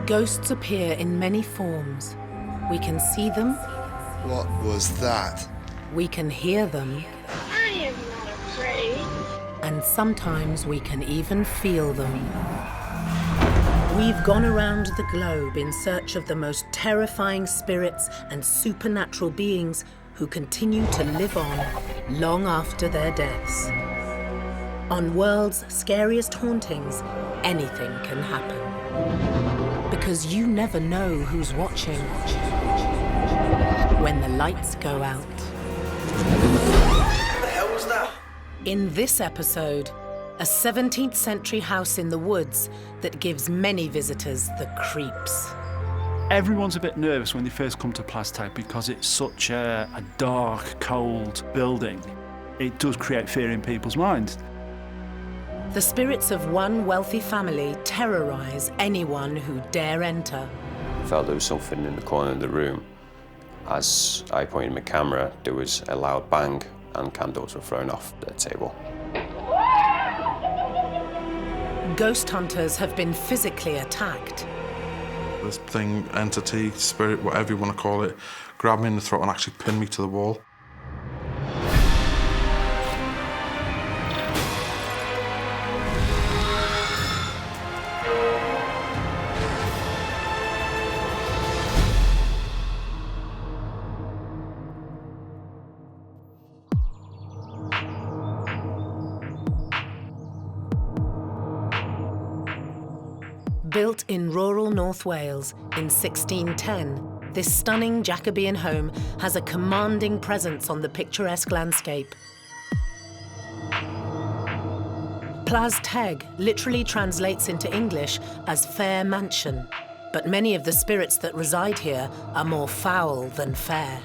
Ghosts appear in many forms. We can see them. What was that? We can hear them. I am not afraid. And sometimes we can even feel them. We've gone around the globe in search of the most terrifying spirits and supernatural beings who continue to live on long after their deaths. On World's Scariest Hauntings, anything can happen. Because you never know who's watching when the lights go out. What the hell was that? In this episode, a 17th century house in the woods that gives many visitors the creeps. Everyone's a bit nervous when they first come to Plas Teg because it's such a dark, cold building. It does create fear in people's minds. The spirits of one wealthy family terrorise anyone who dare enter. I felt there was something in the corner of the room. As I pointed my camera, there was a loud bang and candles were thrown off the table. Ghost hunters have been physically attacked. This thing, entity, spirit, whatever you want to call it, grabbed me in the throat and actually pinned me to the wall. Built in rural North Wales in 1610, this stunning Jacobean home has a commanding presence on the picturesque landscape. Plas Teg literally translates into English as fair mansion, but many of the spirits that reside here are more foul than fair.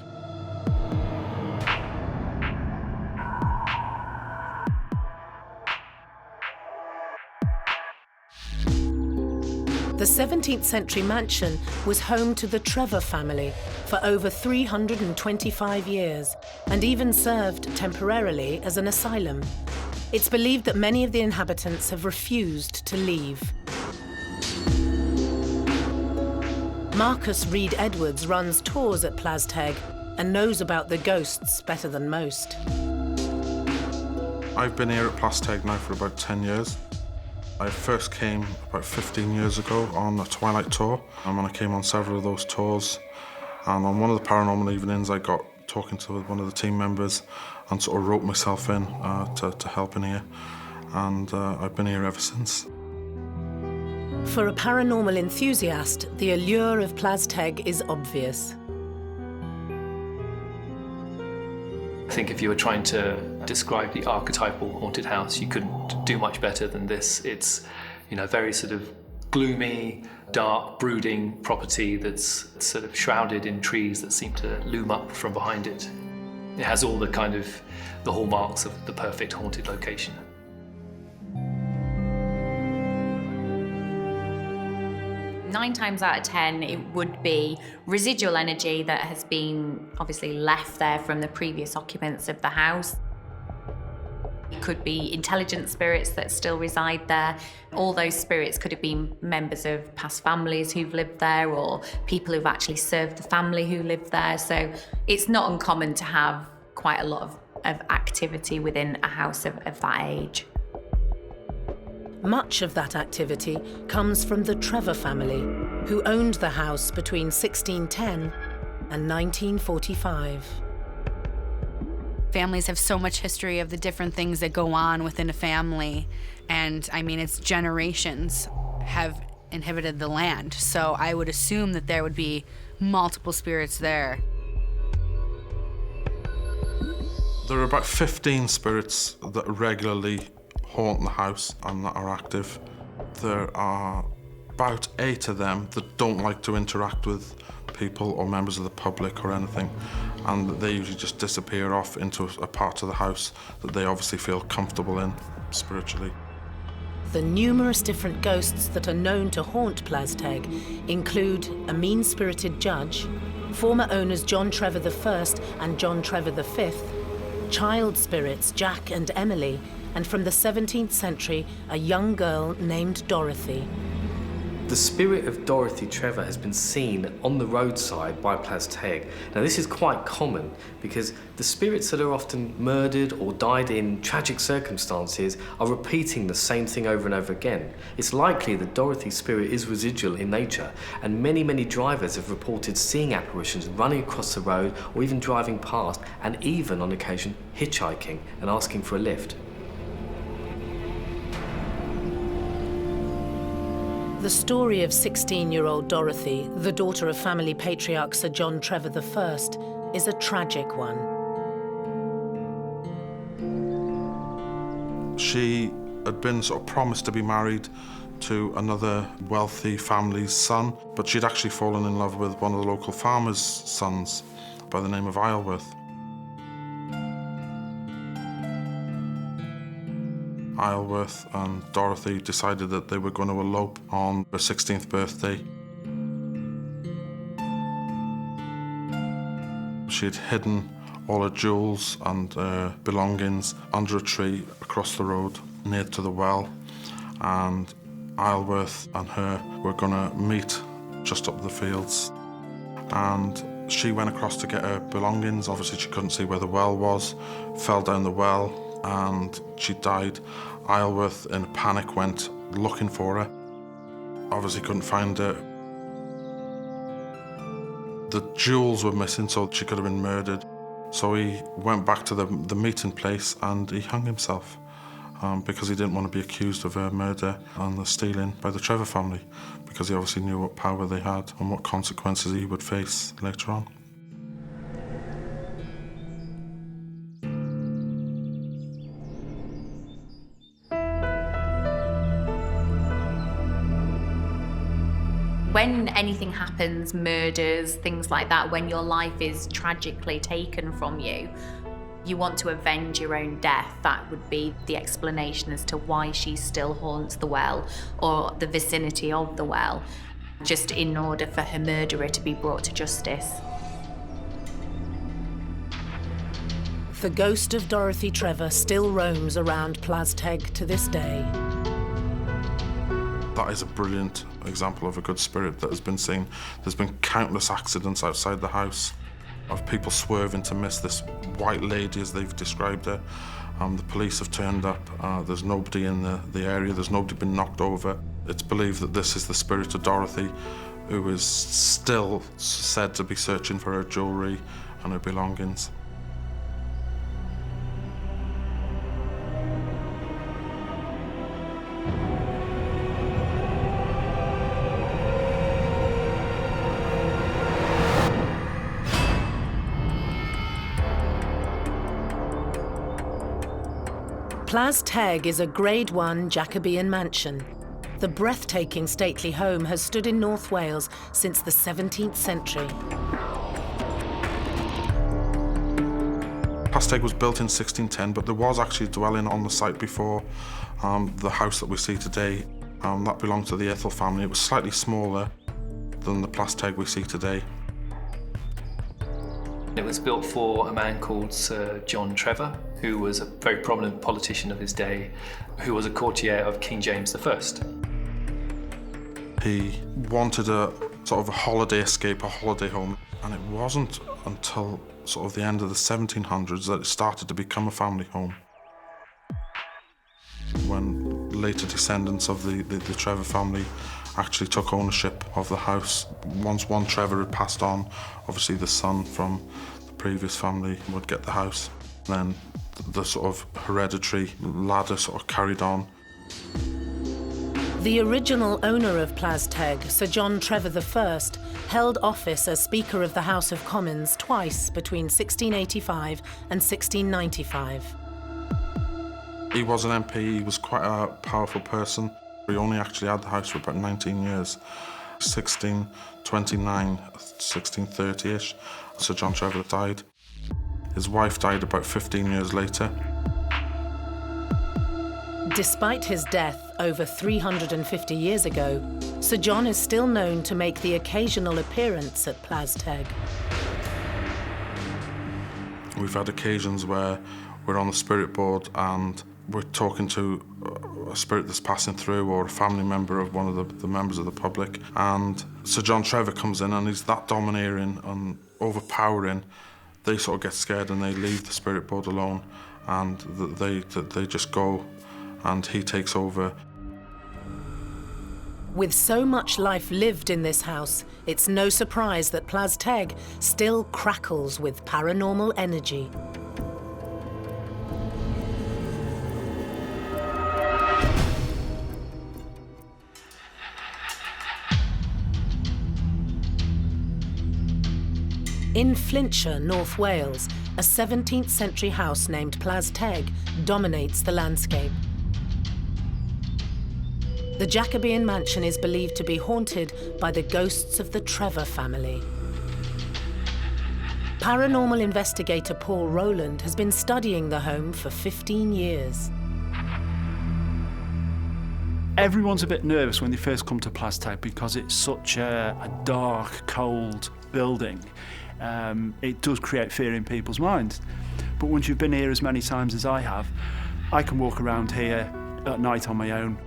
The 17th century mansion was home to the Trevor family for over 325 years and even served temporarily as an asylum. It's believed that many of the inhabitants have refused to leave. Marcus Reed Edwards runs tours at Plas Teg and knows about the ghosts better than most. I've been here at Plas Teg now for about 10 years. I first came about 15 years ago on a Twilight tour, and when I came on several of those tours, and on one of the paranormal evenings I got talking to one of the team members and sort of wrote myself in to help in here, and I've been here ever since. For a paranormal enthusiast, the allure of Plas Teg is obvious. I think if you were trying to describe the archetypal haunted house, you couldn't do much better than this. It's, very sort of gloomy, dark, brooding property that's sort of shrouded in trees that seem to loom up from behind it. It has all the the hallmarks of the perfect haunted location. 9 times out of 10, it would be residual energy that has been obviously left there from the previous occupants of the house. It could be intelligent spirits that still reside there. All those spirits could have been members of past families who've lived there or people who've actually served the family who lived there. So it's not uncommon to have quite a lot of activity within a house of that age. Much of that activity comes from the Trevor family, who owned the house between 1610 and 1945. Families have so much history of the different things that go on within a family, and it's generations have inhabited the land, so I would assume that there would be multiple spirits there. There are about 15 spirits that regularly haunt the house and that are active. There are about 8 of them that don't like to interact with people or members of the public or anything, and they usually just disappear off into a part of the house that they obviously feel comfortable in spiritually. The numerous different ghosts that are known to haunt Plas Teg include a mean-spirited judge, former owners John Trevor I and John Trevor V, child spirits Jack and Emily, and from the 17th century, a young girl named Dorothy. The spirit of Dorothy Trevor has been seen on the roadside by Plas Teg. Now this is quite common because the spirits that are often murdered or died in tragic circumstances are repeating the same thing over and over again. It's likely that Dorothy's spirit is residual in nature, and many drivers have reported seeing apparitions running across the road or even driving past, and even on occasion hitchhiking and asking for a lift. The story of 16-year-old Dorothy, the daughter of family patriarch Sir John Trevor I, is a tragic one. She had been sort of promised to be married to another wealthy family's son, but she'd actually fallen in love with one of the local farmers' sons by the name of Isleworth. Isleworth and Dorothy decided that they were going to elope on her 16th birthday. She had hidden all her jewels and belongings under a tree across the road near to the well, and Isleworth and her were going to meet just up the fields. And she went across to get her belongings. Obviously she couldn't see where the well was, fell down the well, and she died. Isleworth, in a panic, went looking for her. Obviously couldn't find her. The jewels were missing, so she could have been murdered. So he went back to the meeting place and he hung himself because he didn't want to be accused of her murder and the stealing by the Trevor family, because he obviously knew what power they had and what consequences he would face later on. When anything happens, murders, things like that, when your life is tragically taken from you, you want to avenge your own death. That would be the explanation as to why she still haunts the well or the vicinity of the well, just in order for her murderer to be brought to justice. The ghost of Dorothy Trevor still roams around Plas Teg to this day. That is a brilliant example of a good spirit that has been seen. There's been countless accidents outside the house of people swerving to miss this white lady, as they've described her. The police have turned up. There's nobody in the area. There's nobody been knocked over. It's believed that this is the spirit of Dorothy, who is still said to be searching for her jewellery and her belongings. Plas Teg is a Grade 1 Jacobean mansion. The breathtaking stately home has stood in North Wales since the 17th century. Plas Teg was built in 1610, but there was actually a dwelling on the site before the house that we see today. That belonged to the Ethel family. It was slightly smaller than the Plas Teg we see today. It was built for a man called Sir John Trevor, who was a very prominent politician of his day, who was a courtier of King James I. He wanted a sort of a holiday escape, a holiday home, and it wasn't until sort of the end of the 1700s that it started to become a family home. When later descendants of the Trevor family actually took ownership of the house. Once one Trevor had passed on, obviously the son from the previous family would get the house. Then the sort of hereditary ladder sort of carried on. The original owner of Plas Teg, Sir John Trevor I, held office as Speaker of the House of Commons twice between 1685 and 1695. He was an MP, he was quite a powerful person. He only actually had the house for about 19 years. 1629, 1630-ish, Sir John Trevor died. His wife died about 15 years later. Despite his death over 350 years ago, Sir John is still known to make the occasional appearance at Plas Teg. We've had occasions where we're on the spirit board and we're talking to a spirit that's passing through, or a family member of one of the members of the public. And Sir John Trevor comes in and he's that domineering and overpowering. They sort of get scared and they leave the spirit board alone, and they just go, and he takes over. With so much life lived in this house, it's no surprise that Plas Teg still crackles with paranormal energy. In Flintshire, North Wales, a 17th century house named Plas Teg dominates the landscape. The Jacobean mansion is believed to be haunted by the ghosts of the Trevor family. Paranormal investigator Paul Rowland has been studying the home for 15 years. Everyone's a bit nervous when they first come to Plas Teg because it's such a dark, cold building. It does create fear in people's minds. But once you've been here as many times as I have, I can walk around here at night on my own.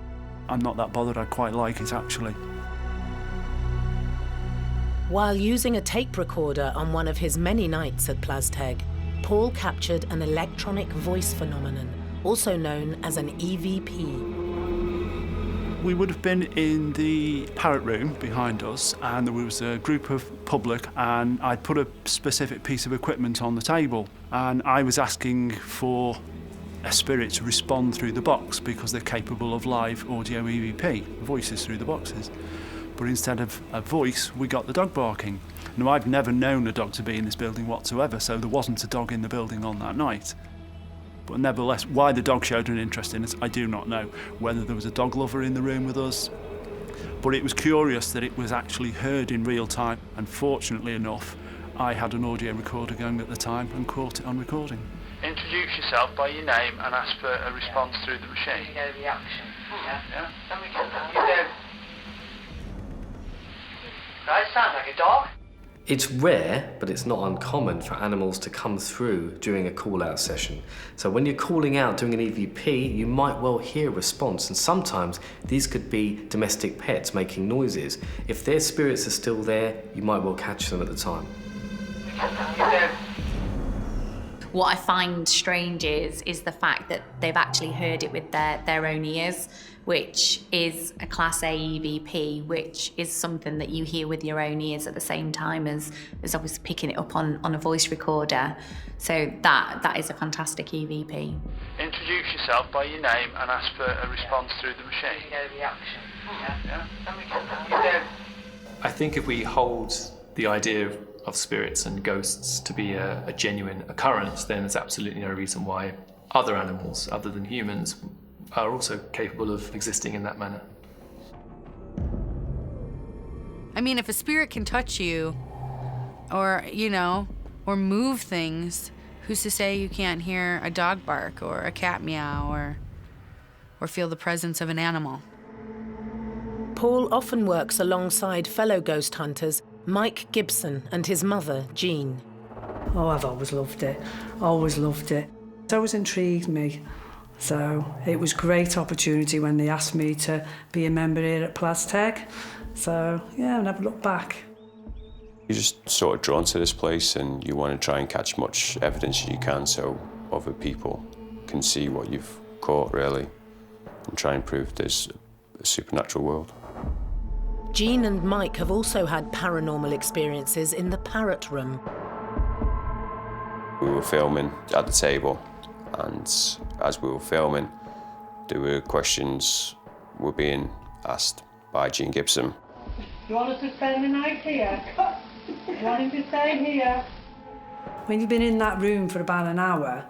I'm not that bothered, I quite like it actually. While using a tape recorder on one of his many nights at Plas Teg, Paul captured an electronic voice phenomenon, also known as an EVP. We would have been in the parrot room behind us, and there was a group of public, and I'd put a specific piece of equipment on the table, and I was asking for a spirit to respond through the box because they're capable of live audio EVP, voices through the boxes. But instead of a voice, we got the dog barking. Now, I've never known a dog to be in this building whatsoever, so there wasn't a dog in the building on that night. But nevertheless, why the dog showed an interest in us, I do not know. Whether there was a dog lover in the room with us. But it was curious that it was actually heard in real time, and fortunately enough, I had an audio recorder going at the time and caught it on recording. Introduce yourself by your name and ask for a response through the machine. You know the action. Yeah? You do. Right, sounds like a dog. It's rare, but it's not uncommon for animals to come through during a call-out session. So when you're calling out doing an EVP, you might well hear a response, and sometimes these could be domestic pets making noises. If their spirits are still there, you might well catch them at the time. You do. What I find strange is the fact that they've actually heard it with their own ears, which is a Class A EVP, which is something that you hear with your own ears at the same time as obviously picking it up on a voice recorder. So that is a fantastic EVP. Introduce yourself by your name and ask for a response through the machine. You know the action. Yeah? You do. I think if we hold the idea of spirits and ghosts to be a genuine occurrence, then there's absolutely no reason why other animals, other than humans, are also capable of existing in that manner. I mean, if a spirit can touch you or, or move things, who's to say you can't hear a dog bark or a cat meow or feel the presence of an animal? Paul often works alongside fellow ghost hunters Mike Gibson and his mother, Jean. Oh, I've always loved it. Always loved it. It's always intrigued me. So it was a great opportunity when they asked me to be a member here at Plas Teg. So, yeah, I never looked back. You're just sort of drawn to this place and you want to try and catch much evidence as you can so other people can see what you've caught, really, and try and prove there's a supernatural world. Jean and Mike have also had paranormal experiences in the parrot room. We were filming at the table, and as we were filming, there were questions were being asked by Jean Gibson. You want us to spend the night here? You want him to stay here? When you've been in that room for about an hour,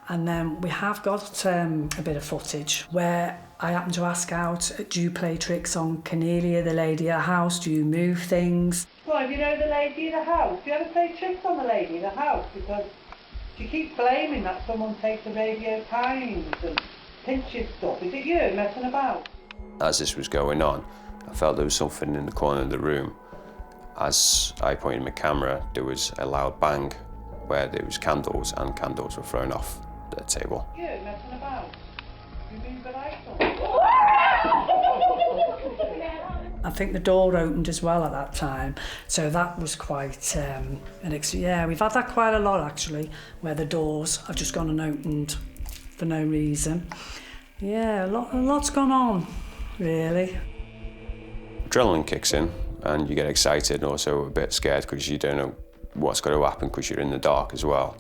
and then we have got a bit of footage where I happen to ask out, do you play tricks on Cornelia, the lady at the house? Do you move things? Well, do you know the lady of the house? Do you ever play tricks on the lady of the house? Because she keeps blaming that someone takes the Radio Times and pinches stuff. Is it you messing about? As this was going on, I felt there was something in the corner of the room. As I pointed my camera, there was a loud bang where there was candles, and candles were thrown off the table. You messing about. You mean the lights on? I think the door opened as well at that time, so that was quite yeah, we've had that quite a lot actually, where the doors have just gone and opened for no reason. Yeah, a lot's gone on, really. Adrenaline kicks in and you get excited and also a bit scared because you don't know what's going to happen because you're in the dark as well.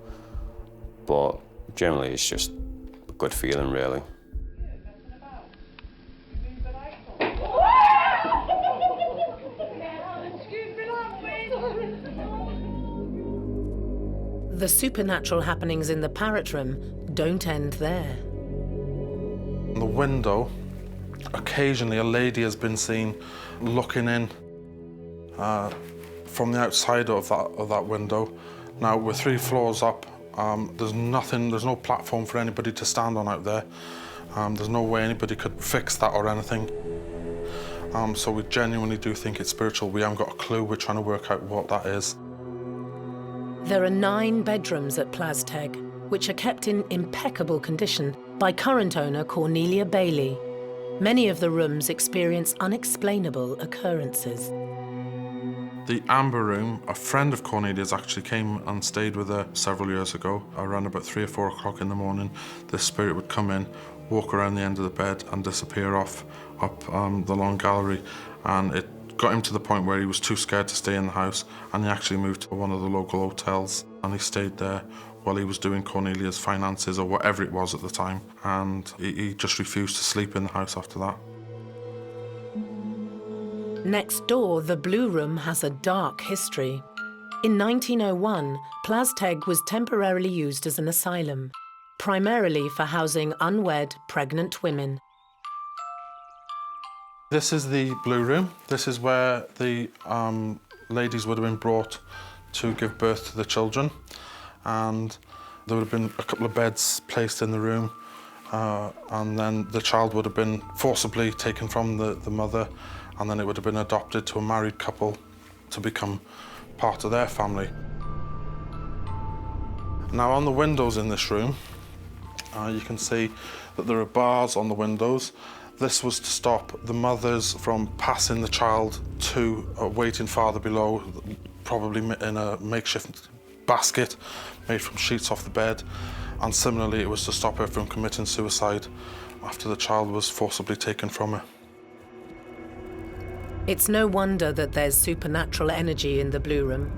But generally it's just a good feeling, really. The supernatural happenings in the Parrot Room don't end there. In the window, occasionally a lady has been seen looking in from the outside of that window. Now, we're 3 floors up. There's no platform for anybody to stand on out there. There's no way anybody could fix that or anything. So we genuinely do think it's spiritual. We haven't got a clue. We're trying to work out what that is. There are 9 bedrooms at Plas Teg, which are kept in impeccable condition by current owner Cornelia Bailey. Many of the rooms experience unexplainable occurrences. The Amber Room, a friend of Cornelia's actually came and stayed with her several years ago. Around about 3 or 4 o'clock in the morning, this spirit would come in, walk around the end of the bed and disappear off up the long gallery. And it got him to the point where he was too scared to stay in the house, and he actually moved to one of the local hotels, and he stayed there while he was doing Cornelia's finances or whatever it was at the time, and he just refused to sleep in the house after that. Next door, the Blue Room has a dark history. In 1901, Plas Teg was temporarily used as an asylum, primarily for housing unwed, pregnant women. This is the Blue Room. This is where the ladies would have been brought to give birth to the children, and there would have been a couple of beds placed in the room, and then the child would have been forcibly taken from the mother, and then it would have been adopted to a married couple to become part of their family. Now, on the windows in this room, you can see that there are bars on the windows. This was to stop the mothers from passing the child to a waiting father below, probably in a makeshift basket made from sheets off the bed. And similarly, it was to stop her from committing suicide after the child was forcibly taken from her. It's no wonder that there's supernatural energy in the Blue Room.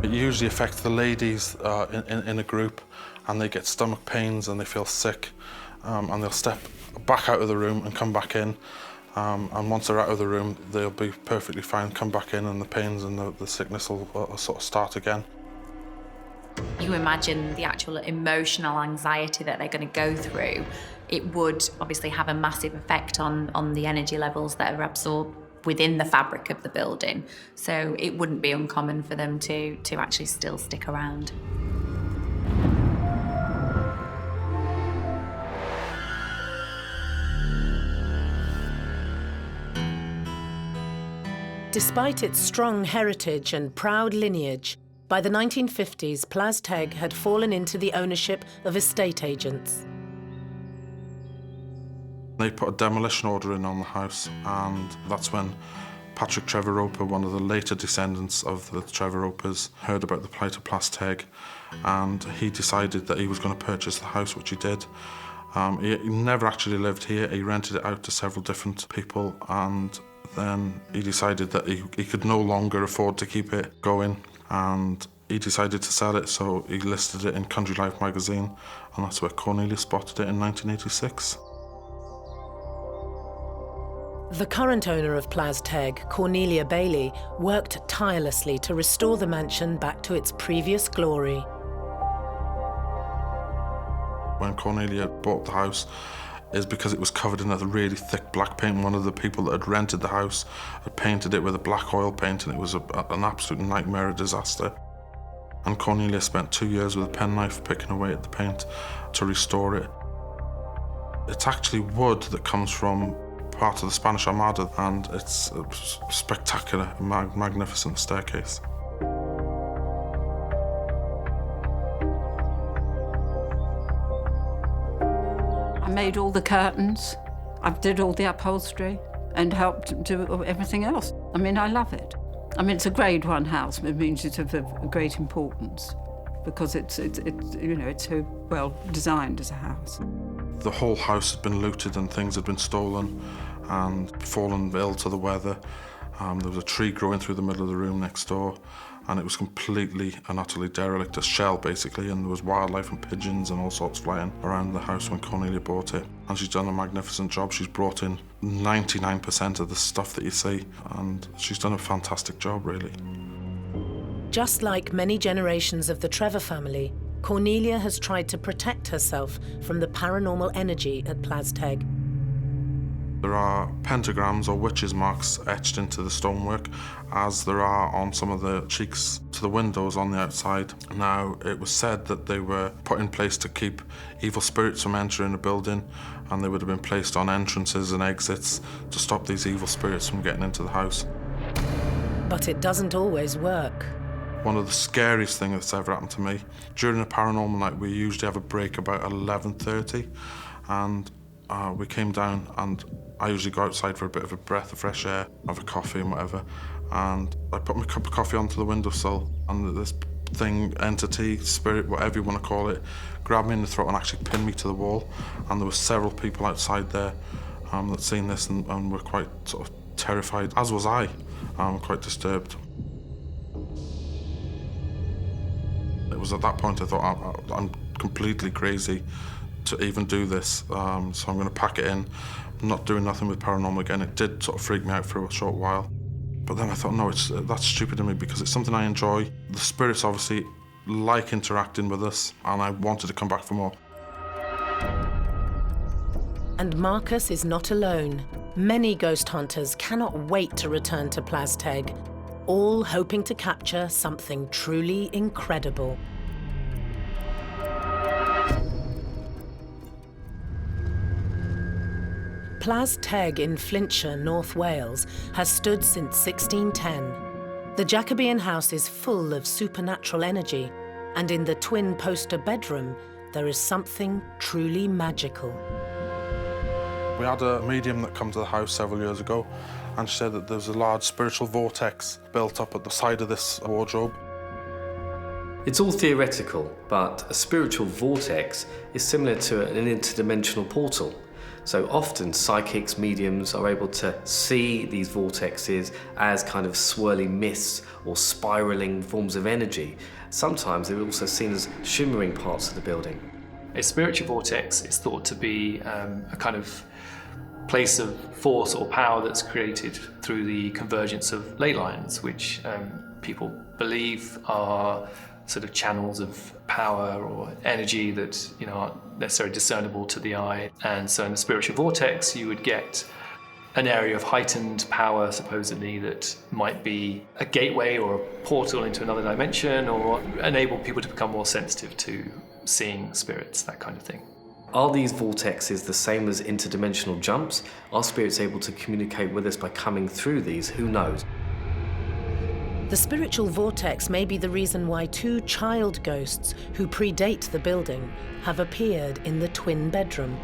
It usually affects the ladies in a group, and they get stomach pains and they feel sick, and they'll step back out of the room and come back in, and once they're out of the room they'll be perfectly fine, come back in, and the pains and the sickness will sort of start again. You imagine the actual emotional anxiety that they're going to go through. It would obviously have a massive effect on the energy levels that are absorbed within the fabric of the building, so it wouldn't be uncommon for them to actually still stick around. Despite its strong heritage and proud lineage, by the 1950s, Plas Teg had fallen into the ownership of estate agents. They put a demolition order in on the house, and that's when Patrick Trevor Roper, one of the later descendants of the Trevor Ropers, heard about the plight of Plas Teg, and he decided that he was going to purchase the house, which he did. He never actually lived here. He rented it out to several different people, and then he decided that he could no longer afford to keep it going, and he decided to sell it, so he listed it in Country Life magazine, and that's where Cornelia spotted it in 1986. The current owner of Plas Teg, Cornelia Bailey, worked tirelessly to restore the mansion back to its previous glory. When Cornelia bought the house, is because it was covered in a really thick black paint. One of the people that had rented the house had painted it with a black oil paint, and it was an absolute nightmare, a disaster. And Cornelia spent 2 years with a penknife picking away at the paint to restore it. It's actually wood that comes from part of the Spanish Armada, and it's a spectacular, magnificent staircase. I made all the curtains. I've did all the upholstery and helped do everything else. I mean, I love it. I mean, it's a Grade 1 house. It means it's of great importance because it's so well designed as a house. The whole house had been looted and things had been stolen and fallen ill to the weather. There was a tree growing through the middle of the room next door, and it was completely and utterly derelict, a shell basically, and there was wildlife and pigeons and all sorts flying around the house when Cornelia bought it. And she's done a magnificent job. She's brought in 99% of the stuff that you see, and she's done a fantastic job, really. Just like many generations of the Trevor family, Cornelia has tried to protect herself from the paranormal energy at Plas Teg. There are pentagrams or witches' marks etched into the stonework, as there are on some of the cheeks to the windows on the outside. Now, it was said that they were put in place to keep evil spirits from entering a building, and they would have been placed on entrances and exits to stop these evil spirits from getting into the house. But it doesn't always work. One of the scariest things that's ever happened to me, during a paranormal night, we usually have a break about 11:30, and we came down, and I usually go outside for a bit of a breath of fresh air, have a coffee and whatever, and I put my cup of coffee onto the windowsill, and this thing, entity, spirit, whatever you want to call it, grabbed me in the throat and actually pinned me to the wall. And there were several people outside there that seen this and were quite sort of terrified, as was I, quite disturbed. It was at that point I thought, I'm completely crazy to even do this, so I'm going to pack it in. I'm not doing nothing with paranormal again. It did sort of freak me out for a short while. But then I thought, no, that's stupid of me because it's something I enjoy. The spirits obviously like interacting with us, and I wanted to come back for more. And Marcus is not alone. Many ghost hunters cannot wait to return to Plas Teg, all hoping to capture something truly incredible. Plas Teg in Flintshire, North Wales, has stood since 1610. The Jacobean house is full of supernatural energy, and in the twin poster bedroom, there is something truly magical. We had a medium that came to the house several years ago, and she said that there was a large spiritual vortex built up at the side of this wardrobe. It's all theoretical, but a spiritual vortex is similar to an interdimensional portal. So often psychics, mediums are able to see these vortexes as kind of swirling mists or spiraling forms of energy. Sometimes they're also seen as shimmering parts of the building. A spiritual vortex is thought to be a kind of place of force or power that's created through the convergence of ley lines, which people believe are sort of channels of power or energy that aren't necessarily discernible to the eye. And so in the spiritual vortex you would get an area of heightened power, supposedly, that might be a gateway or a portal into another dimension, or enable people to become more sensitive to seeing spirits, that kind of thing. Are these vortexes the same as interdimensional jumps? Are spirits able to communicate with us by coming through these? Who knows? The spiritual vortex may be the reason why two child ghosts who predate the building have appeared in the twin bedroom.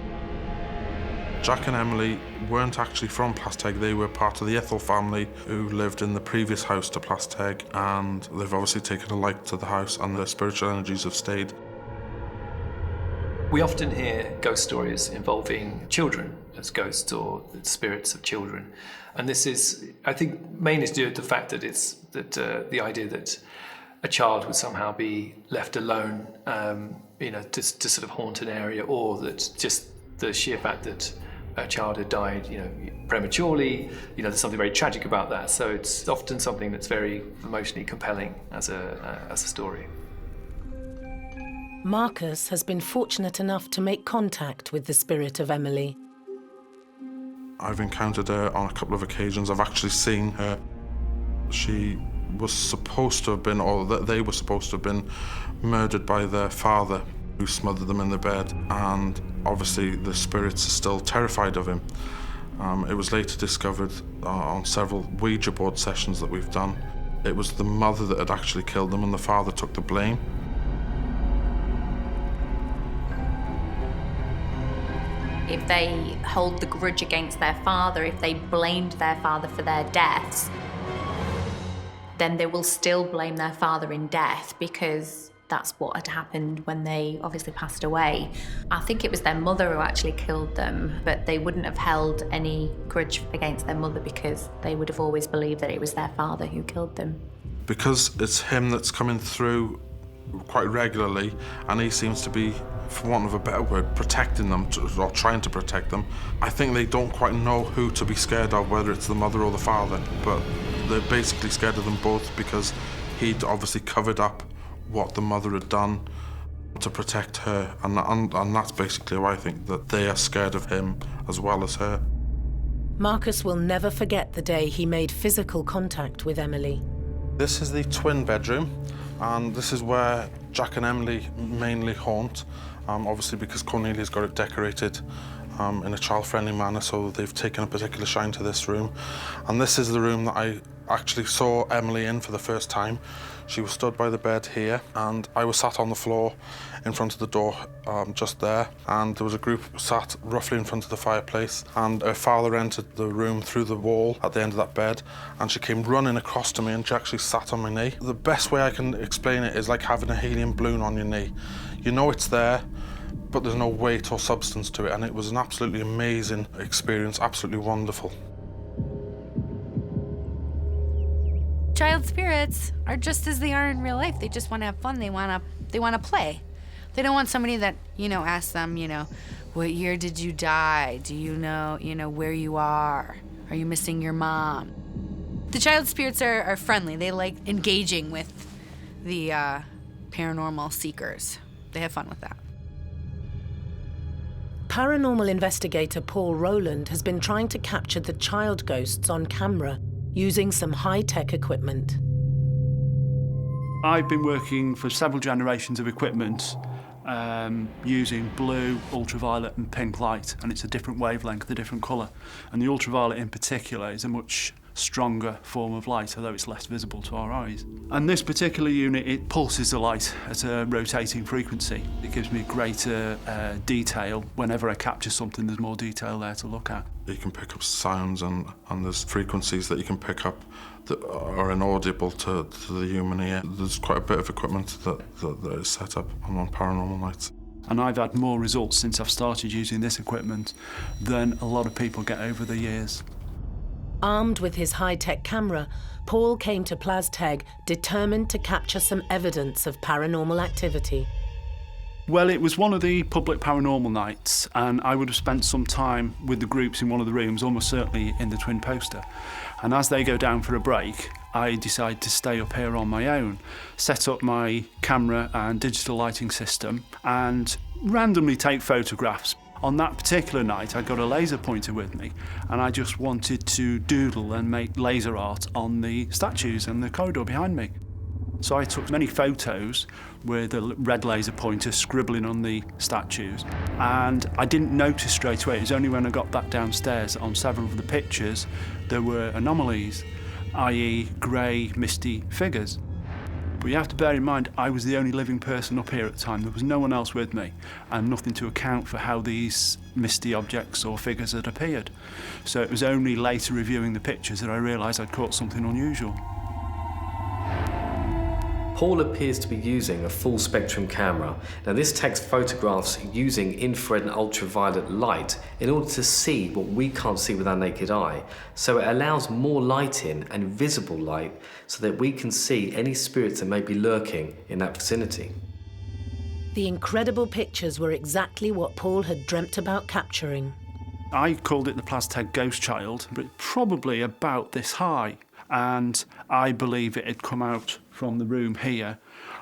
Jack and Emily weren't actually from Plas Teg. They were part of the Ethel family who lived in the previous house to Plas Teg, and they've obviously taken a like to the house, and their spiritual energies have stayed. We often hear ghost stories involving children as ghosts or spirits of children. And this is, I think, mainly due to the fact that the idea that a child would somehow be left alone, to sort of haunt an area, or that just the sheer fact that a child had died, prematurely, there's something very tragic about that. So it's often something that's very emotionally compelling as a story. Marcus has been fortunate enough to make contact with the spirit of Emily. I've encountered her on a couple of occasions. I've actually seen her. She was supposed to have been, or they were supposed to have been, murdered by their father, who smothered them in the bed. And obviously the spirits are still terrified of him. It was later discovered on several Ouija board sessions that we've done. It was the mother that had actually killed them, and the father took the blame. If they hold the grudge against their father, if they blamed their father for their deaths, then they will still blame their father in death because that's what had happened when they obviously passed away. I think it was their mother who actually killed them, but they wouldn't have held any grudge against their mother because they would have always believed that it was their father who killed them. Because it's him that's coming through quite regularly, and he seems to be, for want of a better word, protecting them, or trying to protect them. I think they don't quite know who to be scared of, whether it's the mother or the father, but they're basically scared of them both because he'd obviously covered up what the mother had done to protect her, and that's basically why I think that they are scared of him as well as her. Marcus will never forget the day he made physical contact with Emily. This is the twin bedroom, and this is where Jack and Emily mainly haunt, obviously because Cornelia's got it decorated in a child-friendly manner, so they've taken a particular shine to this room. And this is the room that I actually saw Emily in for the first time. She was stood by the bed here, and I was sat on the floor in front of the door just there, and there was a group sat roughly in front of the fireplace, and her father entered the room through the wall at the end of that bed, and she came running across to me, and she actually sat on my knee. The best way I can explain it is like having a helium balloon on your knee. You know it's there, but there's no weight or substance to it, and it was an absolutely amazing experience, absolutely wonderful. Child spirits are just as they are in real life. They just want to have fun. They want to play. They don't want somebody that, asks them, what year did you die? Do you know, where you are? Are you missing your mom? The child spirits are friendly. They like engaging with the paranormal seekers. They have fun with that. Paranormal investigator Paul Rowland has been trying to capture the child ghosts on camera using some high-tech equipment. I've been working for several generations of equipment using blue, ultraviolet and pink light, and it's a different wavelength, a different colour. And the ultraviolet in particular is a much stronger form of light, although it's less visible to our eyes. And this particular unit, it pulses the light at a rotating frequency. It gives me greater detail. Whenever I capture something, there's more detail there to look at. You can pick up sounds, and there's frequencies that you can pick up that are inaudible to the human ear. There's quite a bit of equipment that is set up on paranormal nights. And I've had more results since I've started using this equipment than a lot of people get over the years. Armed with his high-tech camera, Paul came to Plas Teg determined to capture some evidence of paranormal activity. Well, it was one of the public paranormal nights, and I would have spent some time with the groups in one of the rooms, almost certainly in the twin poster. And as they go down for a break, I decide to stay up here on my own, set up my camera and digital lighting system, and randomly take photographs. On that particular night, I got a laser pointer with me, and I just wanted to doodle and make laser art on the statues and the corridor behind me. So I took many photos with a red laser pointer scribbling on the statues, and I didn't notice straight away. It was only when I got back downstairs on several of the pictures there were anomalies, i.e. grey, misty figures. But you have to bear in mind, I was the only living person up here at the time. There was no one else with me, and nothing to account for how these misty objects or figures had appeared. So it was only later reviewing the pictures that I realised I'd caught something unusual. Paul appears to be using a full spectrum camera. Now this takes photographs using infrared and ultraviolet light in order to see what we can't see with our naked eye. So it allows more light in and visible light so that we can see any spirits that may be lurking in that vicinity. The incredible pictures were exactly what Paul had dreamt about capturing. I called it the Plas Teg Ghost Child, but probably about this high. And I believe it had come out from the room here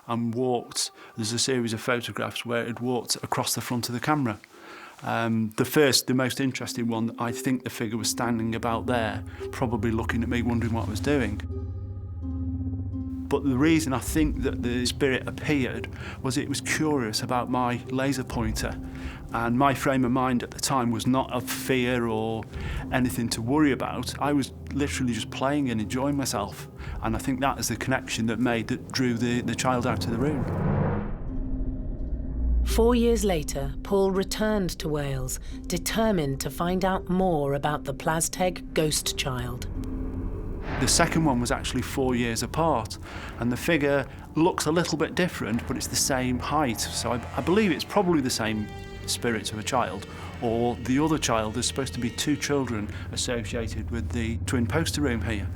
and walked. There's a series of photographs where it had walked across the front of the camera. The most interesting one, I think the figure was standing about there, probably looking at me, wondering what I was doing. But the reason I think that the spirit appeared was it was curious about my laser pointer. And my frame of mind at the time was not of fear or anything to worry about. I was literally just playing and enjoying myself. And I think that is the connection that drew the child out of the room. 4 years later, Paul returned to Wales, determined to find out more about the Plas Teg ghost child. The second one was actually 4 years apart, and the figure looks a little bit different, but it's the same height. So I believe it's probably the same spirit of a child, or the other child. There's supposed to be 2 children associated with the twin poster room here.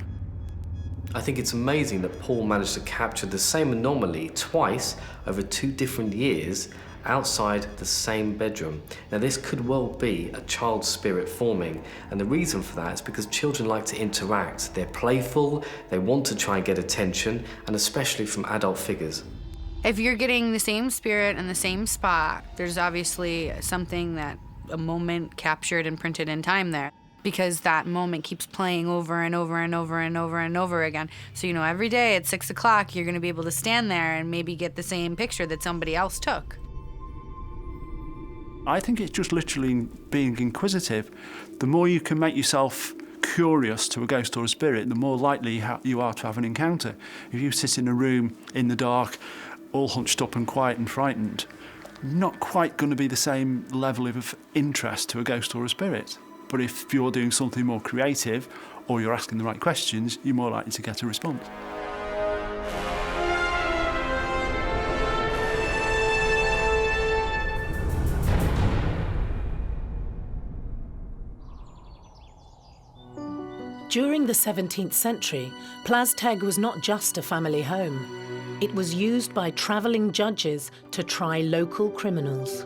I think it's amazing that Paul managed to capture the same anomaly twice over 2 different years outside the same bedroom. Now this could well be a child spirit forming, and the reason for that is because children like to interact. They're playful, they want to try and get attention, and especially from adult figures. If you're getting the same spirit in the same spot, there's obviously something a moment captured and printed in time there, because that moment keeps playing over and over and over and over and over again. So, every day at 6 o'clock, you're gonna be able to stand there and maybe get the same picture that somebody else took. I think it's just literally being inquisitive. The more you can make yourself curious to a ghost or a spirit, the more likely you are to have an encounter. If you sit in a room in the dark, all hunched up and quiet and frightened, not quite going to be the same level of interest to a ghost or a spirit. But if you're doing something more creative, or you're asking the right questions, you're more likely to get a response. During the 17th century, Plas Teg was not just a family home. It was used by travelling judges to try local criminals.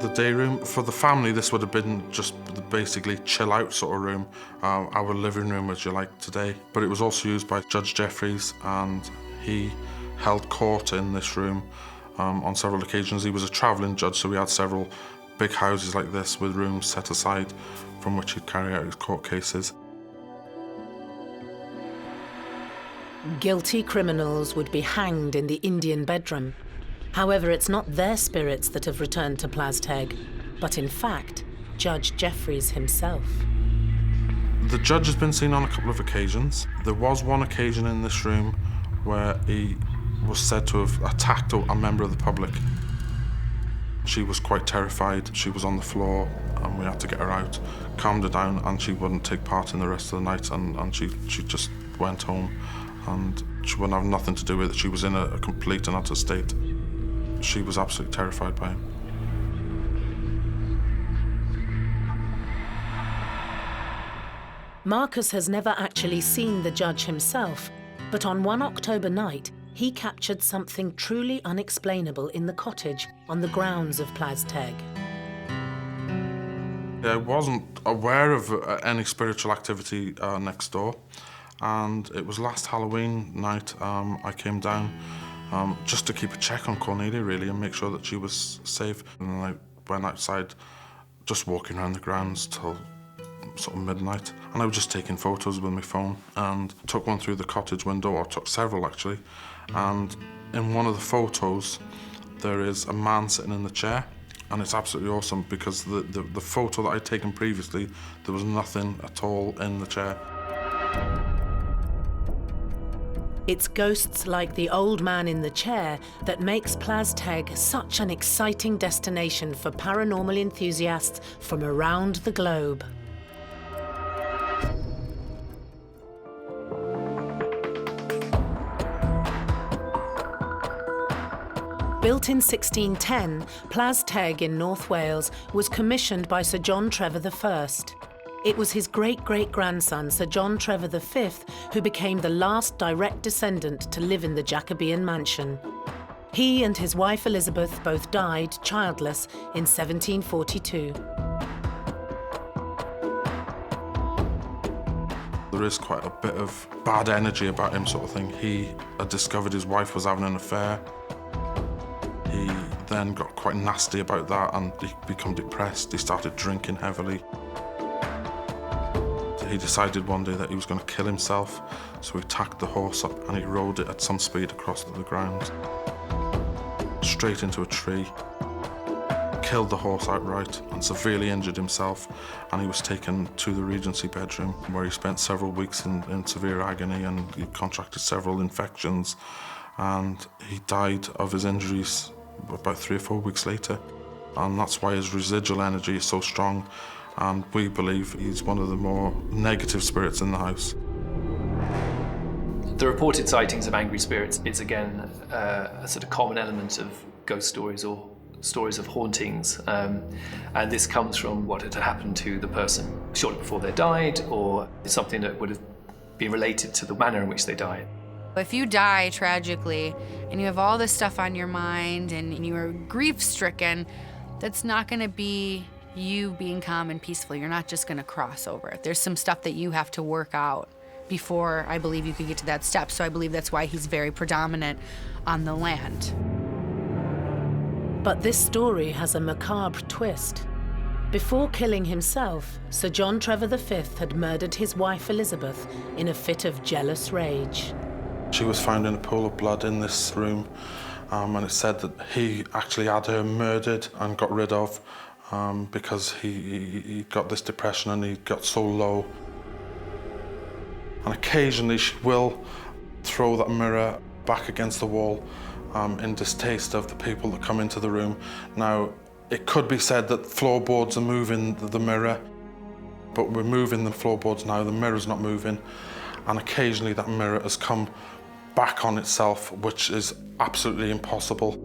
The day room, for the family, this would have been just basically chill out sort of room, our living room as you like today. But it was also used by Judge Jeffreys, and he held court in this room on several occasions. He was a travelling judge, so we had several big houses like this with rooms set aside from which he'd carry out his court cases. Guilty criminals would be hanged in the Indian bedroom. However, it's not their spirits that have returned to Plas Teg, but in fact, Judge Jeffreys himself. The judge has been seen on a couple of occasions. There was one occasion in this room where he was said to have attacked a member of the public. She was quite terrified. She was on the floor and we had to get her out, calmed her down, and she wouldn't take part in the rest of the night, and she just went home, and she wouldn't have nothing to do with it. She was in a complete and utter state. She was absolutely terrified by him. Marcus has never actually seen the judge himself, but on one October night, he captured something truly unexplainable in the cottage on the grounds of Plas Teg. I wasn't aware of any spiritual activity next door, and it was last Halloween night I came down just to keep a check on Cornelia, really, and make sure that she was safe. And I went outside, just walking around the grounds till sort of midnight, and I was just taking photos with my phone, and took one through the cottage window, or took several actually, and in one of the photos there is a man sitting in the chair, and it's absolutely awesome because the photo that I'd taken previously, there was nothing at all in the chair. It's ghosts like the old man in the chair that makes Plas Teg such an exciting destination for paranormal enthusiasts from around the globe. Built in 1610, Plas Teg in North Wales was commissioned by Sir John Trevor I. It was his great-great-grandson, Sir John Trevor V, who became the last direct descendant to live in the Jacobean mansion. He and his wife Elizabeth both died childless in 1742. There is quite a bit of bad energy about him, sort of thing. He had discovered his wife was having an affair. He then got quite nasty about that, and he became depressed. He started drinking heavily. He decided one day that he was going to kill himself, so he tacked the horse up and he rode it at some speed across the ground, straight into a tree, killed the horse outright and severely injured himself, and he was taken to the Regency bedroom, where he spent several weeks in severe agony, and he contracted several infections, and he died of his injuries about 3 or 4 weeks later. And that's why his residual energy is so strong. And we believe he's one of the more negative spirits in the house. The reported sightings of angry spirits is again a sort of common element of ghost stories or stories of hauntings. And this comes from what had happened to the person shortly before they died, or something that would have been related to the manner in which they died. If you die tragically and you have all this stuff on your mind and you are grief-stricken, that's not going to be you being calm and peaceful. You're not just going to cross over. There's some stuff that you have to work out before I believe you could get to that step. So I believe that's why he's very predominant on the land. But this story has a macabre twist. Before killing himself, Sir John Trevor V had murdered his wife Elizabeth in a fit of jealous rage. She was found in a pool of blood in this room, and it said that he actually had her murdered and got rid of because he got this depression and he got so low. And occasionally she will throw that mirror back against the wall in distaste of the people that come into the room. Now, it could be said that floorboards are moving the mirror, but we're moving the floorboards now, the mirror's not moving, and occasionally that mirror has come back on itself, which is absolutely impossible.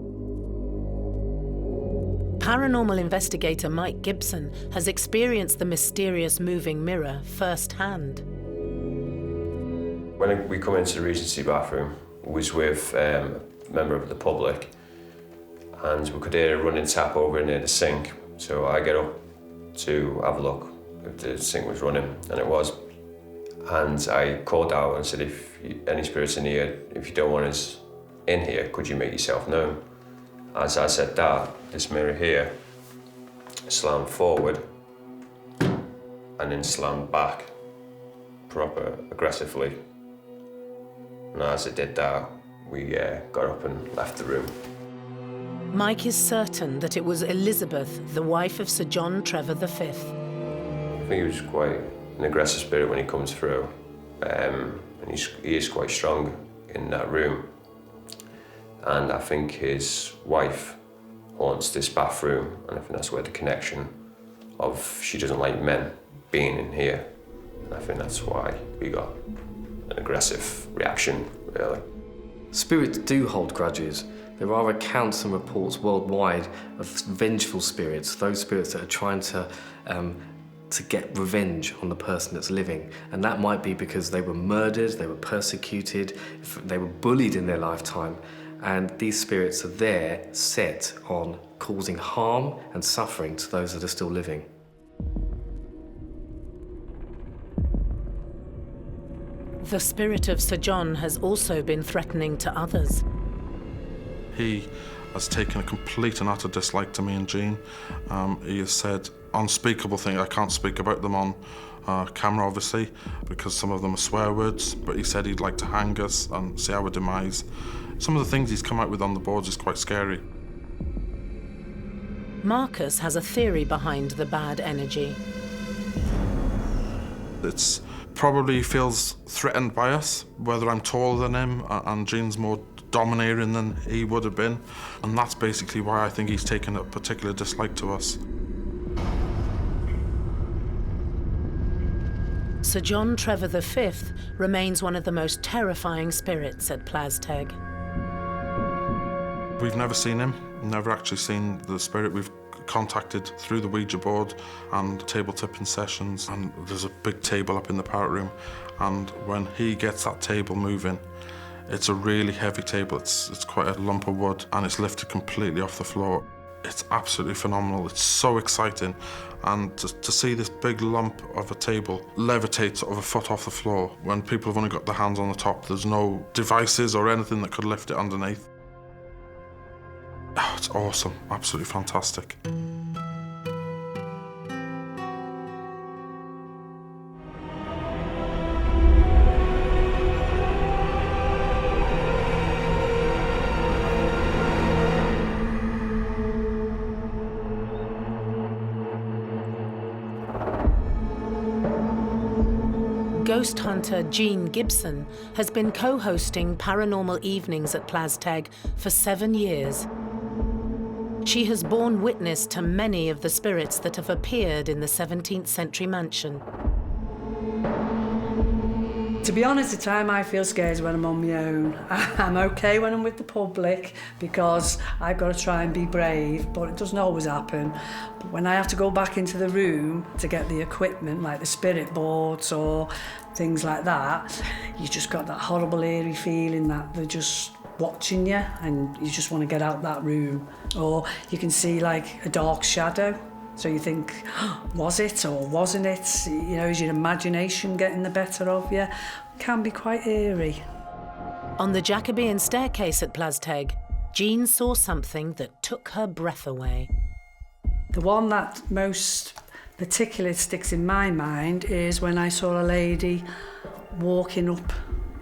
Paranormal investigator Mike Gibson has experienced the mysterious moving mirror firsthand. When we come into the Regency bathroom, we was with a member of the public, and we could hear a running tap over near the sink. So I get up to have a look if the sink was running, and it was. And I called out and said, if any spirits in here, if you don't want us in here, could you make yourself known? As I said that, this mirror here slammed forward and then slammed back, proper aggressively. And as it did that, we got up and left the room. Mike is certain that it was Elizabeth, the wife of Sir John Trevor V. I think he was quite an aggressive spirit when he comes through, and he is quite strong in that room. And I think his wife haunts this bathroom, and I think that's where the connection of she doesn't like men being in here. And I think that's why we got an aggressive reaction, really. Spirits do hold grudges. There are accounts and reports worldwide of vengeful spirits, those spirits that are trying to get revenge on the person that's living. And that might be because they were murdered, they were persecuted, they were bullied in their lifetime. And these spirits are there set on causing harm and suffering to those that are still living. The spirit of Sir John has also been threatening to others. He has taken a complete and utter dislike to me and Jean. He has said unspeakable things. I can't speak about them on camera, obviously, because some of them are swear words, but he said he'd like to hang us and see our demise. Some of the things he's come out with on the boards is quite scary. Marcus has a theory behind the bad energy. It's probably feels threatened by us, whether I'm taller than him and Jean's more domineering than he would have been. And that's basically why I think he's taken a particular dislike to us. Sir John Trevor V remains one of the most terrifying spirits at Plas Teg. We've never seen him, never actually seen the spirit. We've contacted through the Ouija board and table tipping sessions, and there's a big table up in the parrot room, and when he gets that table moving, it's a really heavy table. It's quite a lump of wood, and it's lifted completely off the floor. It's absolutely phenomenal. It's so exciting, and to see this big lump of a table levitate sort of a foot off the floor when people have only got their hands on the top, there's no devices or anything that could lift it underneath. Oh, it's awesome, absolutely fantastic. Ghost hunter Jean Gibson has been co-hosting Paranormal Evenings at Plas Teg for 7 years. She has borne witness to many of the spirits that have appeared in the 17th century mansion. To be honest, the time I feel scared is when I'm on my own. I'm okay when I'm with the public because I've got to try and be brave, but it doesn't always happen. But when I have to go back into the room to get the equipment, like the spirit boards or things like that, you just got that horrible eerie feeling that they're just watching you and you just want to get out that room. Or you can see like a dark shadow. So you think, was it or wasn't it? You know, is your imagination getting the better of you? It can be quite eerie. On the Jacobean staircase at Plas Teg, Jean saw something that took her breath away. The one that most particularly sticks in my mind is when I saw a lady walking up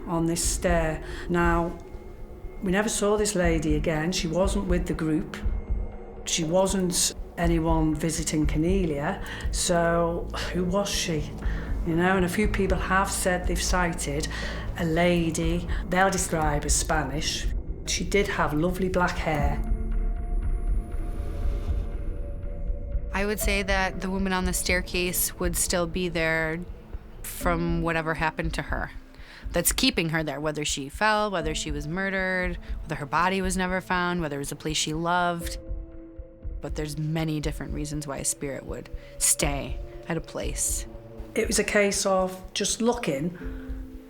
on this stair. Now, we never saw this lady again. She wasn't with the group. She wasn't anyone visiting Cornelia, so who was she? You know, and a few people have said they've sighted a lady they'll describe as Spanish. She did have lovely black hair. I would say that the woman on the staircase would still be there from whatever happened to her. That's keeping her there, whether she fell, whether she was murdered, whether her body was never found, whether it was a place she loved. But there's many different reasons why a spirit would stay at a place. It was a case of just looking,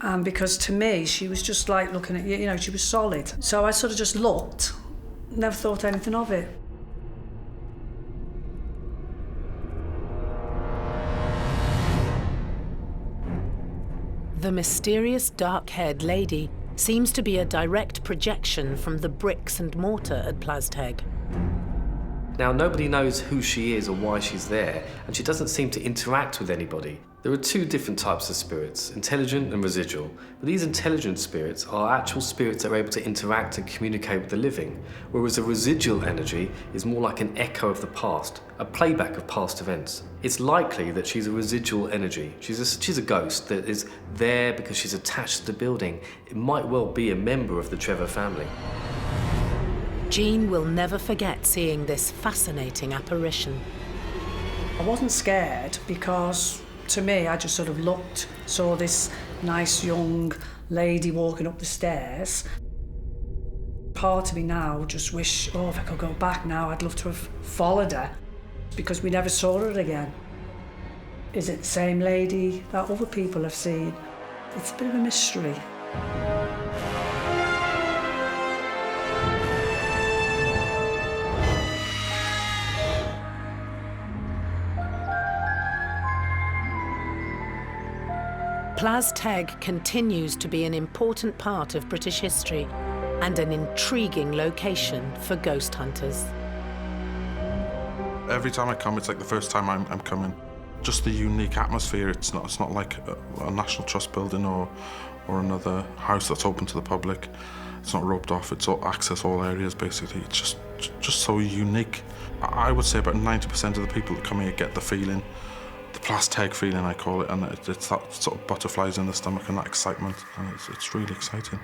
and because to me, she was just like looking at you know, she was solid. So I sort of just looked, never thought anything of it. The mysterious dark-haired lady seems to be a direct projection from the bricks and mortar at Plas Teg. Now, nobody knows who she is or why she's there, and she doesn't seem to interact with anybody. There are two different types of spirits, intelligent and residual. But these intelligent spirits are actual spirits that are able to interact and communicate with the living, whereas a residual energy is more like an echo of the past, a playback of past events. It's likely that she's a residual energy. She's a ghost that is there because she's attached to the building. It might well be a member of the Trevor family. Jean will never forget seeing this fascinating apparition. I wasn't scared because, to me, I just sort of looked, saw this nice young lady walking up the stairs. Part of me now just wish, oh, if I could go back now, I'd love to have followed her because we never saw her again. Is it the same lady that other people have seen? It's a bit of a mystery. Plas Teg continues to be an important part of British history and an intriguing location for ghost hunters. Every time I come, it's like the first time I'm coming. Just the unique atmosphere. It's not like a National Trust building or another house that's open to the public. It's not roped off. It's access all areas basically. It's just so unique. I would say about 90% of the people that come here get the feeling. The Plas Teg feeling, I call it, and it's that sort of butterflies in the stomach and that excitement, and it's really exciting.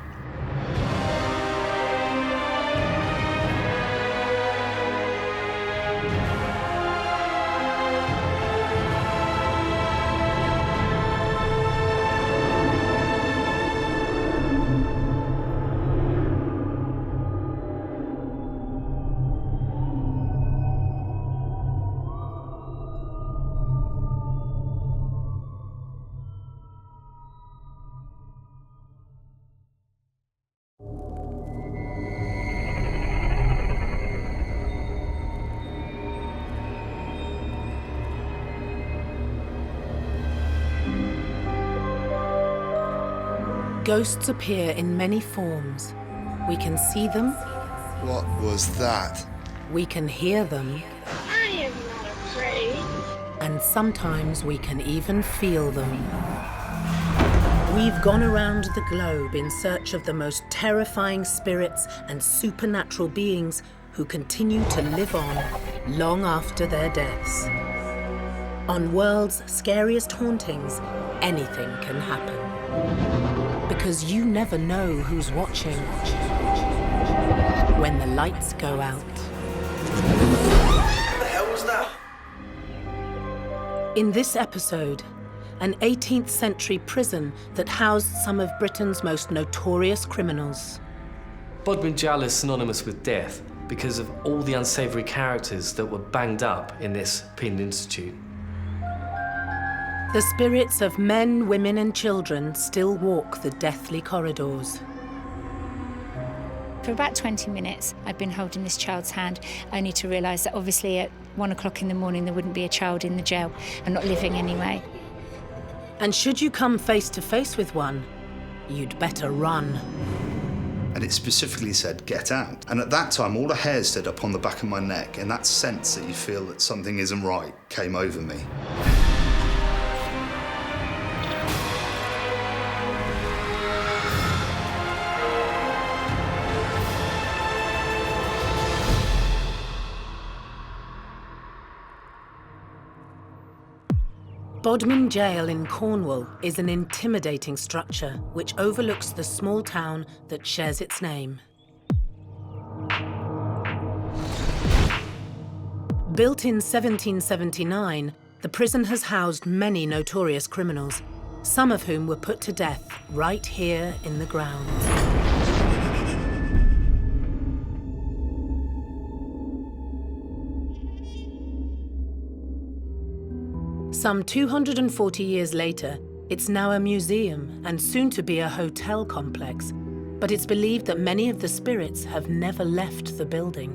Ghosts appear in many forms. We can see them. What was that? We can hear them. I am not afraid. And sometimes we can even feel them. We've gone around the globe in search of the most terrifying spirits and supernatural beings who continue to live on long after their deaths. On World's Scariest Hauntings, anything can happen. Because you never know who's watching when the lights go out. In this episode, an 18th century prison that housed some of Britain's most notorious criminals. Bodmin Jail is synonymous with death because of all the unsavoury characters that were banged up in this penal institute. The spirits of men, women and children still walk the deathly corridors. For about 20 minutes, I'd been holding this child's hand, only to realise that obviously at 1 o'clock in the morning there wouldn't be a child in the jail, and not living anyway. And should you come face to face with one, you'd better run. And it specifically said, get out. And at that time, all the hairs stood up on the back of my neck, and that sense that you feel that something isn't right came over me. Bodmin Jail in Cornwall is an intimidating structure which overlooks the small town that shares its name. Built in 1779, the prison has housed many notorious criminals, some of whom were put to death right here in the grounds. Some 240 years later, it's now a museum and soon to be a hotel complex, but it's believed that many of the spirits have never left the building.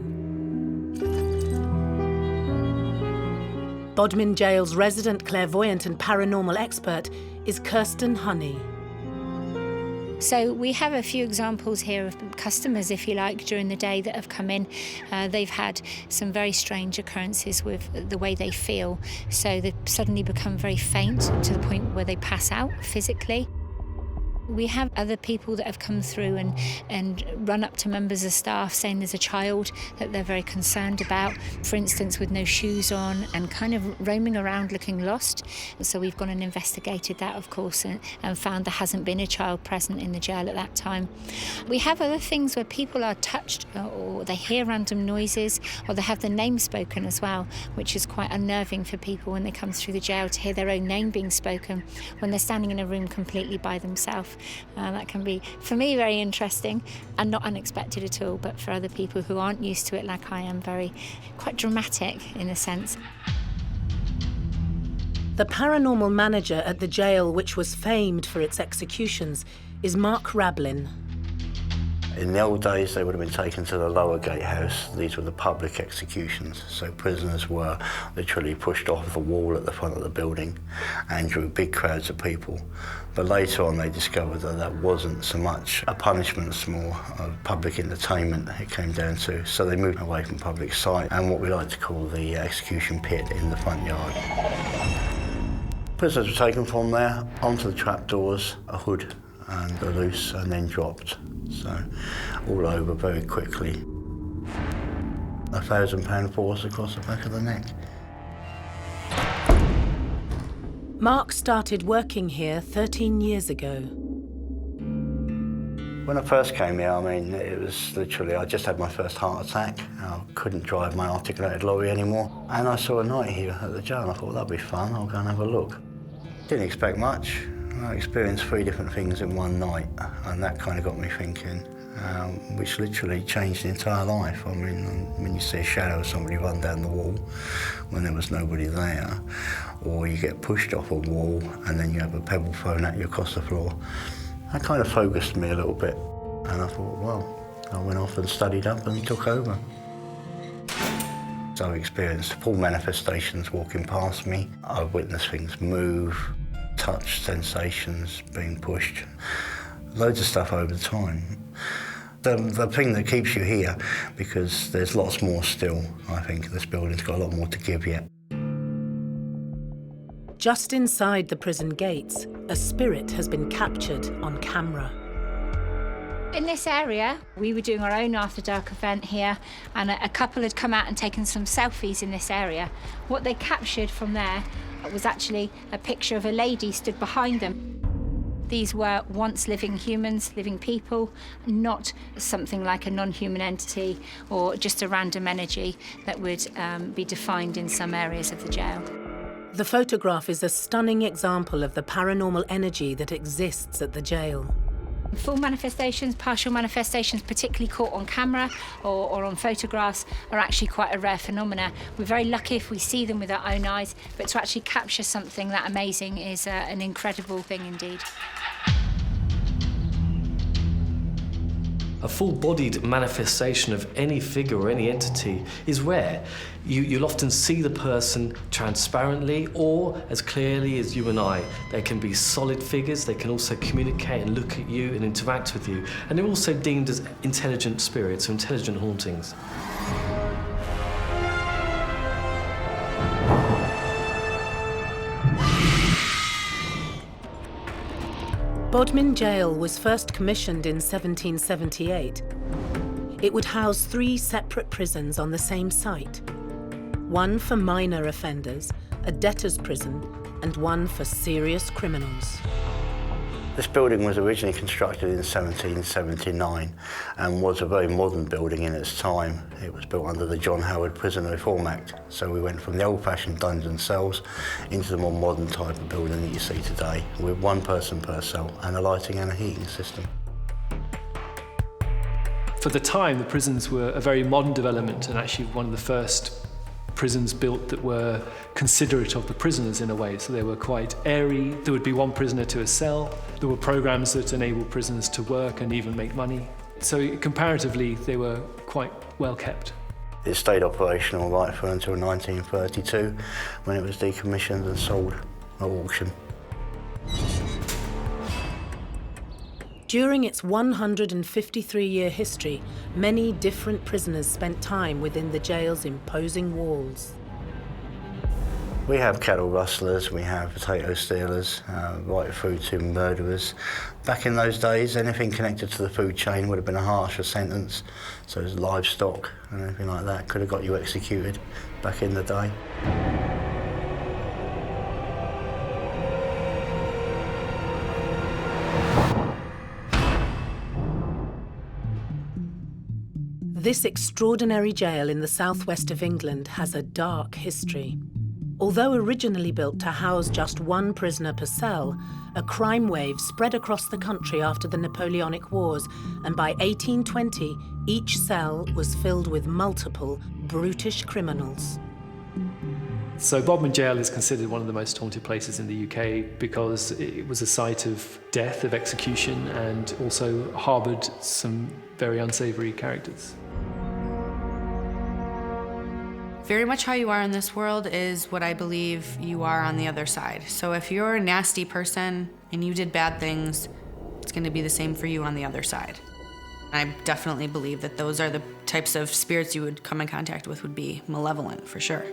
Bodmin Jail's resident clairvoyant and paranormal expert is Kirsten Honey. So we have a few examples here of customers, if you like, during the day that have come in. They've had some very strange occurrences with the way they feel. So they've suddenly become very faint to the point where they pass out physically. We have other people that have come through and run up to members of staff saying there's a child that they're very concerned about, for instance, with no shoes on and kind of roaming around looking lost. So we've gone and investigated that, of course, and found there hasn't been a child present in the jail at that time. We have other things where people are touched or they hear random noises or they have their name spoken as well, which is quite unnerving for people when they come through the jail to hear their own name being spoken when they're standing in a room completely by themselves. That can be, for me, very interesting and not unexpected at all, but for other people who aren't used to it like I am, quite dramatic in a sense. The paranormal manager at the jail, which was famed for its executions, is Mark Rablin. In the old days, they would have been taken to the lower gatehouse. These were the public executions, so prisoners were literally pushed off the wall at the front of the building and drew big crowds of people. But later on, they discovered that that wasn't so much a punishment, it's more of public entertainment it came down to. So they moved away from public sight and what we like to call the execution pit in the front yard. Prisoners were taken from there onto the trapdoors, a hood and a loose, and then dropped. So, all over very quickly. £1,000 force across the back of the neck. Mark started working here 13 years ago. When I first came here, I mean, it was literally, I just had my first heart attack. I couldn't drive my articulated lorry anymore. And I saw a night here at the jail, and I thought, that'd be fun, I'll go and have a look. Didn't expect much. I experienced 3 different things in one night, and that kind of got me thinking, which literally changed the entire life. I mean, when you see a shadow of somebody run down the wall when there was nobody there, or you get pushed off a wall and then you have a pebble thrown at you across the floor, that kind of focused me a little bit. And I thought, well, I went off and studied up and took over. So I've experienced full manifestations walking past me. I've witnessed things move, touch sensations being pushed, loads of stuff over time. The thing that keeps you here, because there's lots more still, I think this building's got a lot more to give yet. Just inside the prison gates, a spirit has been captured on camera. In this area, we were doing our own after dark event here, and a couple had come out and taken some selfies in this area. What they captured from there was actually a picture of a lady stood behind them. These were once living humans, living people, not something like a non-human entity or just a random energy that would be defined in some areas of the jail. The photograph is a stunning example of the paranormal energy that exists at the jail. Full manifestations, partial manifestations, particularly caught on camera or on photographs, are actually quite a rare phenomena. We're very lucky if we see them with our own eyes, but to actually capture something that amazing is an incredible thing indeed. A full-bodied manifestation of any figure or any entity is rare. You'll often see the person transparently or as clearly as you and I. They can be solid figures, they can also communicate and look at you and interact with you. And they're also deemed as intelligent spirits or intelligent hauntings. Bodmin Jail was first commissioned in 1778. It would house 3 separate prisons on the same site. One for minor offenders, a debtor's prison, and one for serious criminals. This building was originally constructed in 1779 and was a very modern building in its time. It was built under the John Howard Prison Reform Act, so we went from the old-fashioned dungeon cells into the more modern type of building that you see today, with 1 person per cell and a lighting and a heating system. For the time, the prisons were a very modern development and actually one of the first prisons built that were considerate of the prisoners in a way. So they were quite airy. There would be 1 prisoner to a cell. There were programs that enabled prisoners to work and even make money. So comparatively, they were quite well kept. It stayed operational right through until 1932, when it was decommissioned and sold at auction. During its 153-year history, many different prisoners spent time within the jail's imposing walls. We have cattle rustlers, we have potato stealers, right through to murderers. Back in those days, anything connected to the food chain would have been a harsher sentence. So livestock and anything like that could have got you executed back in the day. This extraordinary jail in the southwest of England has a dark history. Although originally built to house just 1 prisoner per cell, a crime wave spread across the country after the Napoleonic Wars, and by 1820, each cell was filled with multiple brutish criminals. So Bodmin Jail is considered one of the most haunted places in the UK because it was a site of death, of execution, and also harboured some very unsavoury characters. Very much how you are in this world is what I believe you are on the other side. So if you're a nasty person and you did bad things, it's going to be the same for you on the other side. I definitely believe that those are the types of spirits you would come in contact with would be malevolent, for sure.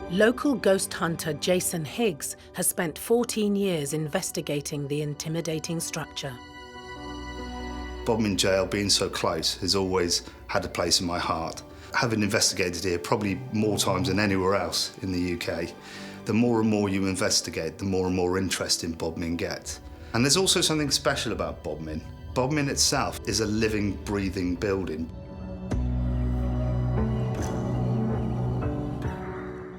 Local ghost hunter Jason Higgs has spent 14 years investigating the intimidating structure. Bodmin Jail, being so close, has always had a place in my heart. Having investigated here probably more times than anywhere else in the UK, the more and more you investigate, the more and more interesting Bodmin gets. And there's also something special about Bodmin. Bodmin itself is a living, breathing building.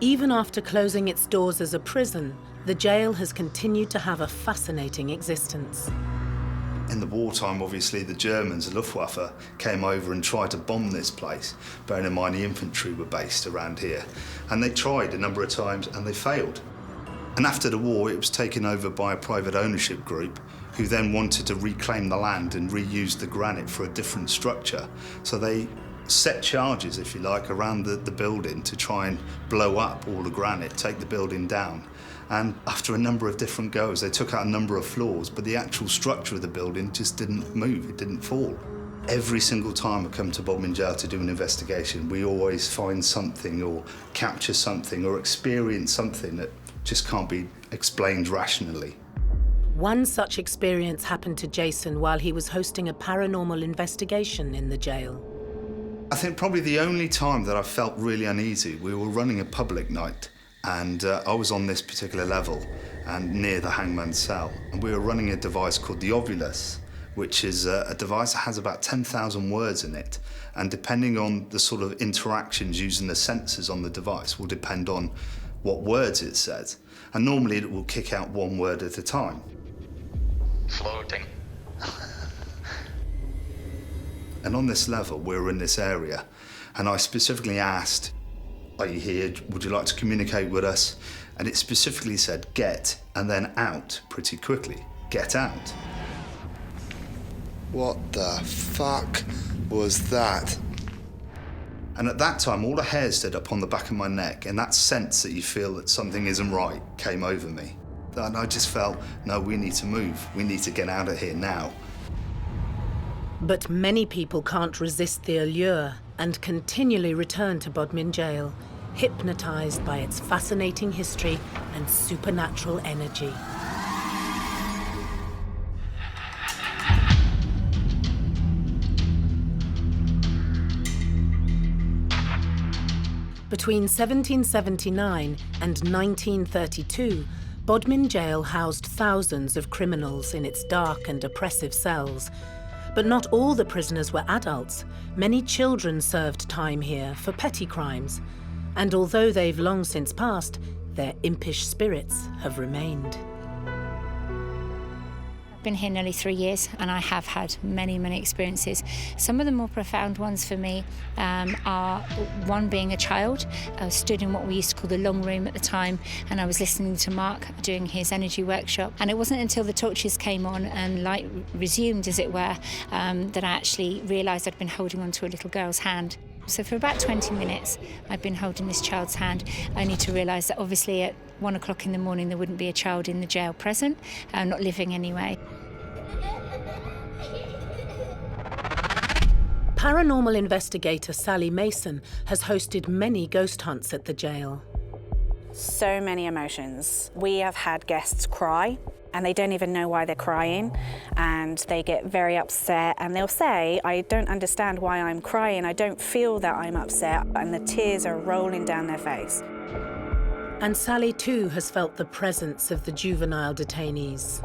Even after closing its doors as a prison, the jail has continued to have a fascinating existence. In the wartime, obviously, the Germans, the Luftwaffe, came over and tried to bomb this place, bearing in mind the infantry were based around here. And they tried a number of times and they failed. And after the war, it was taken over by a private ownership group who then wanted to reclaim the land and reuse the granite for a different structure. So they set charges, if you like, around the building to try and blow up all the granite, take the building down. And after a number of different goes, they took out a number of floors, but the actual structure of the building just didn't move, it didn't fall. Every single time I come to Bodmin Jail to do an investigation, we always find something or capture something or experience something that just can't be explained rationally. One such experience happened to Jason while he was hosting a paranormal investigation in the jail. I think probably the only time that I felt really uneasy, we were running a public night. And I was on this particular level and near the hangman's cell. And we were running a device called the Ovulus, which is a device that has about 10,000 words in it. And depending on the sort of interactions using the sensors on the device will depend on what words it says. And normally it will kick out one word at a time. Floating. And on this level, we were in this area, and I specifically asked, "Are you here? Would you like to communicate with us?" And it specifically said, "Get," and then "out" pretty quickly. Get out. What the fuck was that? And at that time, all the hairs stood up on the back of my neck, and that sense that you feel that something isn't right came over me. And I just felt, no, we need to move. We need to get out of here now. But many people can't resist the allure and continually return to Bodmin Jail, hypnotised by its fascinating history and supernatural energy. Between 1779 and 1932, Bodmin Jail housed thousands of criminals in its dark and oppressive cells. But not all the prisoners were adults. Many children served time here for petty crimes. And although they've long since passed, their impish spirits have remained. I've been here nearly 3 years, and I have had many, many experiences. Some of the more profound ones for me are one being a child. I stood in what we used to call the long room at the time, and I was listening to Mark doing his energy workshop. And it wasn't until the torches came on and light resumed, as it were, that I actually realised I'd been holding onto a little girl's hand. So for about 20 minutes, I'd been holding this child's hand, only to realise that obviously at 1 o'clock in the morning there wouldn't be a child in the jail present, not living anyway. Paranormal investigator Sally Mason has hosted many ghost hunts at the jail. So many emotions. We have had guests cry, and they don't even know why they're crying, and they get very upset, and they'll say, "I don't understand why I'm crying, I don't feel that I'm upset," and the tears are rolling down their face. And Sally too has felt the presence of the juvenile detainees.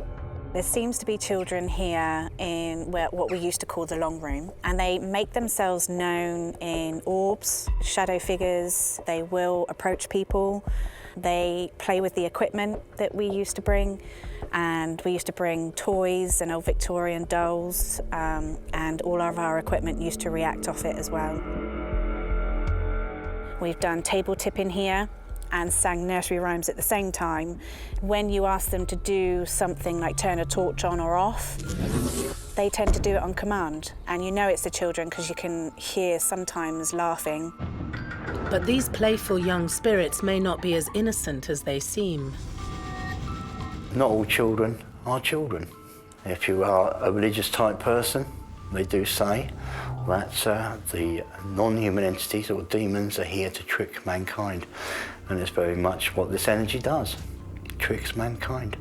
There seems to be children here in what we used to call the long room, and they make themselves known in orbs, shadow figures. They will approach people. They play with the equipment that we used to bring, and we used to bring toys and old Victorian dolls, and all of our equipment used to react off it as well. We've done table tipping here and sang nursery rhymes at the same time. When you ask them to do something like turn a torch on or off, they tend to do it on command. And you know it's the children because you can hear sometimes laughing. But these playful young spirits may not be as innocent as they seem. Not all children are children. If you are a religious type person, they do say that the non-human entities or demons are here to trick mankind. And it's very much what this energy does. It tricks mankind.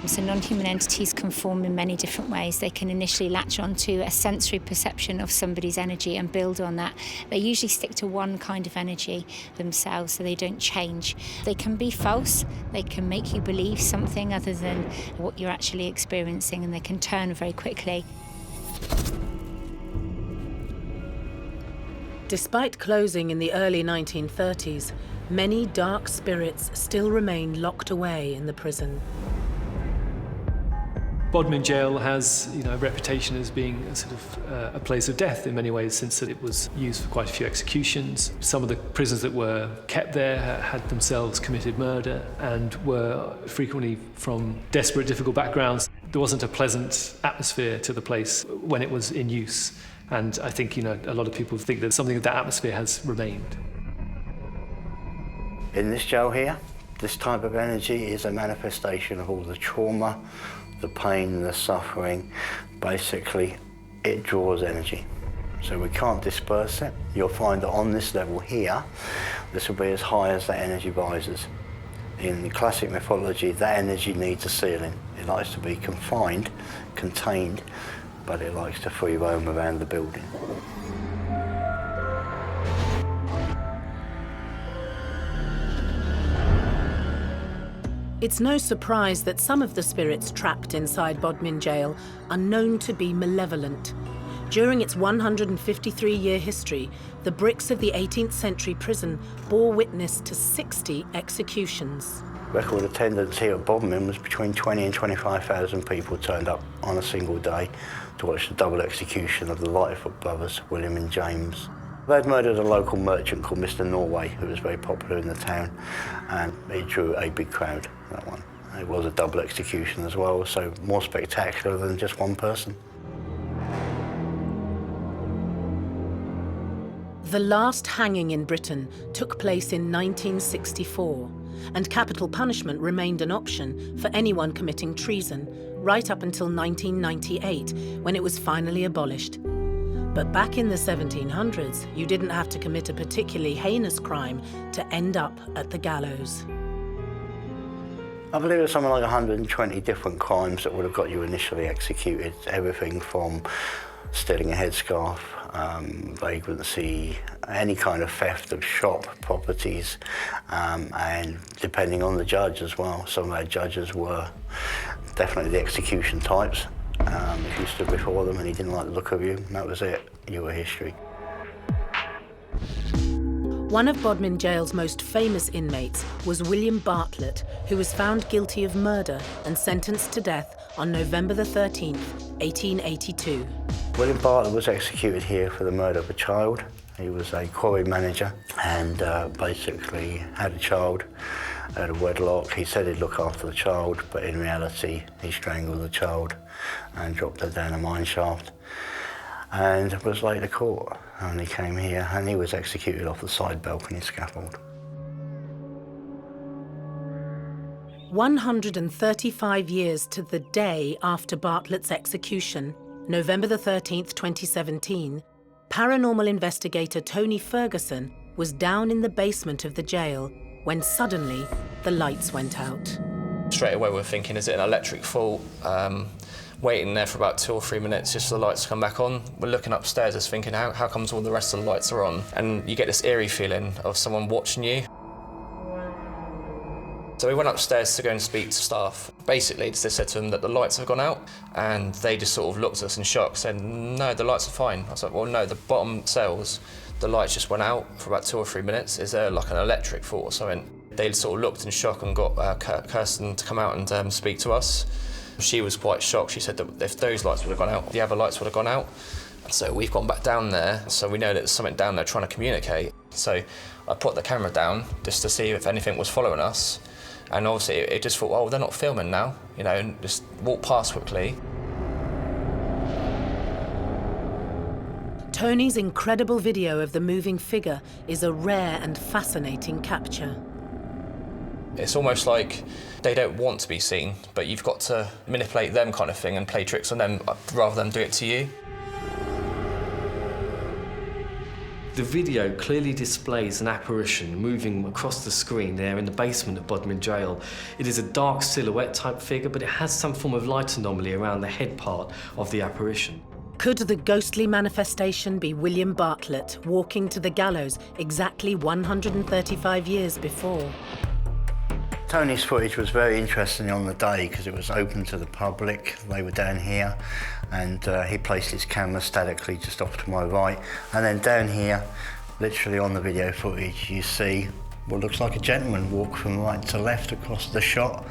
So non-human entities can form in many different ways. They can initially latch onto a sensory perception of somebody's energy and build on that. They usually stick to one kind of energy themselves, so they don't change. They can be false. They can make you believe something other than what you're actually experiencing, and they can turn very quickly. Despite closing in the early 1930s, many dark spirits still remain locked away in the prison. Bodmin Jail has, a reputation as being a sort of a place of death in many ways, since it was used for quite a few executions. Some of the prisoners that were kept there had themselves committed murder and were frequently from desperate, difficult backgrounds. There wasn't a pleasant atmosphere to the place when it was in use. And I think, a lot of people think that something of that atmosphere has remained. In this jail here, this type of energy is a manifestation of all the trauma, the pain, the suffering. Basically, it draws energy. So we can't disperse it. You'll find that on this level here, this will be as high as that energy rises. In the classic mythology, that energy needs a ceiling. It likes to be confined, contained, but it likes to free roam around the building. It's no surprise that some of the spirits trapped inside Bodmin jail are known to be malevolent. During its 153-year history, the bricks of the 18th century prison bore witness to 60 executions. Record attendance here at Bodmin was between 20 and 25,000 people turned up on a single day to watch the double execution of the Lightfoot brothers, William and James. They'd murdered a local merchant called Mr. Norway, who was very popular in the town, and it drew a big crowd, that one. It was a double execution as well, so more spectacular than just one person. The last hanging in Britain took place in 1964, and capital punishment remained an option for anyone committing treason, right up until 1998, when it was finally abolished. But back in the 1700s, you didn't have to commit a particularly heinous crime to end up at the gallows. I believe there's something like 120 different crimes that would have got you initially executed. Everything from stealing a headscarf, vagrancy, any kind of theft of shop properties, and depending on the judge as well. Some of our judges were definitely the execution types. If you stood before them and he didn't like the look of you, that was it. You were history. One of Bodmin Jail's most famous inmates was William Bartlett, who was found guilty of murder and sentenced to death on November the 13th, 1882. William Bartlett was executed here for the murder of a child. He was a quarry manager and basically had a child out of wedlock. He said he'd look after the child, but in reality, he strangled the child and dropped her down a mine shaft and was later caught. And he came here and he was executed off the side balcony scaffold. 135 years to the day after Bartlett's execution, November the 13th, 2017, paranormal investigator Tony Ferguson was down in the basement of the jail when suddenly the lights went out. Straight away we're thinking, is it an electric fault? Waiting there for about 2 or 3 minutes just for the lights to come back on. We're looking upstairs just thinking, how comes all the rest of the lights are on? And you get this eerie feeling of someone watching you. So we went upstairs to go and speak to staff. Basically, they said to them that the lights have gone out, and they just sort of looked at us in shock, said, no, the lights are fine. I was like, well, no, the bottom cells, the lights just went out for about 2 or 3 minutes. Is there like an electric fault or something? They sort of looked in shock and got Kirsten to come out and speak to us. She was quite shocked. She said that if those lights would have gone out, the other lights would have gone out. So we've gone back down there, so we know that there's something down there trying to communicate. So I put the camera down just to see if anything was following us. And obviously it just thought, oh, they're not filming now, you know, and just walk past quickly. Tony's incredible video of the moving figure is a rare and fascinating capture. It's almost like they don't want to be seen, but you've got to manipulate them kind of thing and play tricks on them rather than do it to you. The video clearly displays an apparition moving across the screen there in the basement of Bodmin Jail. It is a dark silhouette type figure, but it has some form of light anomaly around the head part of the apparition. Could the ghostly manifestation be William Bartlett walking to the gallows exactly 135 years before? Tony's footage was very interesting on the day because it was open to the public. They were down here and he placed his camera statically just off to my right. And then down here, literally on the video footage, you see what looks like a gentleman walk from right to left across the shot.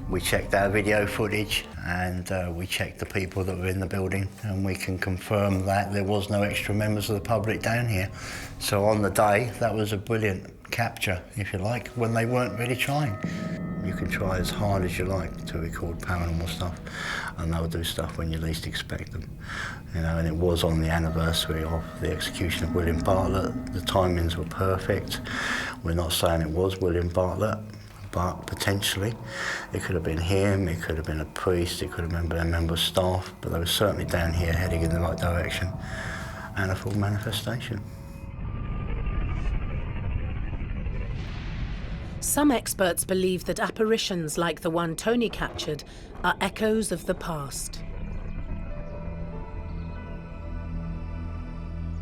We checked our video footage and we checked the people that were in the building, and we can confirm that there was no extra members of the public down here. So on the day, that was a brilliant capture, if you like, when they weren't really trying. You can try as hard as you like to record paranormal stuff, and they'll do stuff when you least expect them. You know, and it was on the anniversary of the execution of William Bartlett. The timings were perfect. We're not saying it was William Bartlett, but potentially it could have been him, it could have been a priest, it could have been a member of staff, but they were certainly down here heading in the right direction, and a full manifestation. Some experts believe that apparitions like the one Tony captured are echoes of the past.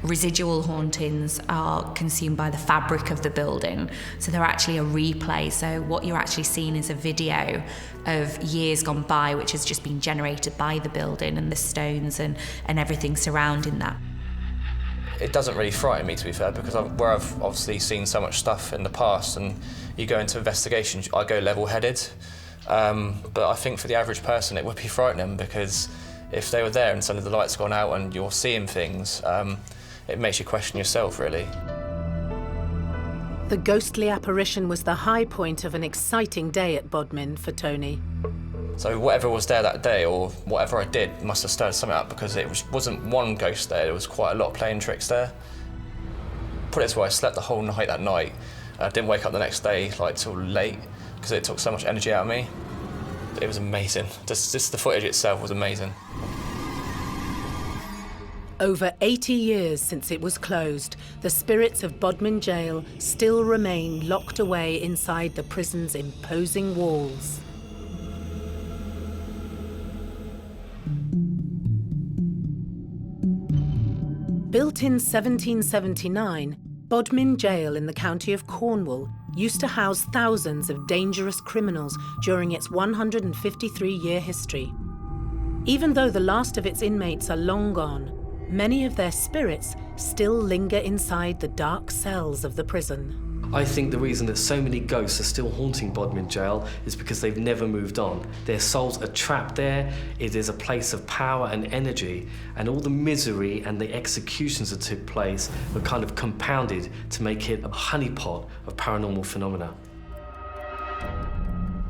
Residual hauntings are consumed by the fabric of the building, so they're actually a replay. So what you're actually seeing is a video of years gone by, which has just been generated by the building and the stones and everything surrounding that. It doesn't really frighten me, to be fair, because where I've obviously seen so much stuff in the past, and you go into investigations, I go level-headed. But I think for the average person, it would be frightening, because if they were there and suddenly the light's gone out and you're seeing things, it makes you question yourself, really. The ghostly apparition was the high point of an exciting day at Bodmin for Tony. So whatever was there that day, or whatever I did, must have stirred something up, because it wasn't one ghost there, there was quite a lot of playing tricks there. Put it this way, I slept the whole night that night. I didn't wake up the next day till late, because it took so much energy out of me. It was amazing. Just the footage itself was amazing. Over 80 years since it was closed, the spirits of Bodmin Jail still remain locked away inside the prison's imposing walls. Built in 1779, Bodmin Jail in the county of Cornwall used to house thousands of dangerous criminals during its 153-year history. Even though the last of its inmates are long gone, many of their spirits still linger inside the dark cells of the prison. I think the reason that so many ghosts are still haunting Bodmin Jail is because they've never moved on. Their souls are trapped there. It is a place of power and energy, and all the misery and the executions that took place were kind of compounded to make it a honeypot of paranormal phenomena.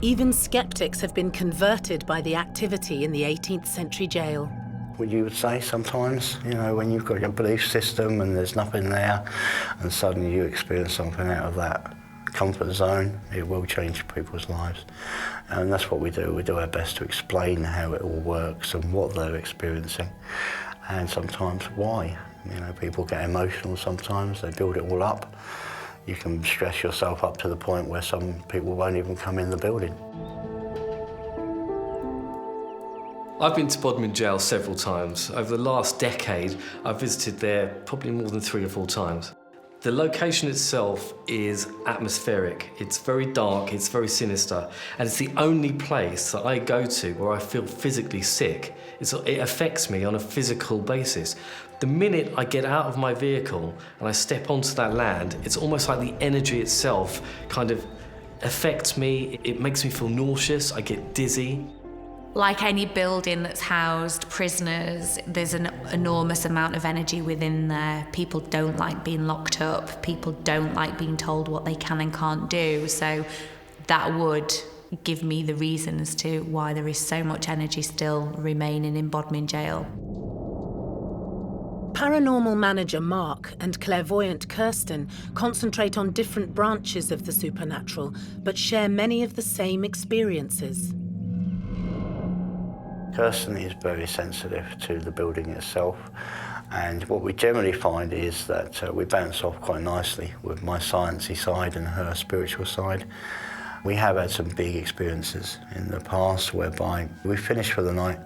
Even skeptics have been converted by the activity in the 18th century jail. What you would say sometimes, you know, when you've got your belief system and there's nothing there, and suddenly you experience something out of that comfort zone, it will change people's lives. And that's what we do. We do our best to explain how it all works and what they're experiencing, and sometimes why. You know, people get emotional sometimes, they build it all up. You can stress yourself up to the point where some people won't even come in the building. I've been to Bodmin Jail several times. Over the last decade, I've visited there probably more than 3 or 4 times. The location itself is atmospheric. It's very dark, it's very sinister, and it's the only place that I go to where I feel physically sick. It affects me on a physical basis. The minute I get out of my vehicle and I step onto that land, it's almost like the energy itself kind of affects me. It makes me feel nauseous, I get dizzy. Like any building that's housed prisoners, there's an enormous amount of energy within there. People don't like being locked up. People don't like being told what they can and can't do. So that would give me the reason as to why there is so much energy still remaining in Bodmin Jail. Paranormal manager Mark and clairvoyant Kirsten concentrate on different branches of the supernatural, but share many of the same experiences. Kirsten is very sensitive to the building itself, and what we generally find is that we bounce off quite nicely with my sciencey side and her spiritual side. We have had some big experiences in the past whereby we finish for the night,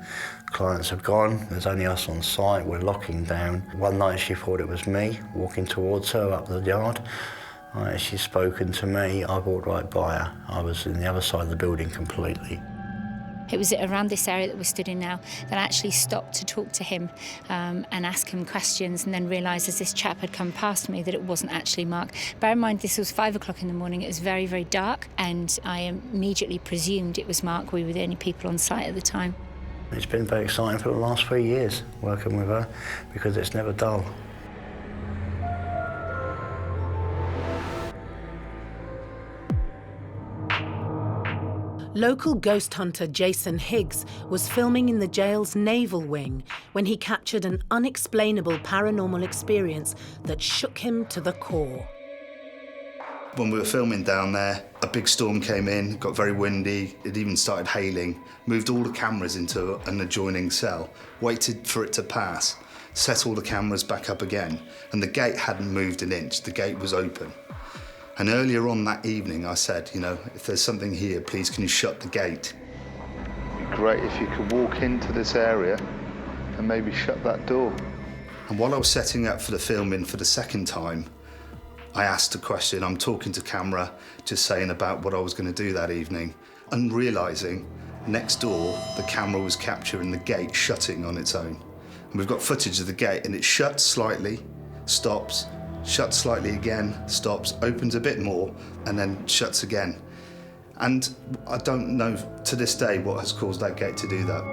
clients have gone, there's only us on site, we're locking down. One night she thought it was me walking towards her up the yard. As she's spoken to me, I walked right by her. I was in the other side of the building completely. It was around this area that we're stood in now that I actually stopped to talk to him and ask him questions, and then realised as this chap had come past me that it wasn't actually Mark. Bear in mind, this was 5 o'clock in the morning. It was very, very dark, and I immediately presumed it was Mark. We were the only people on site at the time. It's been very exciting for the last 3 years working with her, because it's never dull. Local ghost hunter Jason Higgs was filming in the jail's naval wing when he captured an unexplainable paranormal experience that shook him to the core. When we were filming down there, a big storm came in, got very windy, it even started hailing, moved all the cameras into an adjoining cell, waited for it to pass, set all the cameras back up again, and the gate hadn't moved an inch, the gate was open. And earlier on that evening, I said, you know, if there's something here, please can you shut the gate? It'd be great if you could walk into this area and maybe shut that door. And while I was setting up for the filming for the second time, I asked a question. I'm talking to camera, just saying about what I was going to do that evening, and realising next door the camera was capturing the gate shutting on its own. And we've got footage of the gate, and it shuts slightly, stops, shuts slightly again, stops, opens a bit more, and then shuts again. And I don't know to this day what has caused that gate to do that.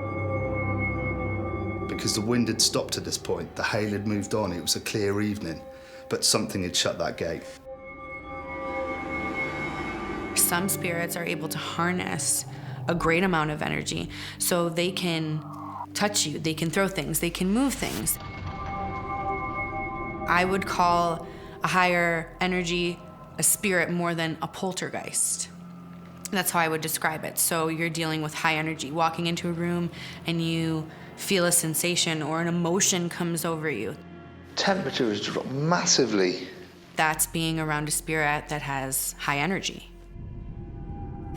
Because the wind had stopped at this point, the hail had moved on, it was a clear evening, but something had shut that gate. Some spirits are able to harness a great amount of energy, so they can touch you, they can throw things, they can move things. I would call a higher energy a spirit more than a poltergeist. That's how I would describe it. So you're dealing with high energy, walking into a room and you feel a sensation or an emotion comes over you. Temperature has dropped massively. That's being around a spirit that has high energy.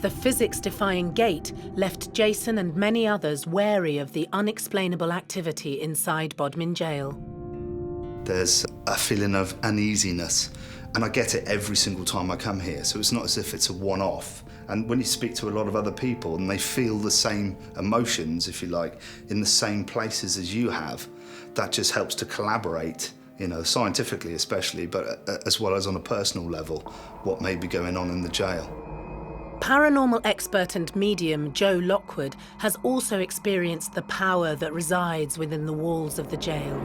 The physics-defying gate left Jason and many others wary of the unexplainable activity inside Bodmin jail. There's a feeling of uneasiness, and I get it every single time I come here, so it's not as if it's a one-off. And when you speak to a lot of other people and they feel the same emotions, if you like, in the same places as you have, that just helps to collaborate, you know, scientifically especially, but as well as on a personal level, what may be going on in the jail. Paranormal expert and medium Joe Lockwood has also experienced the power that resides within the walls of the jail.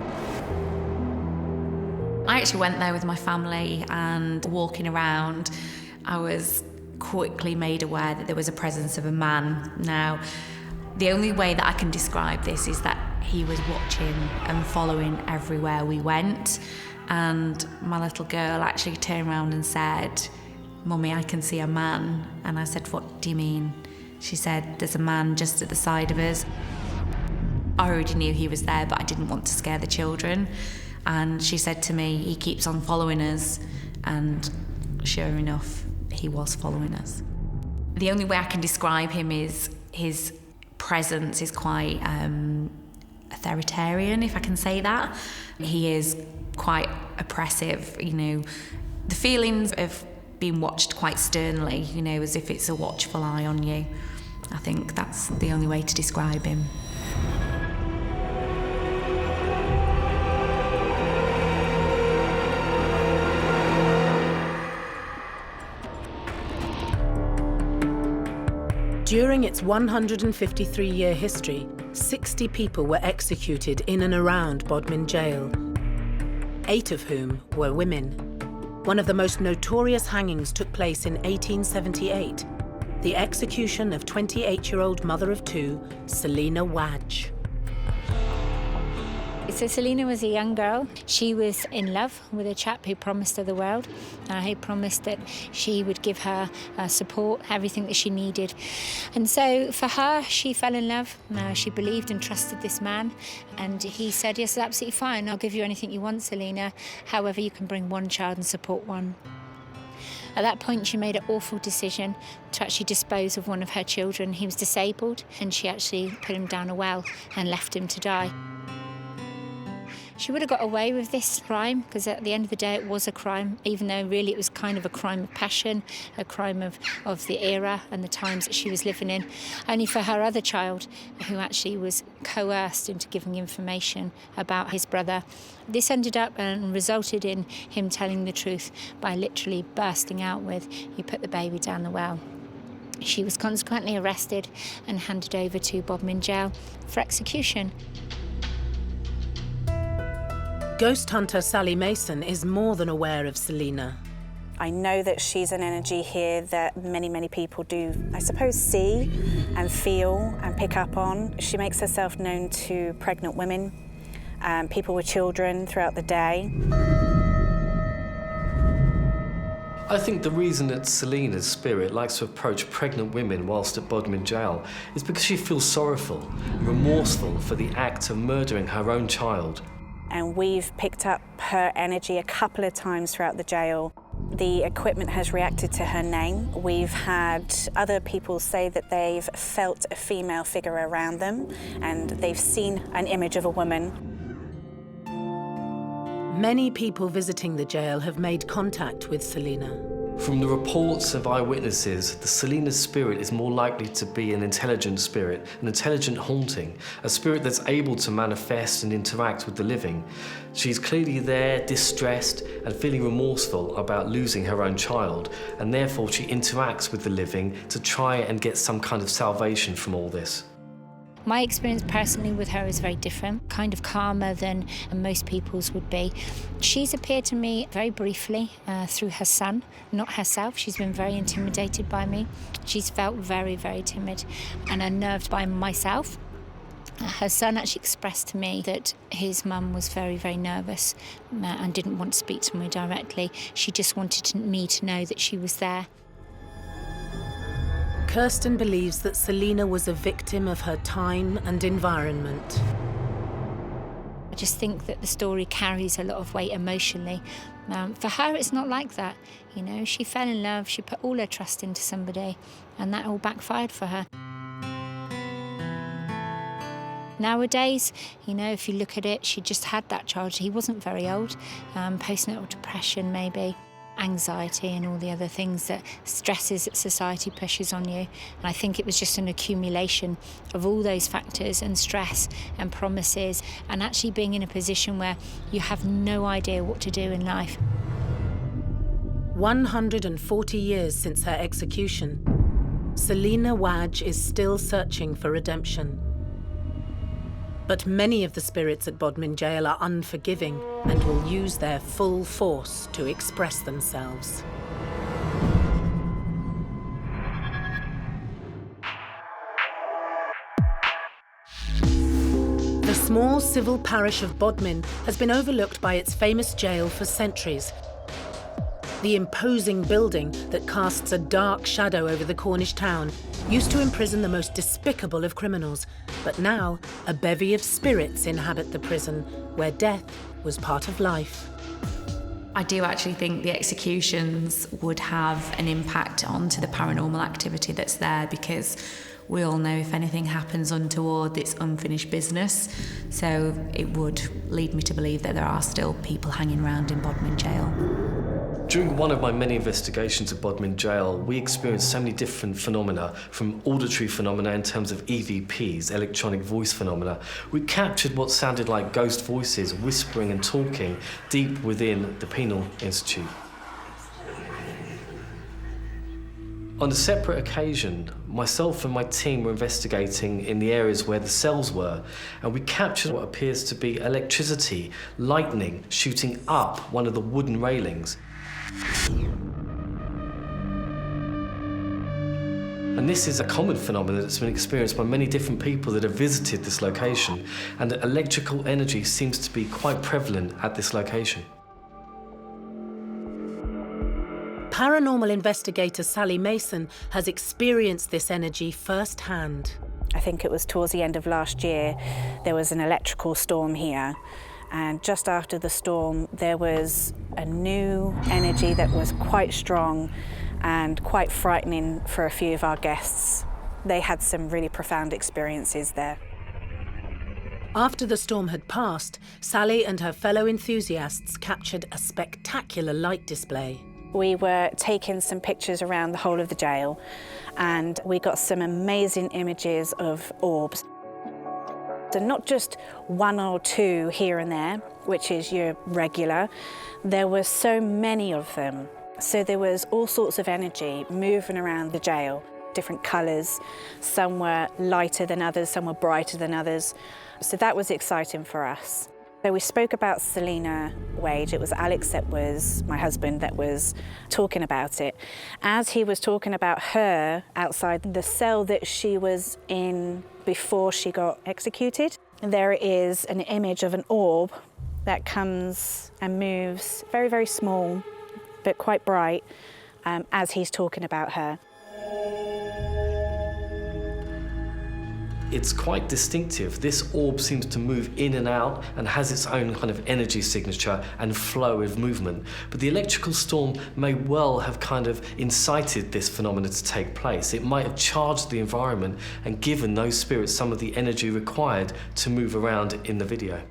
I actually went there with my family, and walking around, I was quickly made aware that there was a presence of a man. Now, the only way that I can describe this is that he was watching and following everywhere we went, and my little girl actually turned around and said, "Mummy, I can see a man." And I said, "What do you mean?" She said, "There's a man just at the side of us." I already knew he was there, but I didn't want to scare the children. And she said to me, "He keeps on following us." And sure enough, he was following us. The only way I can describe him is his presence is quite authoritarian, if I can say that. He is quite oppressive, you know, the feelings of being watched quite sternly, you know, as if it's a watchful eye on you. I think that's the only way to describe him. During its 153-year history, 60 people were executed in and around Bodmin jail, 8 of whom were women. One of the most notorious hangings took place in 1878, the execution of 28-year-old mother of 2, Selina Wadge. So Selina was a young girl. She was in love with a chap who promised her the world. He promised that she would give her support, everything that she needed. And so for her, she fell in love. She believed and trusted this man. And he said, "Yes, absolutely fine. I'll give you anything you want, Selina. However, you can bring one child and support one." At that point, she made an awful decision to actually dispose of one of her children. He was disabled, and she actually put him down a well and left him to die. She would have got away with this crime because at the end of the day it was a crime, even though really it was kind of a crime of passion, a crime of the era and the times that she was living in, only for her other child who actually was coerced into giving information about his brother. This ended up and resulted in him telling the truth by literally bursting out with, "You put the baby down the well." She was consequently arrested and handed over to Bodmin jail for execution. Ghost hunter Sally Mason is more than aware of Selina. I know that she's an energy here that many, many people do, I suppose, see and feel and pick up on. She makes herself known to pregnant women, people with children throughout the day. I think the reason that Selina's spirit likes to approach pregnant women whilst at Bodmin jail is because she feels sorrowful, remorseful for the act of murdering her own child. And we've picked up her energy a couple of times throughout the jail. The equipment has reacted to her name. We've had other people say that they've felt a female figure around them and they've seen an image of a woman. Many people visiting the jail have made contact with Selina. From the reports of eyewitnesses, the Selina spirit is more likely to be an intelligent spirit, an intelligent haunting, a spirit that's able to manifest and interact with the living. She's clearly there, distressed and feeling remorseful about losing her own child, and therefore she interacts with the living to try and get some kind of salvation from all this. My experience personally with her is very different, kind of calmer than most people's would be. She's appeared to me very briefly through her son, not herself. She's been very intimidated by me. She's felt very, very timid and unnerved by myself. Her son actually expressed to me that his mum was very, very nervous and didn't want to speak to me directly. She just wanted me to know that she was there. Kirsten believes that Selina was a victim of her time and environment. I just think that the story carries a lot of weight emotionally. For her, it's not like that. You know, she fell in love, she put all her trust into somebody, and that all backfired for her. Nowadays, you know, if you look at it, she just had that child. He wasn't very old. Postnatal depression, maybe. Anxiety and all the other things that stresses that society pushes on you. And I think it was just an accumulation of all those factors and stress and promises and actually being in a position where you have no idea what to do in life. 140 years since her execution, Selina Wadge is still searching for redemption. But many of the spirits at Bodmin Jail are unforgiving and will use their full force to express themselves. The small civil parish of Bodmin has been overlooked by its famous jail for centuries. The imposing building that casts a dark shadow over the Cornish town used to imprison the most despicable of criminals, but now a bevy of spirits inhabit the prison, where death was part of life. I do actually think the executions would have an impact onto the paranormal activity that's there, because we all know if anything happens untoward, it's unfinished business. So it would lead me to believe that there are still people hanging around in Bodmin Jail. During one of my many investigations at Bodmin Jail, we experienced so many different phenomena, from auditory phenomena in terms of EVPs, electronic voice phenomena. We captured what sounded like ghost voices whispering and talking deep within the Penal Institute. On a separate occasion, myself and my team were investigating in the areas where the cells were, and we captured what appears to be electricity, lightning shooting up one of the wooden railings. And this is a common phenomenon that's been experienced by many different people that have visited this location, and that electrical energy seems to be quite prevalent at this location. Paranormal investigator Sally Mason has experienced this energy firsthand. I think it was towards the end of last year, there was an electrical storm here. And just after the storm, there was a new energy that was quite strong and quite frightening for a few of our guests. They had some really profound experiences there. After the storm had passed, Sally and her fellow enthusiasts captured a spectacular light display. We were taking some pictures around the whole of the jail, and we got some amazing images of orbs. So not just one or two here and there, which is your regular. There were so many of them. So there was all sorts of energy moving around the jail, different colours. Some were lighter than others, some were brighter than others. So that was exciting for us. So we spoke about Selina Wade. It was Alex, that was my husband, that was talking about it. As he was talking about her outside the cell that she was in before she got executed, there is an image of an orb that comes and moves, very, very small, but quite bright, as he's talking about her. It's quite distinctive. This orb seems to move in and out and has its own kind of energy signature and flow of movement. But the electrical storm may well have kind of incited this phenomenon to take place. It might have charged the environment and given those spirits some of the energy required to move around in the video.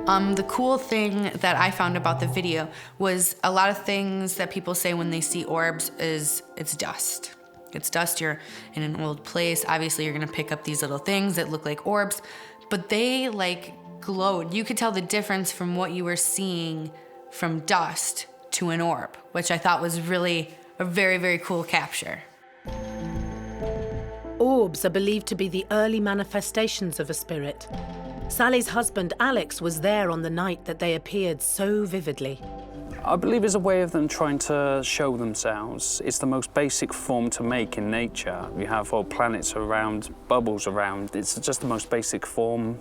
The cool thing that I found about the video was a lot of things that people say when they see orbs is it's dust. It's dust, you're in an old place. Obviously, you're gonna pick up these little things that look like orbs, but they like glowed. You could tell the difference from what you were seeing from dust to an orb, which I thought was really a very, very cool capture. Orbs are believed to be the early manifestations of a spirit. Sally's husband, Alex, was there on the night that they appeared so vividly. I believe it's a way of them trying to show themselves. It's the most basic form to make in nature. You have all planets around, bubbles around. It's just the most basic form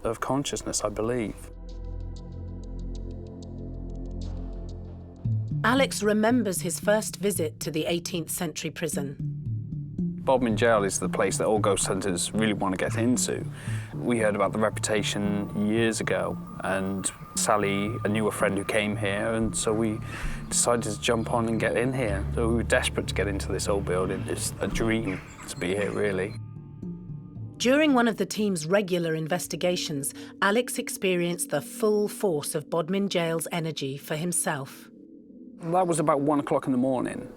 of consciousness, I believe. Alex remembers his first visit to the 18th century prison. Bodmin jail is the place that all ghost hunters really want to get into. We heard about the reputation years ago, and Sally knew a friend who came here, and so we decided to jump on and get in here. So we were desperate to get into this old building. It's a dream to be here, really. During one of the team's regular investigations, Alex experienced the full force of Bodmin jail's energy for himself. That was about 1 o'clock in the morning.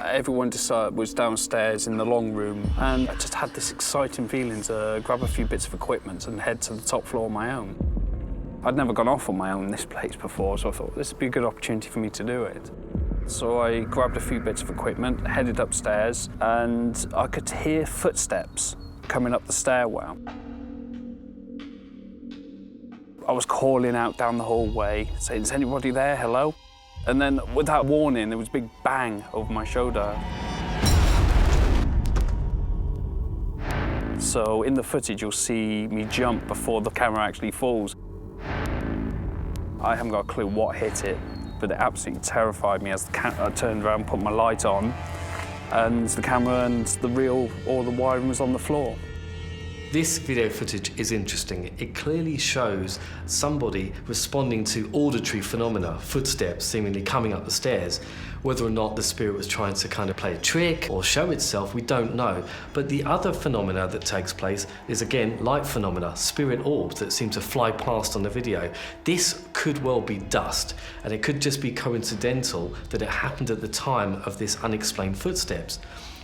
Everyone was downstairs in the long room, and I just had this exciting feeling to grab a few bits of equipment and head to the top floor on my own. I'd never gone off on my own in this place before, so I thought this would be a good opportunity for me to do it. So I grabbed a few bits of equipment, headed upstairs, and I could hear footsteps coming up the stairwell. I was calling out down the hallway, saying, "Is anybody there? Hello?" And then, without warning, there was a big bang over my shoulder. So in the footage, you'll see me jump before the camera actually falls. I haven't got a clue what hit it, but it absolutely terrified me as I turned around, put my light on, and the camera and the reel, all the wiring was on the floor. This video footage is interesting. It clearly shows somebody responding to auditory phenomena, footsteps seemingly coming up the stairs. Whether or not the spirit was trying to kind of play a trick or show itself, we don't know. But the other phenomena that takes place is, again, light phenomena, spirit orbs that seem to fly past on the video. This could well be dust, and it could just be coincidental that it happened at the time of this unexplained footsteps.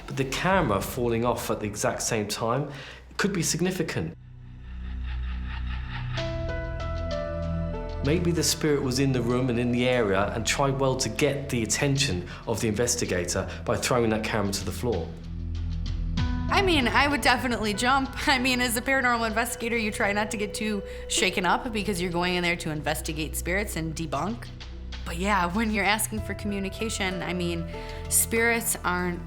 But the camera falling off at the exact same time could be significant. Maybe the spirit was in the room and in the area and tried well to get the attention of the investigator by throwing that camera to the floor. I mean, I would definitely jump. I mean, as a paranormal investigator, you try not to get too shaken up because you're going in there to investigate spirits and debunk. But yeah, when you're asking for communication, I mean, spirits aren't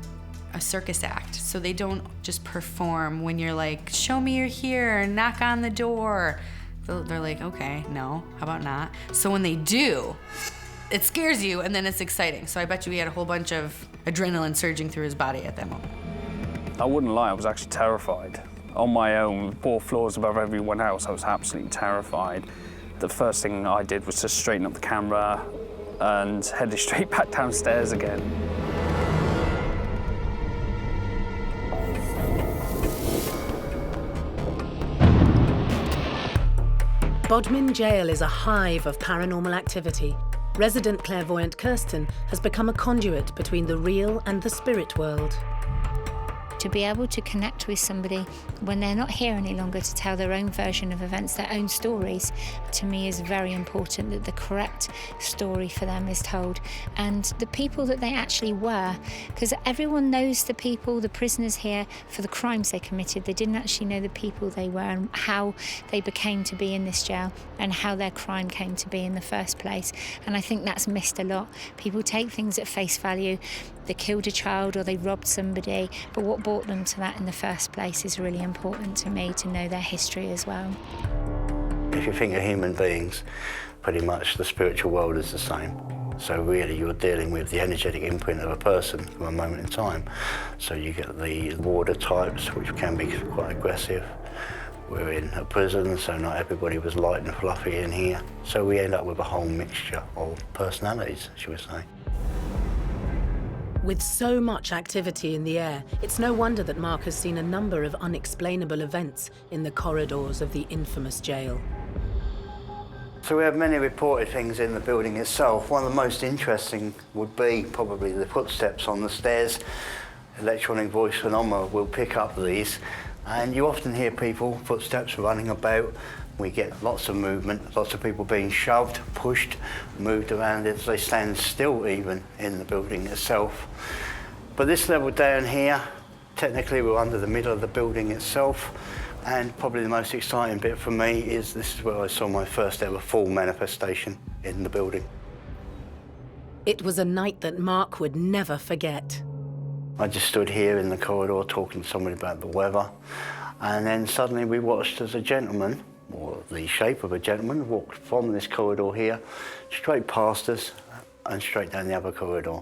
a circus act, so they don't just perform when you're like, show me you're here, knock on the door. They're like, okay, no, how about not? So when they do, it scares you and then it's exciting. So I bet you he had a whole bunch of adrenaline surging through his body at that moment. I wouldn't lie, I was actually terrified. On my own, 4 floors above everyone else, I was absolutely terrified. The first thing I did was to straighten up the camera and headed straight back downstairs again. Bodmin Jail is a hive of paranormal activity. Resident clairvoyant Kirsten has become a conduit between the real and the spirit world. To be able to connect with somebody when they're not here any longer to tell their own version of events, their own stories, to me is very important that the correct story for them is told. And the people that they actually were, because everyone knows the people, the prisoners here, for the crimes they committed. They didn't actually know the people they were and how they became to be in this jail and how their crime came to be in the first place. And I think that's missed a lot. People take things at face value. They killed a child or they robbed somebody, but what brought them to that in the first place is really important to me, to know their history as well. If you think of human beings, pretty much the spiritual world is the same. So really you're dealing with the energetic imprint of a person from a moment in time. So you get the warder types, which can be quite aggressive. We're in a prison, so not everybody was light and fluffy in here. So we end up with a whole mixture of personalities, should we say. With so much activity in the air, it's no wonder that Mark has seen a number of unexplainable events in the corridors of the infamous jail. So we have many reported things in the building itself. One of the most interesting would be probably the footsteps on the stairs. Electronic voice phenomena will pick up these, and you often hear people, footsteps running about. We get lots of movement, lots of people being shoved, pushed, moved around as they stand still even in the building itself. But this level down here, technically we're under the middle of the building itself, and probably the most exciting bit for me is this is where I saw my first ever full manifestation in the building. It was a night that Mark would never forget. I just stood here in the corridor talking to somebody about the weather, and then suddenly we watched as a gentleman, or the shape of a gentleman, walked from this corridor here, straight past us and straight down the other corridor.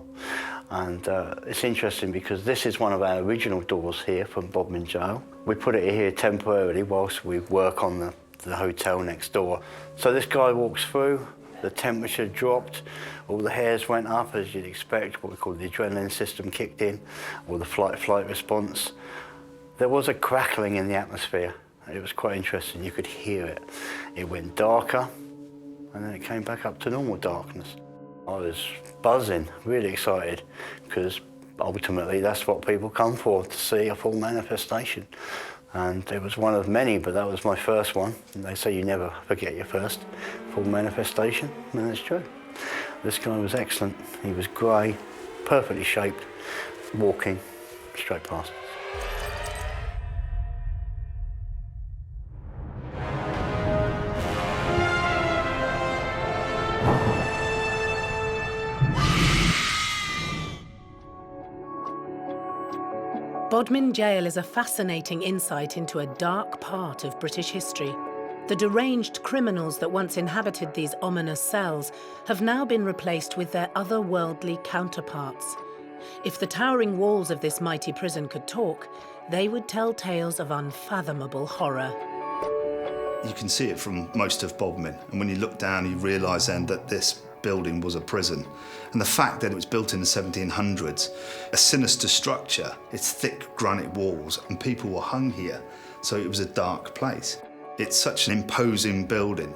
And it's interesting because this is one of our original doors here from Bodmin Jail. We put it here temporarily whilst we work on the hotel next door. So this guy walks through, the temperature dropped, all the hairs went up as you'd expect, what we call the adrenaline system kicked in, or the flight response. There was a crackling in the atmosphere. It was quite interesting, you could hear it. It went darker, and then it came back up to normal darkness. I was buzzing, really excited, because ultimately that's what people come for, to see a full manifestation. And it was one of many, but that was my first one. And they say you never forget your first full manifestation, and that's true. This guy was excellent. He was grey, perfectly shaped, walking straight past us. Bodmin Jail is a fascinating insight into a dark part of British history. The deranged criminals that once inhabited these ominous cells have now been replaced with their otherworldly counterparts. If the towering walls of this mighty prison could talk, they would tell tales of unfathomable horror. You can see it from most of Bodmin, and when you look down you realise then that this building was a prison. And the fact that it was built in the 1700s, a sinister structure, its thick granite walls, and people were hung here, so it was a dark place. It's such an imposing building.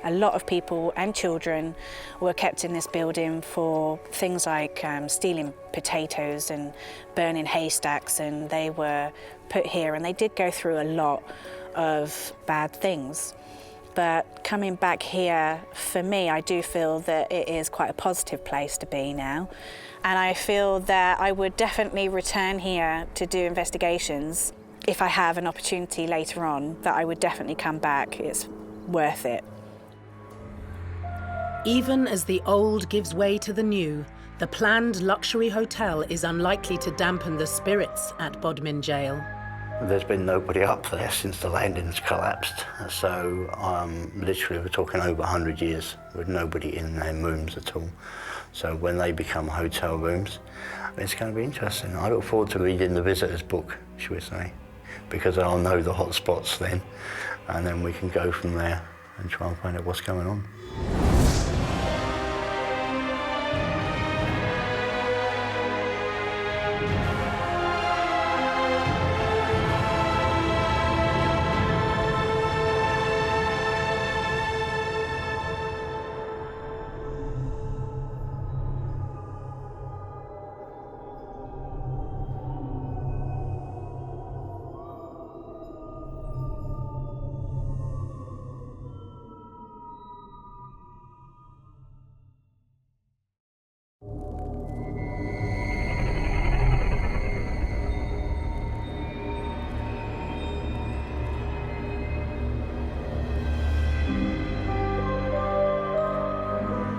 A lot of people and children were kept in this building for things like stealing potatoes and burning haystacks, and they were put here, and they did go through a lot of bad things. But coming back here, for me, I do feel that it is quite a positive place to be now. And I feel that I would definitely return here to do investigations. If I have an opportunity later on, that I would definitely come back. It's worth it. Even as the old gives way to the new, the planned luxury hotel is unlikely to dampen the spirits at Bodmin Jail. There's been nobody up there since the landings collapsed, so literally we're talking over 100 years with nobody in their rooms at all. So when they become hotel rooms, it's going to be interesting. I look forward to reading the visitor's book, shall we say, because I'll know the hot spots then, and then we can go from there and try and find out what's going on.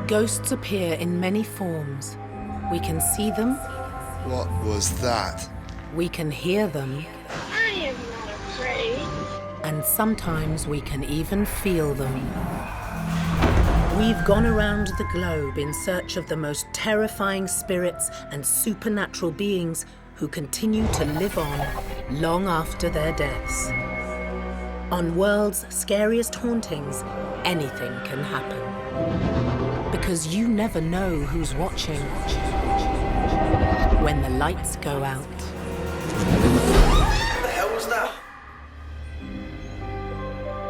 Ghosts appear in many forms. We can see them. What was that? We can hear them. I am not afraid. And sometimes we can even feel them. We've gone around the globe in search of the most terrifying spirits and supernatural beings who continue to live on long after their deaths. On World's Scariest Hauntings, anything can happen. Because you never know who's watching when the lights go out. What the hell was that?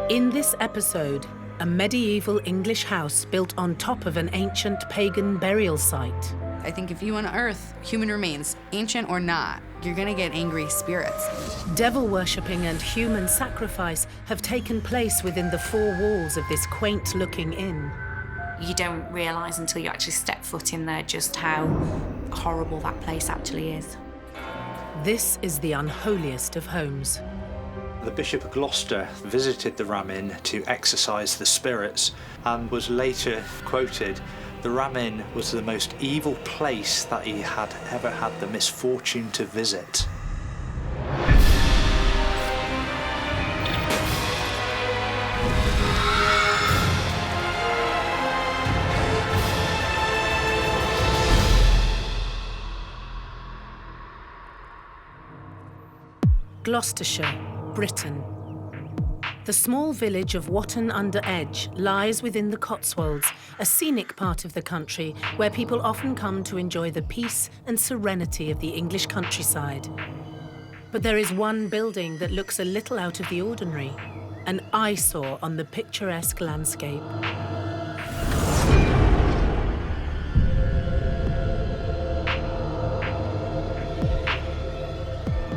In this episode, a medieval English house built on top of an ancient pagan burial site. I think if you unearth human remains, ancient or not, you're gonna get angry spirits. Devil worshipping and human sacrifice have taken place within the four walls of this quaint-looking inn. You don't realise until you actually step foot in there just how horrible that place actually is. This is the unholiest of homes. The Bishop of Gloucester visited the Ram Inn to exorcise the spirits and was later quoted, "The Ram Inn was the most evil place that he had ever had the misfortune to visit." Gloucestershire, Britain. The small village of Watton-under-Edge lies within the Cotswolds, a scenic part of the country where people often come to enjoy the peace and serenity of the English countryside. But there is one building that looks a little out of the ordinary, an eyesore on the picturesque landscape.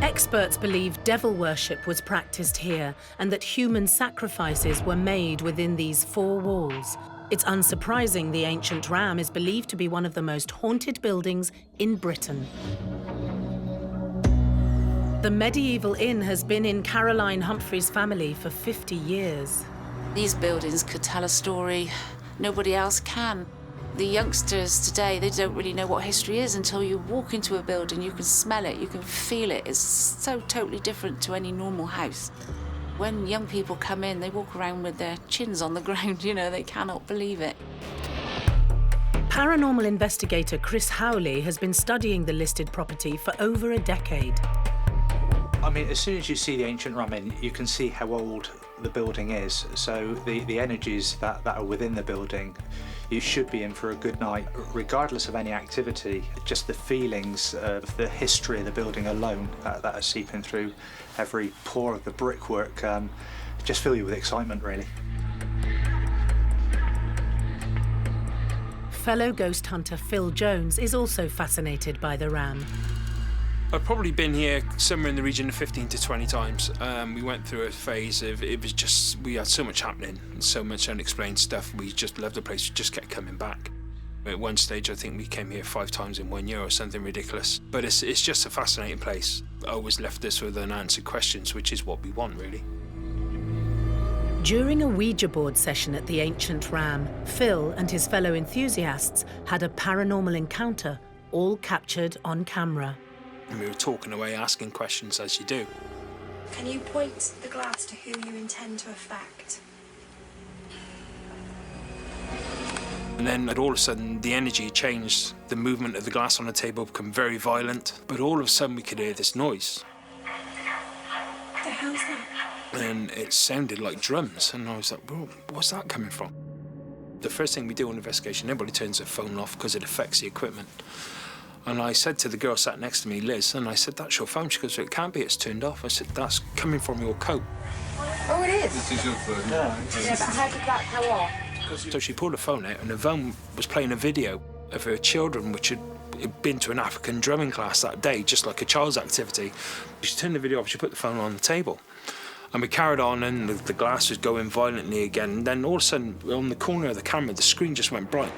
Experts believe devil worship was practiced here and that human sacrifices were made within these four walls. It's unsurprising the ancient Ram is believed to be one of the most haunted buildings in Britain. The medieval inn has been in Caroline Humphrey's family for 50 years. These buildings could tell a story nobody else can. The youngsters today, they don't really know what history is until you walk into a building. You can smell it, you can feel it. It's so totally different to any normal house. When young people come in, they walk around with their chins on the ground, you know, they cannot believe it. Paranormal investigator Chris Howley has been studying the listed property for over a decade. I mean, as soon as you see the ancient Ram Inn, you can see how old the building is. So the energies that are within the building, you should be in for a good night, regardless of any activity. Just the feelings of the history of the building alone that are seeping through every pore of the brickwork just fill you with excitement, really. Fellow ghost hunter Phil Jones is also fascinated by the Ram. I've probably been here somewhere in the region of 15 to 20 times. We went through a phase of, we had so much happening, so much unexplained stuff. We just loved the place, we just kept coming back. At one stage, I think we came here 5 times in 1 year or something ridiculous. But it's just a fascinating place. Always left us with unanswered questions, which is what we want, really. During a Ouija board session at the ancient Ram, Phil and his fellow enthusiasts had a paranormal encounter, all captured on camera. And we were talking away, asking questions as you do. Can you point the glass to who you intend to affect? And then all of a sudden the energy changed, the movement of the glass on the table became very violent, but all of a sudden we could hear this noise. What the hell's that? And it sounded like drums, and I was like, well, what's that coming from? The first thing we do on investigation, everybody turns their phone off because it affects the equipment. And I said to the girl sat next to me, Liz, and I said, that's your phone. She goes, it can't be, it's turned off. I said, that's coming from your coat. Oh, it is? This is your phone. Yeah, but how did that go off? So she pulled her phone out, and the phone was playing a video of her children, which had been to an African drumming class that day, just like a child's activity. She turned the video off, she put the phone on the table. And we carried on, and the glass was going violently again. And then all of a sudden, on the corner of the camera, the screen just went bright.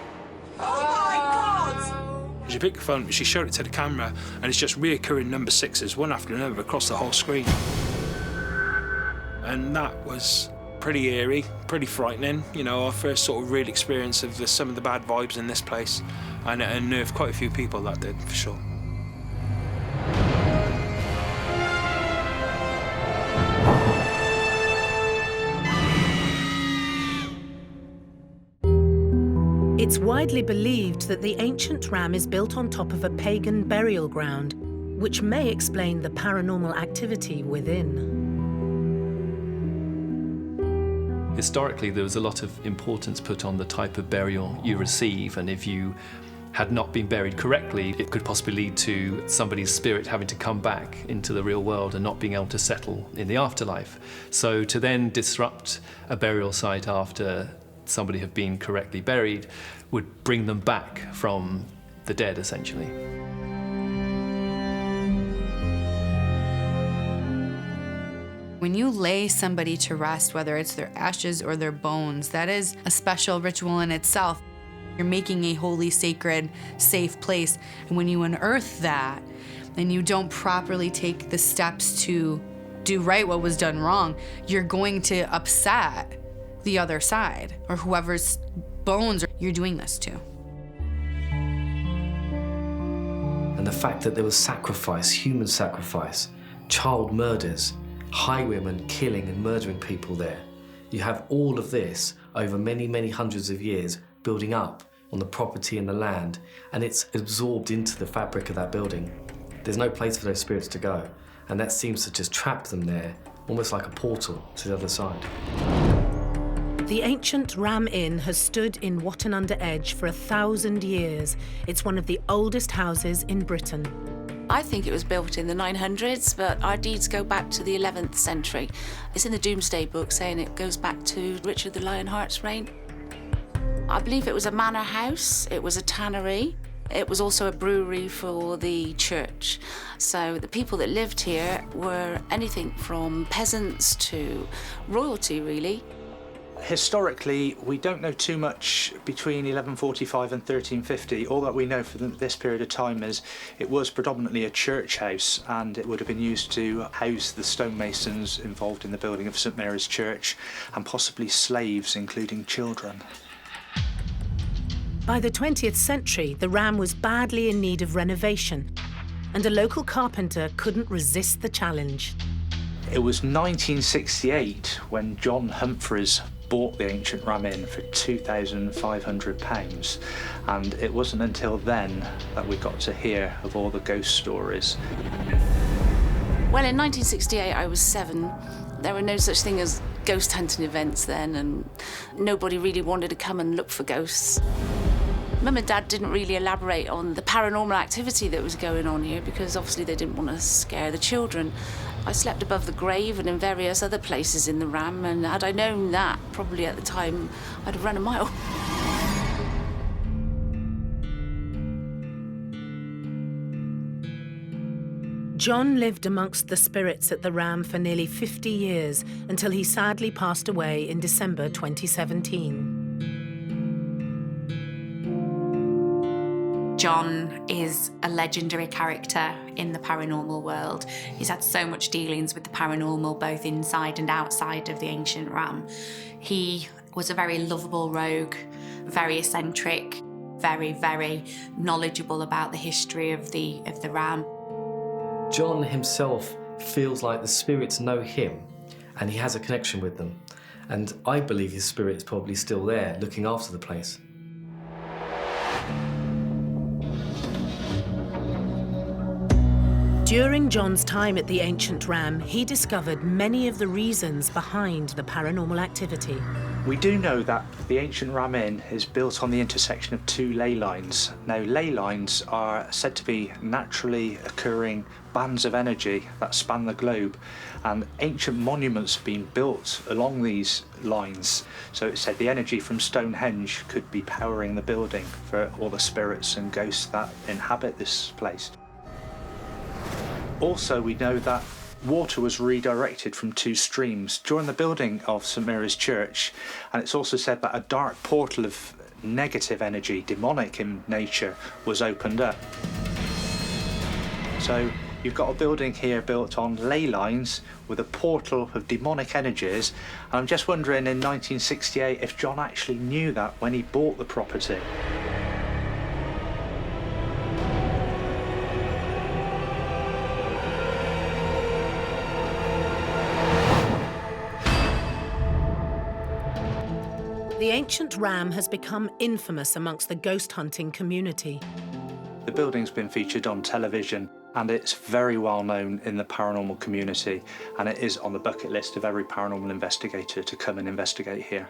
Oh, my God! She picked the phone, she showed it to the camera, and it's just reoccurring number 6s, one after another, across the whole screen. And that was pretty eerie, pretty frightening. You know, our first sort of real experience of some of the bad vibes in this place, and it unnerved quite a few people, that did, for sure. It's widely believed that the ancient Ram is built on top of a pagan burial ground, which may explain the paranormal activity within. Historically, there was a lot of importance put on the type of burial you receive, and if you had not been buried correctly, it could possibly lead to somebody's spirit having to come back into the real world and not being able to settle in the afterlife. So to then disrupt a burial site after somebody had been correctly buried would bring them back from the dead, essentially. When you lay somebody to rest, whether it's their ashes or their bones, that is a special ritual in itself. You're making a holy, sacred, safe place. And when you unearth that, and you don't properly take the steps to do right what was done wrong, you're going to upset the other side, or whoever's bones you're doing this to. And the fact that there was sacrifice, human sacrifice, child murders, highwaymen killing and murdering people there. You have all of this over many, many hundreds of years building up on the property and the land, and it's absorbed into the fabric of that building. There's no place for those spirits to go, and that seems to just trap them there, almost like a portal to the other side. The ancient Ram Inn has stood in Watton-under-Edge for 1,000 years. It's one of the oldest houses in Britain. I think it was built in the 900s, but our deeds go back to the 11th century. It's in the Domesday Book saying it goes back to Richard the Lionheart's reign. I believe it was a manor house, it was a tannery, it was also a brewery for the church. So the people that lived here were anything from peasants to royalty, really. Historically, we don't know too much between 1145 and 1350. All that we know for this period of time is it was predominantly a church house, and it would have been used to house the stonemasons involved in the building of St Mary's Church, and possibly slaves, including children. By the 20th century, the Ram was badly in need of renovation, and a local carpenter couldn't resist the challenge. It was 1968 when John Humphreys bought the ancient Ram Inn for £2,500, and it wasn't until then that we got to hear of all the ghost stories. Well, in 1968, I was 7. There were no such thing as ghost hunting events then, and nobody really wanted to come and look for ghosts. Mum and Dad didn't really elaborate on the paranormal activity that was going on here because obviously they didn't want to scare the children. I slept above the grave and in various other places in the Ram, and had I known that, probably at the time, I'd have run a mile. John lived amongst the spirits at the Ram for nearly 50 years until he sadly passed away in December 2017. John is a legendary character in the paranormal world. He's had so much dealings with the paranormal, both inside and outside of the ancient Ram. He was a very lovable rogue, very eccentric, very, very knowledgeable about the history of the Ram. John himself feels like the spirits know him, and he has a connection with them. And I believe his spirit is probably still there, looking after the place. During John's time at the ancient Ram, he discovered many of the reasons behind the paranormal activity. We do know that the ancient Ram Inn is built on the intersection of 2 ley lines. Now, ley lines are said to be naturally occurring bands of energy that span the globe, and ancient monuments have been built along these lines. So it said the energy from Stonehenge could be powering the building for all the spirits and ghosts that inhabit this place. Also, we know that water was redirected from 2 streams during the building of St Mary's Church, and it's also said that a dark portal of negative energy, demonic in nature, was opened up. So you've got a building here built on ley lines with a portal of demonic energies, and I'm just wondering in 1968 if John actually knew that when he bought the property. The ancient Ram has become infamous amongst the ghost hunting community. The building's been featured on television, and it's very well known in the paranormal community, and it is on the bucket list of every paranormal investigator to come and investigate here.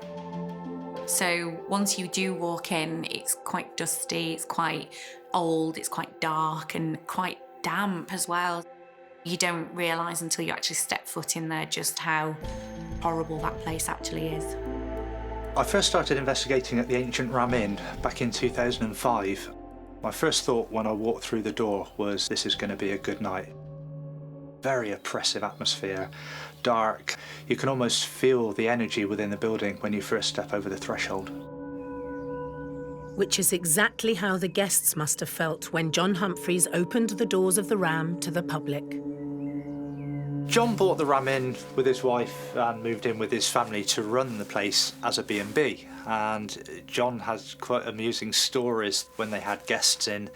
So once you do walk in, it's quite dusty, it's quite old, it's quite dark and quite damp as well. You don't realise until you actually step foot in there just how horrible that place actually is. I first started investigating at the ancient Ram Inn back in 2005. My first thought when I walked through the door was, this is going to be a good night. Very oppressive atmosphere, dark. You can almost feel the energy within the building when you first step over the threshold. Which is exactly how the guests must have felt when John Humphreys opened the doors of the Ram to the public. John bought the Ram Inn with his wife and moved in with his family to run the place as a B&B. And John has quite amusing stories when they had guests in.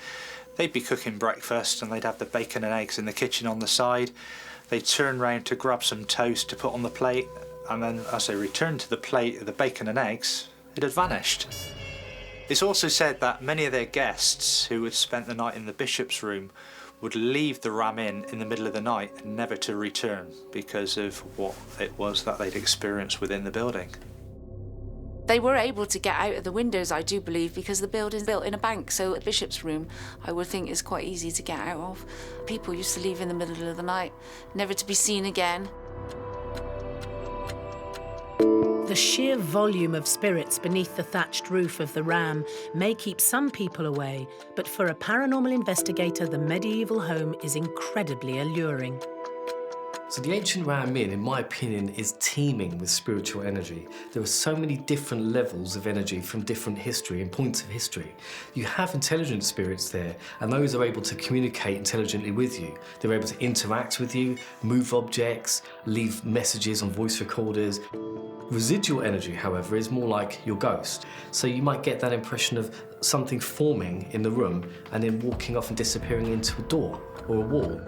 They'd be cooking breakfast and they'd have the bacon and eggs in the kitchen on the side. They'd turn round to grab some toast to put on the plate, and then as they returned to the plate of the bacon and eggs, it had vanished. It's also said that many of their guests who had spent the night in the bishop's room would leave the Ram Inn in the middle of the night, never to return because of what it was that they'd experienced within the building. They were able to get out of the windows, I do believe, because the building's built in a bank, so a bishop's room, I would think, is quite easy to get out of. People used to leave in the middle of the night, never to be seen again. The sheer volume of spirits beneath the thatched roof of the Ram may keep some people away, but for a paranormal investigator, the medieval home is incredibly alluring. So the ancient Ram Inn, in my opinion, is teeming with spiritual energy. There are so many different levels of energy from different history and points of history. You have intelligent spirits there, and those are able to communicate intelligently with you. They're able to interact with you, move objects, leave messages on voice recorders. Residual energy, however, is more like your ghost. So you might get that impression of something forming in the room and then walking off and disappearing into a door or a wall.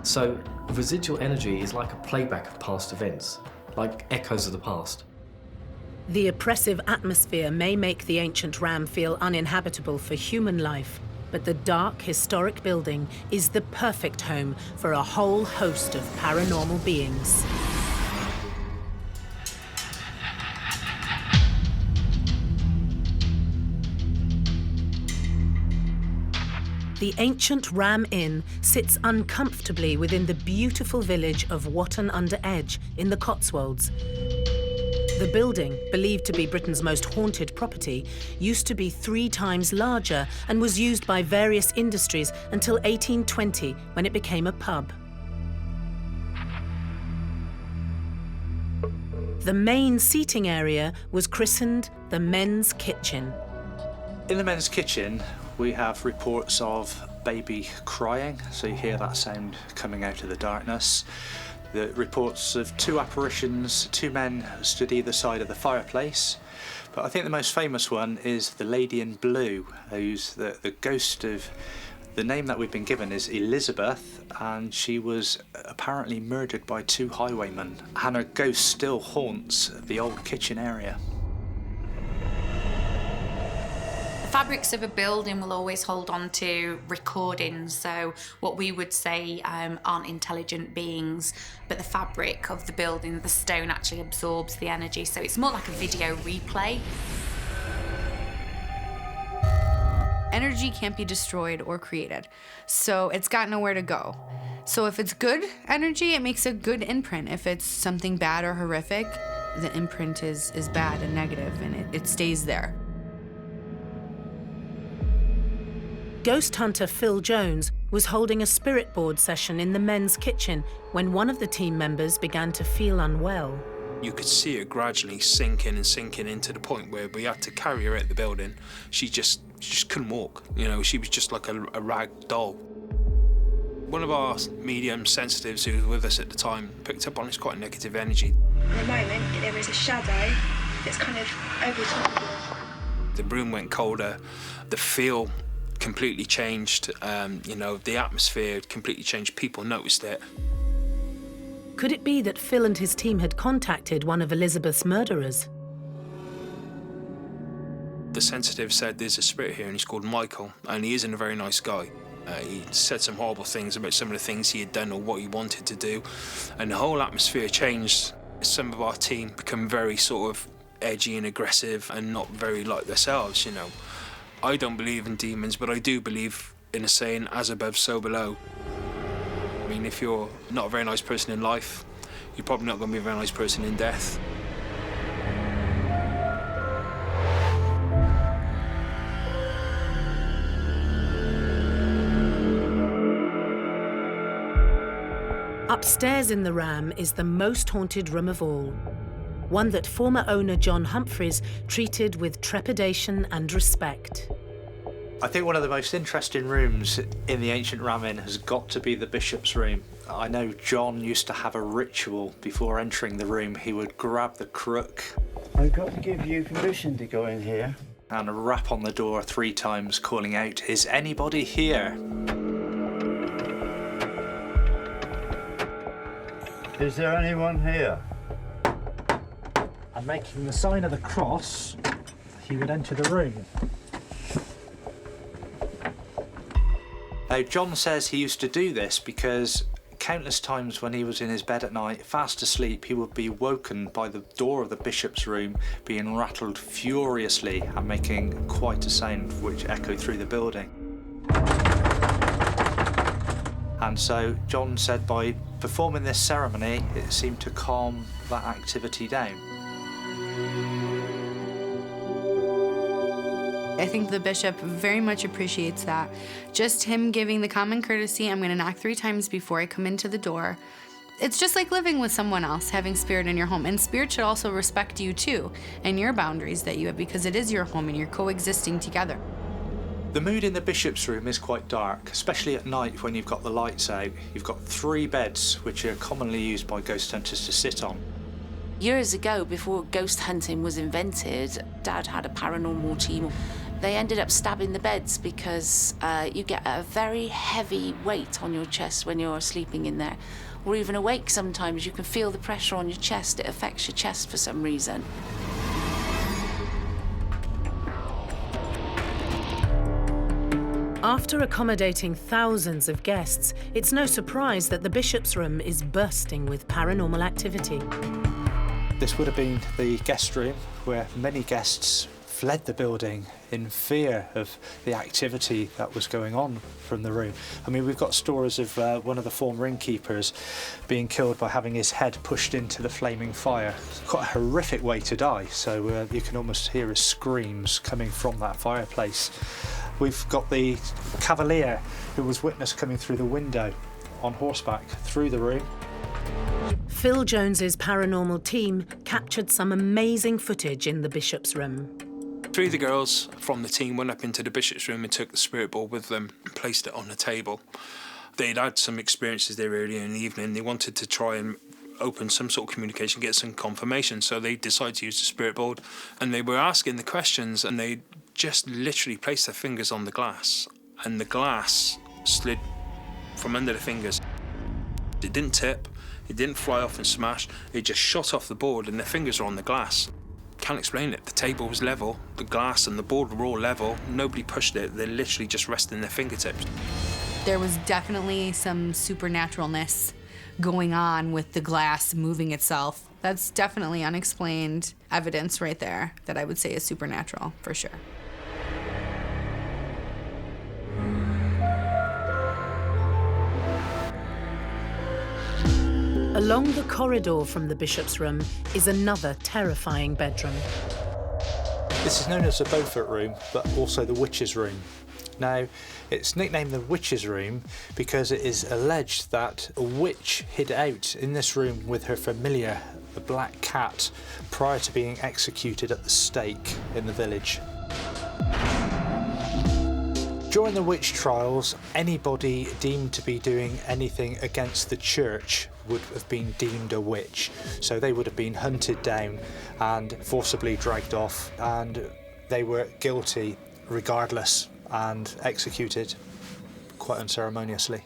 So residual energy is like a playback of past events, like echoes of the past. The oppressive atmosphere may make the ancient Ram feel uninhabitable for human life, but the dark, historic building is the perfect home for a whole host of paranormal beings. The ancient Ram Inn sits uncomfortably within the beautiful village of Watton-under-Edge in the Cotswolds. The building, believed to be Britain's most haunted property, used to be 3 times larger and was used by various industries until 1820, when it became a pub. The main seating area was christened the men's kitchen. In the men's kitchen, we have reports of baby crying, so you hear that sound coming out of the darkness. The reports of 2 apparitions, 2 men stood either side of the fireplace. But I think the most famous one is the lady in blue, who's the ghost of, the name that we've been given is Elizabeth, and she was apparently murdered by 2 highwaymen. And her ghost still haunts the old kitchen area. Fabrics of a building will always hold on to recordings, so what we would say aren't intelligent beings, but the fabric of the building, the stone actually absorbs the energy, so it's more like a video replay. Energy can't be destroyed or created, so it's got nowhere to go. So if it's good energy, it makes a good imprint. If it's something bad or horrific, the imprint is bad and negative, and it stays there. Ghost hunter Phil Jones was holding a spirit board session in the men's kitchen when one of the team members began to feel unwell. You could see her gradually sinking into the point where we had to carry her out the building. She just couldn't walk. You know, she was just like a rag doll. One of our medium sensitives who was with us at the time picked up on this quite negative energy. At the moment, there is a shadow that's kind of over top of you. The room went colder. The feel completely changed. The atmosphere completely changed. People noticed it. Could it be that Phil and his team had contacted one of Elizabeth's murderers? The sensitive said there's a spirit here and he's called Michael, and he isn't a very nice guy. He said some horrible things about some of the things he had done or what he wanted to do, and the whole atmosphere changed. Some of our team become very sort of edgy and aggressive and not very like themselves, you know. I don't believe in demons, but I do believe in a saying, as above, so below. I mean, if you're not a very nice person in life, you're probably not going to be a very nice person in death. Upstairs in the Ram is the most haunted room of all, one that former owner John Humphreys treated with trepidation and respect. I think one of the most interesting rooms in the ancient Ram Inn has got to be the bishop's room. I know John used to have a ritual before entering the room. He would grab the crook. I've got to give you permission to go in here. And rap on the door 3 times, calling out, "Is anybody here?" Is there anyone here? And making the sign of the cross, he would enter the room. Now, John says he used to do this because countless times when he was in his bed at night, fast asleep, he would be woken by the door of the bishop's room being rattled furiously and making quite a sound which echoed through the building. And so John said by performing this ceremony, it seemed to calm that activity down. I think the bishop very much appreciates that. Just him giving the common courtesy, I'm gonna knock 3 times before I come into the door. It's just like living with someone else, having spirit in your home. And spirit should also respect you too, and your boundaries that you have, because it is your home and you're coexisting together. The mood in the bishop's room is quite dark, especially at night when you've got the lights out. You've got 3 beds, which are commonly used by ghost hunters to sit on. Years ago, before ghost hunting was invented, Dad had a paranormal team. They ended up stabbing the beds because you get a very heavy weight on your chest when you're sleeping in there. Or even awake sometimes, you can feel the pressure on your chest. It affects your chest for some reason. After accommodating thousands of guests, it's no surprise that the bishop's room is bursting with paranormal activity. This would have been the guest room where many guests fled the building in fear of the activity that was going on from the room. I mean, we've got stories of one of the former innkeepers being killed by having his head pushed into the flaming fire. It's quite a horrific way to die, so you can almost hear his screams coming from that fireplace. We've got the cavalier who was witnessed coming through the window on horseback through the room. Phil Jones's paranormal team captured some amazing footage in the bishop's room. 3 of the girls from the team went up into the bishop's room and took the spirit board with them and placed it on the table. They'd had some experiences there earlier in the evening. They wanted to try and open some sort of communication, get some confirmation, so they decided to use the spirit board. And they were asking the questions, and they just literally placed their fingers on the glass, and the glass slid from under the fingers. It didn't tip, it didn't fly off and smash, it just shot off the board and their fingers were on the glass. Can't explain it. The table was level, the glass and the board were all level, nobody pushed it, they're literally just resting their fingertips. There was definitely some supernaturalness going on with the glass moving itself. That's definitely unexplained evidence right there that I would say is supernatural, for sure. Along the corridor from the bishop's room is another terrifying bedroom. This is known as the Beaufort room, but also the witch's room. Now, it's nicknamed the witch's room because it is alleged that a witch hid out in this room with her familiar, the black cat, prior to being executed at the stake in the village. During the witch trials, anybody deemed to be doing anything against the church would have been deemed a witch. So they would have been hunted down and forcibly dragged off, and they were guilty regardless and executed quite unceremoniously.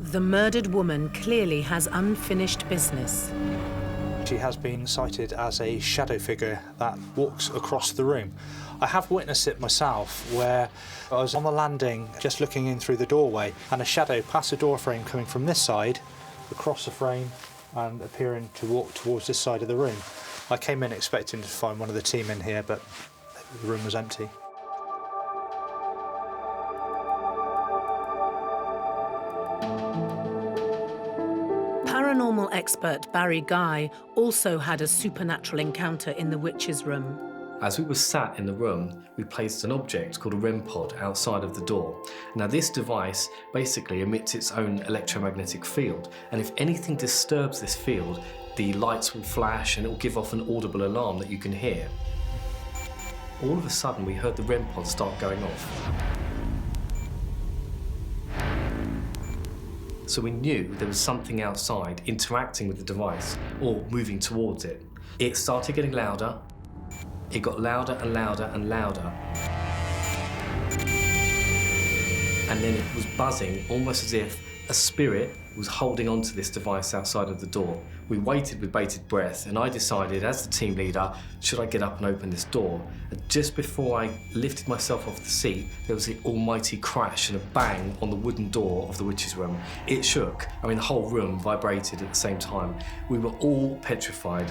The murdered woman clearly has unfinished business. She has been cited as a shadow figure that walks across the room. I have witnessed it myself, where I was on the landing just looking in through the doorway, and a shadow passed the door frame coming from this side, across the frame, and appearing to walk towards this side of the room. I came in expecting to find one of the team in here, but the room was empty. Paranormal expert Barry Guy also had a supernatural encounter in the witch's room. As we were sat in the room, we placed an object called a REM pod outside of the door. Now this device basically emits its own electromagnetic field, and if anything disturbs this field, the lights will flash and it will give off an audible alarm that you can hear. All of a sudden we heard the REM pod start going off. So we knew there was something outside interacting with the device or moving towards it. It started getting louder. It got louder and louder and louder. And then it was buzzing, almost as if a spirit was holding on to this device outside of the door. We waited with bated breath, and I decided, as the team leader, should I get up and open this door? And just before I lifted myself off the seat, there was an almighty crash and a bang on the wooden door of the witch's room. It shook. I mean, the whole room vibrated at the same time. We were all petrified.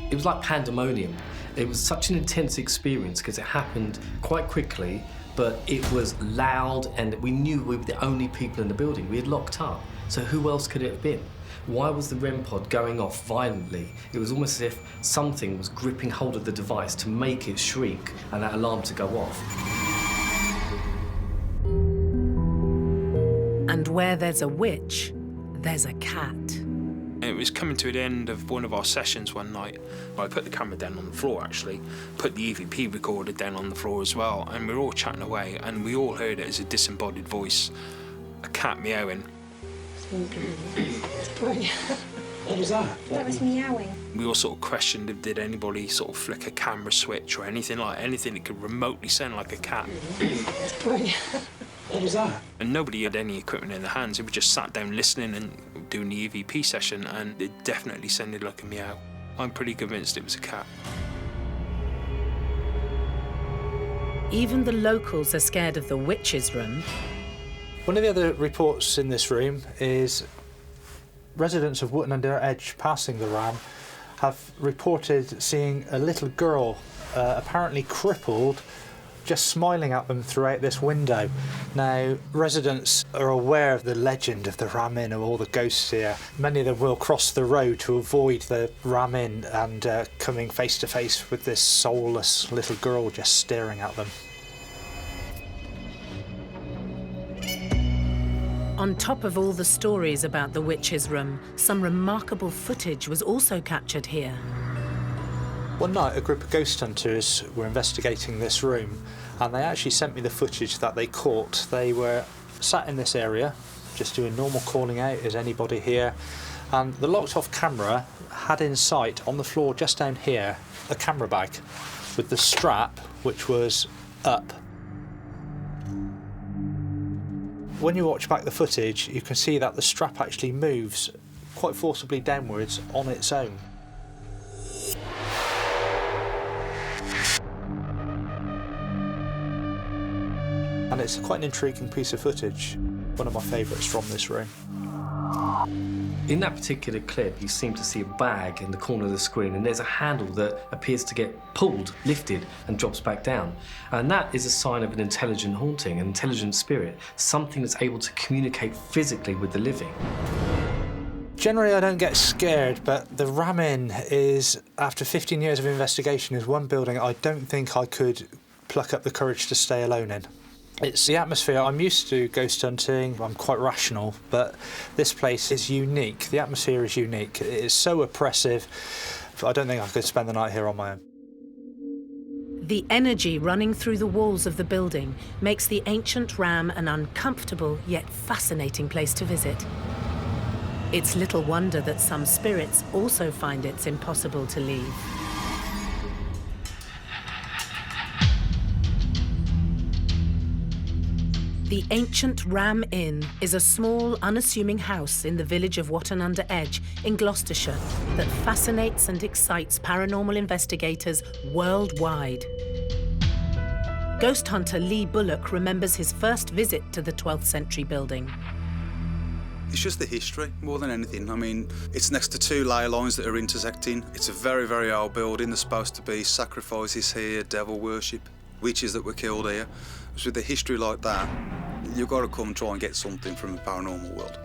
It was like pandemonium. It was such an intense experience because it happened quite quickly, but it was loud, and we knew we were the only people in the building. We had locked up, so who else could it have been? Why was the REM pod going off violently? It was almost as if something was gripping hold of the device to make it shriek and that alarm to go off. And where there's a witch, there's a cat. It was coming to the end of one of our sessions one night. I put the camera down on the floor, actually, put the EVP recorder down on the floor as well, and we were all chatting away, and we all heard it as a disembodied voice, a cat meowing. What was that? That was meowing. We all sort of questioned if did anybody sort of flick a camera switch or anything that could remotely sound like a cat. What was that? And nobody had any equipment in their hands. We just sat down listening and doing the EVP session, and it definitely sounded like a meow. I'm pretty convinced it was a cat. Even the locals are scared of the witch's room. One of the other reports in this room is residents of Wootton Under Edge passing the ram have reported seeing a little girl, apparently crippled, just smiling at them throughout this window. Now, residents are aware of the legend of the Ram Inn, of all the ghosts here. Many of them will cross the road to avoid the Ram Inn and coming face to face with this soulless little girl just staring at them. On top of all the stories about the witch's room, some remarkable footage was also captured here. One night, a group of ghost hunters were investigating this room, and they actually sent me the footage that they caught. They were sat in this area, just doing normal calling out, is anybody here? And the locked-off camera had in sight, on the floor just down here, a camera bag with the strap, which was up. When you watch back the footage, you can see that the strap actually moves quite forcibly downwards on its own. And it's quite an intriguing piece of footage, one of my favourites from this room. In that particular clip, you seem to see a bag in the corner of the screen, and there's a handle that appears to get pulled, lifted, and drops back down. And that is a sign of an intelligent haunting, an intelligent spirit, something that's able to communicate physically with the living. Generally, I don't get scared, but the Ram Inn is, after 15 years of investigation, is one building I don't think I could pluck up the courage to stay alone in. It's the atmosphere. I'm used to ghost hunting, I'm quite rational, but this place is unique. The atmosphere is unique. It is so oppressive, I don't think I could spend the night here on my own. The energy running through the walls of the building makes the ancient ram an uncomfortable yet fascinating place to visit. It's little wonder that some spirits also find it's impossible to leave. The ancient Ram Inn is a small, unassuming house in the village of Wootton Under Edge in Gloucestershire that fascinates and excites paranormal investigators worldwide. Ghost hunter Lee Bullock remembers his first visit to the 12th century building. It's just the history, more than anything. I mean, it's next to two ley lines that are intersecting. It's a very, very old building. There's supposed to be sacrifices here, devil worship, witches that were killed here. So with a history like that, you've got to come and try and get something from the paranormal world.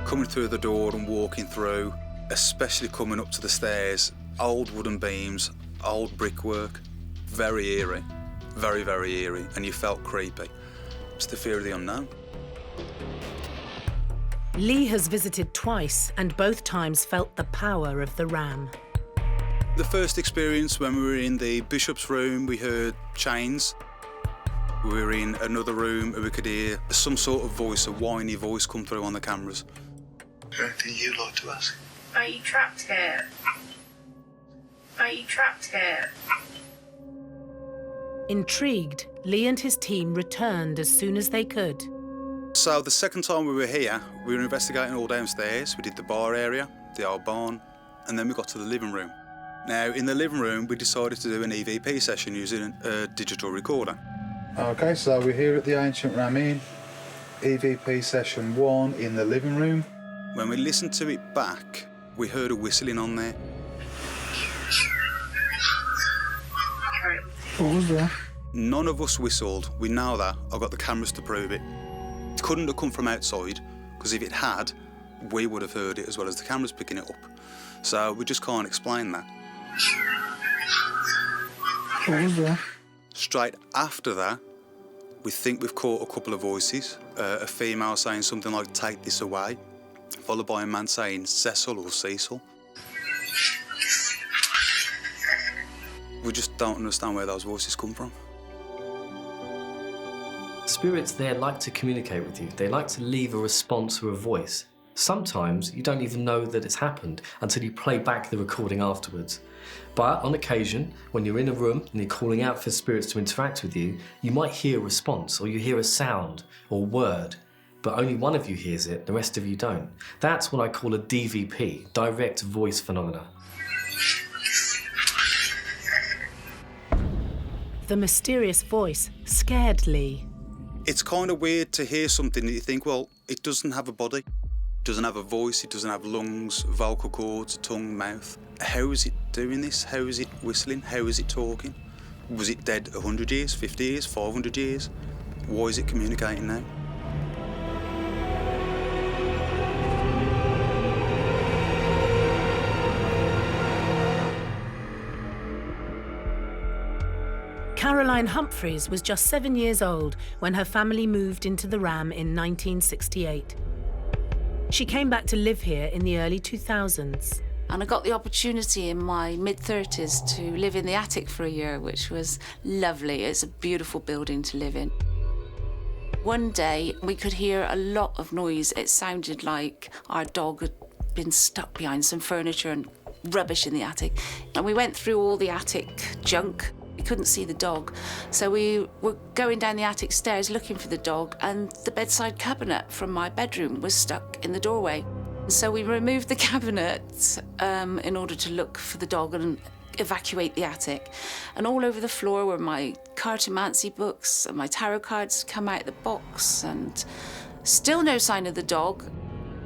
Coming through the door and walking through, especially coming up to the stairs, old wooden beams, old brickwork, very eerie, very, very eerie, and you felt creepy. It's the fear of the unknown. Lee has visited twice and both times felt the power of the ram. The first experience, when we were in the bishop's room, we heard chains. We were in another room and we could hear some sort of voice, a whiny voice, come through on the cameras. Is there anything you'd like to ask? Are you trapped here? Are you trapped here? Intrigued, Lee and his team returned as soon as they could. So the second time we were here, we were investigating all downstairs. We did the bar area, the old barn, and then we got to the living room. Now, in the living room, we decided to do an EVP session using a digital recorder. OK, so we're here at the Ancient Ramin, EVP session 1 in the living room. When we listened to it back, we heard a whistling on there. What was that? None of us whistled. We know that. I've got the cameras to prove it. It couldn't have come from outside, because if it had, we would have heard it as well as the cameras picking it up. So we just can't explain that. What was that? Straight after that, we think we've caught a couple of voices. A female saying something like, "Take this away," followed by a man saying, "Cecil" or "Cecil." We just don't understand where those voices come from. Spirits there like to communicate with you. They like to leave a response or a voice. Sometimes you don't even know that it's happened until you play back the recording afterwards. But on occasion, when you're in a room and you're calling out for spirits to interact with you, you might hear a response or you hear a sound or word, but only one of you hears it, the rest of you don't. That's what I call a DVP, direct voice phenomena. The mysterious voice scared Lee. It's kind of weird to hear something that you think, well, it doesn't have a body, it doesn't have a voice, it doesn't have lungs, vocal cords, tongue, mouth. How is it doing this? How is it whistling? How is it talking? Was it dead 100 years, 50 years, 500 years? Why is it communicating now? Caroline Humphreys was just 7 years old when her family moved into the Ram in 1968. She came back to live here in the early 2000s. And I got the opportunity in my mid-30s to live in the attic for a year, which was lovely. It's a beautiful building to live in. One day, we could hear a lot of noise. It sounded like our dog had been stuck behind some furniture and rubbish in the attic. And we went through all the attic junk. We couldn't see the dog. So we were going down the attic stairs looking for the dog, and the bedside cabinet from my bedroom was stuck in the doorway. So we removed the cabinet in order to look for the dog and evacuate the attic. And all over the floor were my cartomancy books and my tarot cards come out of the box, and still no sign of the dog.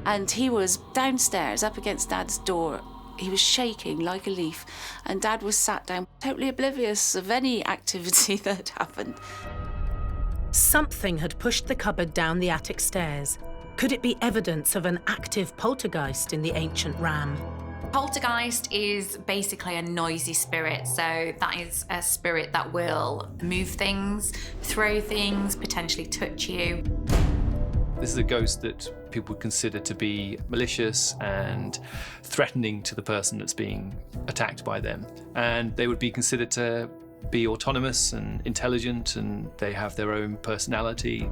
And he was downstairs up against Dad's door. He was shaking like a leaf, and Dad was sat down, totally oblivious of any activity that had happened. Something had pushed the cupboard down the attic stairs. Could it be evidence of an active poltergeist in the ancient Ram? Poltergeist is basically a noisy spirit, so that is a spirit that will move things, throw things, potentially touch you. This is a ghost that people would consider to be malicious and threatening to the person that's being attacked by them. And they would be considered to be autonomous and intelligent, and they have their own personality.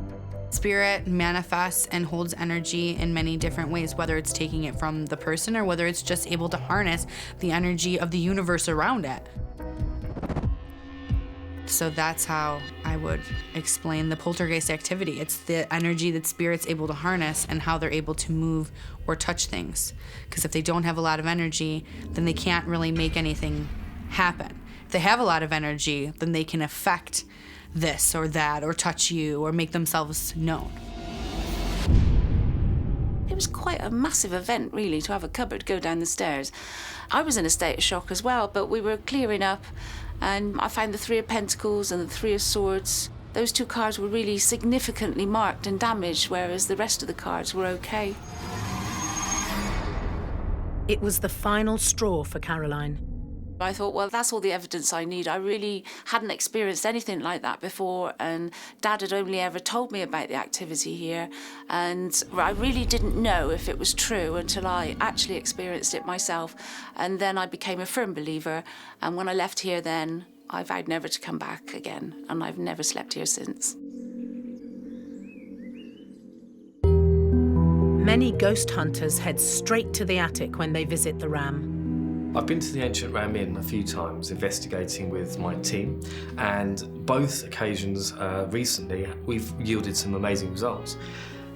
Spirit manifests and holds energy in many different ways, whether it's taking it from the person or whether it's just able to harness the energy of the universe around it. So that's how I would explain the poltergeist activity. It's the energy that spirit's able to harness and how they're able to move or touch things. Because if they don't have a lot of energy, then they can't really make anything happen. If they have a lot of energy, then they can affect this or that or touch you or make themselves known. was quite a massive event, really, to have a cupboard go down the stairs. I was in a state of shock as well, but we were clearing up, and I found the 3 of Pentacles and the 3 of Swords. Those 2 cards were really significantly marked and damaged, whereas the rest of the cards were okay. It was the final straw for Caroline. I thought, well, that's all the evidence I need. I really hadn't experienced anything like that before, and Dad had only ever told me about the activity here, and I really didn't know if it was true until I actually experienced it myself, and then I became a firm believer, and when I left here then, I vowed never to come back again, and I've never slept here since. Many ghost hunters head straight to the attic when they visit the Ram. I've been to the Ancient Ram Inn a few times investigating with my team, and both occasions recently we've yielded some amazing results.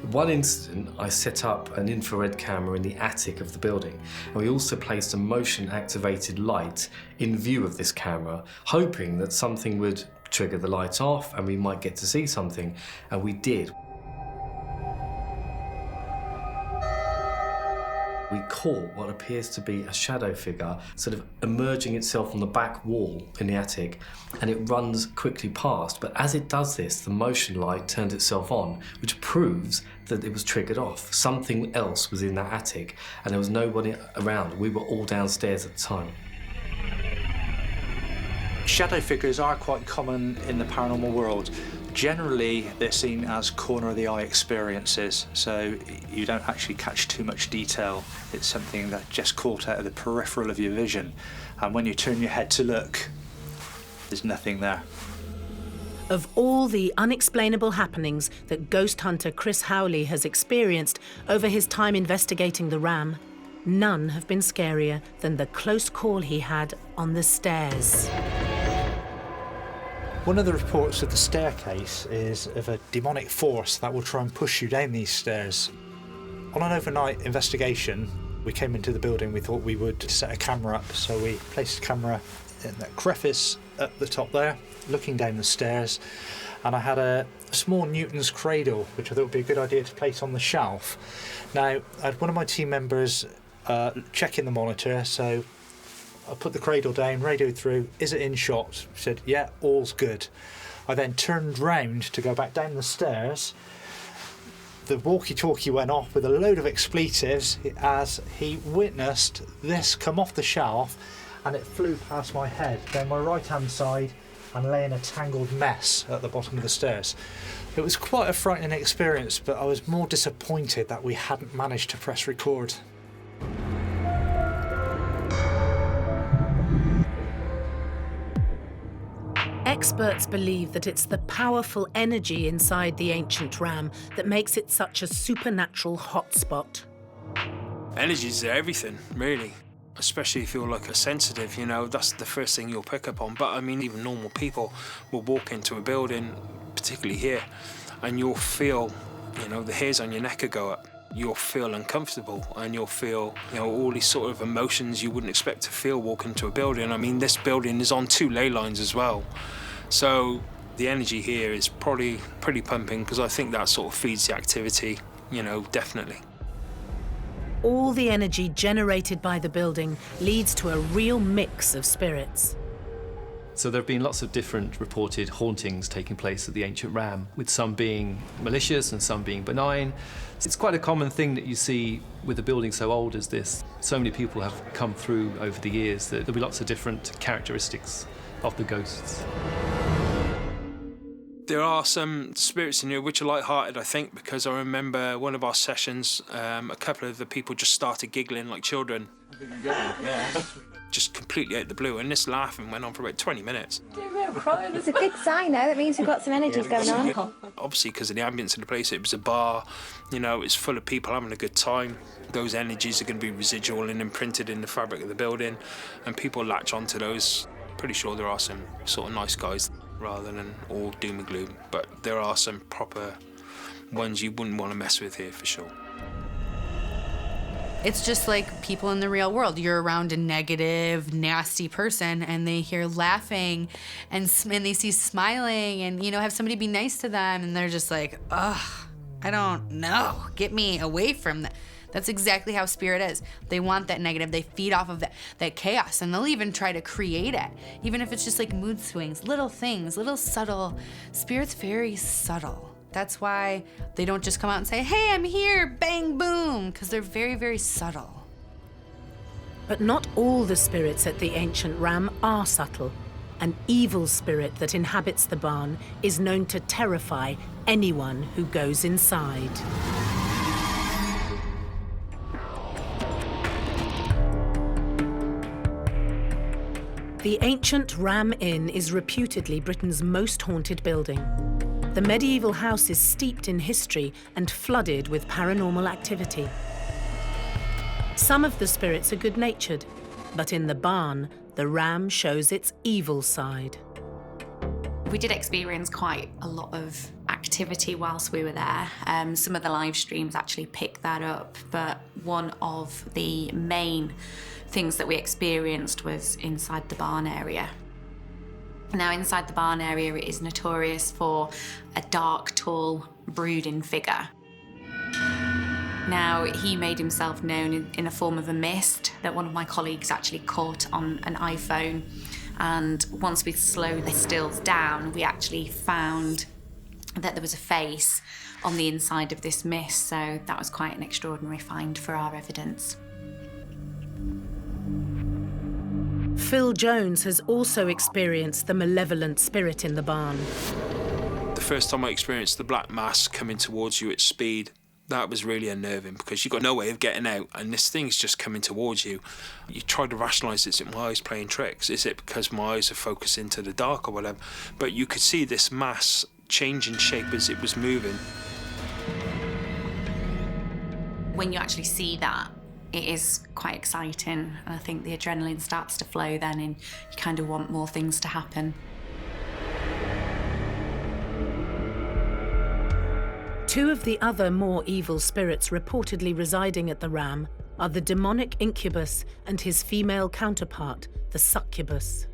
In one incident, I set up an infrared camera in the attic of the building, and we also placed a motion-activated light in view of this camera, hoping that something would trigger the light off and we might get to see something, and we did. We caught what appears to be a shadow figure sort of emerging itself on the back wall in the attic, and it runs quickly past, but as it does this, the motion light turns itself on, which proves that it was triggered off. Something else was in that attic, and there was nobody around. We were all downstairs at the time. Shadow figures are quite common in the paranormal world. Generally, they're seen as corner-of-the-eye experiences, so you don't actually catch too much detail. It's something that's just caught out of the peripheral of your vision, and when you turn your head to look, there's nothing there. Of all the unexplainable happenings that ghost hunter Chris Howley has experienced over his time investigating the Ram, none have been scarier than the close call he had on the stairs. One of the reports of the staircase is of a demonic force that will try and push you down these stairs. On an overnight investigation, we came into the building, we thought we would set a camera up, so we placed a camera in that crevice at the top there, looking down the stairs, and I had a small Newton's cradle, which I thought would be a good idea to place on the shelf. Now, I had one of my team members checking the monitor, so I put the cradle down, radioed through, is it in shot? Said, yeah, all's good. I then turned round to go back down the stairs. The walkie-talkie went off with a load of expletives as he witnessed this come off the shelf, and it flew past my head, down my right-hand side, and lay in a tangled mess at the bottom of the stairs. It was quite a frightening experience, but I was more disappointed that we hadn't managed to press record. Experts believe that it's the powerful energy inside the ancient Ram that makes it such a supernatural hotspot. Energy's everything, really. Especially if you're like a sensitive, you know, that's the first thing you'll pick up on. But I mean, even normal people will walk into a building, particularly here, and you'll feel, you know, the hairs on your neck will go up. You'll feel uncomfortable, and you'll feel, you know, all these sort of emotions you wouldn't expect to feel walking into a building. I mean, this building is on 2 ley lines as well. So the energy here is probably pretty pumping, because I think that sort of feeds the activity, you know, definitely. All the energy generated by the building leads to a real mix of spirits. So there have been lots of different reported hauntings taking place at the Ancient Ram, with some being malicious and some being benign. It's quite a common thing that you see with a building so old as this. So many people have come through over the years that there'll be lots of different characteristics of the ghosts. There are some spirits in here which are light-hearted, I think, because I remember one of our sessions, a couple of the people just started giggling like children. Just completely out of the blue, and this laughing went on for about 20 minutes. It's a good sign, though. That means we've got some energies going on. Obviously, because of the ambience of the place, it was a bar, you know, it's full of people having a good time. Those energies are going to be residual and imprinted in the fabric of the building, and people latch onto those. Pretty sure there are some sort of nice guys rather than all doom and gloom, but there are some proper ones you wouldn't want to mess with here for sure. It's just like people in the real world. You're around a negative, nasty person, and they hear laughing, and they see smiling, and, you know, have somebody be nice to them, and they're just like, ugh, I don't know. Get me away from that. That's exactly how spirit is. They want that negative. They feed off of that chaos, and they'll even try to create it, even if it's just like mood swings, little things, little subtle. Spirit's very subtle. That's why they don't just come out and say, hey, I'm here, bang, boom, because they're very, very subtle. But not all the spirits at the ancient ram are subtle. An evil spirit that inhabits the barn is known to terrify anyone who goes inside. The ancient Ram Inn is reputedly Britain's most haunted building. The medieval house is steeped in history and flooded with paranormal activity. Some of the spirits are good-natured, but in the barn, the ram shows its evil side. We did experience quite a lot of activity whilst we were there. Some of the live streams actually picked that up, but one of the main things that we experienced was inside the barn area. Now, inside the barn area, it is notorious for a dark, tall, brooding figure. Now, he made himself known in a form of a mist that one of my colleagues actually caught on an iPhone. And once we slowed the stills down, we actually found that there was a face on the inside of this mist. So that was quite an extraordinary find for our evidence. Phil Jones has also experienced the malevolent spirit in the barn. The first time I experienced the black mass coming towards you at speed, that was really unnerving because you've got no way of getting out and this thing's just coming towards you. You try to rationalise, is it my eyes playing tricks? Is it because my eyes are focused into the dark or whatever? But you could see this mass changing shape as it was moving. When you actually see that, it is quite exciting. And I think the adrenaline starts to flow then and you kind of want more things to happen. Two of the other more evil spirits reportedly residing at the ram are the demonic incubus and his female counterpart, the succubus.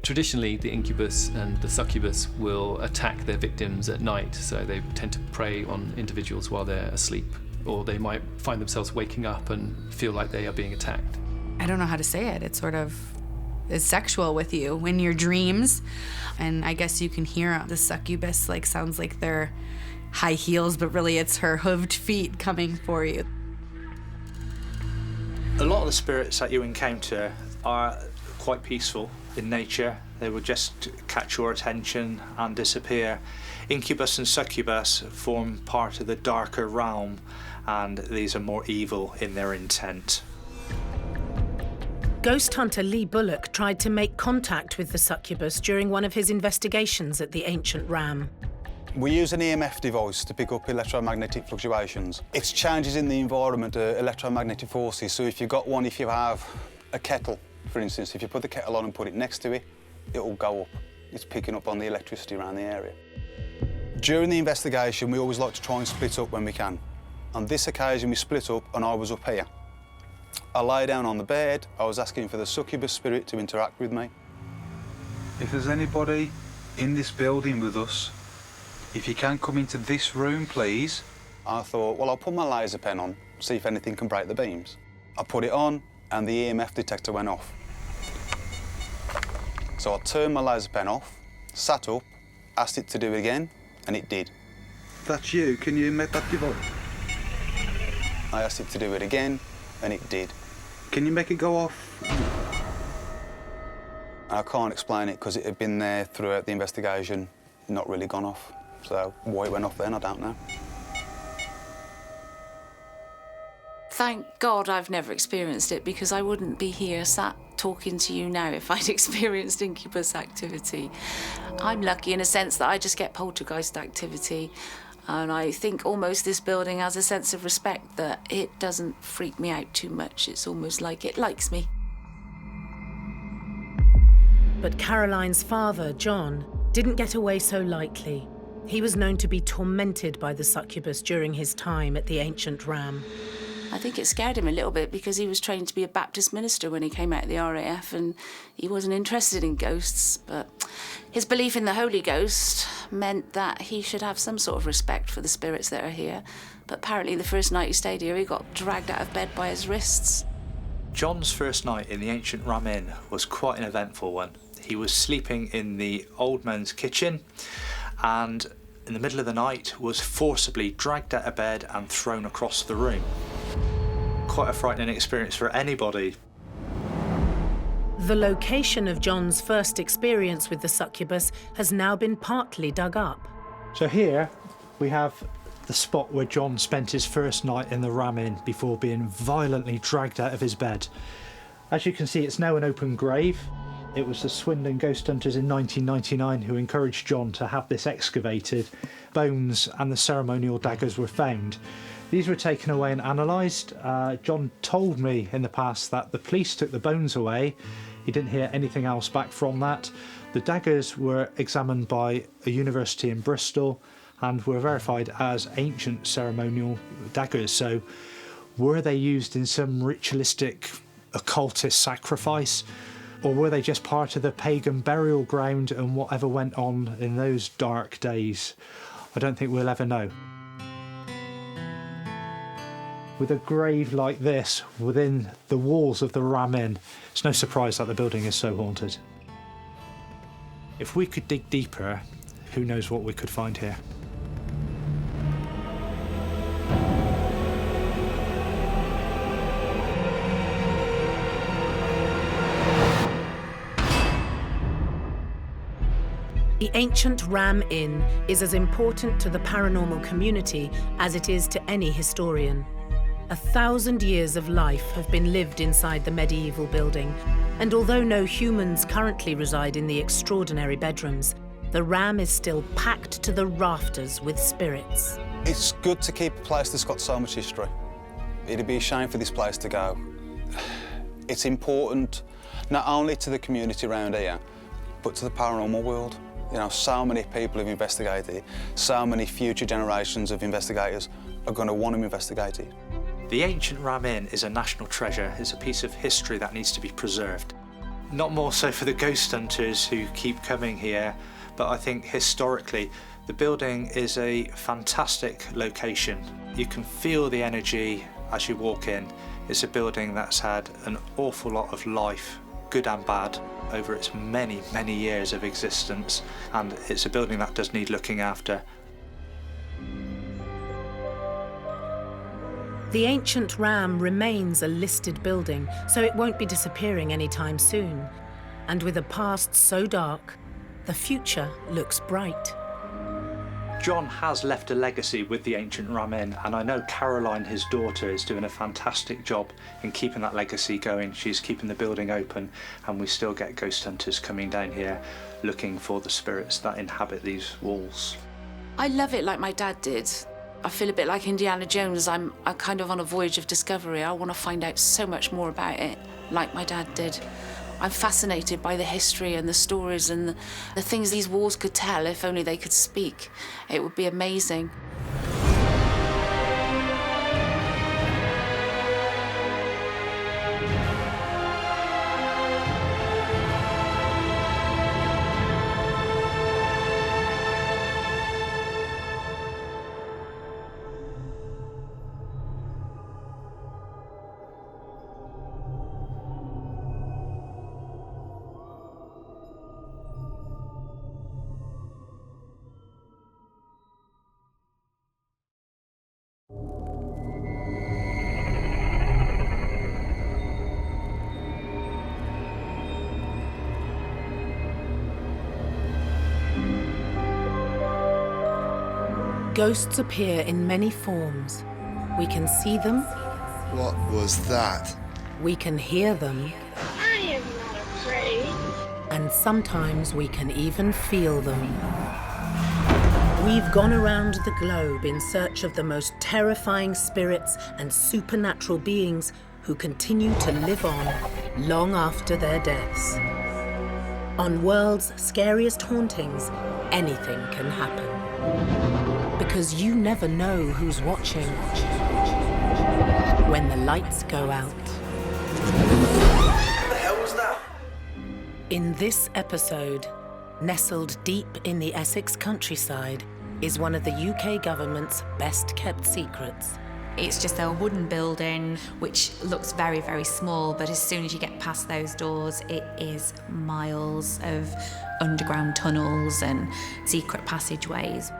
Traditionally, the incubus and the succubus will attack their victims at night, so they tend to prey on individuals while they're asleep, or they might find themselves waking up and feel like they are being attacked. I don't know how to say it. It sort of is sexual with you in your dreams, and I guess you can hear the succubus sounds like they're high heels, but really it's her hooved feet coming for you. A lot of the spirits that you encounter are quite peaceful in nature. They will just catch your attention and disappear. Incubus and succubus form part of the darker realm, and these are more evil in their intent. Ghost hunter Lee Bullock tried to make contact with the succubus during one of his investigations at the ancient ram. We use an EMF device to pick up electromagnetic fluctuations. It's changes in the environment, electromagnetic forces. So if you have a kettle, for instance, if you put the kettle on and put it next to it, it will go up. It's picking up on the electricity around the area. During the investigation, we always like to try and split up when we can. On this occasion, we split up and I was up here. I lay down on the bed. I was asking for the succubus spirit to interact with me. If there's anybody in this building with us, if you can come into this room, please. I thought, well, I'll put my laser pen on, see if anything can break the beams. I put it on, and the EMF detector went off. So I turned my laser pen off, sat up, asked it to do it again, and it did. That's you. Can you make that device? I asked it to do it again, and it did. Can you make it go off? I can't explain it because it had been there throughout the investigation, not really gone off. So why it went off then, I don't know. Thank God I've never experienced it, because I wouldn't be here sat talking to you now if I'd experienced incubus activity. I'm lucky in a sense that I just get poltergeist activity, and I think almost this building has a sense of respect that it doesn't freak me out too much. It's almost like it likes me. But Caroline's father, John, didn't get away so lightly. He was known to be tormented by the succubus during his time at the ancient ram. I think it scared him a little bit because he was trained to be a Baptist minister when he came out of the RAF, and he wasn't interested in ghosts, but his belief in the Holy Ghost meant that he should have some sort of respect for the spirits that are here. But apparently the first night he stayed here, he got dragged out of bed by his wrists. John's first night in the ancient Ram Inn was quite an eventful one. He was sleeping in the old man's kitchen, and in the middle of the night was forcibly dragged out of bed and thrown across the room. Quite a frightening experience for anybody. The location of John's first experience with the succubus has now been partly dug up. So here we have the spot where John spent his first night in the Ram Inn before being violently dragged out of his bed. As you can see, it's now an open grave. It was the Swindon ghost hunters in 1999 who encouraged John to have this excavated. Bones and the ceremonial daggers were found. These were taken away and analysed. John told me in the past that the police took the bones away. He didn't hear anything else back from that. The daggers were examined by a university in Bristol and were verified as ancient ceremonial daggers. So were they used in some ritualistic occultist sacrifice? Or were they just part of the pagan burial ground and whatever went on in those dark days? I don't think we'll ever know. With a grave like this within the walls of the Ram Inn, it's no surprise that the building is so haunted. If we could dig deeper, who knows what we could find here. The ancient Ram Inn is as important to the paranormal community as it is to any historian. 1,000 years of life have been lived inside the medieval building, and although no humans currently reside in the extraordinary bedrooms, the Ram is still packed to the rafters with spirits. It's good to keep a place that's got so much history. It'd be a shame for this place to go. It's important not only to the community around here, but to the paranormal world. You know, so many people have investigated it, so many future generations of investigators are going to want to investigate it. The ancient Ram Inn is a national treasure. It's a piece of history that needs to be preserved. Not more so for the ghost hunters who keep coming here, but I think historically the building is a fantastic location. You can feel the energy as you walk in. It's a building that's had an awful lot of life, good and bad, over its many, many years of existence, and it's a building that does need looking after. The ancient Ram remains a listed building, so it won't be disappearing anytime soon. And with a past so dark, the future looks bright. John has left a legacy with the ancient Ram Inn, and I know Caroline, his daughter, is doing a fantastic job in keeping that legacy going. She's keeping the building open, and we still get ghost hunters coming down here looking for the spirits that inhabit these walls. I love it like my dad did. I feel a bit like Indiana Jones. I'm kind of on a voyage of discovery. I want to find out so much more about it, like my dad did. I'm fascinated by the history and the stories and the things these walls could tell if only they could speak. It would be amazing. Ghosts appear in many forms. We can see them. What was that? We can hear them. I am not afraid. And sometimes we can even feel them. We've gone around the globe in search of the most terrifying spirits and supernatural beings who continue to live on long after their deaths. On World's Scariest Hauntings, anything can happen. Because you never know who's watching. when the lights go out. What the hell was that? In this episode, nestled deep in the Essex countryside, is one of the UK government's best-kept secrets. It's just a wooden building which looks very, very small, but as soon as you get past those doors, it is miles of underground tunnels and secret passageways.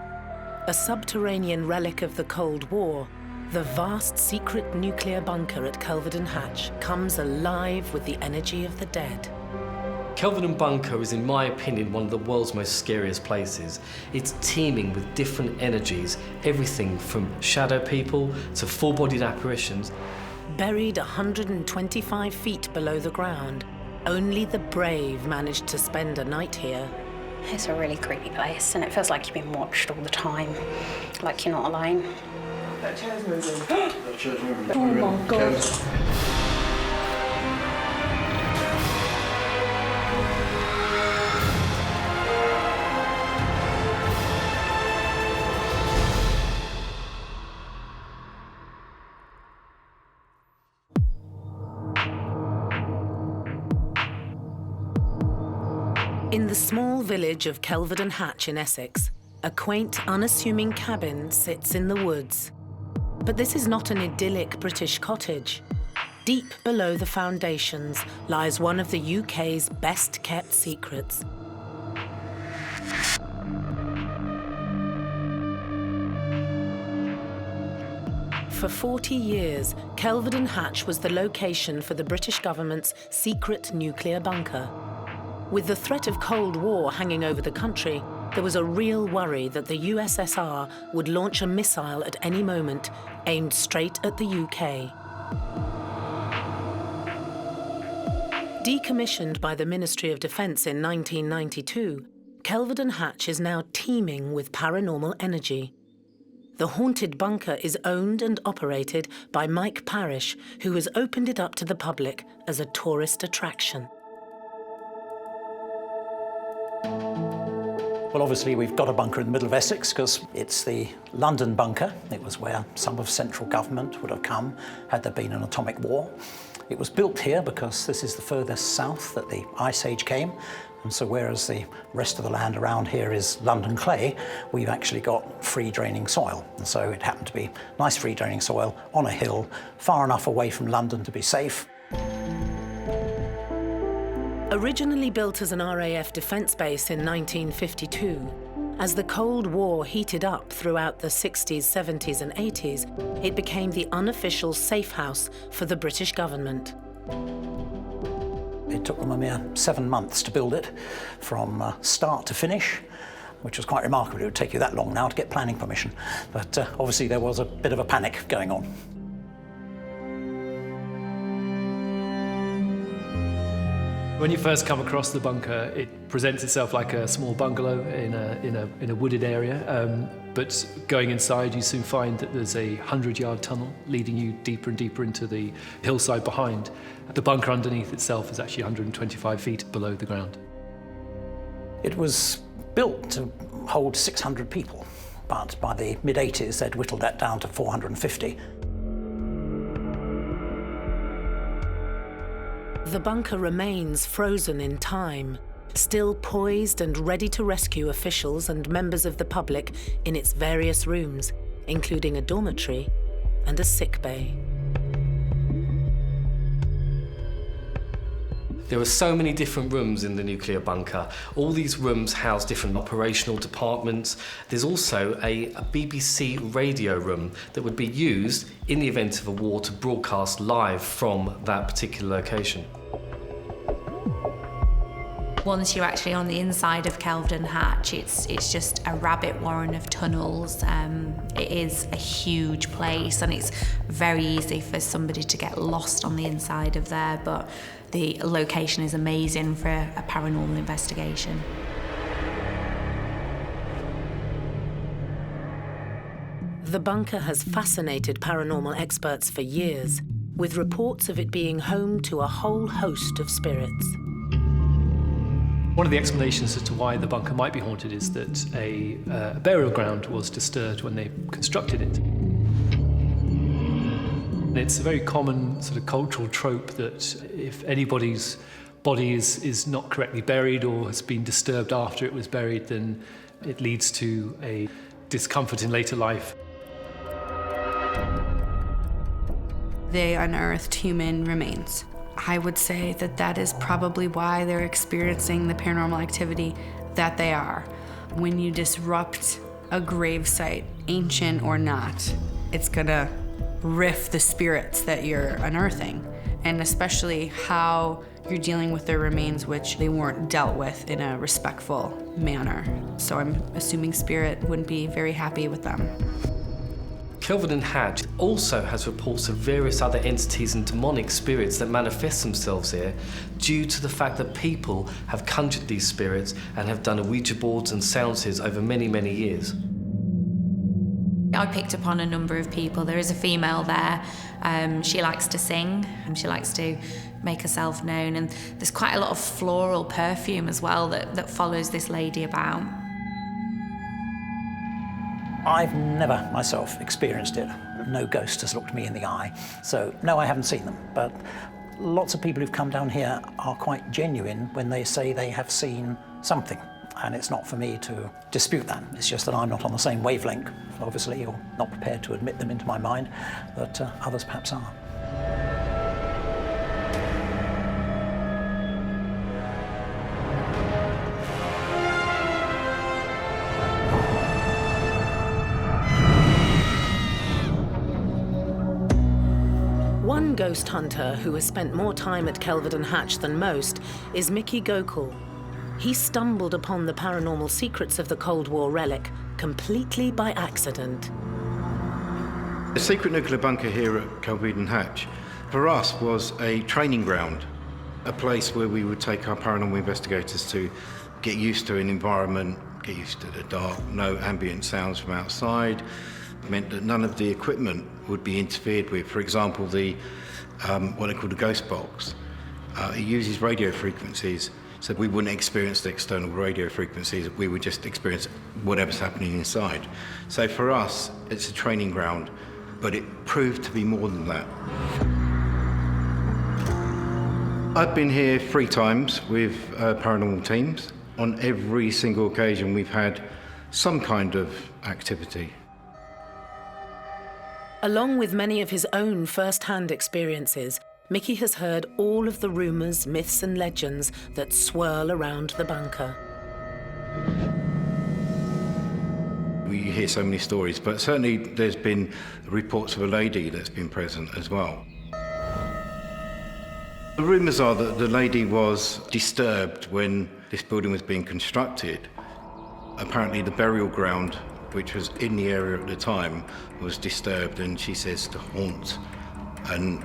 A subterranean relic of the Cold War, the vast secret nuclear bunker at Kelvedon Hatch comes alive with the energy of the dead. Kelvedon Bunker is, in my opinion, one of the world's most scariest places. It's teeming with different energies, everything from shadow people to full-bodied apparitions. Buried 125 feet below the ground, only the brave managed to spend a night here. It's a really creepy place, and it feels like you've been watched all the time, like you're not alone. That chair's moving. That chair's moving. Oh my God. In the small village of Kelvedon Hatch in Essex, a quaint, unassuming cabin sits in the woods. But this is not an idyllic British cottage. Deep below the foundations lies one of the UK's best-kept secrets. For 40 years, Kelvedon Hatch was the location for the British government's secret nuclear bunker. With the threat of Cold War hanging over the country, there was a real worry that the USSR would launch a missile at any moment aimed straight at the UK. Decommissioned by the Ministry of Defence in 1992, Kelvedon Hatch is now teeming with paranormal energy. The haunted bunker is owned and operated by Mike Parish, who has opened it up to the public as a tourist attraction. Well, obviously, we've got a bunker in the middle of Essex because it's the London bunker. It was where some of central government would have come had there been an atomic war. It was built here because this is the furthest south that the Ice Age came. And so whereas the rest of the land around here is London clay, we've actually got free-draining soil. And so it happened to be nice free-draining soil on a hill, far enough away from London to be safe. Originally built as an RAF defence base in 1952, as the Cold War heated up throughout the 60s, 70s and 80s, it became the unofficial safe house for the British government. It took them a mere 7 months to build it, from start to finish, which was quite remarkable. It would take you that long now to get planning permission. But obviously there was a bit of a panic going on. When you first come across the bunker, it presents itself like a small bungalow in a wooded area. But going inside, you soon find that there's a 100-yard tunnel leading you deeper and deeper into the hillside behind. The bunker underneath itself is actually 125 feet below the ground. It was built to hold 600 people, but by the mid-80s, they'd whittled that down to 450. The bunker remains frozen in time, still poised and ready to rescue officials and members of the public in its various rooms, including a dormitory and a sick bay. There are so many different rooms in the nuclear bunker. All these rooms house different operational departments. There's also a BBC radio room that would be used in the event of a war to broadcast live from that particular location. Once you're actually on the inside of Kelvedon Hatch, it's just a rabbit warren of tunnels. It is a huge place and it's very easy for somebody to get lost on the inside of there, but the location is amazing for a paranormal investigation. The bunker has fascinated paranormal experts for years, with reports of it being home to a whole host of spirits. One of the explanations as to why the bunker might be haunted is that a burial ground was disturbed when they constructed it. And it's a very common sort of cultural trope that if anybody's body is not correctly buried or has been disturbed after it was buried, then it leads to a discomfort in later life. They unearthed human remains. I would say that that is probably why they're experiencing the paranormal activity that they are. When you disrupt a gravesite, ancient or not, it's gonna riff the spirits that you're unearthing, and especially how you're dealing with their remains, which they weren't dealt with in a respectful manner. So I'm assuming spirit wouldn't be very happy with them. Kelvedon Hatch also has reports of various other entities and demonic spirits that manifest themselves here due to the fact that people have conjured these spirits and have done Ouija boards and seances over many, many years. I picked upon a number of people. There is a female there. She likes to sing and she likes to make herself known, and there's quite a lot of floral perfume as well that follows this lady about. I've never myself experienced it. No ghost has looked me in the eye. So no, I haven't seen them, but lots of people who've come down here are quite genuine when they say they have seen something. And it's not for me to dispute that. It's just that I'm not on the same wavelength, obviously, or not prepared to admit them into my mind, but others perhaps are. One ghost hunter who has spent more time at Kelvedon Hatch than most is Mickey Gokul. He stumbled upon the paranormal secrets of the Cold War relic completely by accident. The secret nuclear bunker here at Kelvedon Hatch, for us, was a training ground, a place where we would take our paranormal investigators to get used to an environment, get used to the dark, no ambient sounds from outside. It meant that none of the equipment would be interfered with. For example, the what they call the ghost box. It uses radio frequencies, so we wouldn't experience the external radio frequencies, we would just experience whatever's happening inside. So for us, it's a training ground, but it proved to be more than that. I've been here 3 times with paranormal teams. On every single occasion, we've had some kind of activity. Along with many of his own first-hand experiences, Mickey has heard all of the rumours, myths and legends that swirl around the bunker. We hear so many stories, but certainly there's been reports of a lady that's been present as well. The rumours are that the lady was disturbed when this building was being constructed. Apparently the burial ground, which was in the area at the time, was disturbed, and she says to haunt and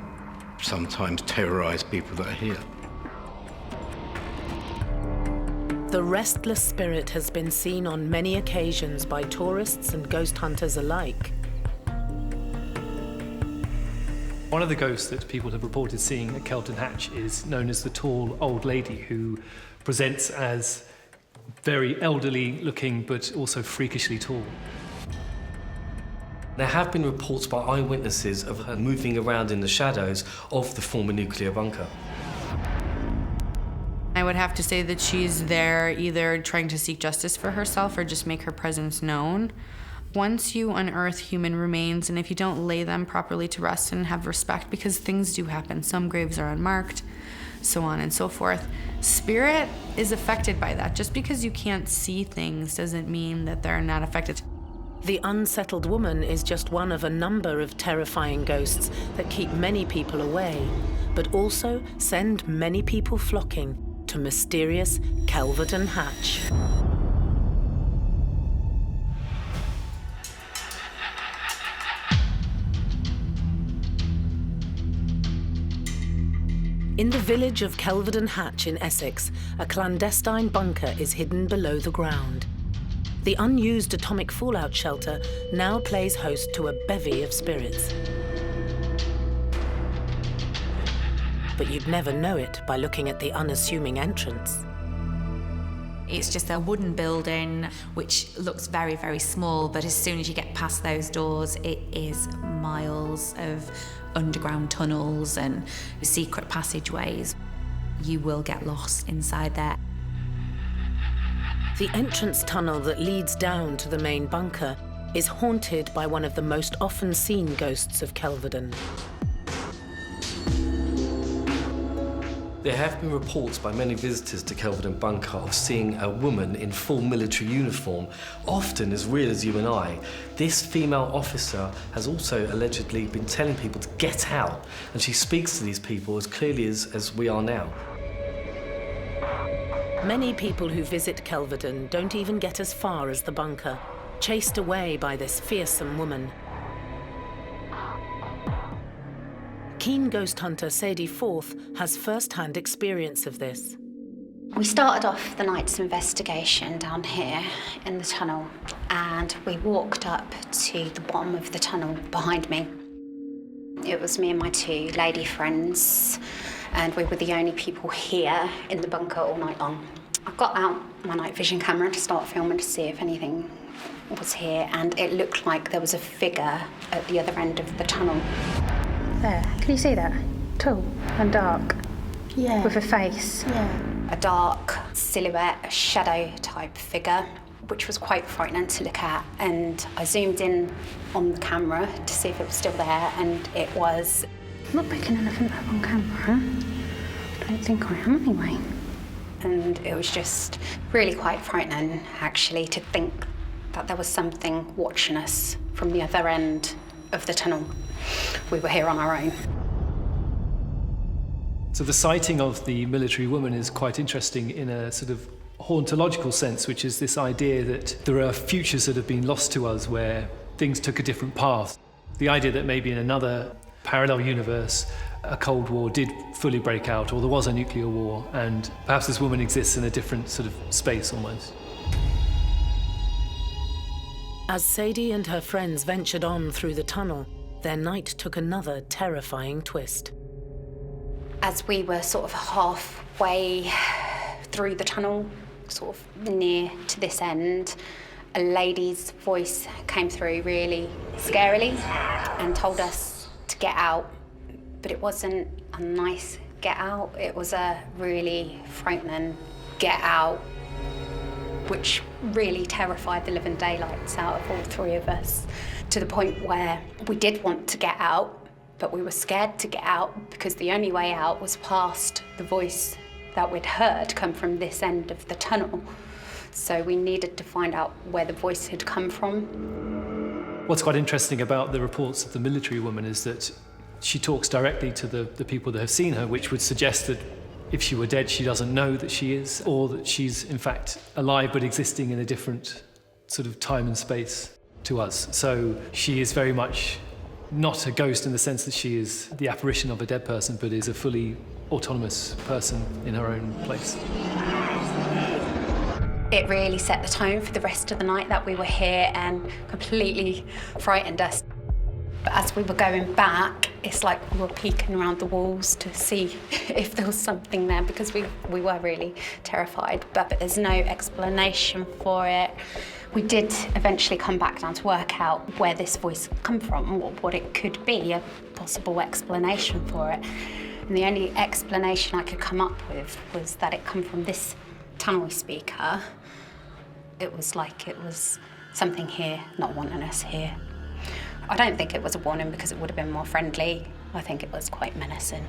sometimes terrorise people that are here. The restless spirit has been seen on many occasions by tourists and ghost hunters alike. One of the ghosts that people have reported seeing at Kelvedon Hatch is known as the tall old lady, who presents as very elderly looking but also freakishly tall. There have been reports by eyewitnesses of her moving around in the shadows of the former nuclear bunker. I would have to say that she's there either trying to seek justice for herself or just make her presence known. Once you unearth human remains, and if you don't lay them properly to rest and have respect, because things do happen, some graves are unmarked, so on and so forth, spirit is affected by that. Just because you can't see things doesn't mean that they're not affected. The unsettled woman is just one of a number of terrifying ghosts that keep many people away, but also send many people flocking to mysterious Kelvedon Hatch. In the village of Kelvedon Hatch in Essex, a clandestine bunker is hidden below the ground. The unused atomic fallout shelter now plays host to a bevy of spirits. But you'd never know it by looking at the unassuming entrance. It's just a wooden building which looks very, very small, but as soon as you get past those doors, it is miles of underground tunnels and secret passageways. You will get lost inside there. The entrance tunnel that leads down to the main bunker is haunted by one of the most often seen ghosts of Kelvedon. There have been reports by many visitors to Kelvedon Bunker of seeing a woman in full military uniform, often as real as you and I. This female officer has also allegedly been telling people to get out, and she speaks to these people as clearly as we are now. Many people who visit Kelvedon don't even get as far as the bunker, chased away by this fearsome woman. Keen ghost hunter Sadie Forth has first-hand experience of this. We started off the night's investigation down here in the tunnel, and we walked up to the bottom of the tunnel behind me. It was me and my two lady friends, and we were the only people here in the bunker all night long. I got out my night vision camera to start filming to see if anything was here, and it looked like there was a figure at the other end of the tunnel. There, can you see that? Tall and dark. Yeah. With a face. Yeah. A dark silhouette, a shadow type figure, which was quite frightening to look at. And I zoomed in on the camera to see if it was still there, and it was. I'm not picking anything up on camera. I don't think I am anyway. And it was just really quite frightening, actually, to think that there was something watching us from the other end of the tunnel. We were here on our own. So the sighting of the military woman is quite interesting in a sort of hauntological sense, which is this idea that there are futures that have been lost to us where things took a different path. The idea that maybe in another parallel universe a Cold War did fully break out, or there was a nuclear war, and perhaps this woman exists in a different sort of space almost. As Sadie and her friends ventured on through the tunnel, their night took another terrifying twist. As we were sort of halfway through the tunnel, sort of near to this end, a lady's voice came through really scarily and told us to get out. But it wasn't a nice get out, it was a really frightening get out, which really terrified the living daylights out of all three of us, to the point where we did want to get out, but we were scared to get out because the only way out was past the voice that we'd heard come from this end of the tunnel. So we needed to find out where the voice had come from. What's quite interesting about the reports of the military woman is that she talks directly to the people that have seen her, which would suggest that if she were dead, she doesn't know that she is, or that she's in fact alive but existing in a different sort of time and space to us. So she is very much not a ghost in the sense that she is the apparition of a dead person, but is a fully autonomous person in her own place. It really set the tone for the rest of the night that we were here and completely frightened us. But as we were going back, it's like we were peeking around the walls to see if there was something there, because we were really terrified, but there's no explanation for it. We did eventually come back down to work out where this voice come from, what it could be, a possible explanation for it. And the only explanation I could come up with was that it come from this tunnel speaker. It was like it was something here not wanting us here. I don't think it was a warning because it would have been more friendly. I think it was quite menacing.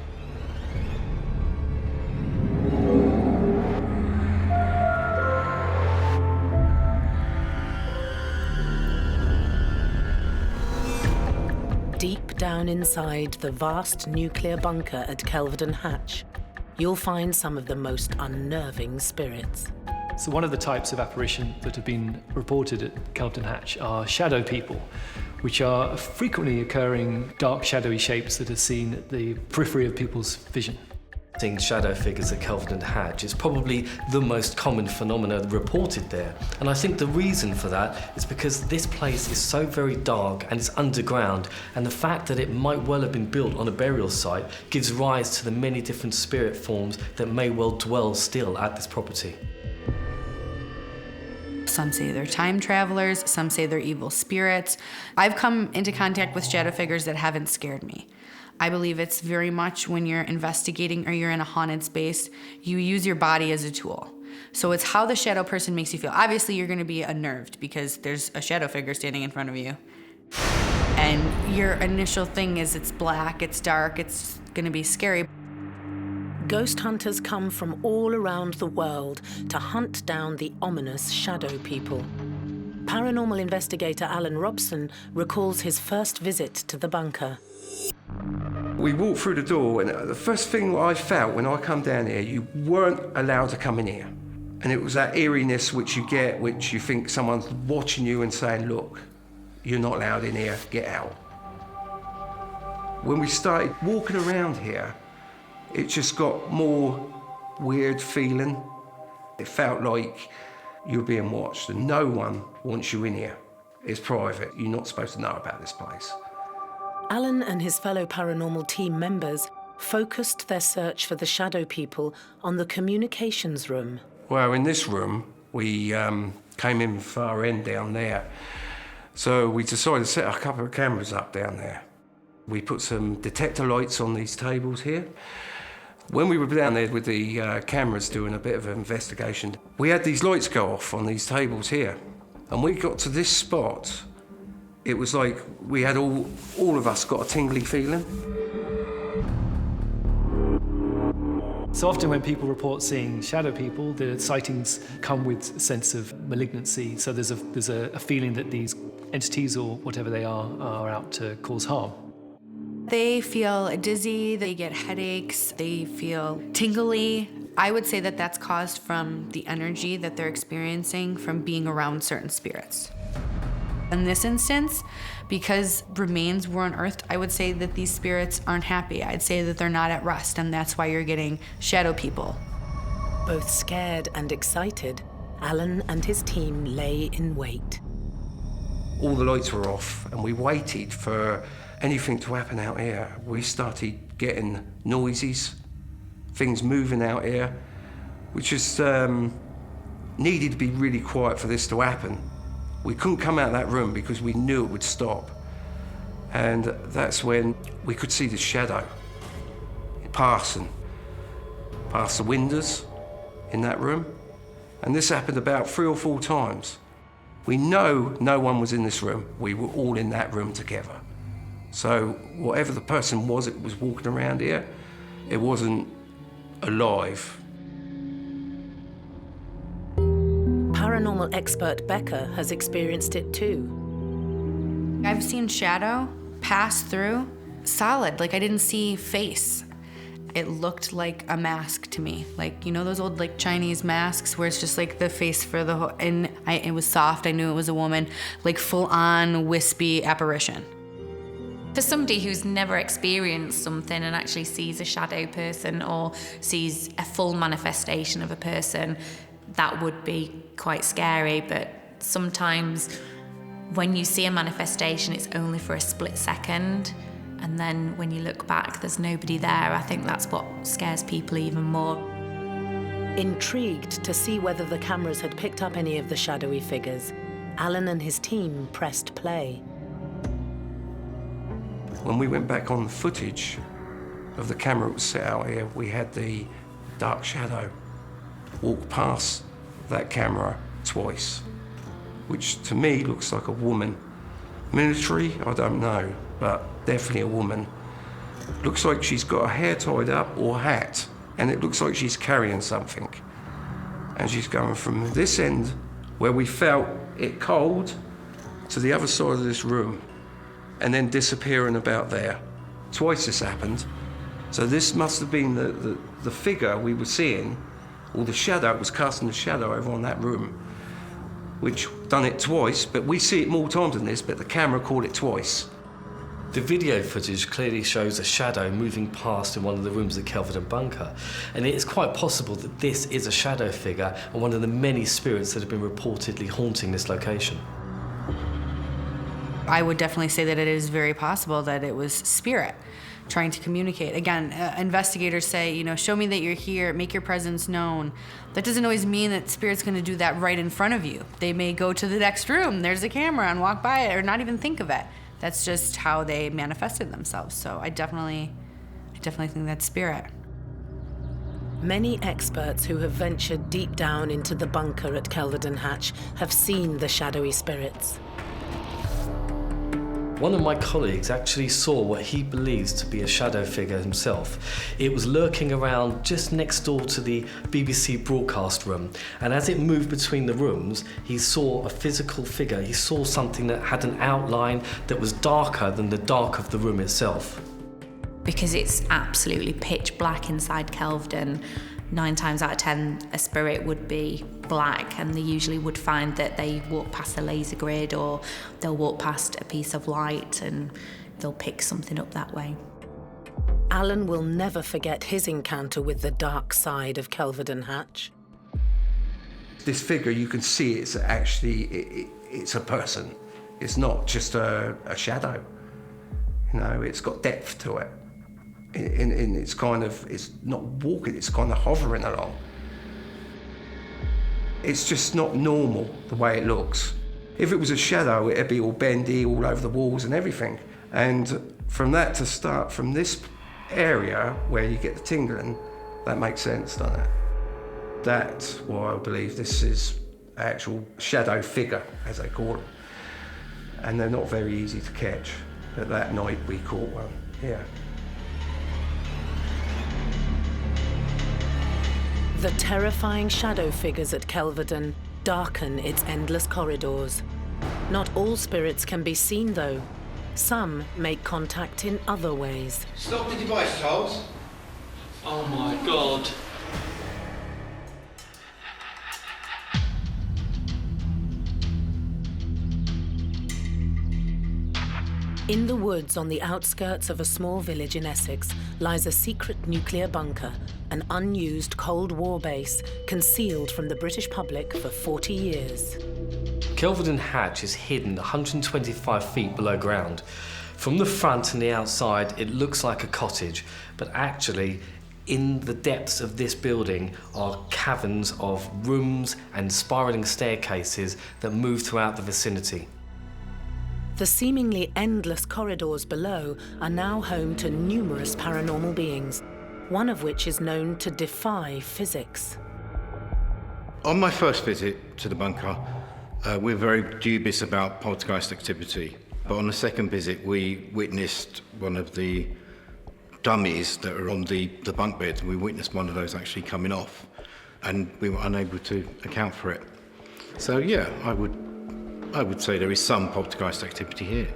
Deep down inside the vast nuclear bunker at Kelvedon Hatch, you'll find some of the most unnerving spirits. So one of the types of apparition that have been reported at Kelvedon Hatch are shadow people, which are frequently occurring dark shadowy shapes that are seen at the periphery of people's vision. Seeing shadow figures at Kelvedon Hatch is probably the most common phenomenon reported there. And I think the reason for that is because this place is so very dark and it's underground, and the fact that it might well have been built on a burial site gives rise to the many different spirit forms that may well dwell still at this property. Some say they're time travelers, some say they're evil spirits. I've come into contact with shadow figures that haven't scared me. I believe it's very much when you're investigating or you're in a haunted space, you use your body as a tool. So it's how the shadow person makes you feel. Obviously, you're gonna be unnerved because there's a shadow figure standing in front of you. And your initial thing is it's black, it's dark, it's gonna be scary. Ghost hunters come from all around the world to hunt down the ominous shadow people. Paranormal investigator Alan Robson recalls his first visit to the bunker. We walked through the door, and the first thing I felt when I come down here, you weren't allowed to come in here. And it was that eeriness which you get, which you think someone's watching you and saying, look, you're not allowed in here, get out. When we started walking around here, it just got more weird feeling. It felt like you're being watched and no one wants you in here. It's private, you're not supposed to know about this place. Alan and his fellow paranormal team members focused their search for the shadow people on the communications room. Well, in this room, we came in far end down there. So we decided to set a couple of cameras up down there. We put some detector lights on these tables here. When we were down there with the cameras doing a bit of an investigation, we had these lights go off on these tables here. And we got to this spot, it was like we had all of us got a tingly feeling. So often when people report seeing shadow people, the sightings come with a sense of malignancy. So there's a feeling that these entities or whatever they are out to cause harm. They feel dizzy, they get headaches, they feel tingly. I would say that that's caused from the energy that they're experiencing from being around certain spirits. In this instance, because remains were unearthed, I would say that these spirits aren't happy. I'd say that they're not at rest, and that's why you're getting shadow people. Both scared and excited, Alan and his team lay in wait. All the lights were off, and we waited for anything to happen out here. We started getting noises, things moving out here, which just needed to be really quiet for this to happen. We couldn't come out of that room because we knew it would stop. And that's when we could see the shadow passing past the windows in that room. And this happened about 3 or 4 times. We know no one was in this room. We were all in that room together. So whatever the person was that was walking around here, it wasn't alive. Paranormal expert Becca has experienced it too. I've seen shadow pass through solid, like I didn't see face. It looked like a mask to me. Like, you know those old like Chinese masks where it's just like the face for the whole, and it was soft, I knew it was a woman, like full on wispy apparition. For somebody who's never experienced something and actually sees a shadow person or sees a full manifestation of a person, that would be quite scary. But sometimes when you see a manifestation, it's only for a split second. And then when you look back, there's nobody there. I think that's what scares people even more. Intrigued to see whether the cameras had picked up any of the shadowy figures, Alan and his team pressed play. When we went back on the footage of the camera that was set out here, we had the dark shadow walk past that camera twice, which to me looks like a woman. Military, I don't know, but definitely a woman. Looks like she's got her hair tied up or hat, and it looks like she's carrying something. And she's going from this end, where we felt it cold, to the other side of this room, and then disappearing about there. Twice this happened. So this must have been the figure we were seeing, or the shadow, it was casting the shadow over on that room, which done it twice, but we see it more times than this, but the camera caught it twice. The video footage clearly shows a shadow moving past in one of the rooms of the Kelvedon bunker. And it is quite possible that this is a shadow figure and one of the many spirits that have been reportedly haunting this location. I would definitely say that it is very possible that it was spirit trying to communicate. Again, investigators say, you know, show me that you're here, make your presence known. That doesn't always mean that spirit's going to do that right in front of you. They may go to the next room, there's a camera, and walk by it, or not even think of it. That's just how they manifested themselves. So I definitely think that's spirit. Many experts who have ventured deep down into the bunker at Kelvedon Hatch have seen the shadowy spirits. One of my colleagues actually saw what he believes to be a shadow figure himself. It was lurking around just next door to the BBC broadcast room, and as it moved between the rooms, he saw a physical figure. He saw something that had an outline that was darker than the dark of the room itself. Because it's absolutely pitch black inside Kelvedon, 9 times out of 10 a spirit would be black, and they usually would find that they walk past a laser grid or they'll walk past a piece of light and they'll pick something up that way. Alan will never forget his encounter with the dark side of Kelvedon Hatch. This figure, you can see it's actually, it's a person. It's not just a shadow. You know, it's got depth to it. And it's kind of, it's not walking, it's kind of hovering along. It's just not normal the way it looks. If it was a shadow, it'd be all bendy, all over the walls and everything. And from that to start from this area where you get the tingling, that makes sense, doesn't it? That's why I believe this is an actual shadow figure, as they call them. And they're not very easy to catch. But that night we caught one, yeah. The terrifying shadow figures at Kelvedon darken its endless corridors. Not all spirits can be seen, though. Some make contact in other ways. Stop the device, Charles. Oh my God. In the woods on the outskirts of a small village in Essex lies a secret nuclear bunker, an unused Cold War base concealed from the British public for 40 years. Kelvedon Hatch is hidden 125 feet below ground. From the front and the outside, it looks like a cottage, but actually, in the depths of this building are caverns of rooms and spiralling staircases that move throughout the vicinity. The seemingly endless corridors below are now home to numerous paranormal beings, one of which is known to defy physics. On my first visit to the bunker, we were very dubious about poltergeist activity. But on the second visit, we witnessed one of the dummies that are on the bunk bed. We witnessed one of those actually coming off, and we were unable to account for it. So yeah, I would say there is some poltergeist activity here.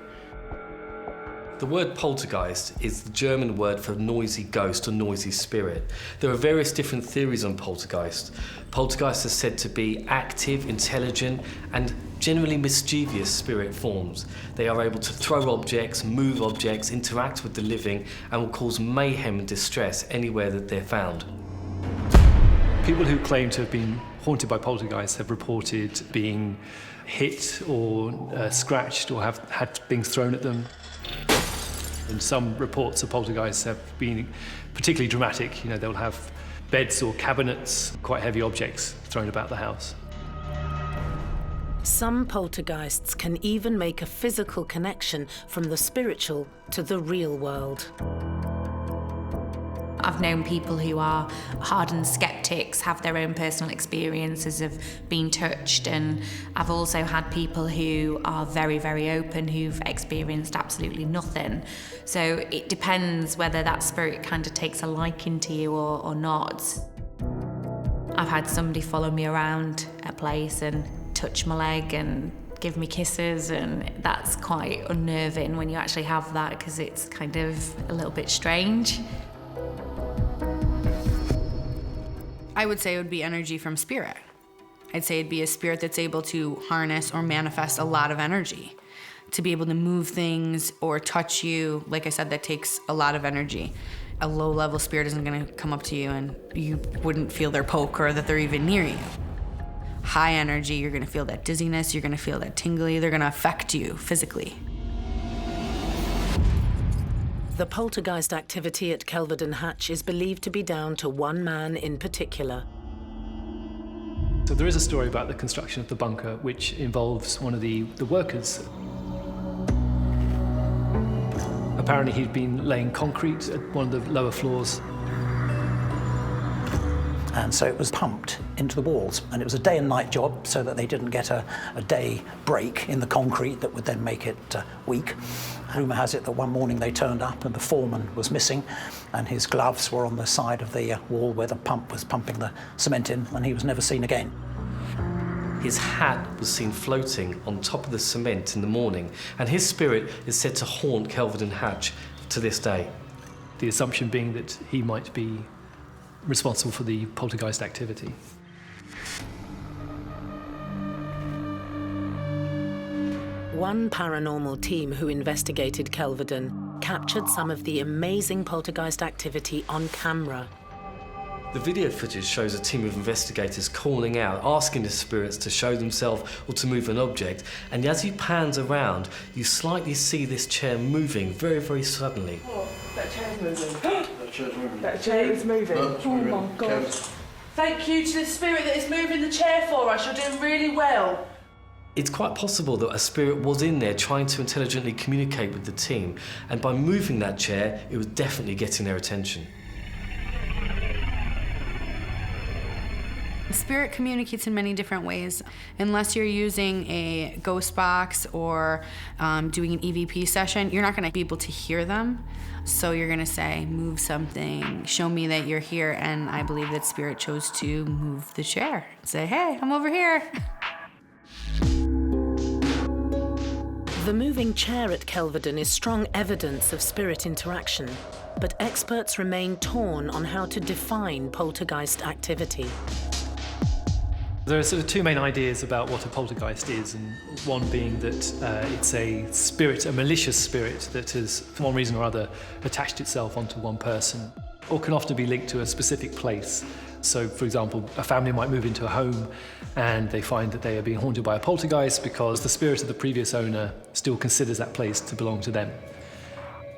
The word poltergeist is the German word for noisy ghost or noisy spirit. There are various different theories on poltergeist. Poltergeist is said to be active, intelligent, and generally mischievous spirit forms. They are able to throw objects, move objects, interact with the living, and will cause mayhem and distress anywhere that they're found. People who claim to have been haunted by poltergeists have reported being hit or scratched or have had things thrown at them. And some reports of poltergeists have been particularly dramatic. You know, they'll have beds or cabinets, quite heavy objects thrown about the house. Some poltergeists can even make a physical connection from the spiritual to the real world. I've known people who are hardened skeptics, have their own personal experiences of being touched, and I've also had people who are very, very open, who've experienced absolutely nothing. So it depends whether that spirit kind of takes a liking to you or not. I've had somebody follow me around a place and touch my leg and give me kisses, and that's quite unnerving when you actually have that, because it's kind of a little bit strange. I would say it would be energy from spirit. I'd say it'd be a spirit that's able to harness or manifest a lot of energy. To be able to move things or touch you, like I said, that takes a lot of energy. A low-level spirit isn't gonna come up to you and you wouldn't feel their poke or that they're even near you. High energy, you're gonna feel that dizziness, you're gonna feel that tingly, they're gonna affect you physically. The poltergeist activity at Kelvedon Hatch is believed to be down to one man in particular. So there is a story about the construction of the bunker which involves one of the workers. Apparently he'd been laying concrete at one of the lower floors. And so it was pumped into the walls, and it was a day and night job so that they didn't get a day break in the concrete that would then make it weak. Rumour has it that one morning they turned up and the foreman was missing, and his gloves were on the side of the wall where the pump was pumping the cement in, and he was never seen again. His hat was seen floating on top of the cement in the morning, and his spirit is said to haunt Kelvedon Hatch to this day. The assumption being that he might be responsible for the poltergeist activity. One paranormal team who investigated Kelvedon captured some of the amazing poltergeist activity on camera. The video footage shows a team of investigators calling out, asking the spirits to show themselves or to move an object, and as he pans around, you slightly see this chair moving very, very suddenly. Oh, that chair's moving. That chair's moving. That chair is moving. Oh my God. Thank you to the spirit that is moving the chair for us. You're doing really well. It's quite possible that a spirit was in there trying to intelligently communicate with the team, and by moving that chair, it was definitely getting their attention. Spirit communicates in many different ways. Unless you're using a ghost box or doing an EVP session, you're not going to be able to hear them. So you're going to say, move something, show me that you're here, and I believe that Spirit chose to move the chair. Say, hey, I'm over here. The moving chair at Kelvedon is strong evidence of spirit interaction, but experts remain torn on how to define poltergeist activity. There are sort of two main ideas about what a poltergeist is, and one being that it's a spirit, a malicious spirit that has, for one reason or other, attached itself onto one person, or can often be linked to a specific place. So, for example, a family might move into a home and they find that they are being haunted by a poltergeist because the spirit of the previous owner still considers that place to belong to them.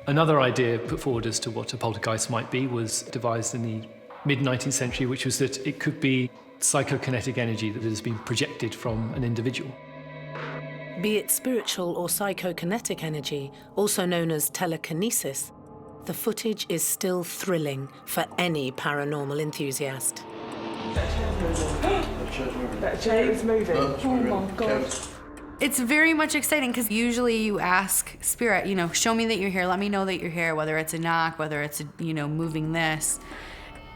Another idea put forward as to what a poltergeist might be was devised in the mid-19th century, which was that it could be psychokinetic energy that has been projected from an individual. Be it spiritual or psychokinetic energy, also known as telekinesis, the footage is still thrilling for any paranormal enthusiast. That chair is moving. Oh my God. It's very much exciting because usually you ask Spirit, you know, show me that you're here, let me know that you're here, whether it's a knock, whether it's, moving this.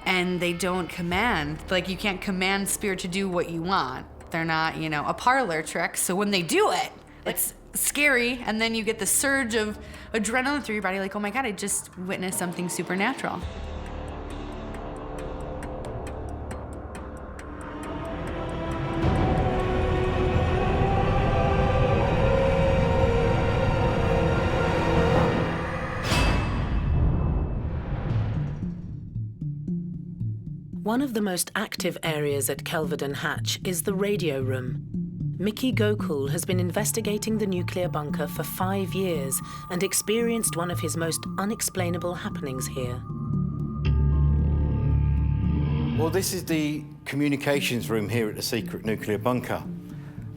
And they don't command. Like, you can't command Spirit to do what you want. They're not, a parlor trick. So when they do it, it's scary, and then you get the surge of adrenaline through your body, like, oh my God, I just witnessed something supernatural. One of the most active areas at Kelvedon Hatch is the radio room. Mickey Gokul has been investigating the nuclear bunker for 5 years and experienced one of his most unexplainable happenings here. Well, this is the communications room here at the secret nuclear bunker.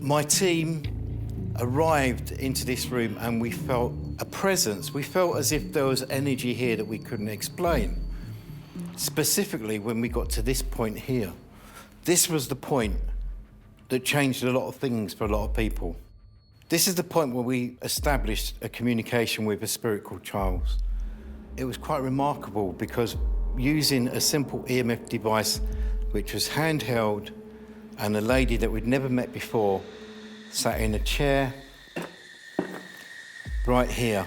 My team arrived into this room and we felt a presence. We felt as if there was energy here that we couldn't explain. Specifically, when we got to this point here, this was the point that changed a lot of things for a lot of people. This is the point where we established a communication with a spirit called Charles. It was quite remarkable because using a simple EMF device, which was handheld, and a lady that we'd never met before sat in a chair right here.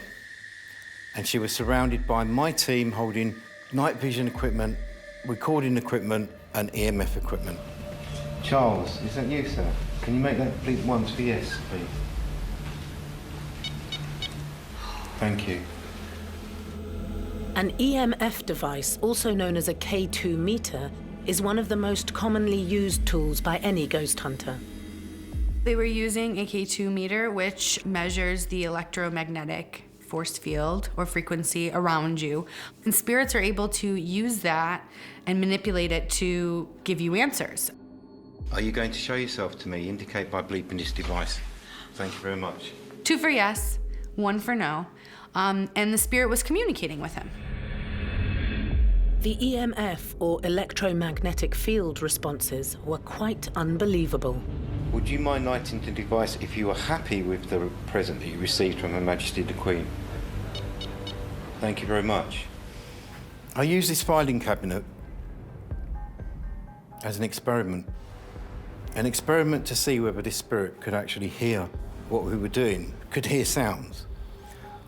And she was surrounded by my team holding night vision equipment, recording equipment, and EMF equipment. Charles, is that you, sir? Can you make that bleep once for yes, please? Thank you. An EMF device, also known as a K2 meter, is one of the most commonly used tools by any ghost hunter. They were using a K2 meter, which measures the electromagnetic force field or frequency around you. And spirits are able to use that and manipulate it to give you answers. Are you going to show yourself to me? Indicate by bleeping this device. Thank you very much. 2 for yes, 1 for no. And the spirit was communicating with him. The EMF, or electromagnetic field responses, were quite unbelievable. Would you mind lighting the device if you are happy with the present that you received from Her Majesty the Queen? Thank you very much. I used this filing cabinet as an experiment to see whether this spirit could actually hear what we were doing, could hear sounds.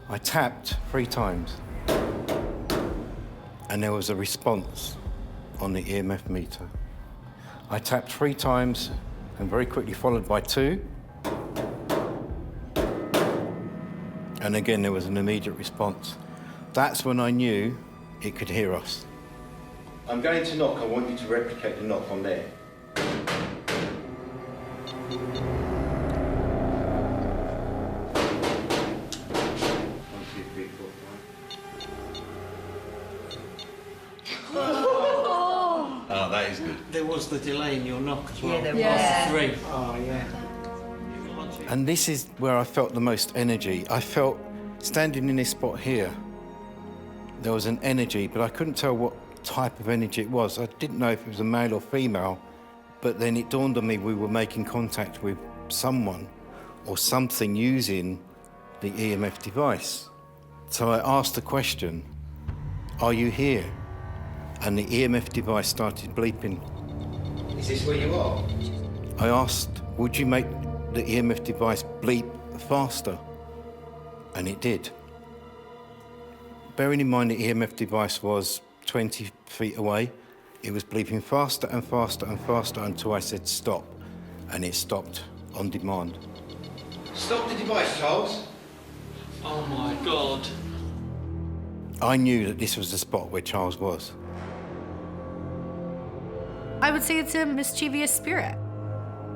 I tapped 3 times, and there was a response on the EMF meter. I tapped 3 times, and very quickly followed by 2. And again, there was an immediate response. That's when I knew it could hear us. I'm going to knock. I want you to replicate the knock on there. 1, 2, 3, 4, 5. Oh, that is good. There was the delay in your knock as well. Yeah, there was. 3. Oh, yeah. And this is where I felt the most energy. I felt, standing in this spot here, there was an energy, but I couldn't tell what type of energy it was. I didn't know if it was a male or female, but then it dawned on me we were making contact with someone or something using the EMF device. So I asked the question, "Are you here?" And the EMF device started bleeping. Is this where you are? I asked, "Would you make the EMF device bleep faster?" And it did. Bearing in mind the EMF device was 20 feet away, it was bleeping faster and faster and faster until I said stop, and it stopped on demand. Stop the device, Charles. Oh my God. I knew that this was the spot where Charles was. I would say it's a mischievous spirit.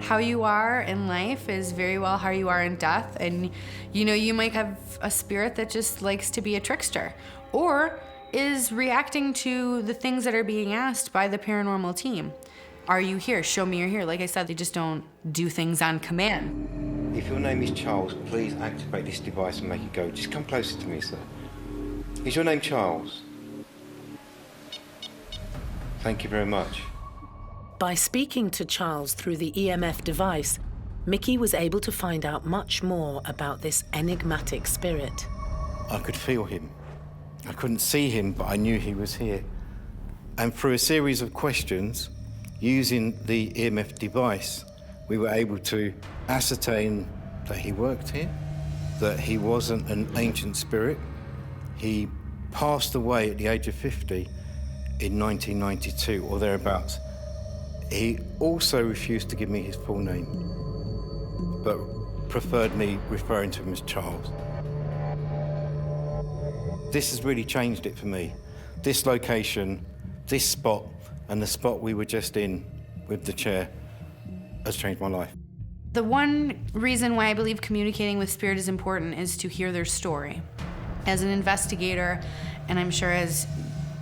How you are in life is very well how you are in death, and you might have a spirit that just likes to be a trickster or is reacting to the things that are being asked by the paranormal team. Are you here? Show me you're here. Like I said, they just don't do things on command. If your name is Charles, please activate this device and make it go. Just come closer to me, sir. Is your name Charles? Thank you very much. By speaking to Charles through the EMF device, Mickey was able to find out much more about this enigmatic spirit. I could feel him. I couldn't see him, but I knew he was here. And through a series of questions, using the EMF device, we were able to ascertain that he worked here, that he wasn't an ancient spirit. He passed away at the age of 50 in 1992 or thereabouts. He also refused to give me his full name, but preferred me referring to him as Charles. This has really changed it for me. This location, this spot, and the spot we were just in with the chair has changed my life. The one reason why I believe communicating with spirit is important is to hear their story. As an investigator, and I'm sure as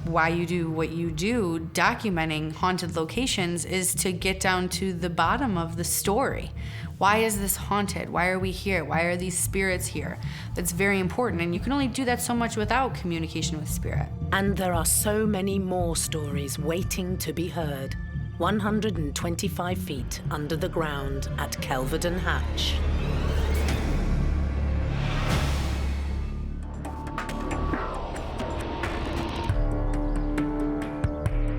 why you do what you do, documenting haunted locations is to get down to the bottom of the story. Why is this haunted? Why are we here? Why are these spirits here? That's very important, and you can only do that so much without communication with spirit. And there are so many more stories waiting to be heard. 125 feet under the ground at Kelvedon Hatch.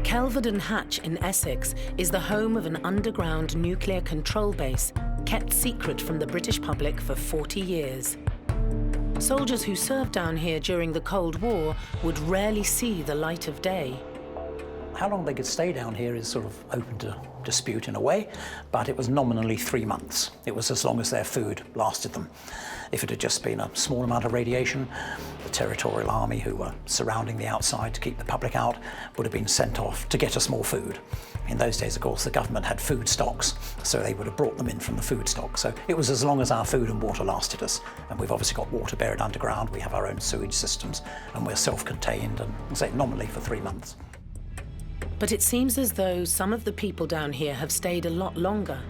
Kelvedon Hatch in Essex is the home of an underground nuclear control base kept secret from the British public for 40 years. Soldiers who served down here during the Cold War would rarely see the light of day. How long they could stay down here is sort of open to dispute in a way, but it was nominally 3 months. It was as long as their food lasted them. If it had just been a small amount of radiation, the territorial army who were surrounding the outside to keep the public out would have been sent off to get us more food. In those days, of course, the government had food stocks, so they would have brought them in from the food stock. So it was as long as our food and water lasted us. And we've obviously got water buried underground, we have our own sewage systems, and we're self-contained, and say nominally for 3 months. But it seems as though some of the people down here have stayed a lot longer.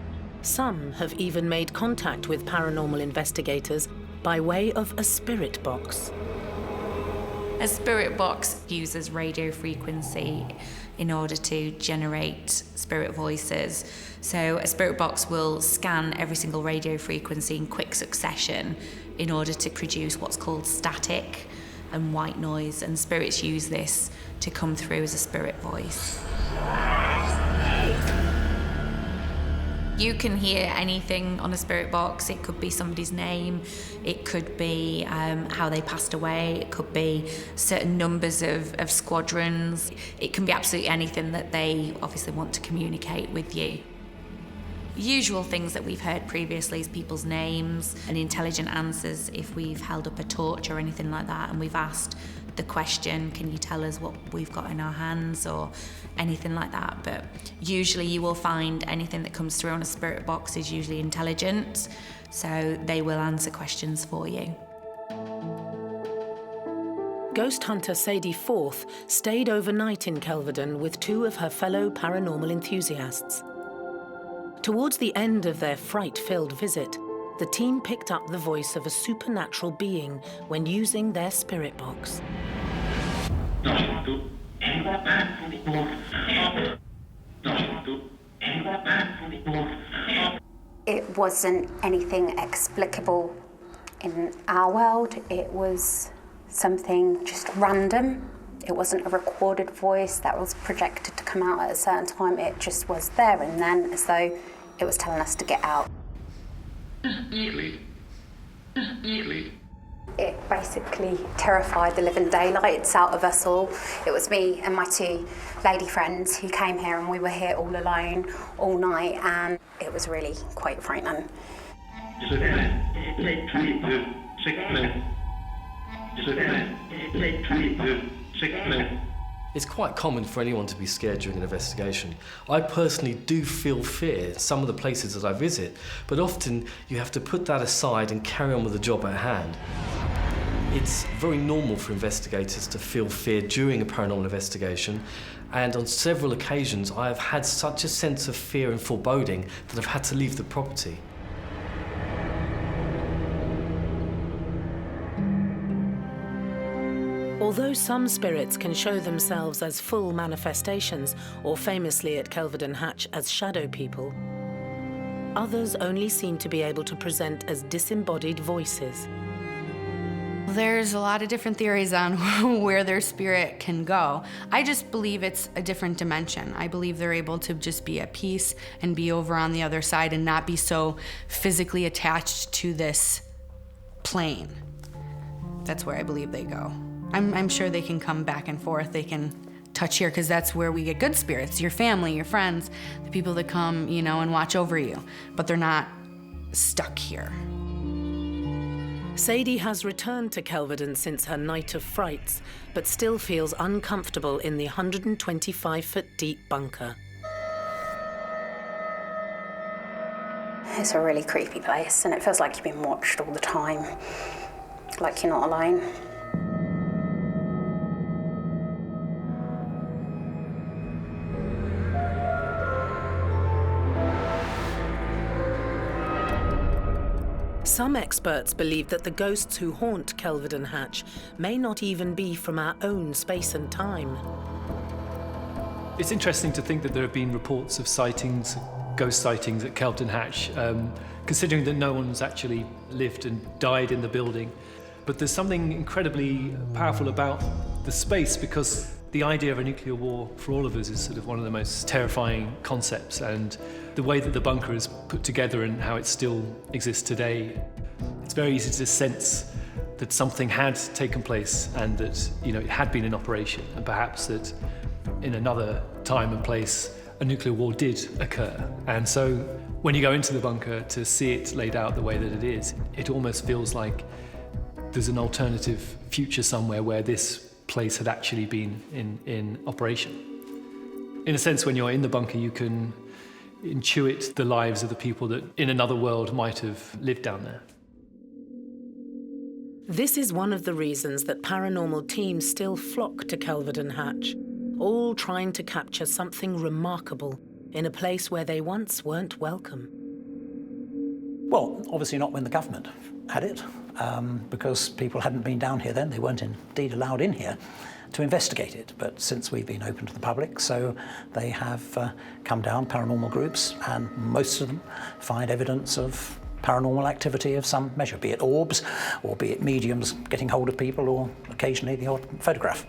Some have even made contact with paranormal investigators by way of a spirit box. A spirit box uses radio frequency in order to generate spirit voices. So a spirit box will scan every single radio frequency in quick succession in order to produce what's called static and white noise, and spirits use this to come through as a spirit voice. You can hear anything on a spirit box. It could be somebody's name, it could be how they passed away, it could be certain numbers of squadrons. It can be absolutely anything that they obviously want to communicate with you. Usual things that we've heard previously is people's names and intelligent answers if we've held up a torch or anything like that and we've asked the question, can you tell us what we've got in our hands, or anything like that. But usually you will find anything that comes through on a spirit box is usually intelligent, so they will answer questions for you. Ghost hunter Sadie Forth stayed overnight in Kelvedon with 2 of her fellow paranormal enthusiasts. Towards the end of their fright-filled visit, the team picked up the voice of a supernatural being when using their spirit box. It wasn't anything explicable in our world. It was something just random. It wasn't a recorded voice that was projected to come out at a certain time. It just was there and then, as though it was telling us to get out. It basically terrified the living daylights out of us all. It was me and my 2 lady friends who came here, and we were here all alone all night, and it was really quite frightening. It's quite common for anyone to be scared during an investigation. I personally do feel fear in some of the places that I visit, but often you have to put that aside and carry on with the job at hand. It's very normal for investigators to feel fear during a paranormal investigation, and on several occasions I have had such a sense of fear and foreboding that I've had to leave the property. Although some spirits can show themselves as full manifestations, or famously at Kelvedon Hatch as shadow people, others only seem to be able to present as disembodied voices. There's a lot of different theories on where their spirit can go. I just believe it's a different dimension. I believe they're able to just be at peace and be over on the other side and not be so physically attached to this plane. That's where I believe they go. I'm sure they can come back and forth. They can touch here, because that's where we get good spirits, your family, your friends, the people that come, you know, and watch over you, but they're not stuck here. Sadie has returned to Kelvedon since her night of frights, but still feels uncomfortable in the 125-foot deep bunker. It's a really creepy place, and it feels like you've been watched all the time, like you're not alone. Some experts believe that the ghosts who haunt Kelvedon Hatch may not even be from our own space and time. It's interesting to think that there have been reports of sightings, ghost sightings at Kelvedon Hatch, considering that no one's actually lived and died in the building. But there's something incredibly powerful about the space, because the idea of a nuclear war for all of us is sort of one of the most terrifying concepts, and the way that the bunker is put together and how it still exists today, it's very easy to sense that something had taken place and that, you know, it had been in operation, and perhaps that in another time and place a nuclear war did occur. And so when you go into the bunker to see it laid out the way that it is, it almost feels like there's an alternative future somewhere where this place had actually been in operation. In a sense, when you're in the bunker, you can intuit the lives of the people that in another world might have lived down there. This is one of the reasons that paranormal teams still flock to Kelvedon Hatch, all trying to capture something remarkable in a place where they once weren't welcome. Well, obviously not when the government had it, because people hadn't been down here then. They weren't indeed allowed in here to investigate it. But since we've been open to the public, so they have come down, paranormal groups, and most of them find evidence of paranormal activity of some measure, be it orbs, or be it mediums getting hold of people, or occasionally the odd photograph.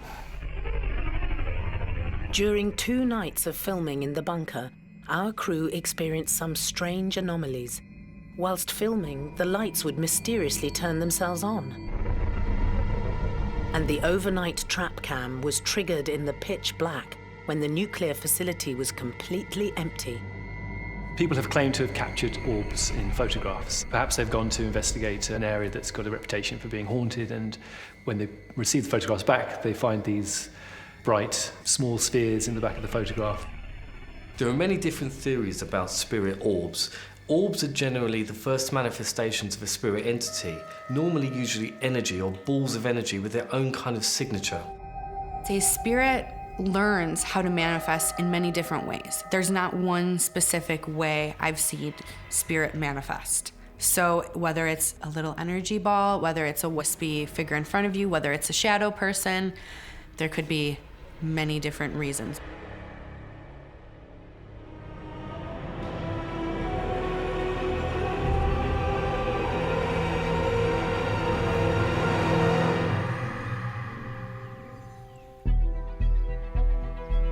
During 2 nights of filming in the bunker, our crew experienced some strange anomalies. Whilst filming, the lights would mysteriously turn themselves on. And the overnight trap cam was triggered in the pitch black when the nuclear facility was completely empty. People have claimed to have captured orbs in photographs. Perhaps they've gone to investigate an area that's got a reputation for being haunted, and when they receive the photographs back, they find these bright, small spheres in the back of the photograph. There are many different theories about spirit orbs. Orbs are generally the first manifestations of a spirit entity, normally usually energy or balls of energy with their own kind of signature. The spirit learns how to manifest in many different ways. There's not one specific way I've seen spirit manifest. So whether it's a little energy ball, whether it's a wispy figure in front of you, whether it's a shadow person, there could be many different reasons.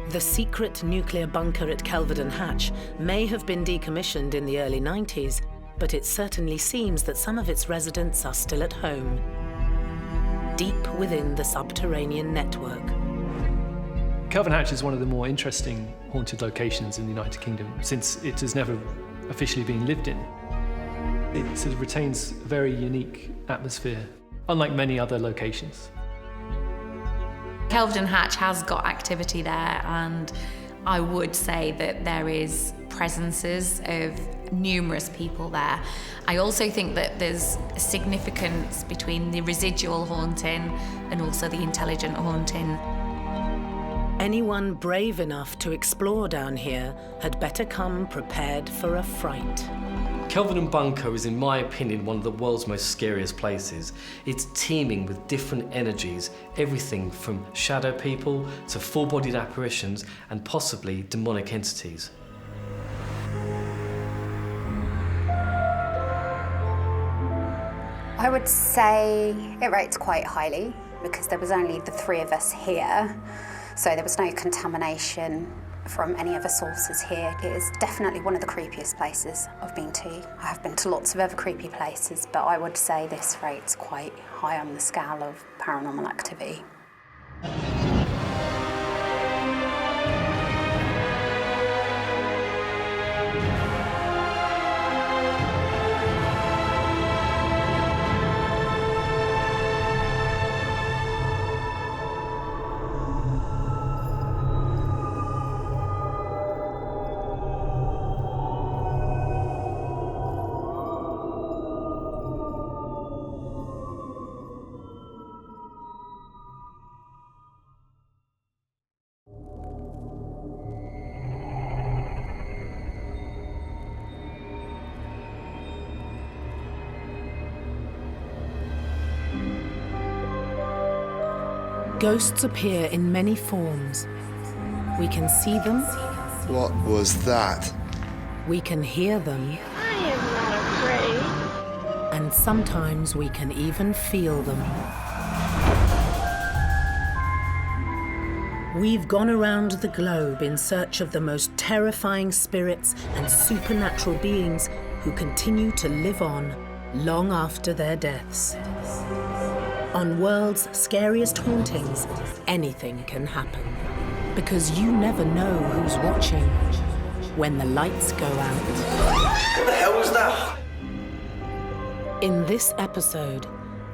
The secret nuclear bunker at Kelvedon Hatch may have been decommissioned in the early 90s, but it certainly seems that some of its residents are still at home, deep within the subterranean network. Kelvedon Hatch is one of the more interesting haunted locations in the United Kingdom, since it has never officially been lived in. It sort of retains a very unique atmosphere, unlike many other locations. Kelvedon Hatch has got activity there, and I would say that there is presences of numerous people there. I also think that there's a significance between the residual haunting and also the intelligent haunting. Anyone brave enough to explore down here had better come prepared for a fright. Kelvedon Bunker is, in my opinion, one of the world's most scariest places. It's teeming with different energies, everything from shadow people to full-bodied apparitions and possibly demonic entities. I would say it rates quite highly because there was only the 3 of us here, so there was no contamination from any other sources here. It is definitely one of the creepiest places I've been to. I have been to lots of other creepy places, but I would say this rate's quite high on the scale of paranormal activity. Ghosts appear in many forms. We can see them. What was that? We can hear them. I am not afraid. And sometimes we can even feel them. We've gone around the globe in search of the most terrifying spirits and supernatural beings who continue to live on long after their deaths. On World's Scariest Hauntings, anything can happen. Because you never know who's watching when the lights go out. What the hell was that? In this episode,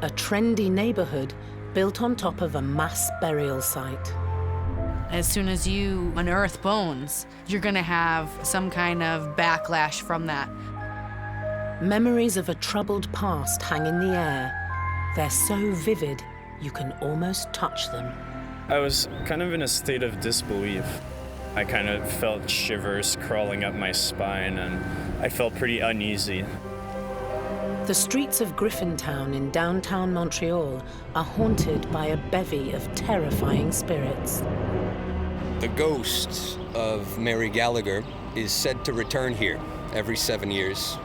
a trendy neighborhood built on top of a mass burial site. As soon as you unearth bones, you're gonna have some kind of backlash from that. Memories of a troubled past hang in the air. They're so vivid, you can almost touch them. I was kind of in a state of disbelief. I kind of felt shivers crawling up my spine, and I felt pretty uneasy. The streets of Griffintown in downtown Montreal are haunted by a bevy of terrifying spirits. The ghost of Mary Gallagher is said to return here every 7 years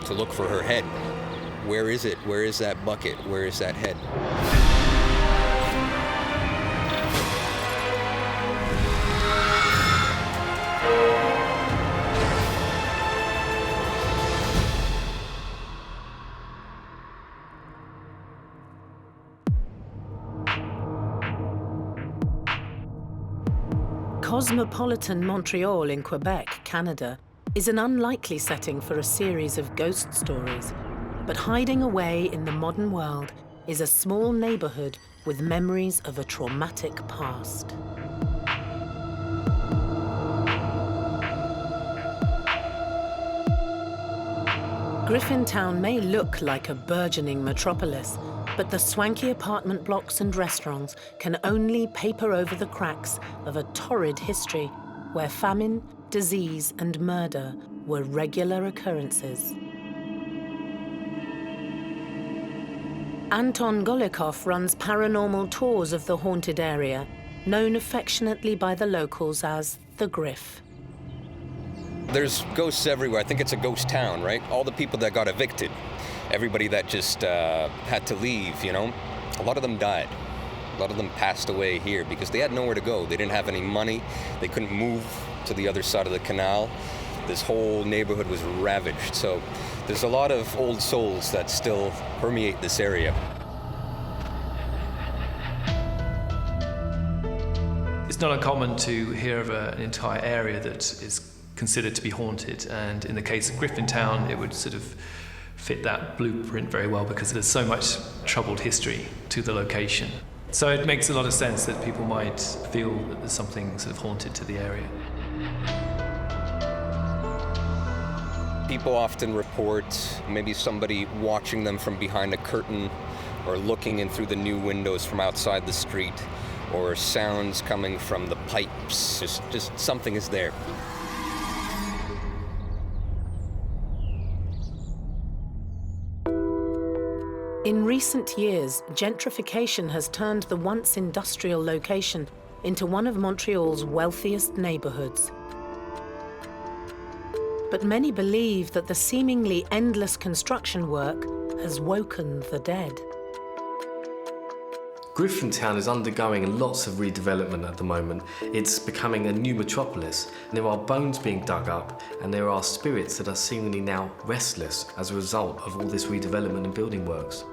to look for her head. Where is it? Where is that bucket? Where is that head? Cosmopolitan Montreal in Quebec, Canada, is an unlikely setting for a series of ghost stories. But hiding away in the modern world is a small neighborhood with memories of a traumatic past. Griffintown may look like a burgeoning metropolis, but the swanky apartment blocks and restaurants can only paper over the cracks of a torrid history where famine, disease, and murder were regular occurrences. Anton Golikov runs paranormal tours of the haunted area, known affectionately by the locals as the Griff. There's ghosts everywhere. I think it's a ghost town, right? All the people that got evicted, everybody that just had to leave, you know, a lot of them died. A lot of them passed away here because they had nowhere to go. They didn't have any money. They couldn't move to the other side of the canal. This whole neighborhood was ravaged. So there's a lot of old souls that still permeate this area. It's not uncommon to hear of an entire area that is considered to be haunted, and in the case of Griffintown, it would sort of fit that blueprint very well because there's so much troubled history to the location. So it makes a lot of sense that people might feel that there's something sort of haunted to the area. People often report maybe somebody watching them from behind a curtain or looking in through the new windows from outside the street, or sounds coming from the pipes. Just something is there. In recent years, gentrification has turned the once industrial location into one of Montreal's wealthiest neighborhoods. But many believe that the seemingly endless construction work has woken the dead. Griffintown is undergoing lots of redevelopment at the moment. It's becoming a new metropolis. There are bones being dug up, and there are spirits that are seemingly now restless as a result of all this redevelopment and building works.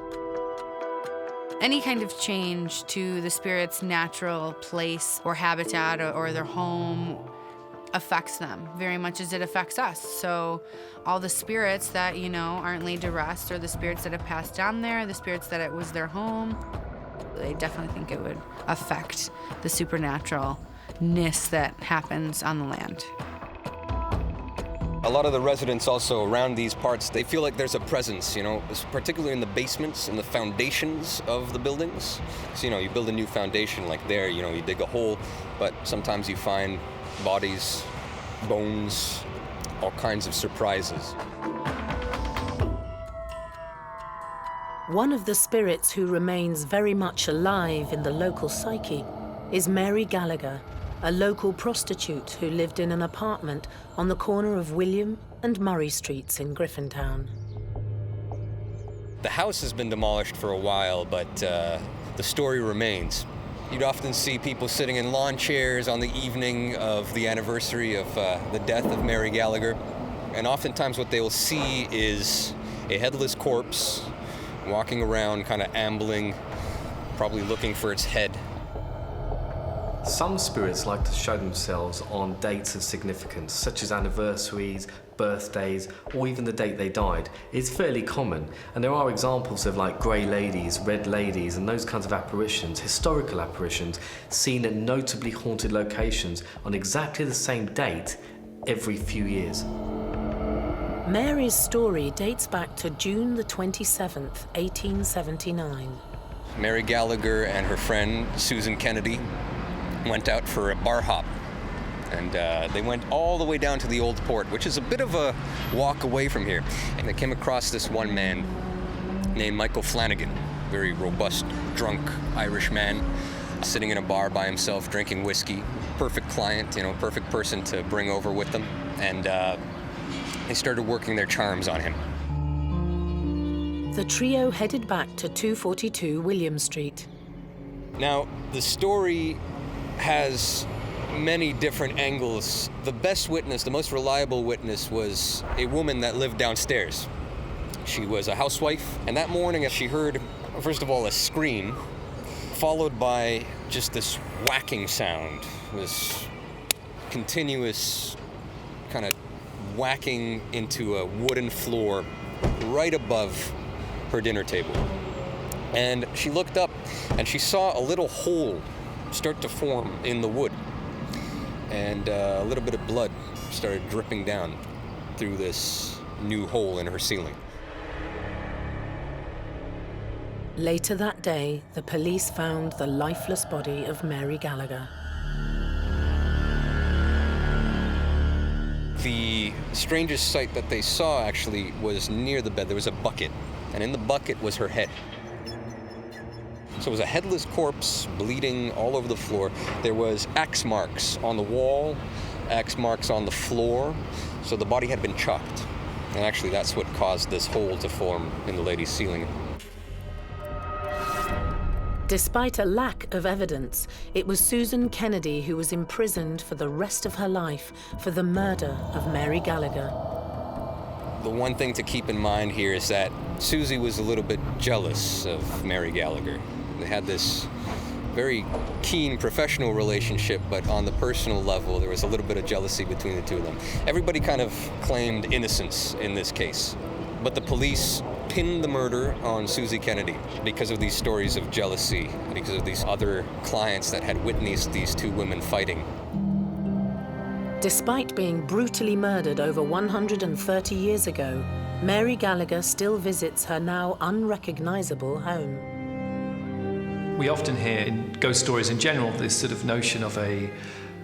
Any kind of change to the spirit's natural place or habitat or their home affects them very much as it affects us. So all the spirits that, you know, aren't laid to rest, or the spirits that have passed down there, the spirits that it was their home, I definitely think it would affect the supernaturalness that happens on the land. A lot of the residents also around these parts, they feel like there's a presence, you know, particularly in the basements and the foundations of the buildings. So, you know, you build a new foundation like there, you know, you dig a hole, but sometimes you find bodies, bones, all kinds of surprises. One of the spirits who remains very much alive in the local psyche is Mary Gallagher, a local prostitute who lived in an apartment on the corner of William and Murray Streets in Griffintown. The house has been demolished for a while, but the story remains. You'd often see people sitting in lawn chairs on the evening of the anniversary of the death of Mary Gallagher. And oftentimes what they will see is a headless corpse walking around, kind of ambling, probably looking for its head. Some spirits like to show themselves on dates of significance, such as anniversaries, birthdays, or even the date they died. It's fairly common, and there are examples of like grey ladies, red ladies, and those kinds of apparitions, historical apparitions, seen at notably haunted locations on exactly the same date every few years. Mary's story dates back to June the 27th, 1879. Mary Gallagher and her friend Susan Kennedy went out for a bar hop. And they went all the way down to the Old Port, which is a bit of a walk away from here. And they came across this one man named Michael Flanagan, very robust, drunk Irish man, sitting in a bar by himself, drinking whiskey. Perfect client, you know, perfect person to bring over with them. And they started working their charms on him. The trio headed back to 242 William Street. Now, the story has many different angles. The best witness, the most reliable witness, was a woman that lived downstairs. She was a housewife, and that morning she heard, first of all, a scream, followed by just this whacking sound, this continuous kind of whacking into a wooden floor right above her dinner table. And she looked up and she saw a little hole start to form in the wood. And a little bit of blood started dripping down through this new hole in her ceiling. Later that day, the police found the lifeless body of Mary Gallagher. The strangest sight that they saw actually was near the bed. There was a bucket, and in the bucket was her head. So it was a headless corpse, bleeding all over the floor. There was axe marks on the wall, axe marks on the floor, so the body had been chopped. And actually that's what caused this hole to form in the lady's ceiling. Despite a lack of evidence, it was Susan Kennedy who was imprisoned for the rest of her life for the murder of Mary Gallagher. The one thing to keep in mind here is that Susie was a little bit jealous of Mary Gallagher. They had this very keen professional relationship, but on the personal level, there was a little bit of jealousy between the two of them. Everybody kind of claimed innocence in this case, but the police pinned the murder on Susie Kennedy because of these stories of jealousy, because of these other clients that had witnessed these two women fighting. Despite being brutally murdered over 130 years ago, Mary Gallagher still visits her now unrecognizable home. We often hear in ghost stories in general this sort of notion of an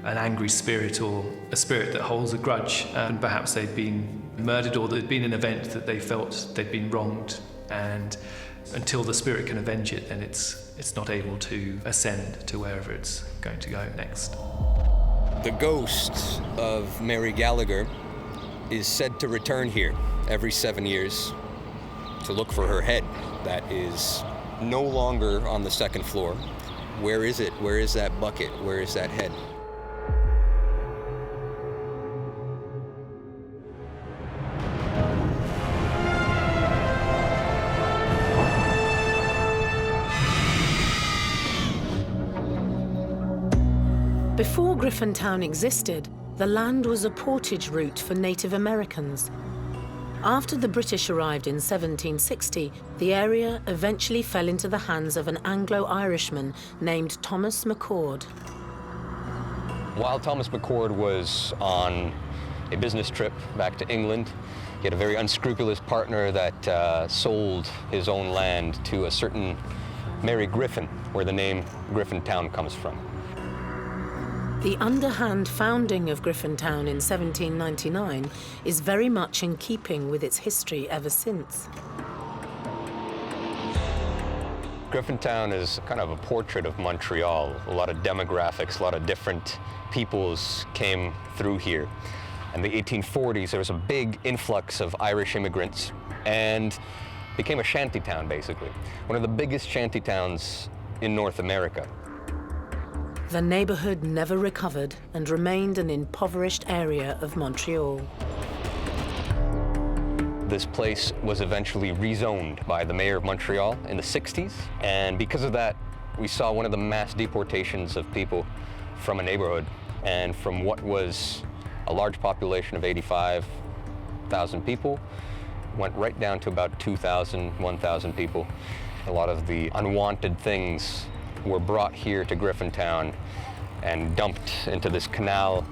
angry spirit or a spirit that holds a grudge, and perhaps they'd been murdered or there'd been an event that they felt they'd been wronged, and until the spirit can avenge it, then it's not able to ascend to wherever it's going to go next. The ghost of Mary Gallagher is said to return here every 7 years to look for her head that is no longer on the second floor. Where is it? Where is that bucket? Where is that head? Before Griffintown existed, the land was a portage route for Native Americans. After the British arrived in 1760, the area eventually fell into the hands of an Anglo-Irishman named Thomas McCord. While Thomas McCord was on a business trip back to England, he had a very unscrupulous partner that sold his own land to a certain Mary Griffin, where the name Griffintown comes from. The underhand founding of Griffintown in 1799 is very much in keeping with its history ever since. Griffintown is kind of a portrait of Montreal. A lot of demographics, a lot of different peoples came through here. In the 1840s, there was a big influx of Irish immigrants and became a shantytown, basically. One of the biggest shantytowns in North America. The neighborhood never recovered and remained an impoverished area of Montreal. This place was eventually rezoned by the mayor of Montreal in the 60s, and because of that, we saw one of the mass deportations of people from a neighborhood, and from what was a large population of 85,000 people, went right down to about 2,000, 1,000 people. A lot of the unwanted things were brought here to Griffintown and dumped into this canal.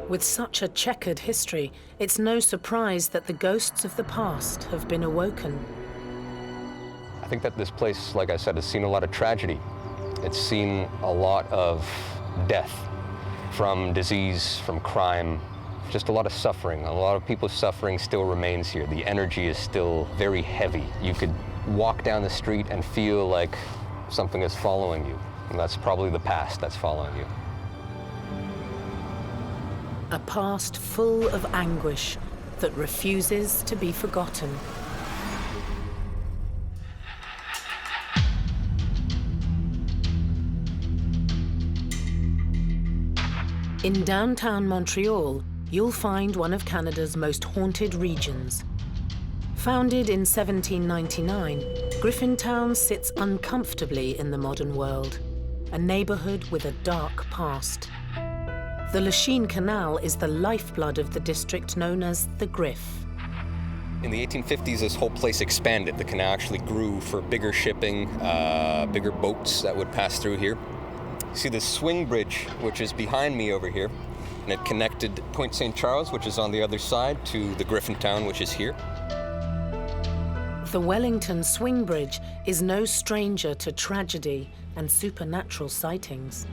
With such a checkered history, it's no surprise that the ghosts of the past have been awoken. I think that this place, like I said, has seen a lot of tragedy. It's seen a lot of death from disease, from crime, just a lot of suffering. A lot of people's suffering still remains here. The energy is still very heavy. You could walk down the street and feel like something is following you, and that's probably the past that's following you. A past full of anguish that refuses to be forgotten. In downtown Montreal, you'll find one of Canada's most haunted regions. Founded in 1799, Griffintown sits uncomfortably in the modern world, a neighborhood with a dark past. The Lachine Canal is the lifeblood of the district known as the Griff. In the 1850s, this whole place expanded. The canal actually grew for bigger shipping, bigger boats that would pass through here. See the swing bridge, which is behind me over here, and it connected Point St. Charles, which is on the other side, to the Griffintown, which is here. The Wellington Swing Bridge is no stranger to tragedy and supernatural sightings.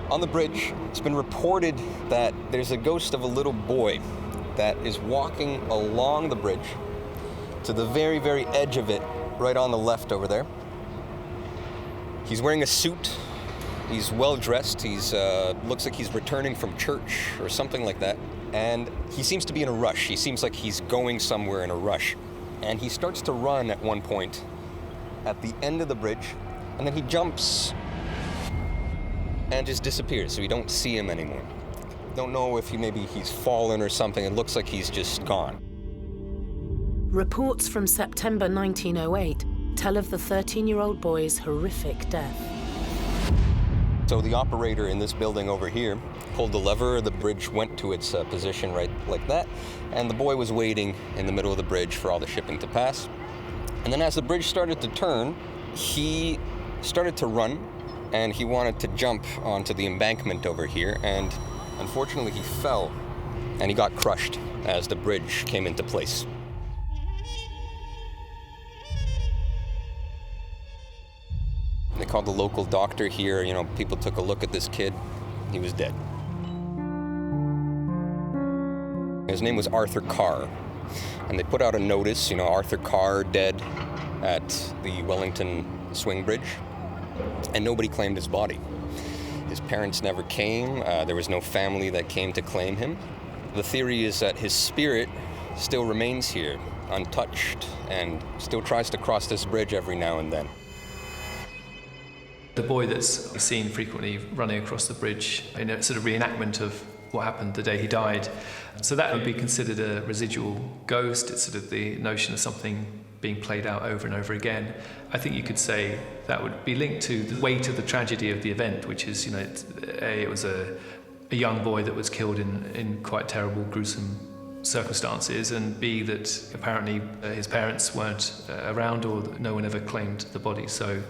On the bridge, it's been reported that there's a ghost of a little boy that is walking along the bridge to the very, very edge of it, right on the left over there. He's wearing a suit. He's well-dressed. He's looks like he's returning from church or something like that. And he seems to be in a rush. He seems like he's going somewhere in a rush. And he starts to run at one point at the end of the bridge, and then he jumps and just disappears, so we don't see him anymore. Don't know if maybe he's fallen or something. It looks like he's just gone. Reports from September 1908 tell of the 13-year-old boy's horrific death. So the operator in this building over here pulled the lever, the bridge went to its position right like that, and the boy was waiting in the middle of the bridge for all the shipping to pass. And then as the bridge started to turn, he started to run, and he wanted to jump onto the embankment over here, and unfortunately he fell, and he got crushed as the bridge came into place. They called the local doctor here. You know, people took a look at this kid. He was dead. His name was Arthur Carr. And they put out a notice, you know, Arthur Carr dead at the Wellington Swing Bridge. And nobody claimed his body. His parents never came. There was no family that came to claim him. The theory is that his spirit still remains here, untouched, and still tries to cross this bridge every now and then. The boy that's seen frequently running across the bridge in a sort of reenactment of what happened the day he died. So that would be considered a residual ghost. It's sort of the notion of something being played out over and over again. I think you could say that would be linked to the weight of the tragedy of the event, which is, you know, it was a young boy that was killed in quite terrible, gruesome circumstances, and B, that apparently his parents weren't around, or no one ever claimed the body. So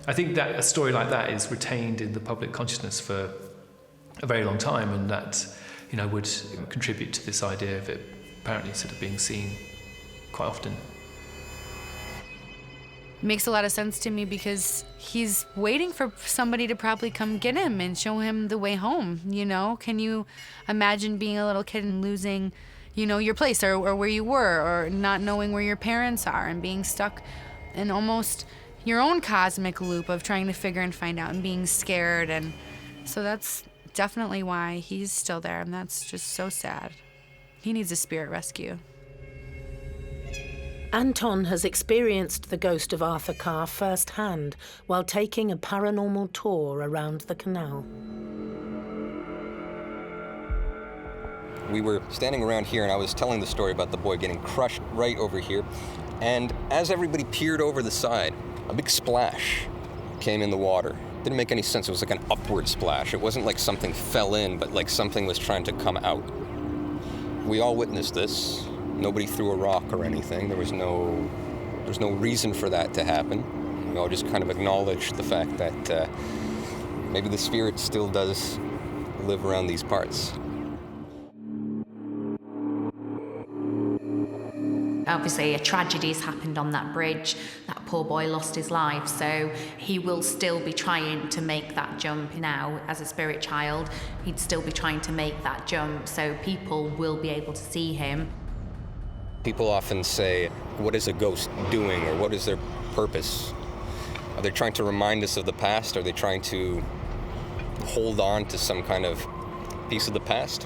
I think that a story like that is retained in the public consciousness for a very long time, and that, you know, would contribute to this idea of it apparently sort of being seen quite often. Makes a lot of sense to me, because he's waiting for somebody to probably come get him and show him the way home, you know? Can you imagine being a little kid and losing, you know, your place or where you were, or not knowing where your parents are and being stuck in almost your own cosmic loop of trying to figure and find out and being scared? And so that's definitely why he's still there, and that's just so sad. He needs a spirit rescue. Anton has experienced the ghost of Arthur Carr firsthand while taking a paranormal tour around the canal. We were standing around here, and I was telling the story about the boy getting crushed right over here. And as everybody peered over the side, a big splash came in the water. Didn't make any sense. It was like an upward splash. It wasn't like something fell in, but like something was trying to come out. We all witnessed this. Nobody threw a rock or anything. There's no reason for that to happen. We all just kind of acknowledged the fact that maybe the spirit still does live around these parts. Obviously, a tragedy has happened on that bridge. That poor boy lost his life, so he will still be trying to make that jump now. As a spirit child, he'd still be trying to make that jump, so people will be able to see him. People often say, what is a ghost doing, or what is their purpose? Are they trying to remind us of the past? Are they trying to hold on to some kind of piece of the past?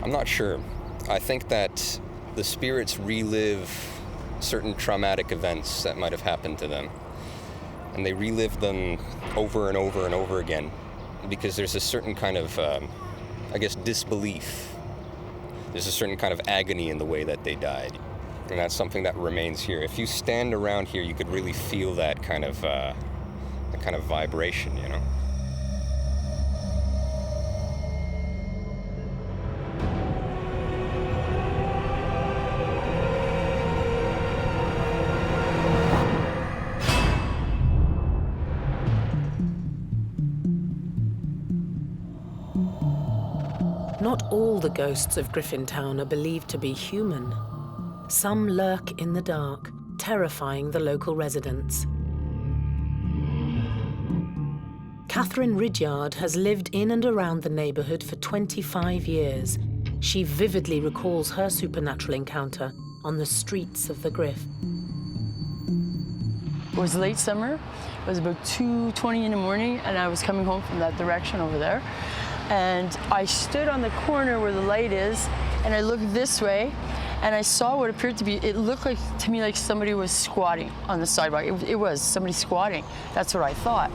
I'm not sure. I think that the spirits relive certain traumatic events that might have happened to them. And they relive them over and over and over again because there's a certain kind of, disbelief. There's a certain kind of agony in the way that they died. And that's something that remains here. If you stand around here, you could really feel that kind of vibration, you know? Not all the ghosts of Griffintown are believed to be human. Some lurk in the dark, terrifying the local residents. Catherine Ridyard has lived in and around the neighbourhood for 25 years. She vividly recalls her supernatural encounter on the streets of the Griff. It was late summer. It was about 2:20 in the morning, and I was coming home from that direction over there. And I stood on the corner where the light is, and I looked this way, and I saw what appeared to be, it looked like to me like somebody was squatting on the sidewalk. It was somebody squatting. That's what I thought.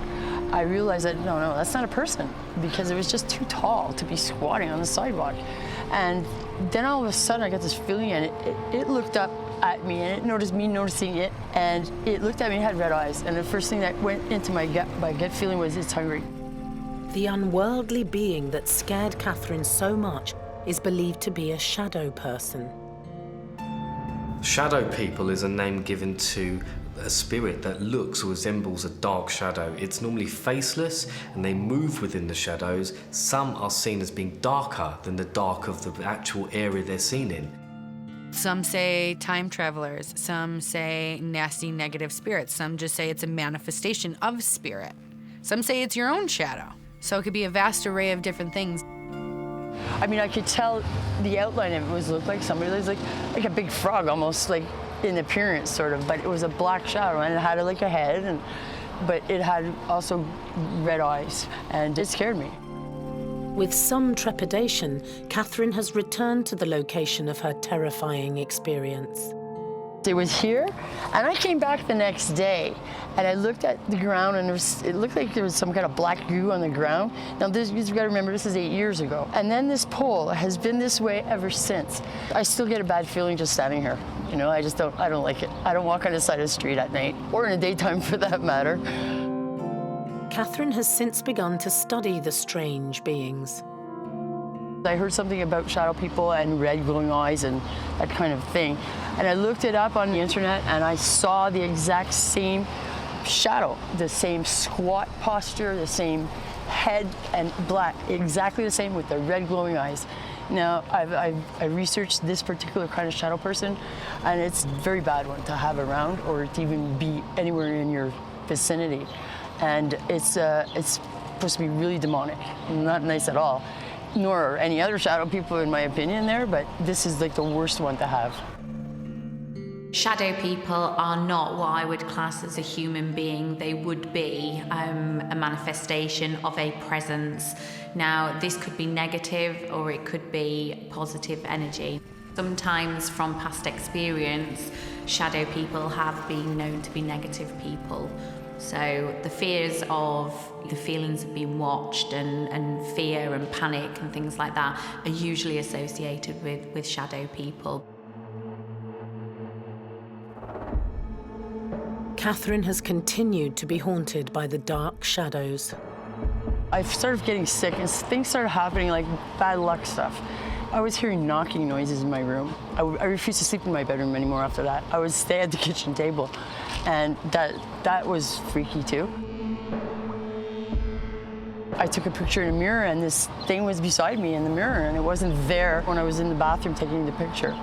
I realized that, no, that's not a person, because it was just too tall to be squatting on the sidewalk. And then all of a sudden I got this feeling, and it looked up at me, and it noticed me noticing it, and it looked at me and had red eyes. And the first thing that went into my gut feeling was, it's hungry. The unworldly being that scared Catherine so much is believed to be a shadow person. Shadow people is a name given to a spirit that looks or resembles a dark shadow. It's normally faceless and they move within the shadows. Some are seen as being darker than the dark of the actual area they're seen in. Some say time travelers, some say nasty negative spirits, some just say it's a manifestation of spirit. Some say it's your own shadow. So it could be a vast array of different things. I mean, I could tell the outline of it looked like somebody was like a big frog, almost like in appearance, sort of. But it was a black shadow, and it had like a head, but it had also red eyes, and it scared me. With some trepidation, Catherine has returned to the location of her terrifying experience. It was here, and I came back the next day, and I looked at the ground, and it looked like there was some kind of black goo on the ground. Now, you've got to remember, this is 8 years ago. And then this pole has been this way ever since. I still get a bad feeling just standing here. You know, I don't like it. I don't walk on the side of the street at night, or in the daytime for that matter. Catherine has since begun to study the strange beings. I heard something about shadow people and red glowing eyes and that kind of thing. And I looked it up on the internet, and I saw the exact same shadow, the same squat posture, the same head and black, exactly the same with the red glowing eyes. Now, I researched this particular kind of shadow person, and it's a very bad one to have around or to even be anywhere in your vicinity. And it's supposed to be really demonic, not nice at all. Nor are any other shadow people, in my opinion, there, but this is like the worst one to have. Shadow people are not what I would class as a human being. They would be a manifestation of a presence. Now, this could be negative or it could be positive energy. Sometimes from past experience, shadow people have been known to be negative people. So the fears of the feelings of being watched and fear and panic and things like that are usually associated with shadow people. Catherine has continued to be haunted by the dark shadows. I started getting sick and things started happening, like bad luck stuff. I was hearing knocking noises in my room. I refused to sleep in my bedroom anymore after that. I would stay at the kitchen table, and that was freaky too. I took a picture in a mirror, and this thing was beside me in the mirror, and it wasn't there when I was in the bathroom taking the picture.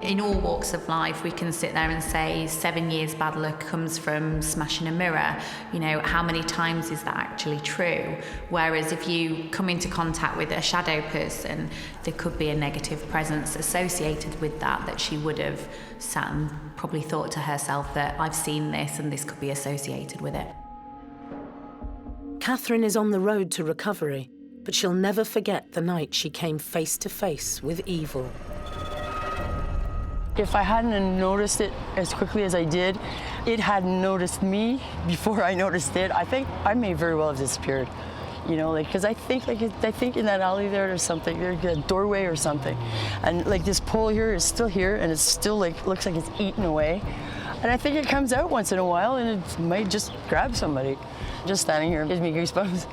In all walks of life, we can sit there and say 7 years bad luck comes from smashing a mirror. You know, how many times is that actually true? Whereas if you come into contact with a shadow person, there could be a negative presence associated with that she would have sat and probably thought to herself that I've seen this and this could be associated with it. Catherine is on the road to recovery, but she'll never forget the night she came face to face with evil. If I hadn't noticed it as quickly as I did, it hadn't noticed me before I noticed it. I think I may very well have disappeared, you know, like, because I think in that alley there's something, there's a doorway or something, and like this pole here is still here, and it's still like looks like it's eaten away, and I think it comes out once in a while, and it might just grab somebody. Just standing here gives me goosebumps.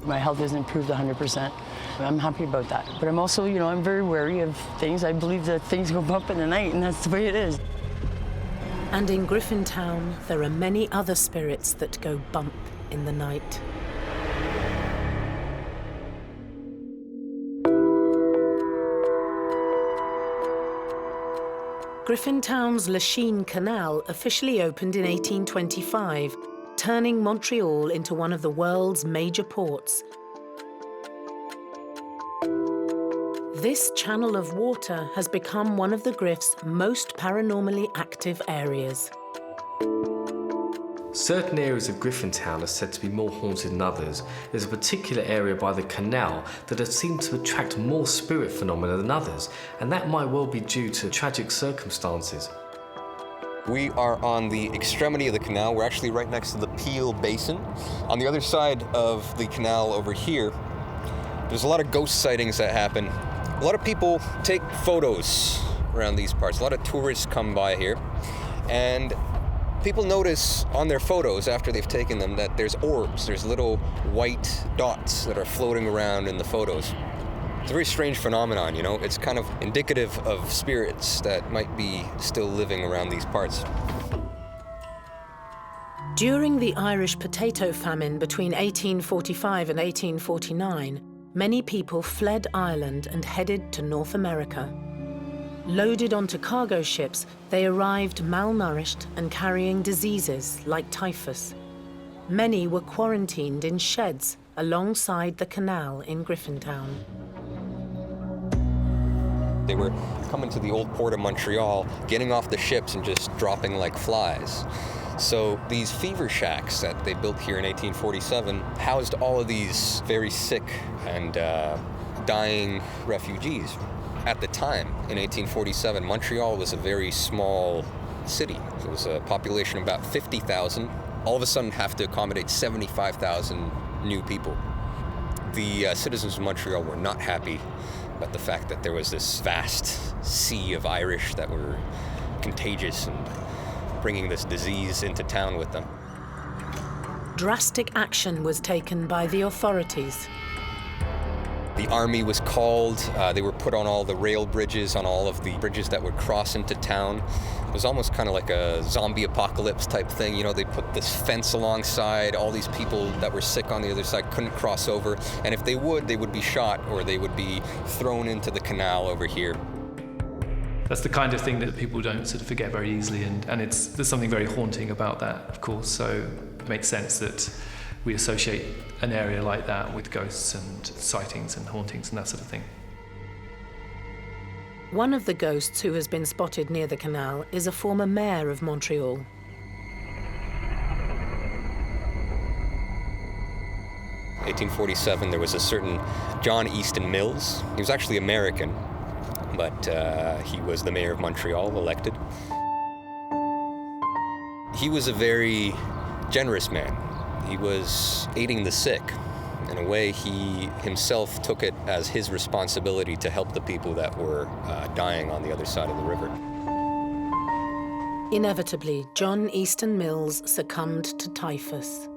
My health has improved 100%. I'm happy about that. But I'm also, you know, I'm very wary of things. I believe that things go bump in the night, and that's the way it is. And in Griffintown, there are many other spirits that go bump in the night. Griffintown's Lachine Canal officially opened in 1825, turning Montreal into one of the world's major ports. This channel of water has become one of the Griff's most paranormally active areas. Certain areas of Griffintown are said to be more haunted than others. There's a particular area by the canal that has seemed to attract more spirit phenomena than others, and that might well be due to tragic circumstances. We are on the extremity of the canal. We're actually right next to the Peel Basin. On the other side of the canal over here, there's a lot of ghost sightings that happen. A lot of people take photos around these parts. A lot of tourists come by here, and people notice on their photos after they've taken them that there's orbs, there's little white dots that are floating around in the photos. It's a very strange phenomenon, you know? It's kind of indicative of spirits that might be still living around these parts. During the Irish potato famine between 1845 and 1849, many people fled Ireland and headed to North America. Loaded onto cargo ships, they arrived malnourished and carrying diseases like typhus. Many were quarantined in sheds alongside the canal in Griffintown. They were coming to the old port of Montreal, getting off the ships and just dropping like flies. So these fever shacks that they built here in 1847 housed all of these very sick and dying refugees. At the time, in 1847, Montreal was a very small city. It was a population of about 50,000. All of a sudden have to accommodate 75,000 new people. The citizens of Montreal were not happy about the fact that there was this vast sea of Irish that were contagious and bringing this disease into town with them. Drastic action was taken by the authorities. The army was called. They were put on all the rail bridges, on all of the bridges that would cross into town. It was almost kind of like a zombie apocalypse type thing. You know, they put this fence alongside. All these people that were sick on the other side couldn't cross over. And if they would be shot or they would be thrown into the canal over here. That's the kind of thing that people don't sort of forget very easily. And there's something very haunting about that, of course. So it makes sense that we associate an area like that with ghosts and sightings and hauntings and that sort of thing. One of the ghosts who has been spotted near the canal is a former mayor of Montreal. In 1847, there was a certain John Easton Mills. He was actually American, but he was the mayor of Montreal, elected. He was a very generous man. He was aiding the sick. In a way, he himself took it as his responsibility to help the people that were dying on the other side of the river. Inevitably, John Easton Mills succumbed to typhus.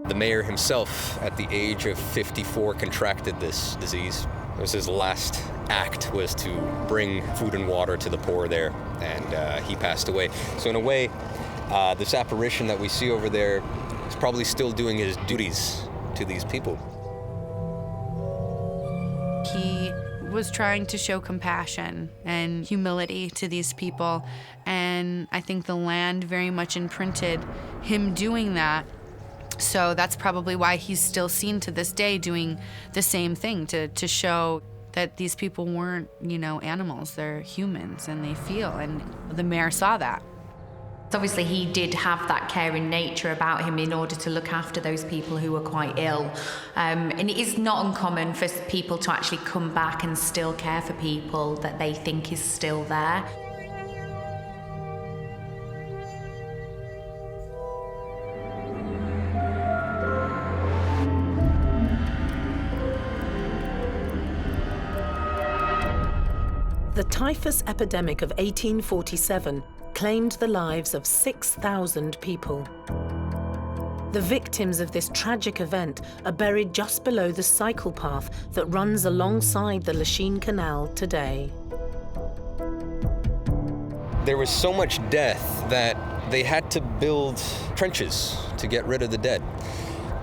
The mayor himself, at the age of 54, contracted this disease. It was his last act, was to bring food and water to the poor there, and he passed away. So in a way, this apparition that we see over there is probably still doing his duties to these people. He was trying to show compassion and humility to these people, and I think the land very much imprinted him doing that. So that's probably why he's still seen to this day doing the same thing, to show that these people weren't, animals. They're humans and they feel, and the mayor saw that. Obviously, he did have that caring nature about him in order to look after those people who were quite ill. And it is not uncommon for people to actually come back and still care for people that they think is still there. The typhus epidemic of 1847 claimed the lives of 6,000 people. The victims of this tragic event are buried just below the cycle path that runs alongside the Lachine Canal today. There was so much death that they had to build trenches to get rid of the dead.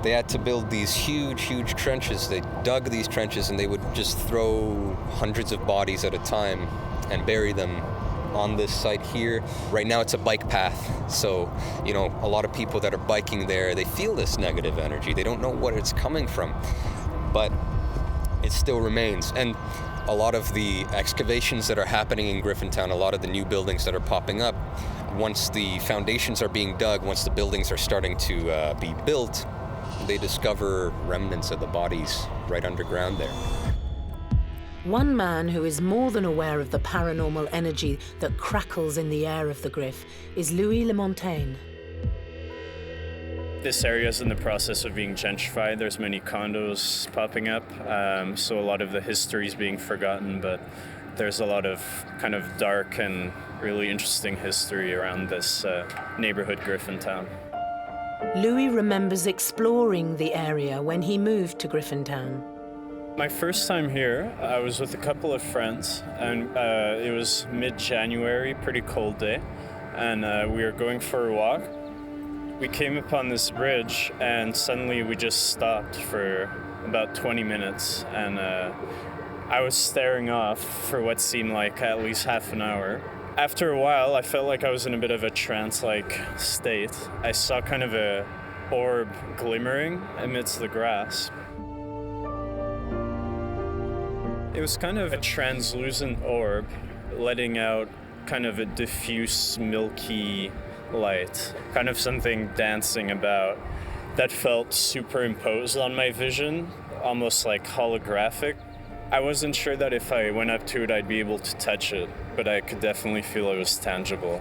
They had to build these huge, huge trenches. They dug these trenches and they would just throw hundreds of bodies at a time and bury them on this site here. Right now it's a bike path, so a lot of people that are biking there, they feel this negative energy. They don't know what it's coming from, but it still remains. And a lot of the excavations that are happening in Griffintown, a lot of the new buildings that are popping up, once the foundations are being dug, once the buildings are starting to be built, they discover remnants of the bodies right underground there. One man who is more than aware of the paranormal energy that crackles in the air of the Griff is Louis Lemontagne. This area is in the process of being gentrified. There's many condos popping up, so a lot of the history is being forgotten, but there's a lot of kind of dark and really interesting history around this neighborhood, Griffintown. Louis remembers exploring the area when he moved to Griffintown. My first time here, I was with a couple of friends, and it was mid-January, pretty cold day, and we were going for a walk. We came upon this bridge, and suddenly we just stopped for about 20 minutes, and I was staring off for what seemed like at least half an hour. After a while, I felt like I was in a bit of a trance-like state. I saw kind of a orb glimmering amidst the grass. It was kind of a translucent orb, letting out kind of a diffuse, milky light, kind of something dancing about that felt superimposed on my vision, almost like holographic. I wasn't sure that if I went up to it, I'd be able to touch it, but I could definitely feel it was tangible.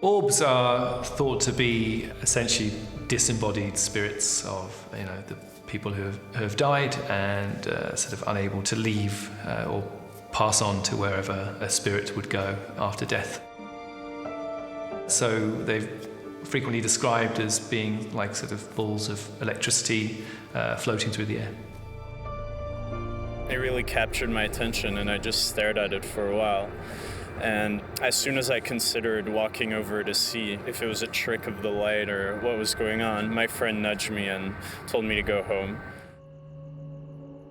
Orbs are thought to be essentially disembodied spirits of, the people who have died and sort of unable to leave or pass on to wherever a spirit would go after death. So they've frequently described as being like sort of balls of electricity floating through the air. It really captured my attention, and I just stared at it for a while. And as soon as I considered walking over to see if it was a trick of the light or what was going on, my friend nudged me and told me to go home.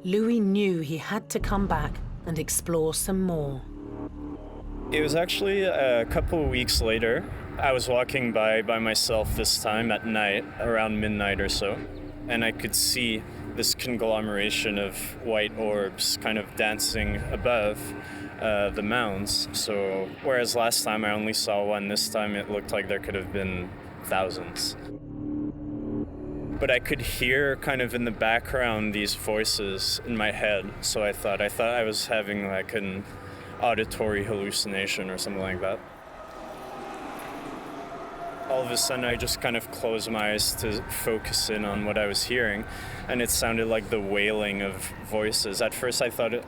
Louis knew he had to come back and explore some more. It was actually a couple of weeks later. I was walking by myself this time at night, around midnight or so, and I could see this conglomeration of white orbs kind of dancing above the mounds. So whereas last time I only saw one, this time it looked like there could have been thousands. But I could hear kind of in the background these voices in my head, so I thought I was having like an auditory hallucination or something like that. All of a sudden, I just kind of closed my eyes to focus in on what I was hearing, and it sounded like the wailing of voices. At first, I thought it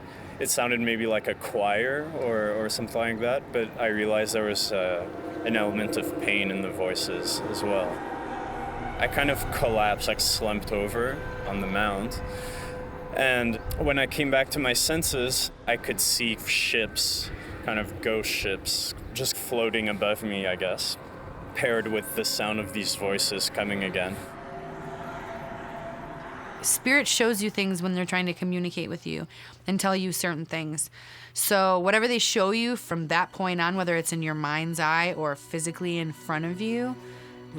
sounded maybe like a choir or something like that, but I realized there was an element of pain in the voices as well. I kind of collapsed, like slumped over on the mound. And when I came back to my senses, I could see ships, kind of ghost ships, just floating above me, I guess, paired with the sound of these voices coming again. Spirit shows you things when they're trying to communicate with you and tell you certain things. So whatever they show you from that point on, whether it's in your mind's eye or physically in front of you,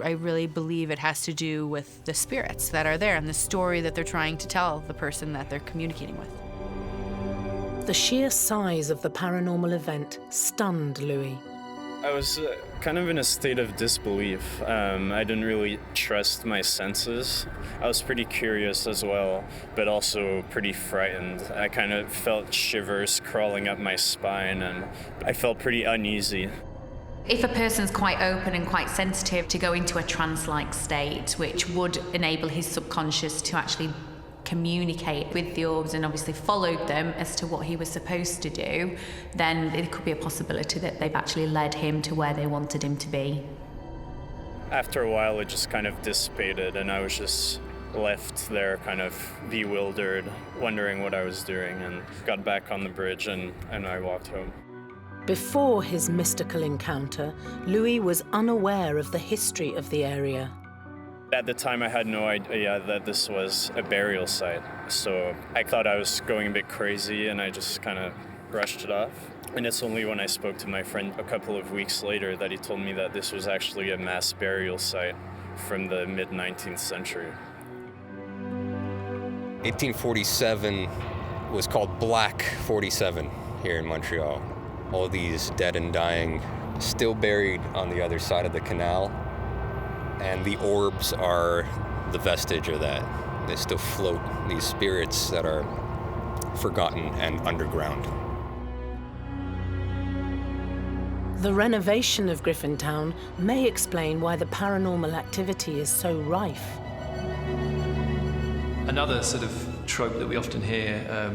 I really believe it has to do with the spirits that are there and the story that they're trying to tell the person that they're communicating with. The sheer size of the paranormal event stunned Louis. I was kind of in a state of disbelief. I didn't really trust my senses. I was pretty curious as well, but also pretty frightened. I kind of felt shivers crawling up my spine, and I felt pretty uneasy. If a person's quite open and quite sensitive, to go into a trance-like state, which would enable his subconscious to actually communicate with the orbs and obviously followed them as to what he was supposed to do, then it could be a possibility that they've actually led him to where they wanted him to be. After a while, it just kind of dissipated, and I was just left there kind of bewildered, wondering what I was doing, and got back on the bridge and I walked home. Before his mystical encounter, Louis was unaware of the history of the area. At the time, I had no idea that this was a burial site, so I thought I was going a bit crazy, and I just kind of brushed it off. And it's only when I spoke to my friend a couple of weeks later that he told me that this was actually a mass burial site from the mid-19th century. 1847 was called Black 47 here in Montreal. All these dead and dying still buried on the other side of the canal. And the orbs are the vestige of that. They still float, these spirits that are forgotten and underground. The renovation of Griffintown may explain why the paranormal activity is so rife. Another sort of trope that we often hear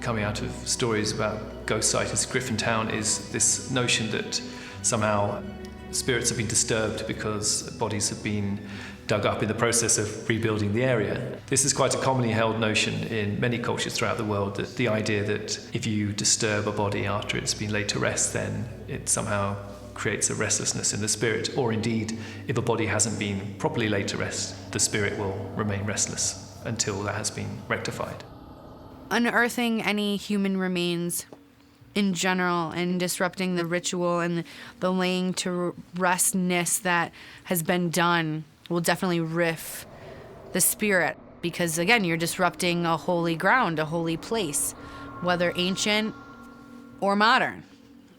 coming out of stories about ghost sightings in Griffintown is this notion that somehow spirits have been disturbed because bodies have been dug up in the process of rebuilding the area. This is quite a commonly held notion in many cultures throughout the world, that the idea that if you disturb a body after it's been laid to rest, then it somehow creates a restlessness in the spirit, or indeed, if a body hasn't been properly laid to rest, the spirit will remain restless until that has been rectified. Unearthing any human remains in general and disrupting the ritual and the laying to restness that has been done will definitely riff the spirit, because again, you're disrupting a holy ground, a holy place, whether ancient or modern.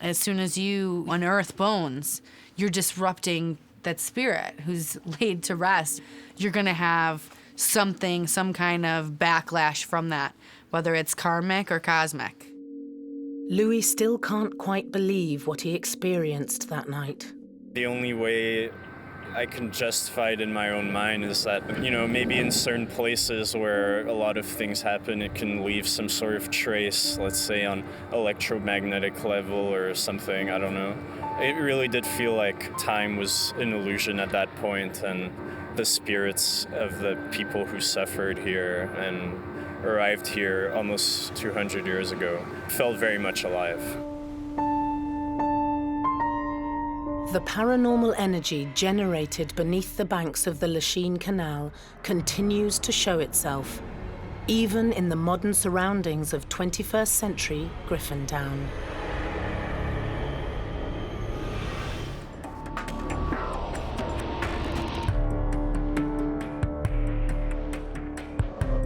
As soon as you unearth bones, you're disrupting that spirit who's laid to rest. You're gonna have some kind of backlash from that, whether it's karmic or cosmic. Louis still can't quite believe what he experienced that night. The only way I can justify it in my own mind is that, maybe in certain places where a lot of things happen, it can leave some sort of trace, let's say on electromagnetic level or something, I don't know. It really did feel like time was an illusion at that point, and the spirits of the people who suffered here and arrived here almost 200 years ago felt very much alive. The paranormal energy generated beneath the banks of the Lachine Canal continues to show itself, even in the modern surroundings of 21st century Griffintown.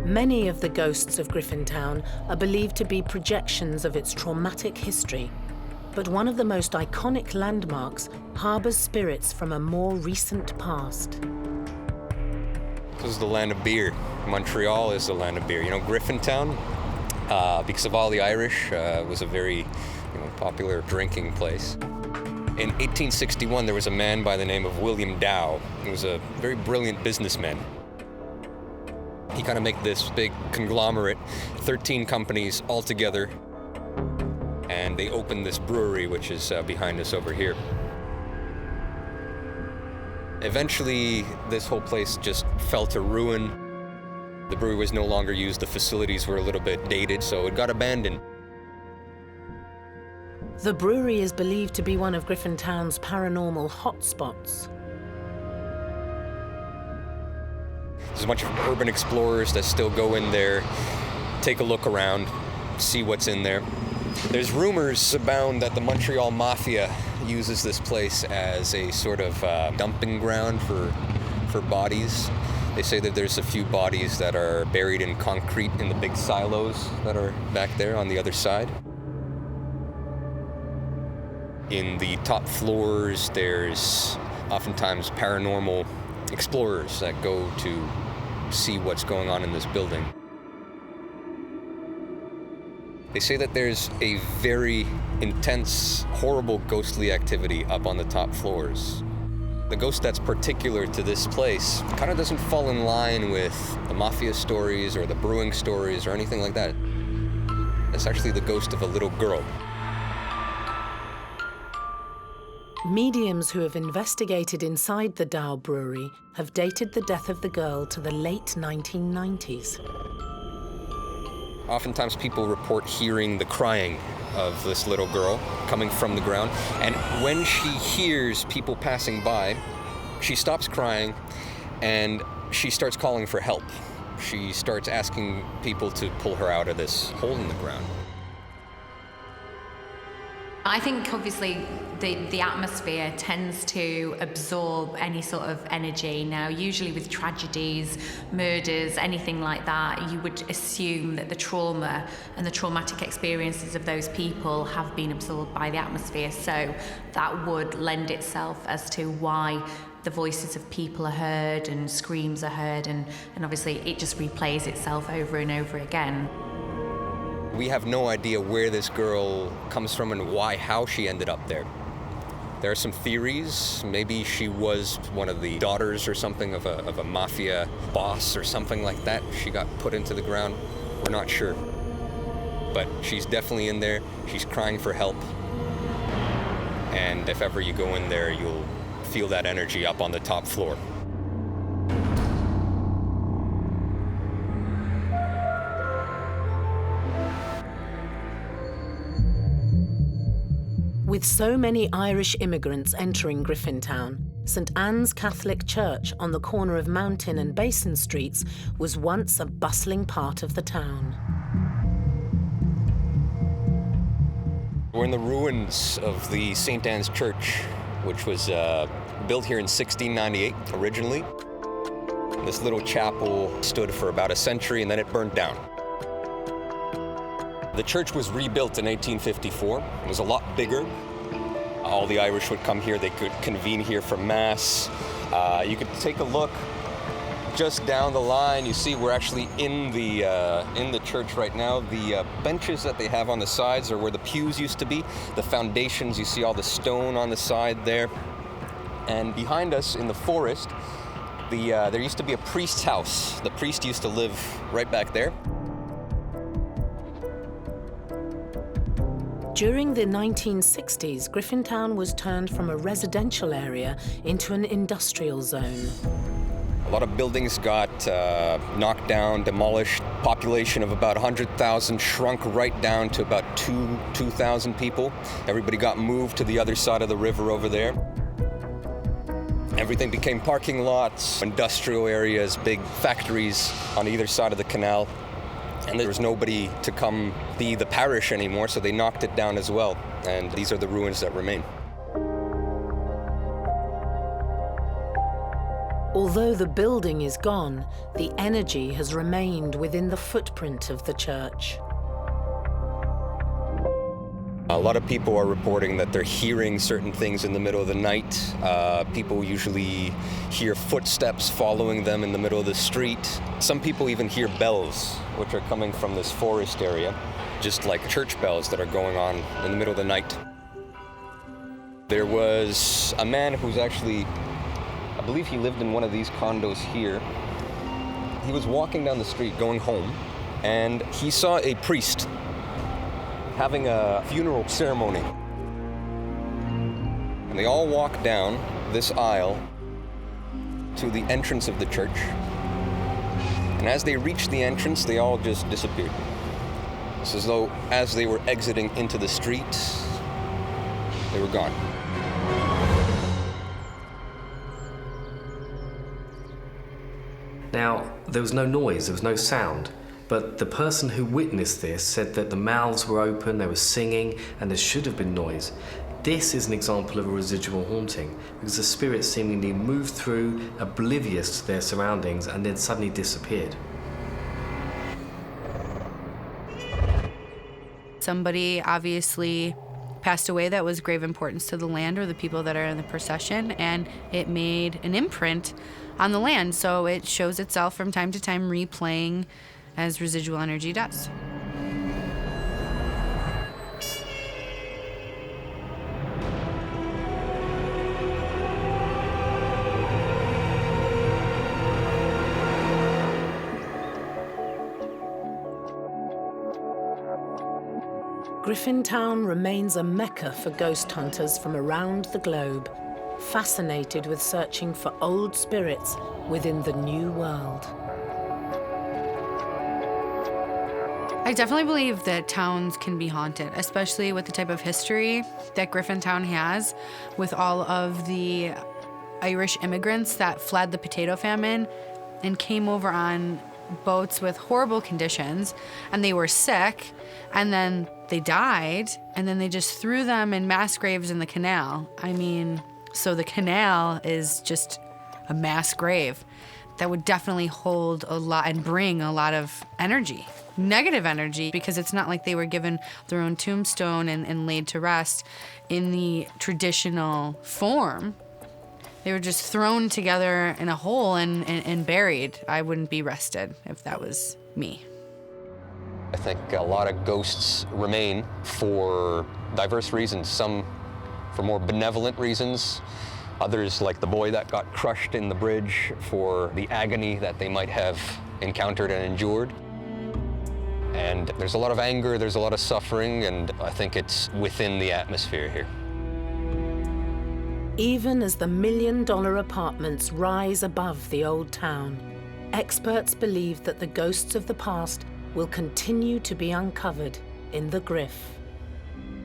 Many of the ghosts of Griffintown are believed to be projections of its traumatic history, but one of the most iconic landmarks harbors spirits from a more recent past. This is the land of beer. Montreal is the land of beer. Griffintown, because of all the Irish, was a very popular drinking place. In 1861, there was a man by the name of William Dow. He was a very brilliant businessman. He kind of made this big conglomerate, 13 companies all together, and they opened this brewery, which is behind us over here. Eventually, this whole place just fell to ruin. The brewery was no longer used, the facilities were a little bit dated, so it got abandoned. The brewery is believed to be one of Griffintown's paranormal hotspots. There's a bunch of urban explorers that still go in there, take a look around, see what's in there. There's rumors abound that the Montreal Mafia uses this place as a sort of dumping ground for bodies. They say that there's a few bodies that are buried in concrete in the big silos that are back there on the other side. In the top floors, there's oftentimes paranormal explorers that go to see what's going on in this building. They say that there's a very intense, horrible ghostly activity up on the top floors. The ghost that's particular to this place kind of doesn't fall in line with the mafia stories or the brewing stories or anything like that. It's actually the ghost of a little girl. Mediums who have investigated inside the Dow Brewery have dated the death of the girl to the late 1990s. Oftentimes people report hearing the crying of this little girl coming from the ground, and when she hears people passing by, she stops crying and she starts calling for help. She starts asking people to pull her out of this hole in the ground. I think obviously the atmosphere tends to absorb any sort of energy. Now, usually with tragedies, murders, anything like that, you would assume that the trauma and the traumatic experiences of those people have been absorbed by the atmosphere. So that would lend itself as to why the voices of people are heard and screams are heard, and obviously it just replays itself over and over again. We have no idea where this girl comes from and how she ended up there. There are some theories. Maybe she was one of the daughters or something of a mafia boss or something like that. She got put into the ground. We're not sure. But she's definitely in there. She's crying for help. And if ever you go in there, you'll feel that energy up on the top floor. With so many Irish immigrants entering Griffintown, St Anne's Catholic Church on the corner of Mountain and Basin Streets was once a bustling part of the town. We're in the ruins of the St Anne's Church, which was built here in 1698 originally. This little chapel stood for about a century and then it burned down. The church was rebuilt in 1854. It was a lot bigger. All the Irish would come here. They could convene here for Mass. You could take a look just down the line. You see we're actually in the church right now. The benches that they have on the sides are where the pews used to be. The foundations, you see all the stone on the side there. And behind us in the forest, there used to be a priest's house. The priest used to live right back there. During the 1960s, Griffintown was turned from a residential area into an industrial zone. A lot of buildings got knocked down, demolished. Population of about 100,000 shrunk right down to about 2,000 people. Everybody got moved to the other side of the river over there. Everything became parking lots, industrial areas, big factories on either side of the canal. And there was nobody to come be the parish anymore, so they knocked it down as well. And these are the ruins that remain. Although the building is gone, the energy has remained within the footprint of the church. A lot of people are reporting that they're hearing certain things in the middle of the night. People usually hear footsteps following them in the middle of the street. Some people even hear bells, which are coming from this forest area, just like church bells that are going on in the middle of the night. There was a man who's actually, I believe he lived in one of these condos here. He was walking down the street going home, and he saw a priest having a funeral ceremony. And they all walked down this aisle, to the entrance of the church. And as they reached the entrance, they all just disappeared. It's as though as they were exiting into the street, they were gone. Now, there was no noise, there was no sound, but the person who witnessed this said that the mouths were open, they were singing, and there should have been noise. This is an example of a residual haunting, because the spirit seemingly moved through, oblivious to their surroundings, and then suddenly disappeared. Somebody obviously passed away that was grave importance to the land or the people that are in the procession, and it made an imprint on the land, so it shows itself from time to time replaying as residual energy does. Griffintown remains a mecca for ghost hunters from around the globe, fascinated with searching for old spirits within the new world. I definitely believe that towns can be haunted, especially with the type of history that Griffintown has, with all of the Irish immigrants that fled the potato famine and came over on boats with horrible conditions, and they were sick, and then they died, and then they just threw them in mass graves in the canal. I mean, so the canal is just a mass grave. That would definitely hold a lot and bring a lot of energy, negative energy, because it's not like they were given their own tombstone and laid to rest in the traditional form. They were just thrown together in a hole and buried. I wouldn't be rested if that was me. I think a lot of ghosts remain for diverse reasons, some for more benevolent reasons, others, like the boy that got crushed in the bridge, for the agony that they might have encountered and endured. And there's a lot of anger, there's a lot of suffering, and I think it's within the atmosphere here. Even as the million-dollar apartments rise above the old town, experts believe that the ghosts of the past will continue to be uncovered in the Griff.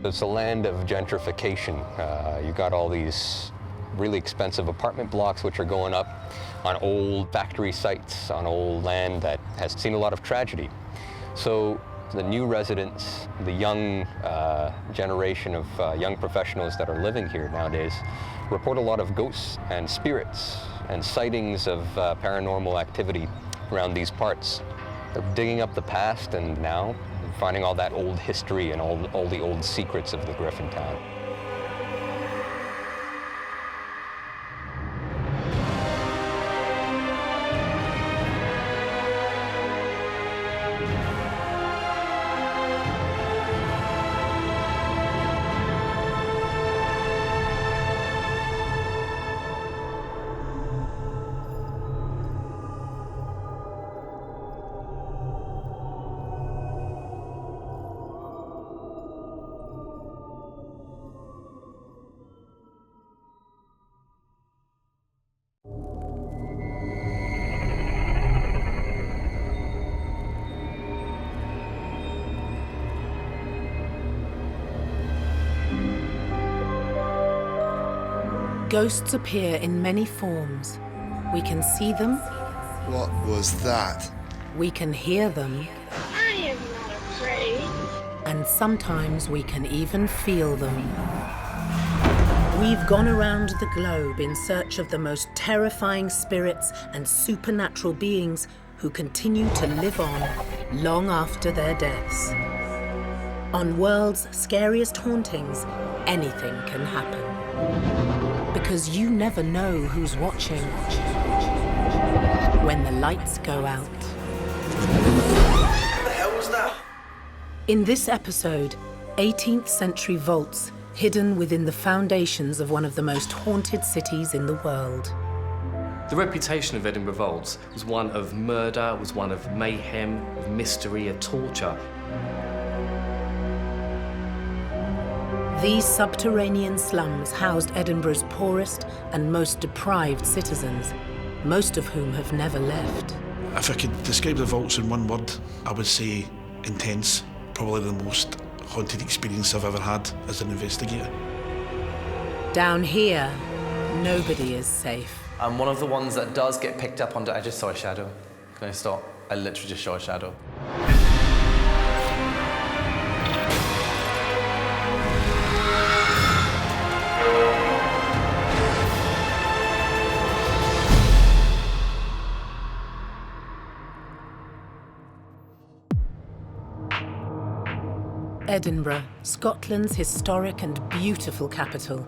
It's a land of gentrification. You got all these really expensive apartment blocks which are going up on old factory sites, on old land that has seen a lot of tragedy. So the new residents, the young generation of young professionals that are living here nowadays, report a lot of ghosts and spirits and sightings of paranormal activity around these parts. They're digging up the past and now finding all that old history and all the old secrets of the Griffintown. Ghosts appear in many forms. We can see them. What was that? We can hear them. I am not afraid. And sometimes we can even feel them. We've gone around the globe in search of the most terrifying spirits and supernatural beings who continue to live on long after their deaths. On World's Scariest Hauntings, anything can happen. Because you never know who's watching when the lights go out. What the hell was that? In this episode, 18th century vaults hidden within the foundations of one of the most haunted cities in the world. The reputation of Edinburgh vaults was one of murder, was one of mayhem, of mystery, of torture. These subterranean slums housed Edinburgh's poorest and most deprived citizens, most of whom have never left. If I could describe the vaults in one word, I would say intense. Probably the most haunted experience I've ever had as an investigator. Down here, nobody is safe. I'm one of the ones that does get picked up on. I just saw a shadow. Can I stop? I literally just saw a shadow. Edinburgh, Scotland's historic and beautiful capital.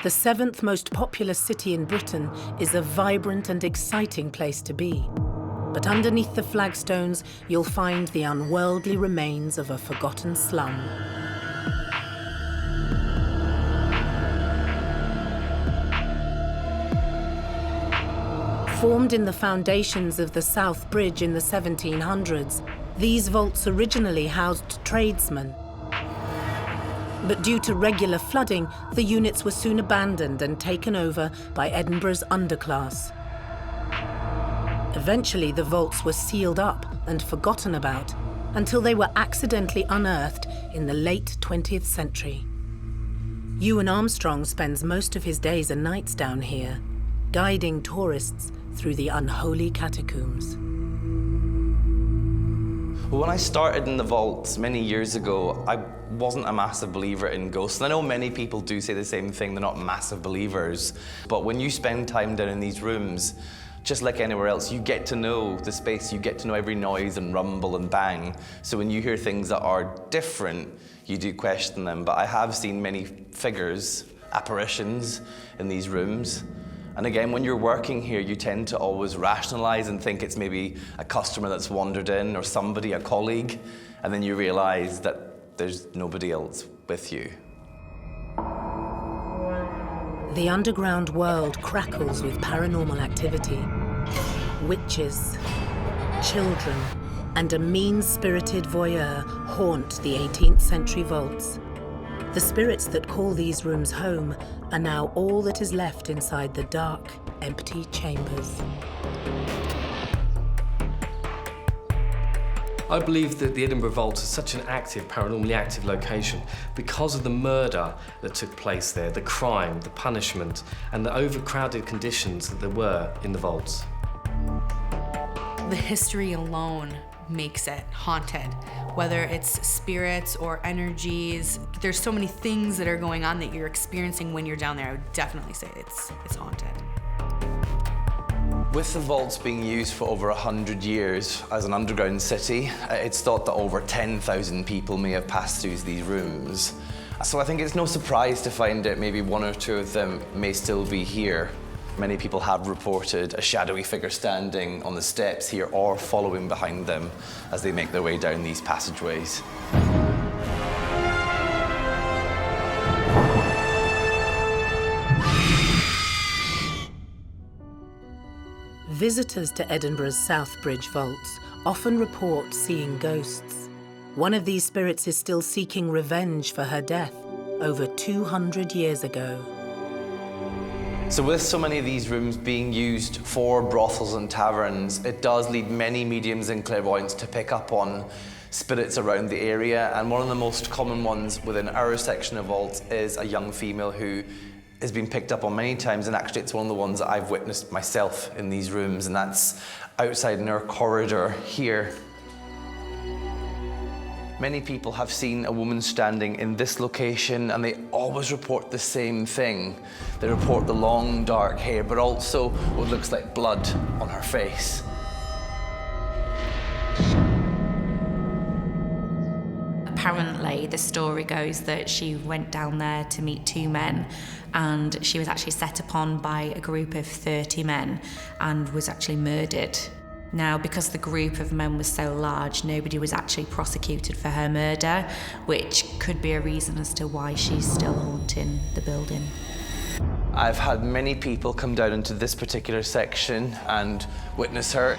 The 7th most populous city in Britain is a vibrant and exciting place to be. But underneath the flagstones, you'll find the unworldly remains of a forgotten slum. Formed in the foundations of the South Bridge in the 1700s, these vaults originally housed tradesmen. But due to regular flooding, the units were soon abandoned and taken over by Edinburgh's underclass. Eventually, the vaults were sealed up and forgotten about until they were accidentally unearthed in the late 20th century. Ewan Armstrong spends most of his days and nights down here, guiding tourists through the unholy catacombs. Well, when I started in the vaults many years ago, I wasn't a massive believer in ghosts. And I know many people do say the same thing, they're not massive believers. But when you spend time down in these rooms, just like anywhere else, you get to know the space, you get to know every noise and rumble and bang. So when you hear things that are different, you do question them. But I have seen many figures, apparitions in these rooms. And again, when you're working here, you tend to always rationalize and think it's maybe a customer that's wandered in or somebody, a colleague, and then you realize that there's nobody else with you. The underground world crackles with paranormal activity. Witches, children, and a mean-spirited voyeur haunt the 18th century vaults. The spirits that call these rooms home are now all that is left inside the dark, empty chambers. I believe that the Edinburgh Vault is such an active, paranormally active location because of the murder that took place there, the crime, the punishment, and the overcrowded conditions that there were in the vaults. The history alone makes it haunted, whether it's spirits or energies. There's so many things that are going on that you're experiencing when you're down there. I would definitely say it's haunted. With the vaults being used for over 100 years as an underground city, it's thought that over 10,000 people may have passed through these rooms. So I think it's no surprise to find that maybe one or two of them may still be here. Many people have reported a shadowy figure standing on the steps here or following behind them as they make their way down these passageways. Visitors to Edinburgh's South Bridge vaults often report seeing ghosts. One of these spirits is still seeking revenge for her death over 200 years ago. So with so many of these rooms being used for brothels and taverns, it does lead many mediums and clairvoyants to pick up on spirits around the area. And one of the most common ones within our section of vaults is a young female who has been picked up on many times, and actually it's one of the ones that I've witnessed myself in these rooms, and that's outside in our corridor here. Many people have seen a woman standing in this location, and they always report the same thing. They report the long, dark hair, but also what looks like blood on her face. Apparently, the story goes that she went down there to meet two men, and she was actually set upon by a group of 30 men and was actually murdered. Now, because the group of men was so large, nobody was actually prosecuted for her murder, which could be a reason as to why she's still haunting the building. I've had many people come down into this particular section and witness her.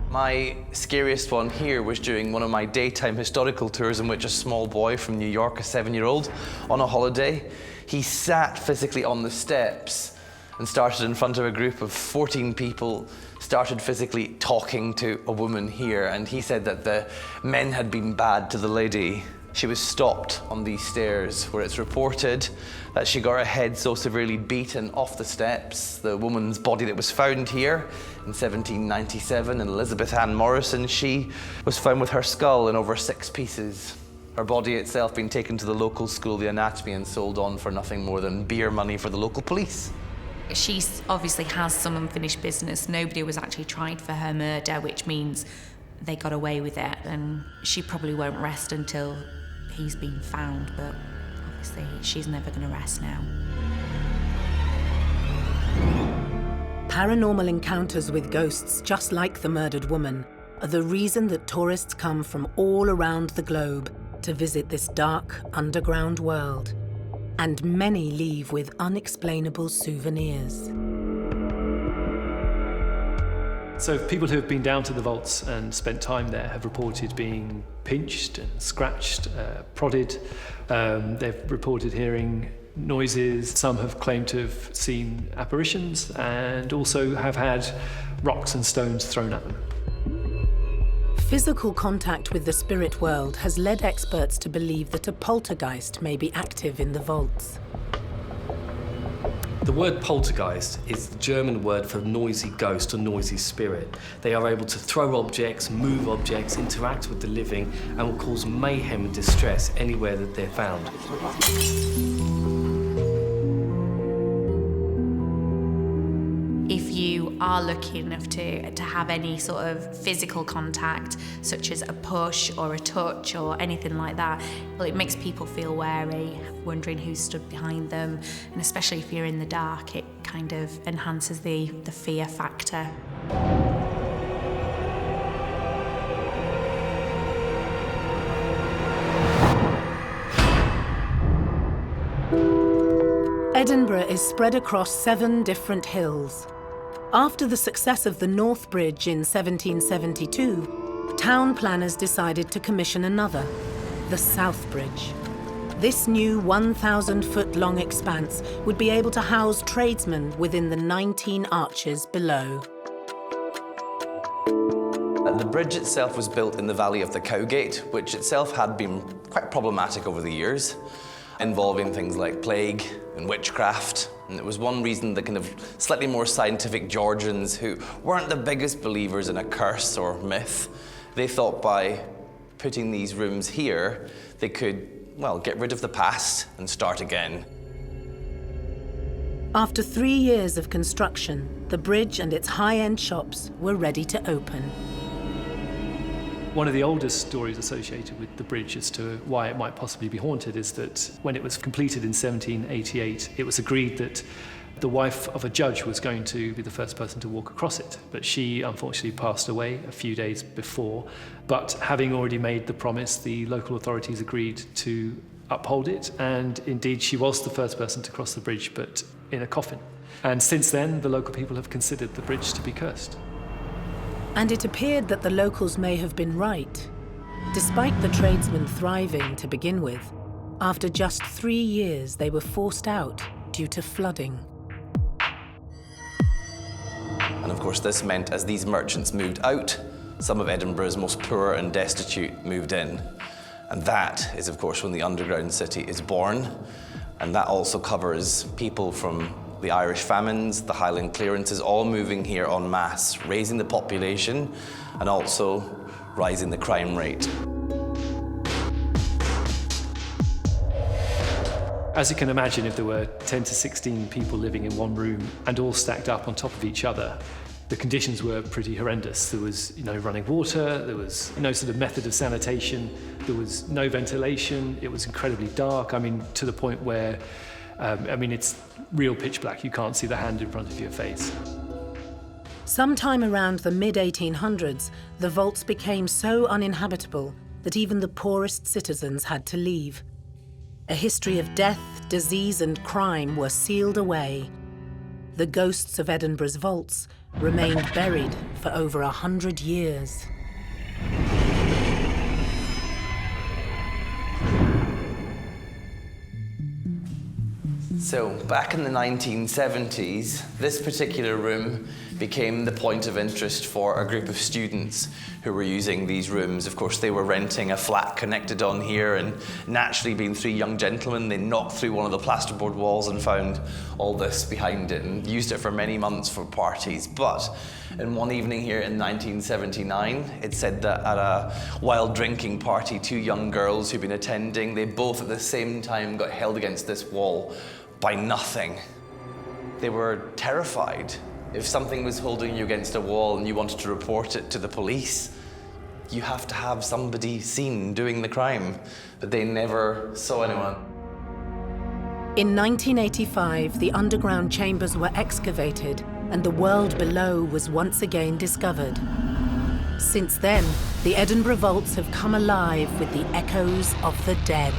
My scariest one here was during one of my daytime historical tours in which a small boy from New York, a 7-year-old, on a holiday, he sat physically on the steps and started in front of a group of 14 people, started physically talking to a woman here, and he said that the men had been bad to the lady. She was stopped on these stairs, where it's reported that she got her head so severely beaten off the steps. The woman's body that was found here in 1797, and Elizabeth Ann Morrison, she was found with her skull in over 6 pieces. Her body itself being taken to the local school, the anatomy, and sold on for nothing more than beer money for the local police. She obviously has some unfinished business. Nobody was actually tried for her murder, which means they got away with it, and she probably won't rest until he's been found, but obviously she's never going to rest now. Paranormal encounters with ghosts, just like the murdered woman, are the reason that tourists come from all around the globe to visit this dark, underground world. And many leave with unexplainable souvenirs. So people who have been down to the vaults and spent time there have reported being pinched and scratched, prodded. They've reported hearing noises. Some have claimed to have seen apparitions and also have had rocks and stones thrown at them. Physical contact with the spirit world has led experts to believe that a poltergeist may be active in the vaults. The word poltergeist is the German word for noisy ghost or noisy spirit. They are able to throw objects, move objects, interact with the living, and will cause mayhem and distress anywhere that they're found. If you are lucky enough to have any sort of physical contact, such as a push or a touch or anything like that, well, it makes people feel wary, wondering who stood behind them, and especially if you're in the dark, it kind of enhances the fear factor. Edinburgh is spread across 7 different hills. After the success of the North Bridge in 1772, town planners decided to commission another, the South Bridge. This new 1,000-foot-long expanse would be able to house tradesmen within the 19 arches below. The bridge itself was built in the valley of the Cowgate, which itself had been quite problematic over the years, involving things like plague and witchcraft. And it was one reason the kind of slightly more scientific Georgians, who weren't the biggest believers in a curse or myth, they thought by putting these rooms here, they could, well, get rid of the past and start again. After 3 years of construction, the bridge and its high-end shops were ready to open. One of the oldest stories associated with the bridge as to why it might possibly be haunted is that when it was completed in 1788, it was agreed that the wife of a judge was going to be the first person to walk across it, but she unfortunately passed away a few days before. But having already made the promise, the local authorities agreed to uphold it, and indeed she was the first person to cross the bridge, but in a coffin. And since then, the local people have considered the bridge to be cursed. And it appeared that the locals may have been right. Despite the tradesmen thriving to begin with, after just 3 years they were forced out due to flooding. And of course this meant as these merchants moved out, some of Edinburgh's most poor and destitute moved in. And that is of course when the underground city is born. And that also covers people from the Irish famines, the Highland clearances, all moving here en masse, raising the population and also rising the crime rate. As you can imagine, if there were 10 to 16 people living in one room and all stacked up on top of each other, the conditions were pretty horrendous. There was, running water, there was no sort of method of sanitation, there was no ventilation, it was incredibly dark, to the point where it's real pitch black. You can't see the hand in front of your face. Sometime around the mid-1800s, the vaults became so uninhabitable that even the poorest citizens had to leave. A history of death, disease, and crime were sealed away. The ghosts of Edinburgh's vaults remained buried for over 100 years. So back in the 1970s, this particular room became the point of interest for a group of students who were using these rooms. Of course, they were renting a flat connected on here, and naturally being three young gentlemen, they knocked through one of the plasterboard walls and found all this behind it and used it for many months for parties. But in one evening here in 1979, it said that at a wild drinking party, two young girls who'd been attending, they both at the same time got held against this wall by nothing. They were terrified. If something was holding you against a wall and you wanted to report it to the police, you have to have somebody seen doing the crime, but they never saw anyone. In 1985, the underground chambers were excavated and the world below was once again discovered. Since then, the Edinburgh vaults have come alive with the echoes of the dead.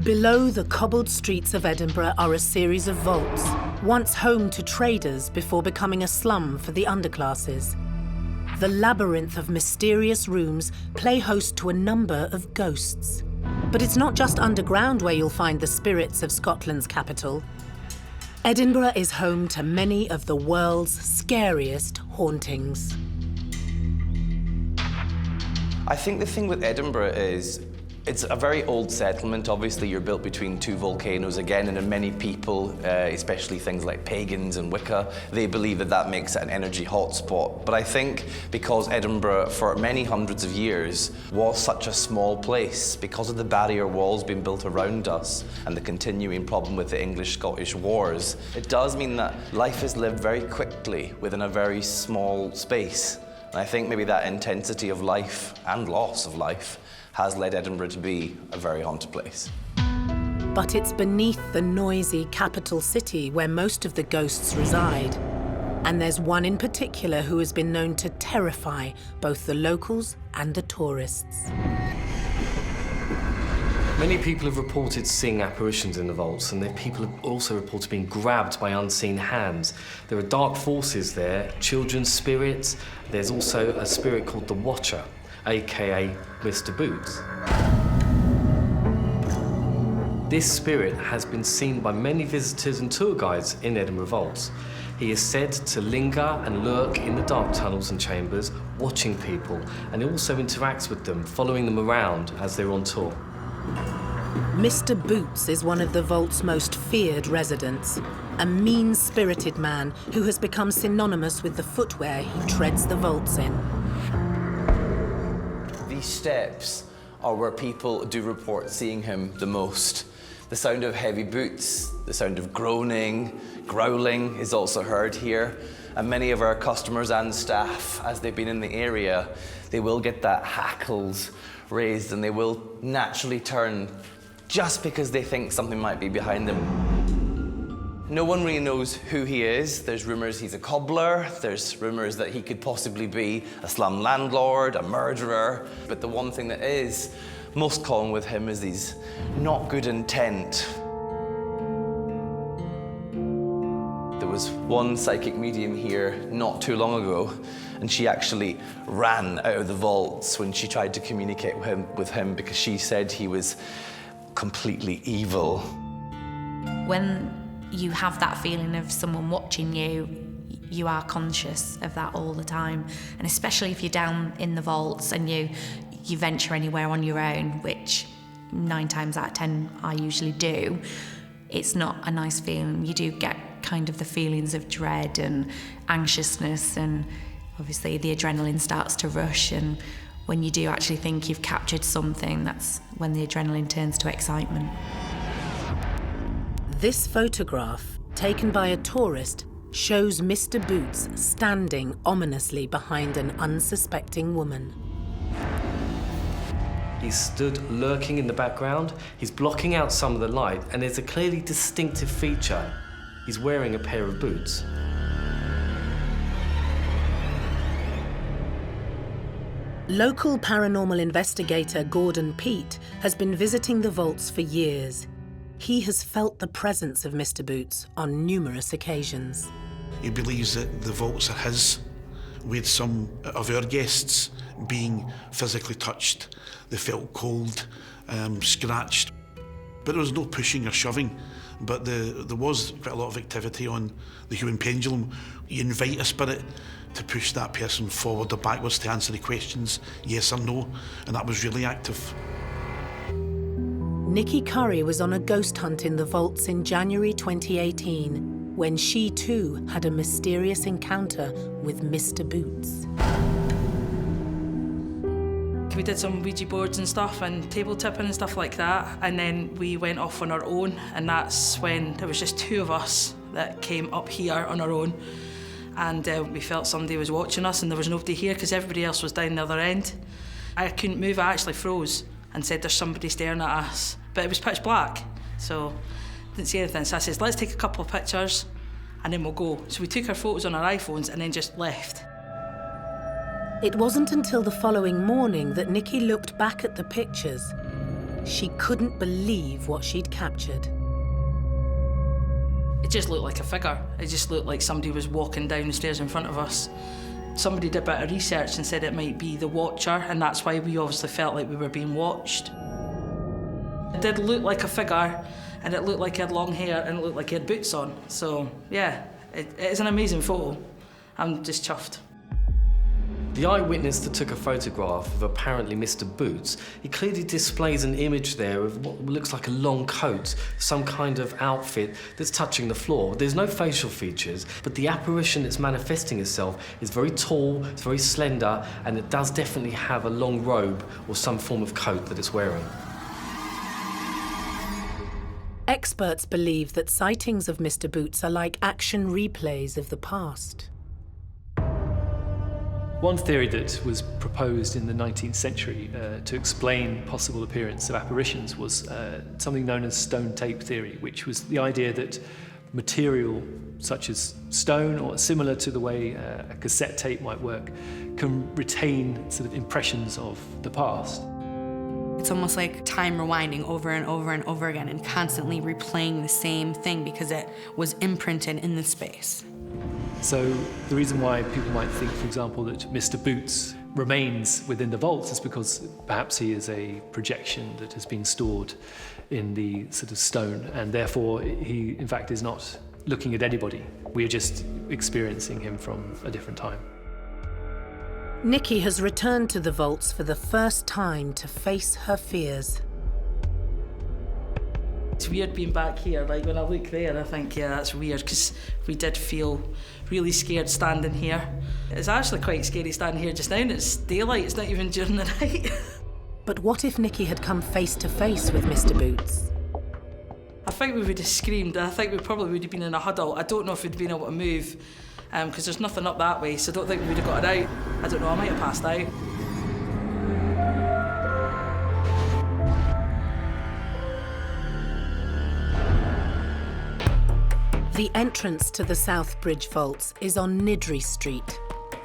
Below the cobbled streets of Edinburgh are a series of vaults, once home to traders before becoming a slum for the underclasses. The labyrinth of mysterious rooms play host to a number of ghosts. But it's not just underground where you'll find the spirits of Scotland's capital. Edinburgh is home to many of the world's scariest hauntings. I think the thing with Edinburgh is it's a very old settlement. Obviously, you're built between two volcanoes again, and many people, especially things like pagans and Wicca, they believe that that makes it an energy hotspot. But I think because Edinburgh, for many hundreds of years, was such a small place, because of the barrier walls being built around us and the continuing problem with the English-Scottish wars, it does mean that life is lived very quickly within a very small space. And I think maybe that intensity of life and loss of life has led Edinburgh to be a very haunted place. But it's beneath the noisy capital city where most of the ghosts reside. And there's one in particular who has been known to terrify both the locals and the tourists. Many people have reported seeing apparitions in the vaults, and people have also reported being grabbed by unseen hands. There are dark forces there, children's spirits. There's also a spirit called the Watcher, aka Mr. Boots. This spirit has been seen by many visitors and tour guides in Edinburgh vaults. He is said to linger and lurk in the dark tunnels and chambers, watching people, and he also interacts with them, following them around as they're on tour. Mr. Boots is one of the vault's most feared residents, a mean-spirited man who has become synonymous with the footwear he treads the vaults in. These steps are where people do report seeing him the most. The sound of heavy boots, the sound of groaning, growling is also heard here. And many of our customers and staff, as they've been in the area, they will get that hackles raised and they will naturally turn just because they think something might be behind them. No one really knows who he is. There's rumours he's a cobbler. There's rumours that he could possibly be a slum landlord, a murderer. But the one thing that is most common with him is these not good intent. There was one psychic medium here not too long ago, and she actually ran out of the vaults when she tried to communicate with him because she said he was completely evil. When you have that feeling of someone watching you, you are conscious of that all the time. And especially if you're down in the vaults and you venture anywhere on your own, which 9 times out of 10 I usually do, it's not a nice feeling. You do get kind of the feelings of dread and anxiousness, and obviously the adrenaline starts to rush, and when you do actually think you've captured something, that's when the adrenaline turns to excitement. This photograph, taken by a tourist, shows Mr. Boots standing ominously behind an unsuspecting woman. He's stood lurking in the background, he's blocking out some of the light, and there's a clearly distinctive feature. He's wearing a pair of boots. Local paranormal investigator Gordon Peat has been visiting the vaults for years. He has felt the presence of Mr. Boots on numerous occasions. He believes that the vaults are his, We had some of our guests being physically touched. They felt cold, scratched. But there was no pushing or shoving. But there was quite a lot of activity on the human pendulum. You invite a spirit to push that person forward or backwards to answer the questions, yes or no, and that was really active. Nikki Curry was on a ghost hunt in the vaults in January 2018, when she too had a mysterious encounter with Mr. Boots. We did some Ouija boards and stuff and table tipping and stuff like that, and then we went off on our own, and that's when there was just two of us that came up here on our own, and we felt somebody was watching us, and there was nobody here because everybody else was down the other end. I couldn't move, I actually froze and said there's somebody staring at us, but it was pitch black, so didn't see anything. So I says, let's take a couple of pictures and then we'll go. So we took our photos on our iPhones and then just left. It wasn't until the following morning that Nikki looked back at the pictures. She couldn't believe what she'd captured. It just looked like a figure. It just looked like somebody was walking down the stairs in front of us. Somebody did a bit of research and said it might be the Watcher, and that's why we obviously felt like we were being watched. It did look like a figure, and it looked like he had long hair, and it looked like he had boots on. So, yeah, it is an amazing photo. I'm just chuffed. The eyewitness that took a photograph of apparently Mr. Boots, he clearly displays an image there of what looks like a long coat, some kind of outfit that's touching the floor. There's no facial features, but the apparition that's manifesting itself is very tall, it's very slender, and it does definitely have a long robe or some form of coat that it's wearing. Experts believe that sightings of Mr. Boots are like action replays of the past. One theory that was proposed in the 19th century to explain possible appearance of apparitions was something known as stone tape theory, which was the idea that material such as stone, or similar to the way a cassette tape might work, can retain sort of impressions of the past. It's almost like time rewinding over and over and over again and constantly replaying the same thing because it was imprinted in the space. So the reason why people might think, for example, that Mr. Boots remains within the vaults is because perhaps he is a projection that has been stored in the sort of stone, and therefore he, in fact, is not looking at anybody. We are just experiencing him from a different time. Nikki has returned to the vaults for the first time to face her fears. It's weird being back here. Like, when I look there, I think, yeah, that's weird, because we did feel really scared standing here. It's actually quite scary standing here just now, and it's daylight, it's not even during the night. But what if Nikki had come face to face with Mr. Boots? I think we would have screamed, and I think we probably would have been in a huddle. I don't know if we'd been able to move, because there's nothing up that way, so I don't think we would have got it out. I don't know, I might have passed out. The entrance to the South Bridge Vaults is on Nidri Street.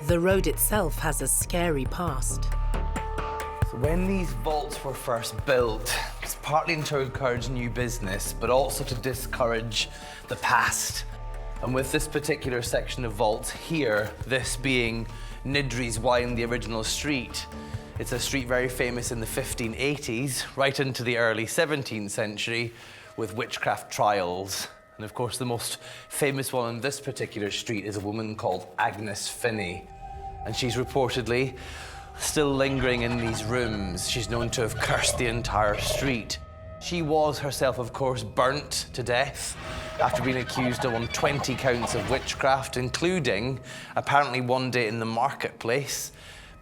The road itself has a scary past. So when these vaults were first built, it's partly to encourage new business, but also to discourage the past. And with this particular section of vaults here, this being Nidri's Wynd, the original street, it's a street very famous in the 1580s, right into the early 17th century, with witchcraft trials. And of course, the most famous one on this particular street is a woman called Agnes Finney. And she's reportedly still lingering in these rooms. She's known to have cursed the entire street. She was herself, of course, burnt to death after being accused of 20 counts of witchcraft, including, apparently one day in the marketplace,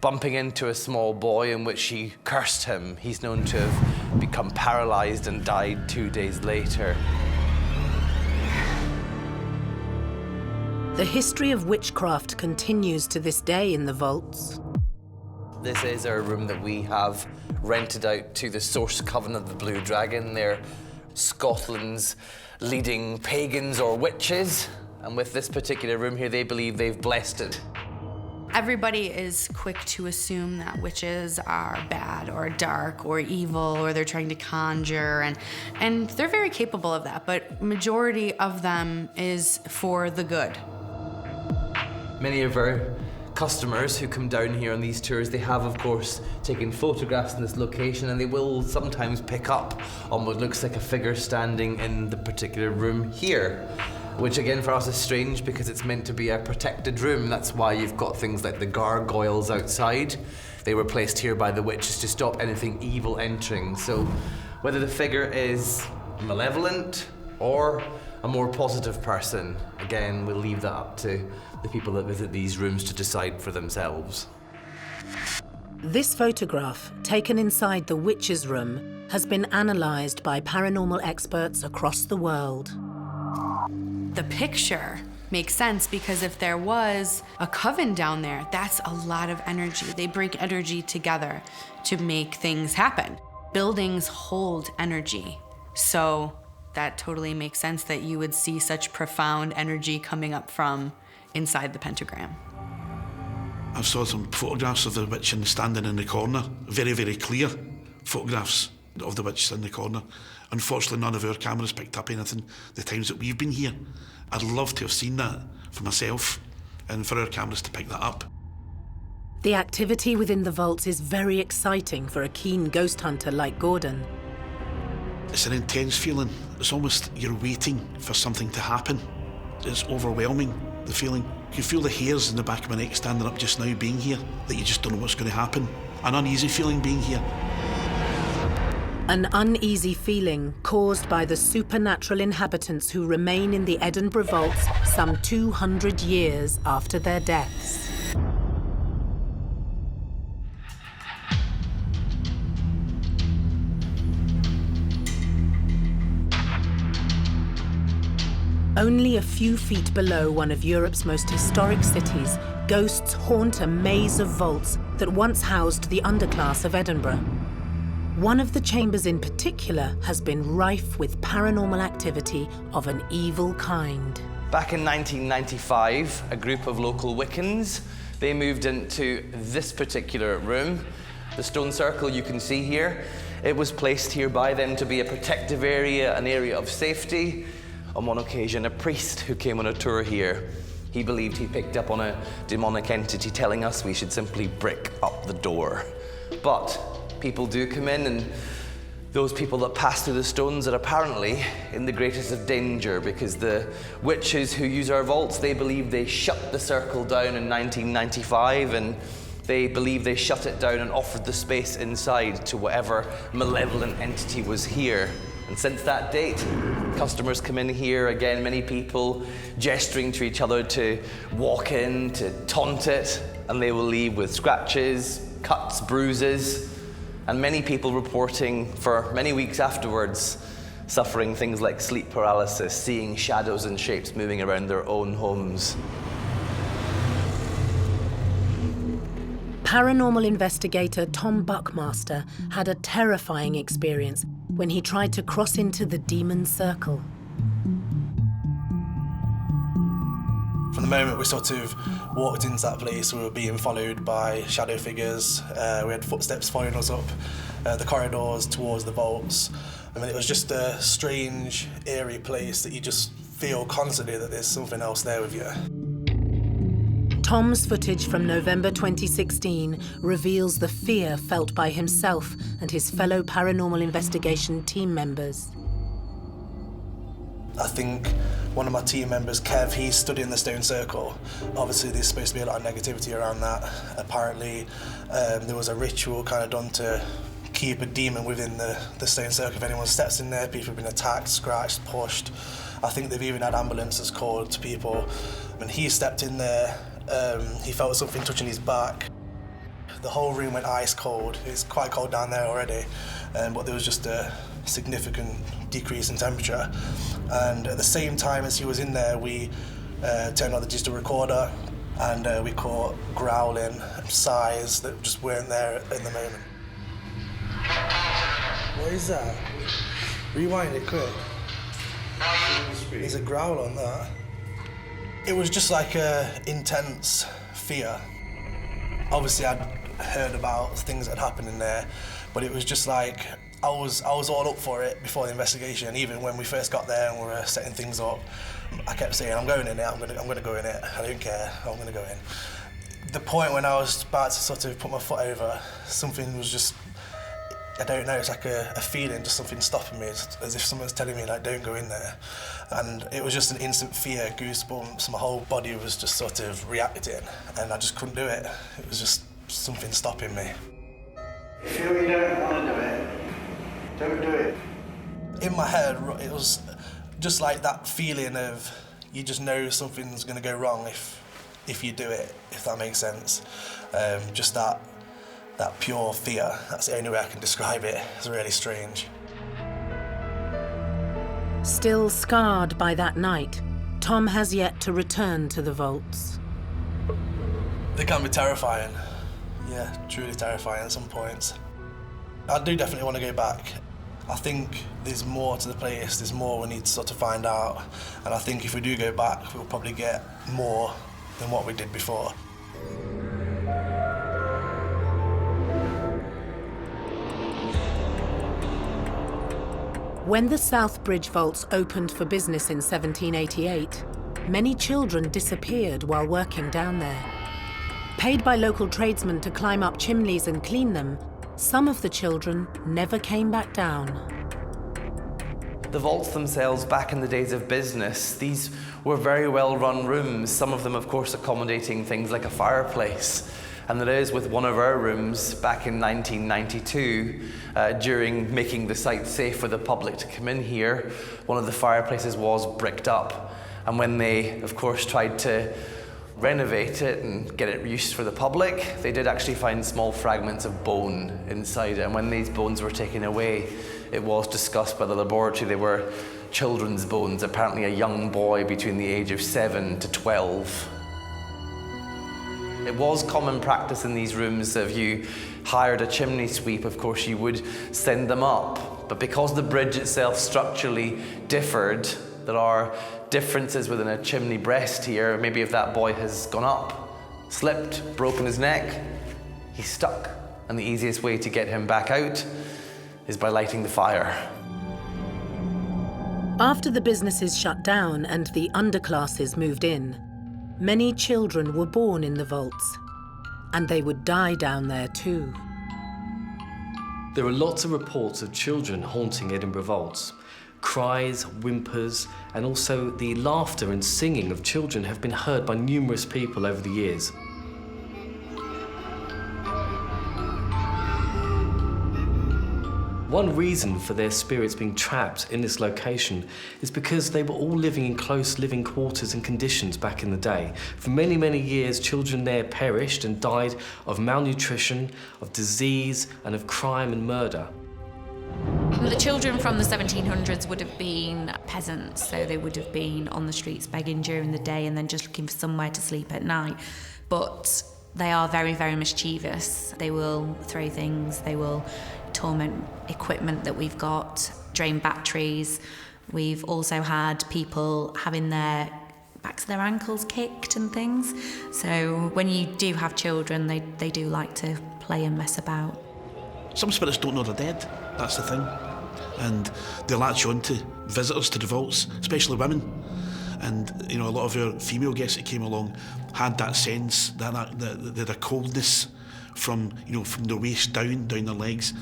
bumping into a small boy in which she cursed him. He's known to have become paralyzed and died 2 days later. The history of witchcraft continues to this day in the vaults. This is our room that we have rented out to the Source Coven of the Blue Dragon. They're Scotland's leading pagans or witches. And with this particular room here, they believe they've blessed it. Everybody is quick to assume that witches are bad or dark or evil, or they're trying to conjure, and they're very capable of that, but majority of them is for the good. Many of our customers who come down here on these tours, they have, of course, taken photographs in this location, and they will sometimes pick up on what looks like a figure standing in the particular room here. Which again for us is strange because it's meant to be a protected room. That's why you've got things like the gargoyles outside. They were placed here by the witches to stop anything evil entering. So whether the figure is malevolent or a more positive person, again, we'll leave that up to the people that visit these rooms to decide for themselves. This photograph, taken inside the witch's room, has been analysed by paranormal experts across the world. The picture makes sense because if there was a coven down there, that's a lot of energy. They bring energy together to make things happen. Buildings hold energy, so that totally makes sense that you would see such profound energy coming up from inside the pentagram. I saw some photographs of the witch standing in the corner, very, very clear photographs of the witch in the corner. Unfortunately, none of our cameras picked up anything the times that we've been here. I'd love to have seen that for myself and for our cameras to pick that up. The activity within the vaults is very exciting for a keen ghost hunter like Gordon. It's an intense feeling. It's almost you're waiting for something to happen. It's overwhelming, the feeling. You feel the hairs in the back of my neck standing up just now being here, that you just don't know what's going to happen. An uneasy feeling being here. An uneasy feeling caused by the supernatural inhabitants who remain in the Edinburgh vaults some 200 years after their deaths. Only a few feet below one of Europe's most historic cities, ghosts haunt a maze of vaults that once housed the underclass of Edinburgh. One of the chambers in particular has been rife with paranormal activity of an evil kind. Back in 1995, a group of local Wiccans, they moved into this particular room. The stone circle you can see here, it was placed here by them to be a protective area, an area of safety. On one occasion, a priest who came on a tour here, he believed he picked up on a demonic entity telling us we should simply brick up the door. But people do come in, and those people that pass through the stones are apparently in the greatest of danger because the witches who use our vaults, they believe they shut the circle down in 1995, and they believe they shut it down and offered the space inside to whatever malevolent entity was here. And since that date, customers come in here, again, many people gesturing to each other to walk in, to taunt it, and they will leave with scratches, cuts, bruises, and many people reporting for many weeks afterwards, suffering things like sleep paralysis, seeing shadows and shapes moving around their own homes. Paranormal investigator Tom Buckmaster had a terrifying experience when he tried to cross into the demon circle. From the moment we sort of walked into that place, we were being followed by shadow figures. We had footsteps following us up the corridors towards the vaults. I mean, it was just a strange, eerie place that you just feel constantly that there's something else there with you. Tom's footage from November 2016 reveals the fear felt by himself and his fellow paranormal investigation team members. I think one of my team members, Kev, he stood in the stone circle. Obviously, there's supposed to be a lot of negativity around that. Apparently, there was a ritual kind of done to keep a demon within the stone circle. If anyone steps in there, people have been attacked, scratched, pushed. I think they've even had ambulances called to people. When he stepped in there, he felt something touching his back. The whole room went ice cold. It's quite cold down there already, but there was just a significant decrease in temperature. And at the same time as he was in there, we turned on the digital recorder and we caught growling sighs that just weren't there in the moment. What is that? Rewind it quick. There's a growl on that. It was just like a intense fear. Obviously, I'd heard about things that had happened in there, but it was just like I was all up for it before the investigation. Even when we first got there and we were setting things up, I kept saying, "I'm going in it. I'm gonna go in it. I don't care. I'm gonna go in." The point when I was about to sort of put my foot over, something was just, I don't know, it's like a feeling, just something stopping me, as if someone's telling me, like, don't go in there. And it was just an instant fear, goosebumps, my whole body was just sort of reacting, and I just couldn't do it. It was just something stopping me. If you don't want to do it, don't do it. In my head, it was just like that feeling of, you just know something's going to go wrong if you do it, if that makes sense. Just that pure fear. That's the only way I can describe it. It's really strange. Still scarred by that night, Tom has yet to return to the vaults. They can be terrifying. Yeah, truly terrifying at some points. I do definitely want to go back. I think there's more to the place, there's more we need to sort of find out. And I think if we do go back, we'll probably get more than what we did before. When the South Bridge vaults opened for business in 1788, many children disappeared while working down there. Paid by local tradesmen to climb up chimneys and clean them, some of the children never came back down. The vaults themselves, back in the days of business, these were very well-run rooms, some of them, of course, accommodating things like a fireplace. And there is, with one of our rooms back in 1992, during making the site safe for the public to come in here, one of the fireplaces was bricked up. And when they, of course, tried to renovate it and get it used for the public, they did actually find small fragments of bone inside it. And when these bones were taken away, it was discussed by the laboratory they were children's bones, apparently a young boy between the age of 7 to 12. It was common practice in these rooms that if you hired a chimney sweep, of course, you would send them up. But because the bridge itself structurally differed, there are differences within a chimney breast here. Maybe if that boy has gone up, slipped, broken his neck, he's stuck. And the easiest way to get him back out is by lighting the fire. After the businesses shut down and the underclasses moved in, many children were born in the vaults, and they would die down there too. There are lots of reports of children haunting Edinburgh vaults. Cries, whimpers, and also the laughter and singing of children have been heard by numerous people over the years. One reason for their spirits being trapped in this location is because they were all living in close living quarters and conditions back in the day. For many, many years, children there perished and died of malnutrition, of disease, and of crime and murder. The children from the 1700s would have been peasants, so they would have been on the streets begging during the day and then just looking for somewhere to sleep at night. But they are very, very mischievous. They will throw things, they will torment equipment that we've got, drain batteries. We've also had people having their backs of their ankles kicked and things. So when you do have children, they do like to play and mess about. Some spirits don't know they're dead, that's the thing. And they latch on to visitors to the vaults, especially women. And, you know, a lot of our female guests that came along had that sense, that they had a coldness from their waist down their legs,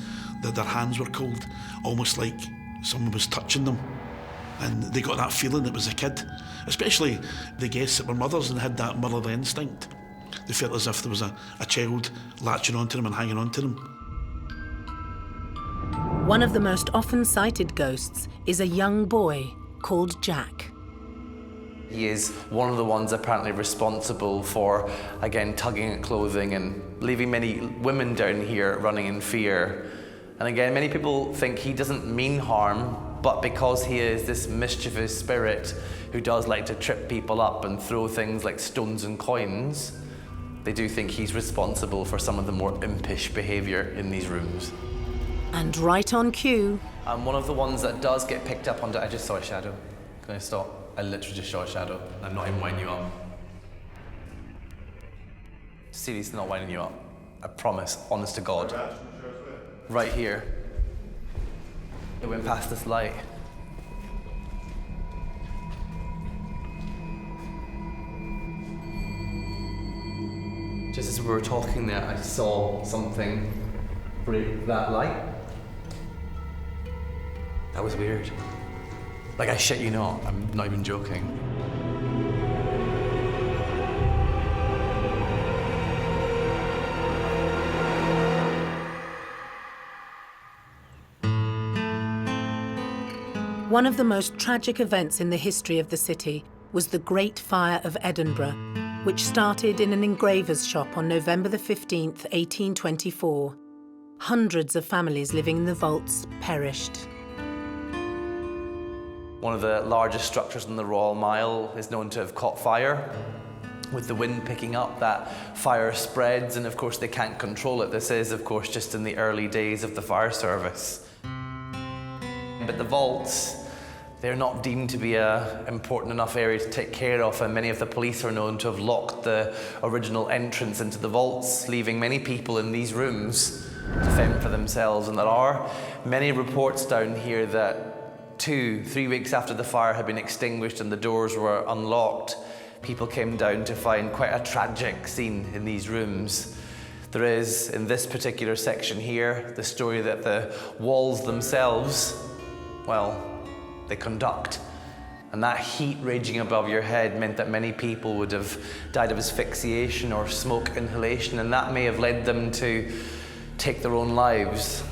that their hands were cold, almost like someone was touching them. And they got that feeling it was a kid, especially the guests that were mothers and had that motherly instinct. They felt as if there was a child latching onto them and hanging onto them. One of the most often sighted ghosts is a young boy called Jack. He is one of the ones apparently responsible for, again, tugging at clothing and leaving many women down here running in fear. And again, many people think he doesn't mean harm, but because he is this mischievous spirit who does like to trip people up and throw things like stones and coins, they do think he's responsible for some of the more impish behaviour in these rooms. And right on cue. And one of the ones that does get picked up on, I just saw a shadow. Can I stop? I literally just saw a shadow. I'm not even winding you up. Seriously, not winding you up. I promise, honest to God. Right here. It went past this light. Just as we were talking there, I saw something break that light. That was weird. Like, I shit you not, I'm not even joking. One of the most tragic events in the history of the city was the Great Fire of Edinburgh, which started in an engraver's shop on November the 15th, 1824. Hundreds of families living in the vaults perished. One of the largest structures in the Royal Mile is known to have caught fire. With the wind picking up, that fire spreads, and of course they can't control it. This is, of course, just in the early days of the fire service. But the vaults, they're not deemed to be an important enough area to take care of, and many of the police are known to have locked the original entrance into the vaults, leaving many people in these rooms to fend for themselves. And there are many reports down here that 2-3 weeks after the fire had been extinguished and the doors were unlocked, people came down to find quite a tragic scene in these rooms. There is, in this particular section here, the story that the walls themselves, well, they conduct. And that heat raging above your head meant that many people would have died of asphyxiation or smoke inhalation, and that may have led them to take their own lives.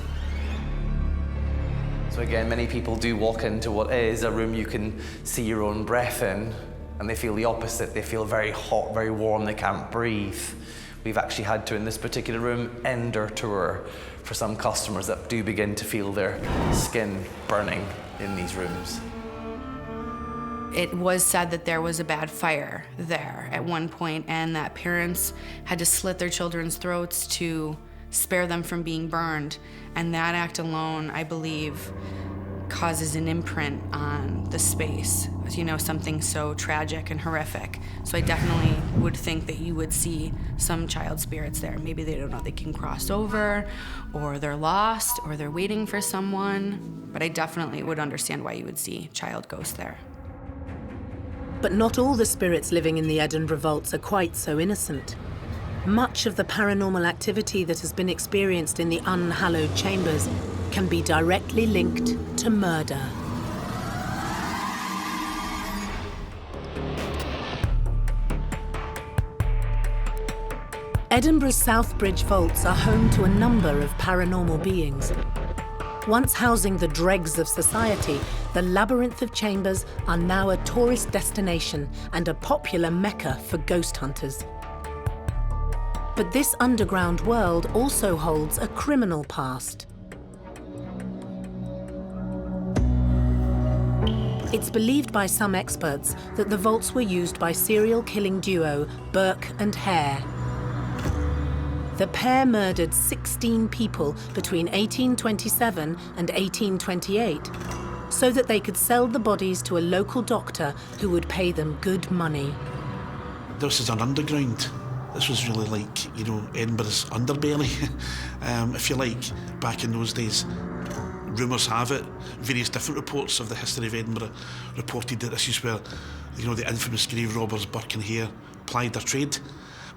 So again, many people do walk into what is a room you can see your own breath in, and they feel the opposite. They feel very hot, very warm, they can't breathe. We've actually had to, in this particular room, end our tour for some customers that do begin to feel their skin burning in these rooms. It was said that there was a bad fire there at one point, and that parents had to slit their children's throats to spare them from being burned. And that act alone, I believe, causes an imprint on the space, you know, something so tragic and horrific. So I definitely would think that you would see some child spirits there. Maybe they don't know they can cross over, or they're lost, or they're waiting for someone. But I definitely would understand why you would see child ghosts there. But not all the spirits living in the Edinburgh vaults are quite so innocent. Much of the paranormal activity that has been experienced in the unhallowed chambers can be directly linked to murder. Edinburgh's South Bridge vaults are home to a number of paranormal beings. Once housing the dregs of society, the labyrinth of chambers are now a tourist destination and a popular mecca for ghost hunters. But this underground world also holds a criminal past. It's believed by some experts that the vaults were used by serial killing duo Burke and Hare. The pair murdered 16 people between 1827 and 1828 so that they could sell the bodies to a local doctor who would pay them good money. This is an underground. This was really like, you know, Edinburgh's underbelly, if you like, back in those days. Rumours have it, various different reports of the history of Edinburgh reported that this is where, you know, the infamous grave robbers Burke and Hare plied their trade,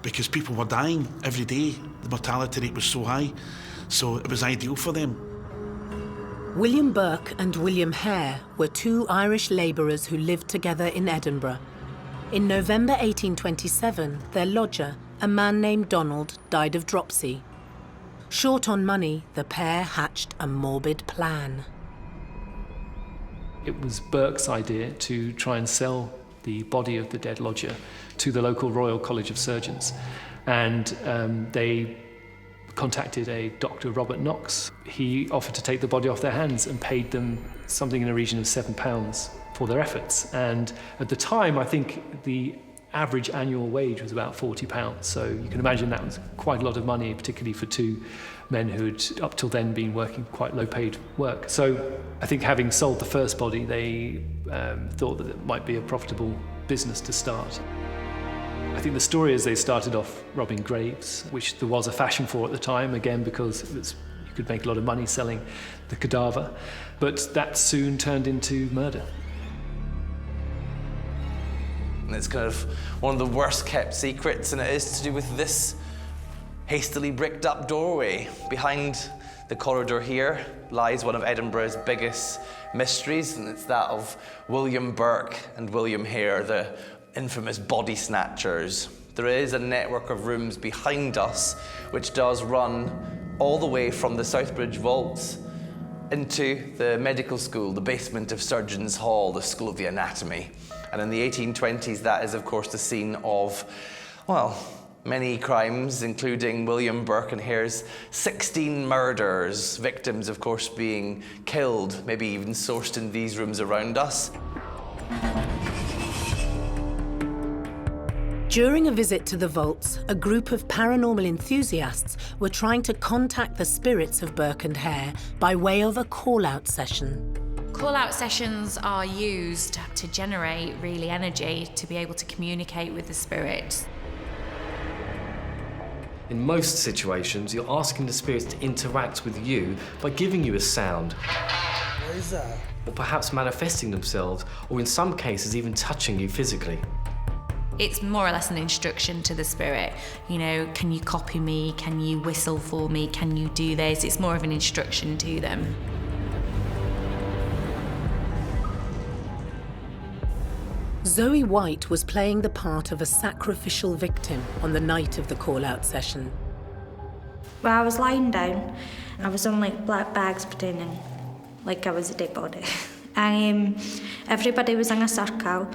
because people were dying every day. The mortality rate was so high, so it was ideal for them. William Burke and William Hare were two Irish labourers who lived together in Edinburgh. In November 1827, their lodger, a man named Donald, died of dropsy. Short on money, the pair hatched a morbid plan. It was Burke's idea to try and sell the body of the dead lodger to the local Royal College of Surgeons. And they contacted a Dr. Robert Knox. He offered to take the body off their hands and paid them something in the region of £7 for their efforts. And at the time, I think the average annual wage was about £40. So you can imagine that was quite a lot of money, particularly for two men who had up till then been working quite low-paid work. So I think having sold the first body, they thought that it might be a profitable business to start. I think the story is they started off robbing graves, which there was a fashion for at the time, again, because you could make a lot of money selling the cadaver. But that soon turned into murder. And it's kind of one of the worst kept secrets, and it is to do with this hastily bricked up doorway. Behind the corridor here lies one of Edinburgh's biggest mysteries, and it's that of William Burke and William Hare, the infamous body snatchers. There is a network of rooms behind us which does run all the way from the Southbridge vaults into the medical school, the basement of Surgeons' Hall, the School of the Anatomy. And in the 1820s, that is, of course, the scene of, well, many crimes, including William Burke and Hare's 16 murders, victims, of course, being killed, maybe even sourced in these rooms around us. During a visit to the vaults, a group of paranormal enthusiasts were trying to contact the spirits of Burke and Hare by way of a call-out session. Call-out sessions are used to generate really energy to be able to communicate with the spirits. In most situations, you're asking the spirits to interact with you by giving you a sound. What is that? Or perhaps manifesting themselves, or in some cases even touching you physically. It's more or less an instruction to the spirit. You know, can you copy me? Can you whistle for me? Can you do this? It's more of an instruction to them. Zoe White was playing the part of a sacrificial victim on the night of the call-out session. Well, I was lying down. I was on like black bags pretending like I was a dead body. And everybody was in a circle,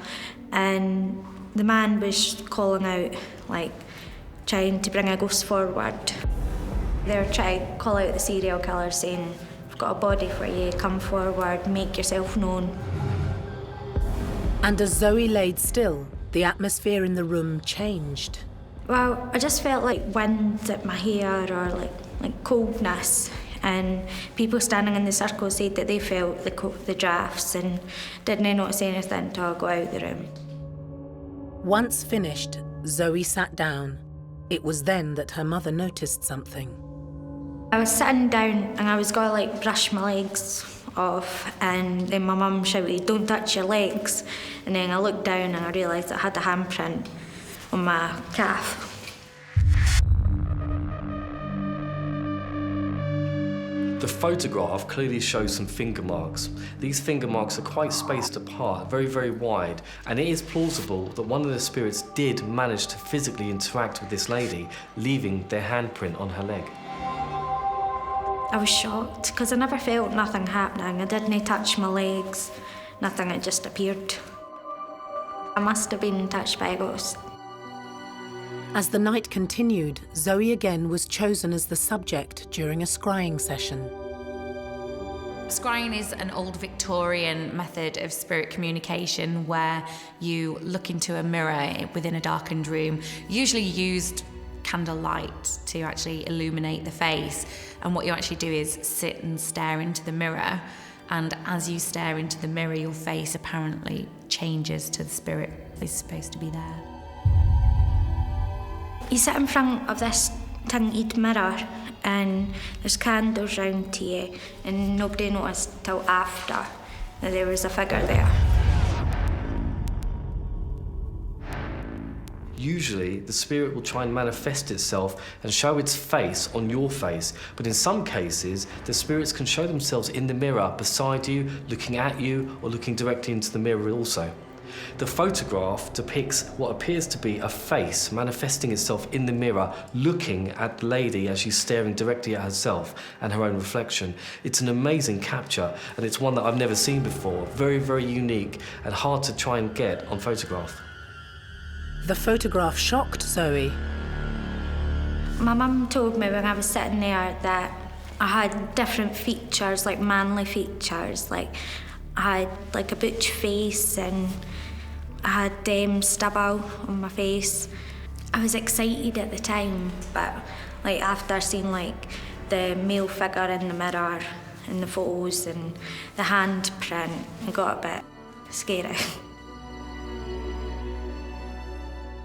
and the man was calling out, like, trying to bring a ghost forward. They were trying to call out the serial killer, saying, "I've got a body for you, come forward, make yourself known." And as Zoe laid still, the atmosphere in the room changed. Well, I just felt like wind at my hair, or like coldness. And people standing in the circle said that they felt the drafts and didn't notice anything until I got out of the room. Once finished, Zoe sat down. It was then that her mother noticed something. I was sitting down and I was going to like brush my legs off, and then my mum shouted, "Don't touch your legs." And then I looked down and I realised I had a handprint on my calf. The photograph clearly shows some finger marks. These finger marks are quite spaced apart, very, very wide, and it is plausible that one of the spirits did manage to physically interact with this lady, leaving their handprint on her leg. I was shocked because I never felt nothing happening. I didn't touch my legs, nothing, it just appeared. I must have been touched by a ghost. As the night continued, Zoe again was chosen as the subject during a scrying session. Scrying is an old Victorian method of spirit communication where you look into a mirror within a darkened room, usually used candlelight to actually illuminate the face. And what you actually do is sit and stare into the mirror. And as you stare into the mirror, your face apparently changes to the spirit that's supposed to be there. You sit in front of this tinted mirror and there's candles round to you, and nobody noticed till after that there was a figure there. Usually, the spirit will try and manifest itself and show its face on your face, but in some cases, the spirits can show themselves in the mirror beside you, looking at you, or looking directly into the mirror also. The photograph depicts what appears to be a face manifesting itself in the mirror, looking at the lady as she's staring directly at herself and her own reflection. It's an amazing capture, and it's one that I've never seen before. Very, very unique and hard to try and get on photograph. The photograph shocked Zoe. My mum told me when I was sitting there that I had different features, like manly features. Like I had like a butch face and I had stubble on my face. I was excited at the time, but like after seeing like the male figure in the mirror and the photos and the handprint, it got a bit scary.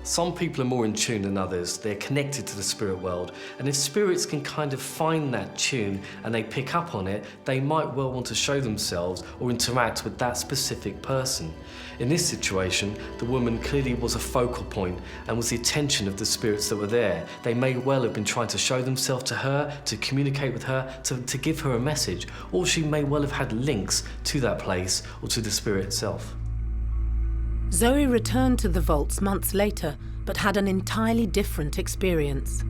Some people are more in tune than others. They're connected to the spirit world. And if spirits can kind of find that tune and they pick up on it, they might well want to show themselves or interact with that specific person. In this situation, the woman clearly was a focal point and was the attention of the spirits that were there. They may well have been trying to show themselves to her, to communicate with her, to give her a message, or she may well have had links to that place or to the spirit itself. Zoe returned to the vaults months later, but had an entirely different experience.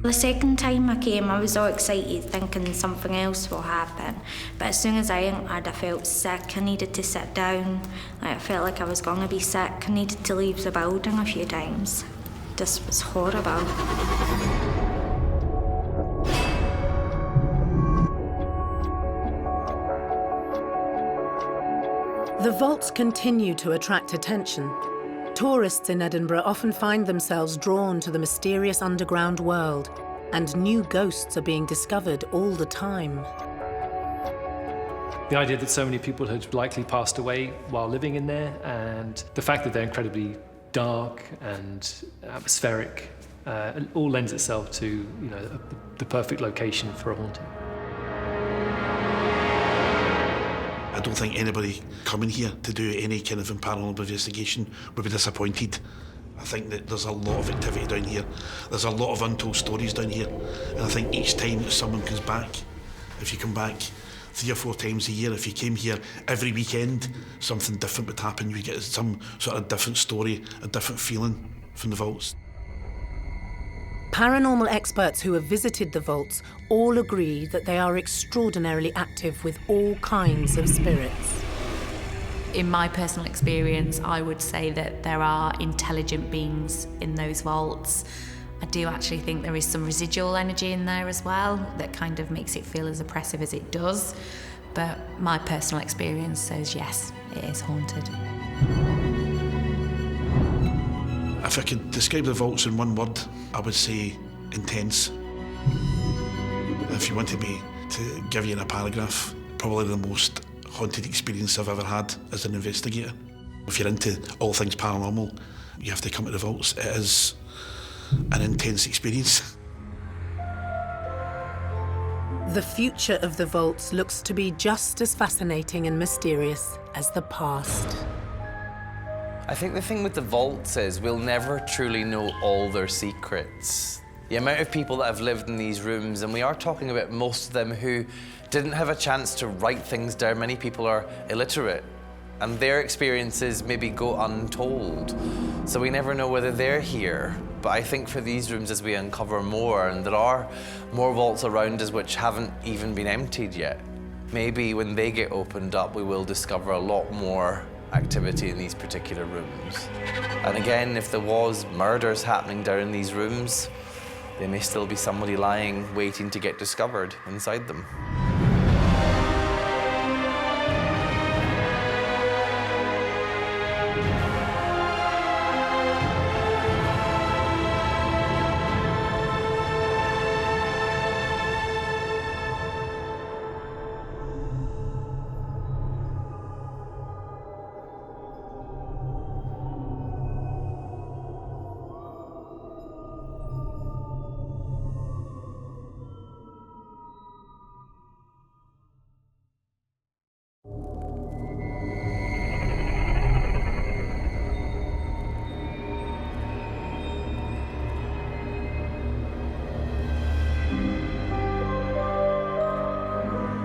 The second time I came, I was all excited, thinking something else will happen. But as soon as I entered, I felt sick. I needed to sit down. I felt like I was going to be sick. I needed to leave the building a few times. This was horrible. The vaults continue to attract attention. Tourists in Edinburgh often find themselves drawn to the mysterious underground world, and new ghosts are being discovered all the time. The idea that so many people had likely passed away while living in there, and the fact that they're incredibly dark and atmospheric, all lends itself to the perfect location for a haunting. I don't think anybody coming here to do any kind of paranormal investigation would be disappointed. I think that there's a lot of activity down here. There's a lot of untold stories down here. And I think each time that someone comes back, if you come back 3 or 4 times a year, if you came here every weekend, something different would happen. You get some sort of different story, a different feeling from the vaults. Paranormal experts who have visited the vaults all agree that they are extraordinarily active with all kinds of spirits. In my personal experience, I would say that there are intelligent beings in those vaults. I do actually think there is some residual energy in there as well that kind of makes it feel as oppressive as it does. But my personal experience says yes, it is haunted. If I could describe the vaults in one word, I would say intense. If you wanted me to give you in a paragraph, probably the most haunted experience I've ever had as an investigator. If you're into all things paranormal, you have to come to the vaults. It is an intense experience. The future of the vaults looks to be just as fascinating and mysterious as the past. I think the thing with the vaults is we'll never truly know all their secrets. The amount of people that have lived in these rooms, and we are talking about most of them who didn't have a chance to write things down. Many people are illiterate, and their experiences maybe go untold. So we never know whether they're here. But I think for these rooms, as we uncover more, and there are more vaults around us which haven't even been emptied yet, maybe when they get opened up, we will discover a lot more activity in these particular rooms. And again, if there was murders happening down in these rooms, there may still be somebody lying, waiting to get discovered inside them.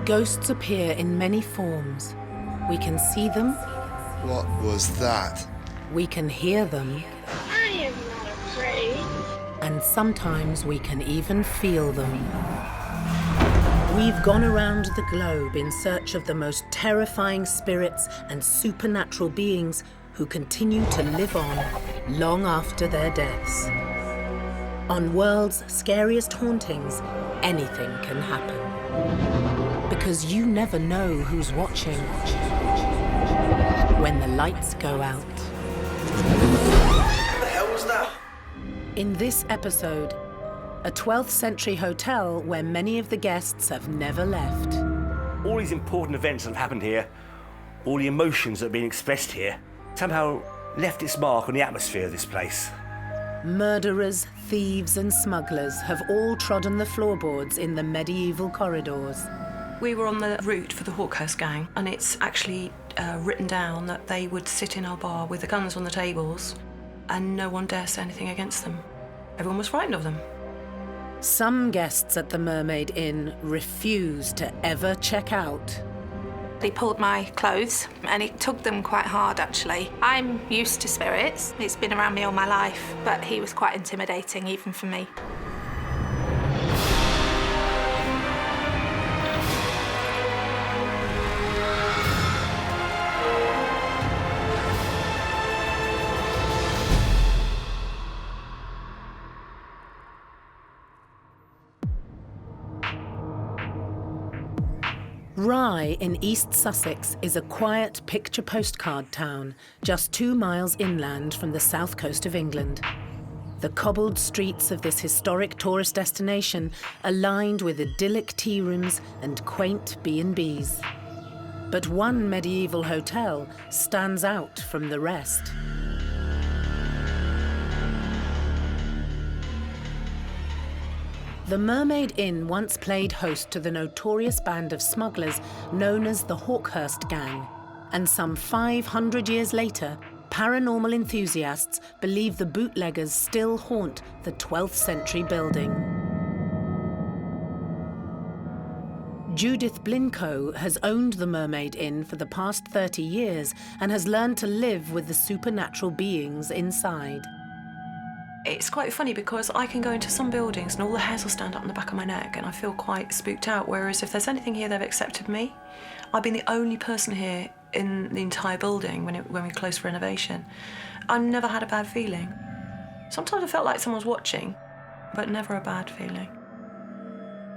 Ghosts appear in many forms. We can see them. What was that? We can hear them. I am not afraid. And sometimes we can even feel them. We've gone around the globe in search of the most terrifying spirits and supernatural beings who continue to live on long after their deaths. On World's Scariest Hauntings, anything can happen. Because you never know who's watching when the lights go out. What the hell was that? In this episode, a 12th century hotel where many of the guests have never left. All these important events that have happened here, all the emotions that have been expressed here, somehow left its mark on the atmosphere of this place. Murderers, thieves and smugglers have all trodden the floorboards in the medieval corridors. We were on the route for the Hawkhurst gang, and it's actually written down that they would sit in our bar with the guns on the tables and no one dare say anything against them. Everyone was frightened of them. Some guests at the Mermaid Inn refuse to ever check out. He pulled my clothes and he tugged them quite hard, actually. I'm used to spirits. It's been around me all my life, but he was quite intimidating, even for me. Rye in East Sussex is a quiet picture postcard town just 2 miles inland from the south coast of England. The cobbled streets of this historic tourist destination are lined with idyllic tea rooms and quaint B&Bs. But one medieval hotel stands out from the rest. The Mermaid Inn once played host to the notorious band of smugglers known as the Hawkhurst Gang, and some 500 years later, paranormal enthusiasts believe the bootleggers still haunt the 12th century building. Judith Blincoe has owned the Mermaid Inn for the past 30 years and has learned to live with the supernatural beings inside. It's quite funny because I can go into some buildings and all the hairs will stand up on the back of my neck and I feel quite spooked out, whereas if there's anything here, they've accepted me. I've been the only person here in the entire building when we closed for renovation. I've never had a bad feeling. Sometimes I felt like someone was watching, but never a bad feeling.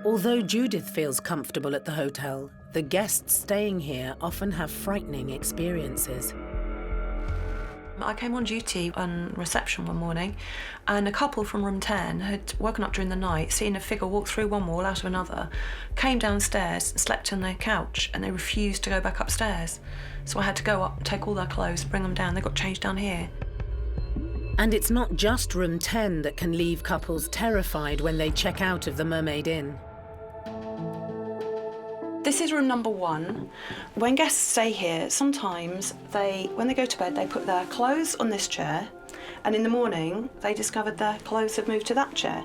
Although Judith feels comfortable at the hotel, the guests staying here often have frightening experiences. I came on duty on reception one morning and a couple from room 10 had woken up during the night, seen a figure walk through one wall out of another, came downstairs, slept on their couch and they refused to go back upstairs. So I had to go up, take all their clothes, bring them down. They got changed down here. And it's not just room 10 that can leave couples terrified when they check out of the Mermaid Inn. This is room number 1. When guests stay here, sometimes when they go to bed, they put their clothes on this chair, and in the morning, they discovered their clothes have moved to that chair.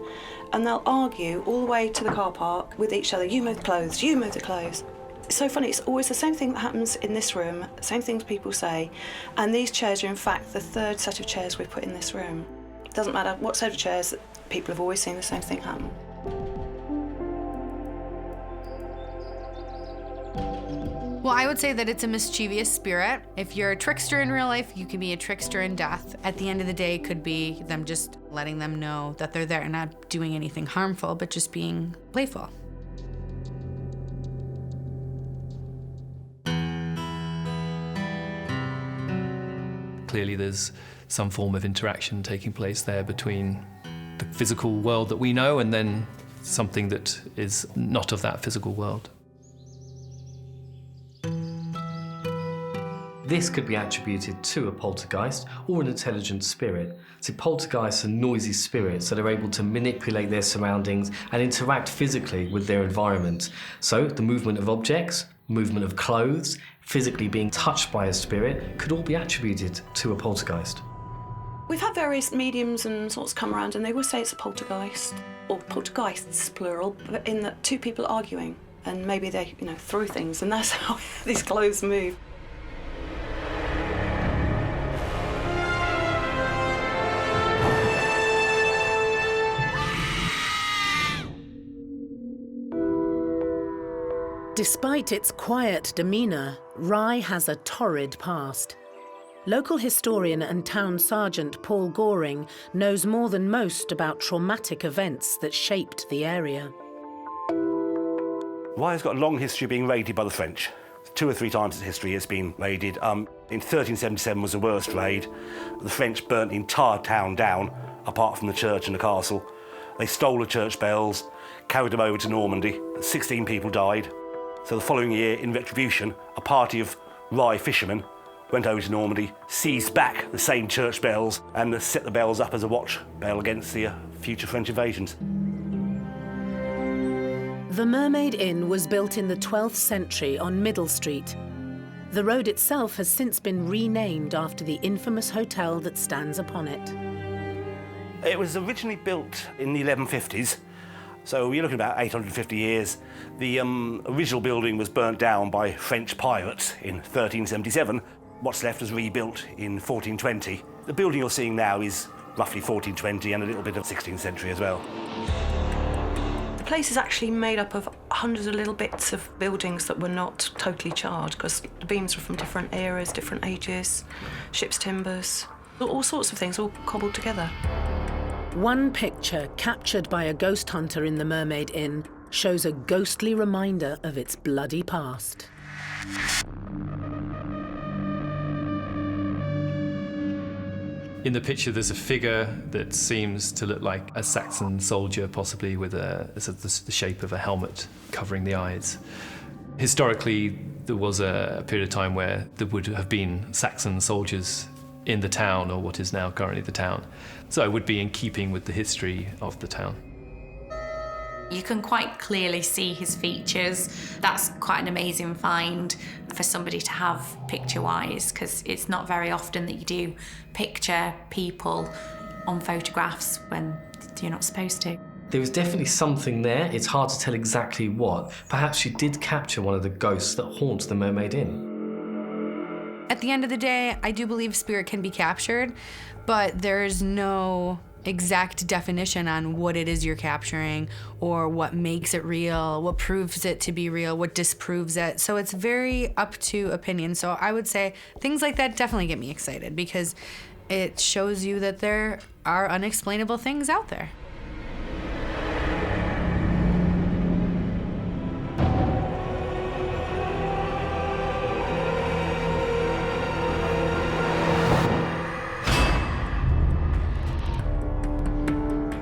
And they'll argue all the way to the car park with each other, you move the clothes, you move the clothes. It's so funny, it's always the same thing that happens in this room, same things people say, and these chairs are in fact the 3rd set of chairs we've put in this room. It doesn't matter what set of chairs, people have always seen the same thing happen. Well, I would say that it's a mischievous spirit. If you're a trickster in real life, you can be a trickster in death. At the end of the day, it could be them just letting them know that they're there and not doing anything harmful, but just being playful. Clearly there's some form of interaction taking place there between the physical world that we know and then something that is not of that physical world. This could be attributed to a poltergeist or an intelligent spirit. See, poltergeists are noisy spirits that are able to manipulate their surroundings and interact physically with their environment. So the movement of objects, movement of clothes, physically being touched by a spirit could all be attributed to a poltergeist. We've had various mediums and sorts come around and they will say it's a poltergeist, or poltergeists, plural, but in that 2 people arguing and maybe they, threw things and that's how these clothes move. Despite its quiet demeanour, Rye has a torrid past. Local historian and town sergeant Paul Goring knows more than most about traumatic events that shaped the area. Rye has got a long history of being raided by the French. 2 or 3 times in history it's been raided. In 1377 was the worst raid. The French burnt the entire town down, apart from the church and the castle. They stole the church bells, carried them over to Normandy. 16 people died. So the following year, in retribution, a party of Rye fishermen went over to Normandy, seized back the same church bells and set the bells up as a watch bell against the future French invasions. The Mermaid Inn was built in the 12th century on Middle Street. The road itself has since been renamed after the infamous hotel that stands upon it. It was originally built in the 1150s, so you're looking about 850 years. The original building was burnt down by French pirates in 1377. What's left was rebuilt in 1420. The building you're seeing now is roughly 1420 and a little bit of 16th century as well. The place is actually made up of hundreds of little bits of buildings that were not totally charred, because the beams were from different eras, different ages, ship's timbers, all sorts of things all cobbled together. One picture captured by a ghost hunter in the Mermaid Inn shows a ghostly reminder of its bloody past. In the picture, there's a figure that seems to look like a Saxon soldier, possibly with the shape of a helmet covering the eyes. Historically, there was a period of time where there would have been Saxon soldiers in the town, or what is now currently the town. So it would be in keeping with the history of the town. You can quite clearly see his features. That's quite an amazing find for somebody to have picture-wise, because it's not very often that you do picture people on photographs when you're not supposed to. There was definitely something there. It's hard to tell exactly what. Perhaps she did capture one of the ghosts that haunts the Mermaid Inn. At the end of the day, I do believe spirit can be captured, but there's no exact definition on what it is you're capturing or what makes it real, what proves it to be real, what disproves it. So it's very up to opinion. So I would say things like that definitely get me excited, because it shows you that there are unexplainable things out there.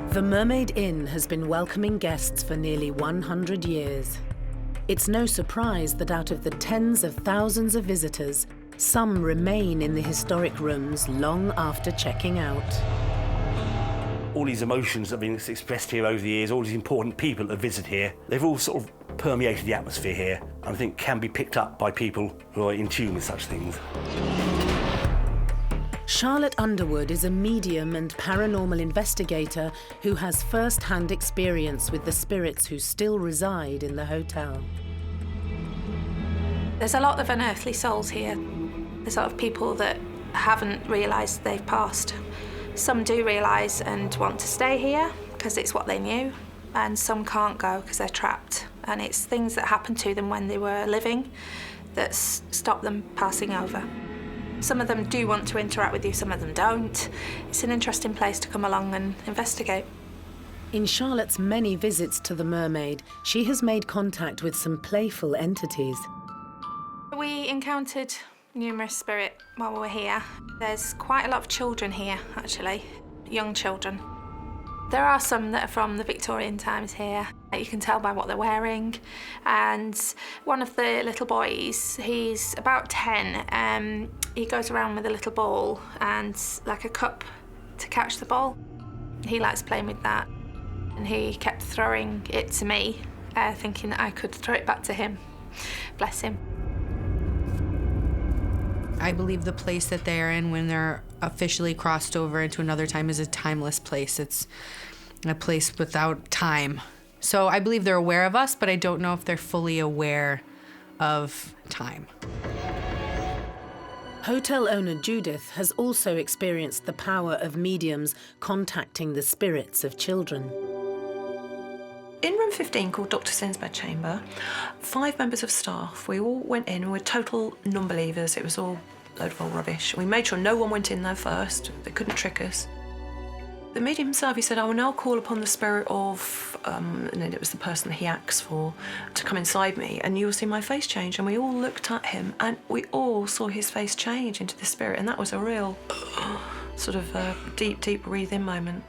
The Mermaid Inn has been welcoming guests for nearly 100 years. It's no surprise that out of the tens of thousands of visitors, some remain in the historic rooms long after checking out. All these emotions that have been expressed here over the years, all these important people that visit here, they've all sort of permeated the atmosphere here, and I think can be picked up by people who are in tune with such things. Charlotte Underwood is a medium and paranormal investigator who has first-hand experience with the spirits who still reside in the hotel. There's a lot of unearthly souls here. There's a lot of people that haven't realised they've passed. Some do realise and want to stay here because it's what they knew, and some can't go because they're trapped. And it's things that happened to them when they were living that stop them passing over. Some of them do want to interact with you, some of them don't. It's an interesting place to come along and investigate. In Charlotte's many visits to the Mermaid, she has made contact with some playful entities. We encountered numerous spirit while we were here. There's quite a lot of children here, actually, young children. There are some that are from the Victorian times here. You can tell by what they're wearing. And one of the little boys, he's about 10. He goes around with a little ball and like a cup to catch the ball. He likes playing with that. And he kept throwing it to me, thinking that I could throw it back to him. Bless him. I believe the place that they're in when they're officially crossed over into another time is a timeless place. It's a place without time. So I believe they're aware of us, but I don't know if they're fully aware of time. Hotel owner Judith has also experienced the power of mediums contacting the spirits of children. In room 15, called Dr. Sin's bedchamber, 5 members of staff, we all went in and were total non-believers. It was all a load of old rubbish. We made sure no one went in there first. They couldn't trick us. The medium himself, he said, I will now call upon the spirit of, and then it was the person that he acts for, to come inside me, and you will see my face change. And we all looked at him, and we all saw his face change into the spirit, and that was a real sort of deep, deep breathe-in moment.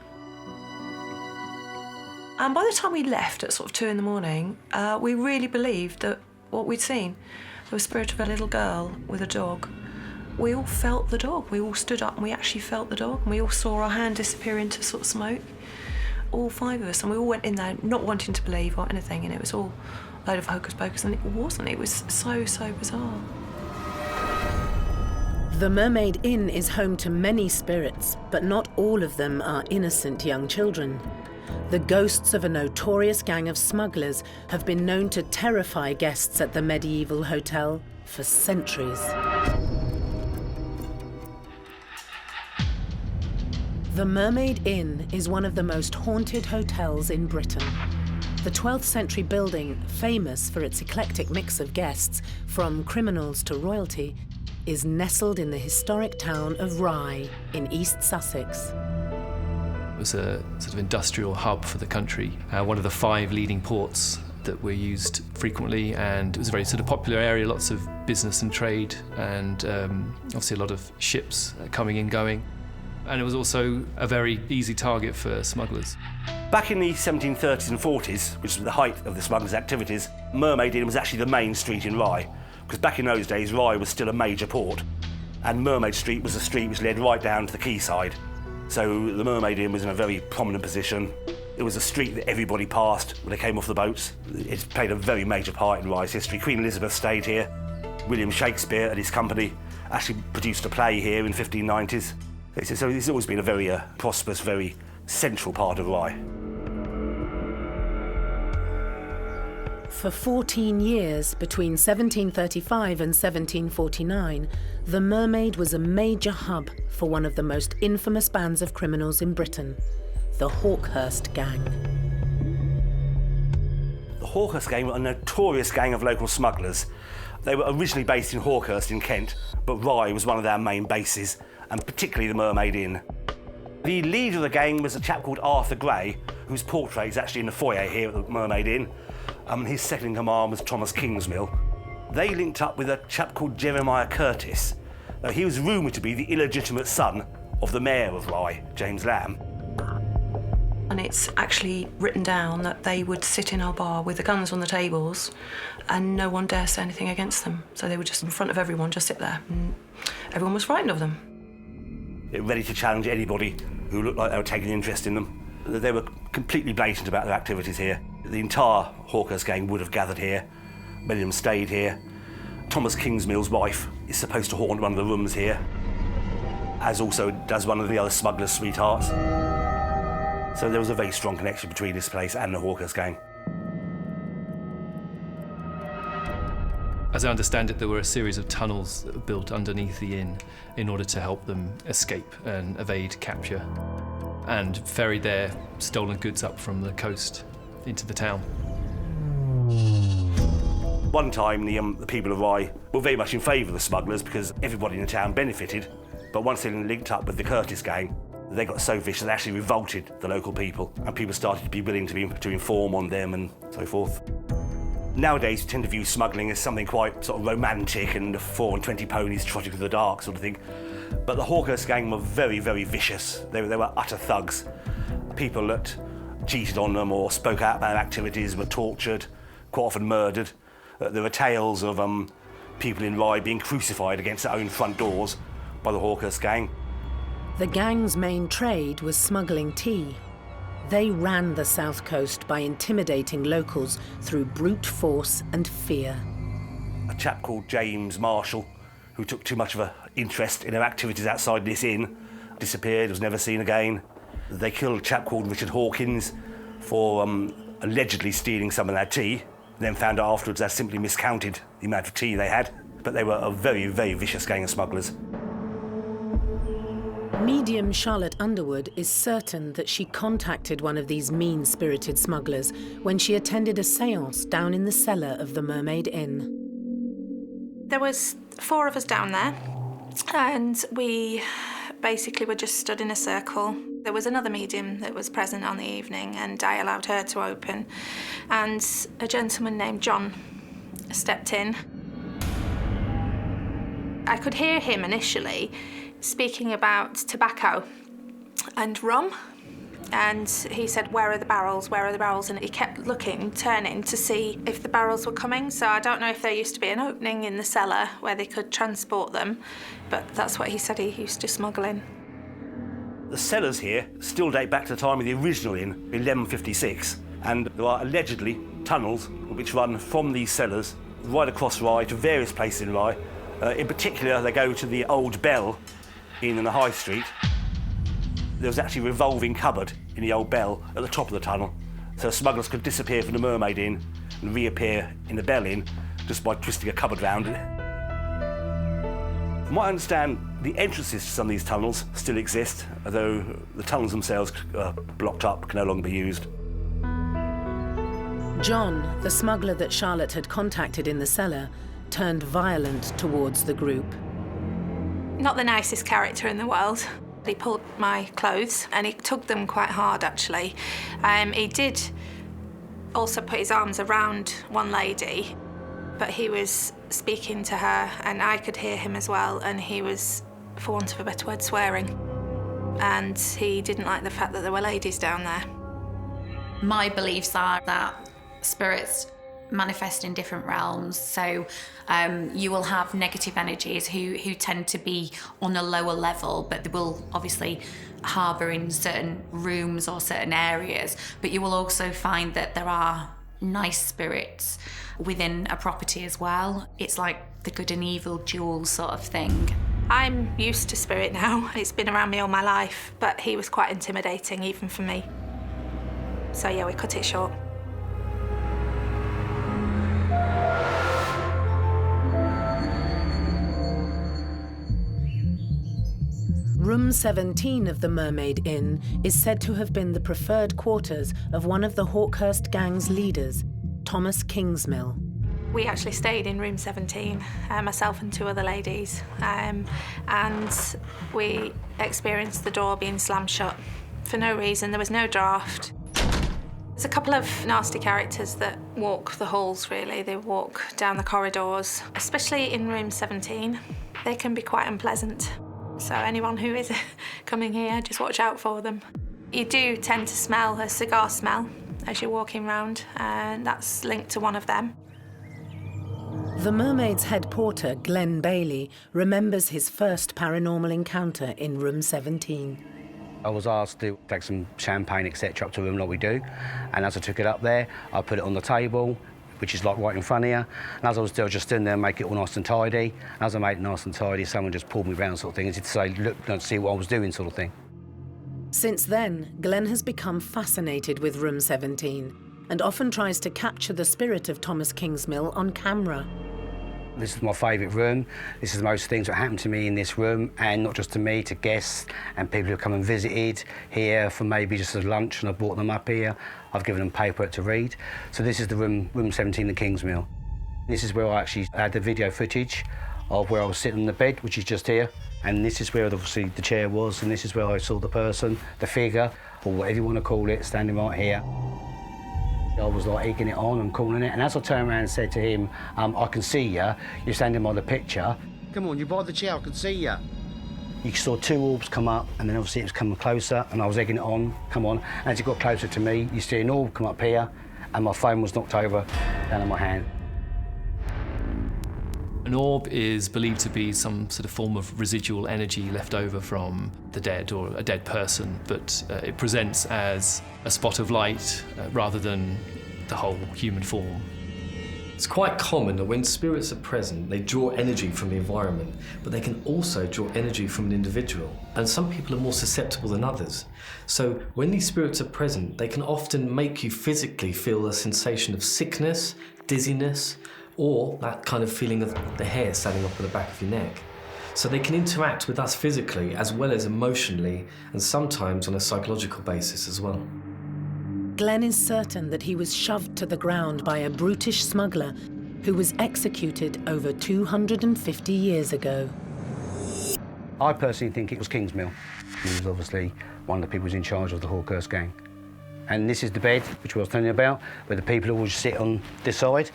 And by the time we left at sort of 2 in the morning, we really believed that what we'd seen, the spirit of a little girl with a dog, we all felt the dog. We all stood up and we actually felt the dog, and we all saw our hand disappear into sort of smoke. All 5 of us, and we all went in there not wanting to believe or anything, and it was all a load of hocus pocus, and it wasn't. It was so bizarre. The Mermaid Inn is home to many spirits, but not all of them are innocent young children. The ghosts of a notorious gang of smugglers have been known to terrify guests at the medieval hotel for centuries. The Mermaid Inn is one of the most haunted hotels in Britain. The 12th century building, famous for its eclectic mix of guests, from criminals to royalty, is nestled in the historic town of Rye in East Sussex. It was a sort of industrial hub for the country, one of the 5 leading ports that were used frequently, and it was a very sort of popular area, lots of business and trade, and obviously a lot of ships coming and going. And it was also a very easy target for smugglers. Back in the 1730s and 40s, which was the height of the smugglers' activities, Mermaid Inn was actually the main street in Rye, because back in those days, Rye was still a major port, and Mermaid Street was a street which led right down to the quayside. So the Mermaid Inn was in a very prominent position. It was a street that everybody passed when they came off the boats. It's played a very major part in Rye's history. Queen Elizabeth stayed here. William Shakespeare and his company actually produced a play here in 1590s. So it's always been a very prosperous, very central part of Rye. For 14 years, between 1735 and 1749, the Mermaid was a major hub for one of the most infamous bands of criminals in Britain, the Hawkhurst gang. The Hawkhurst gang were a notorious gang of local smugglers. They were originally based in Hawkhurst in Kent, but Rye was one of their main bases, and particularly the Mermaid Inn. The leader of the gang was a chap called Arthur Gray, whose portrait is actually in the foyer here at the Mermaid Inn. His second in command was Thomas Kingsmill. They linked up with a chap called Jeremiah Curtis. He was rumoured to be the illegitimate son of the mayor of Rye, James Lamb. And it's actually written down that they would sit in our bar with the guns on the tables and no one dare say anything against them. So they would just, in front of everyone, just sit there. And everyone was frightened of them. Ready to challenge anybody who looked like they were taking interest in them. They were completely blatant about their activities here. The entire Hawkhurst gang would have gathered here. Many of them stayed here. Thomas Kingsmill's wife is supposed to haunt one of the rooms here, as also does one of the other smugglers' sweethearts. So there was a very strong connection between this place and the Hawkhurst gang. As I understand it, there were a series of tunnels that were built underneath the inn in order to help them escape and evade capture, and ferried their stolen goods up from the coast into the town. One time, the people of Rye were very much in favour of the smugglers because everybody in the town benefited, but once they linked up with the Curtis gang, they got so vicious they actually revolted the local people, and people started to be willing to inform on them and so forth. Nowadays, we tend to view smuggling as something quite sort of romantic and 4 and 20 ponies trotting through the dark sort of thing. But the Hawkhurst gang were very, very vicious. They were utter thugs. People that cheated on them or spoke out about their activities were tortured, quite often murdered. There were tales of people in Rye being crucified against their own front doors by the Hawkhurst gang. The gang's main trade was smuggling tea. They ran the south coast by intimidating locals through brute force and fear. A chap called James Marshall, who took too much of an interest in their activities outside this inn, disappeared, was never seen again. They killed a chap called Richard Hawkins for allegedly stealing some of their tea, then found out afterwards they'd simply miscounted the amount of tea they had. But they were a very, very vicious gang of smugglers. Medium Charlotte Underwood is certain that she contacted one of these mean-spirited smugglers when she attended a séance down in the cellar of the Mermaid Inn. There was 4 of us down there, and we basically were just stood in a circle. There was another medium that was present on the evening, and I allowed her to open. And a gentleman named John stepped in. I could hear him initially speaking about tobacco and rum, And he said, "Where are the barrels? Where are the barrels?" And he kept looking, turning to see if the barrels were coming. So I don't know if there used to be an opening in the cellar where they could transport them, but that's what he said he used to smuggle in. The cellars here still date back to the time of the original inn, 1156, and there are allegedly tunnels which run from these cellars right across Rye to various places in Rye. In particular, they go to the old bell in the High Street. There was actually a revolving cupboard in the old bell at the top of the tunnel, so smugglers could disappear from the Mermaid Inn and reappear in the Bell Inn just by twisting a cupboard round it. From what I understand, the entrances to some of these tunnels still exist, although the tunnels themselves are blocked up, can no longer be used. John, the smuggler that Charlotte had contacted in the cellar, turned violent towards the group. Not the nicest character in the world. He pulled my clothes and he tugged them quite hard, actually. He did also put his arms around one lady, but he was speaking to her and I could hear him as well, and he was, for want of a better word, swearing. And he didn't like the fact that there were ladies down there. My beliefs are that spirits manifest in different realms, so you will have negative energies who tend to be on a lower level, but they will obviously harbour in certain rooms or certain areas, but you will also find that there are nice spirits within a property as well. It's like the good and evil duel sort of thing. I'm used to spirit now. It's been around me all my life, but he was quite intimidating even for me. So yeah, we cut it short. Room 17 of the Mermaid Inn is said to have been the preferred quarters of one of the Hawkhurst gang's leaders, Thomas Kingsmill. We actually stayed in room 17, myself and two other ladies, and we experienced the door being slammed shut for no reason. There was no draft. There's a couple of nasty characters that walk the halls, really. They walk down the corridors, especially in room 17. They can be quite unpleasant. So anyone who is coming here, just watch out for them. You do tend to smell a cigar smell as you're walking round, and that's linked to one of them. The Mermaid's head porter, Glenn Bailey, remembers his first paranormal encounter in room 17. I was asked to take some champagne, etc., up to a room like we do, and as I took it up there, I put it on the table, which is like right in front of you. And as I was just stood there and make it all nice and tidy, and as I made it nice and tidy, someone just pulled me round sort of thing, and to say, look, don't see what I was doing sort of thing. Since then, Glenn has become fascinated with room 17 and often tries to capture the spirit of Thomas Kingsmill on camera. This is my favourite room. This is the most things that happen to me in this room, and not just to me, to guests and people who come and visited here for maybe just a lunch, and I brought them up here. I've given them paper to read. So this is the room 17, the Kingsmill. This is where I actually had the video footage of where I was sitting on the bed, which is just here. And this is where obviously the chair was, and this is where I saw the person, the figure, or whatever you want to call it, standing right here. I was like egging it on and calling it, and as I turned around and said to him, I can see you, you're standing by the picture. Come on, you by the chair, I can see you. You saw two orbs come up, and then obviously it was coming closer, and I was egging it on, come on. As it got closer to me, you see an orb come up here, and my phone was knocked over down in my hand. An orb is believed to be some sort of form of residual energy left over from the dead or a dead person, but it presents as a spot of light rather than the whole human form. It's quite common that when spirits are present, they draw energy from the environment, but they can also draw energy from an individual. And some people are more susceptible than others. So when these spirits are present, they can often make you physically feel a sensation of sickness, dizziness, or that kind of feeling of the hair standing up on the back of your neck. So they can interact with us physically as well as emotionally, and sometimes on a psychological basis as well. Glenn is certain that he was shoved to the ground by a brutish smuggler who was executed over 250 years ago. I personally think it was Kingsmill. He was obviously one of the people who was in charge of the Hawkhurst gang. And this is the bed, which I was telling you about, where the people always sit on this side,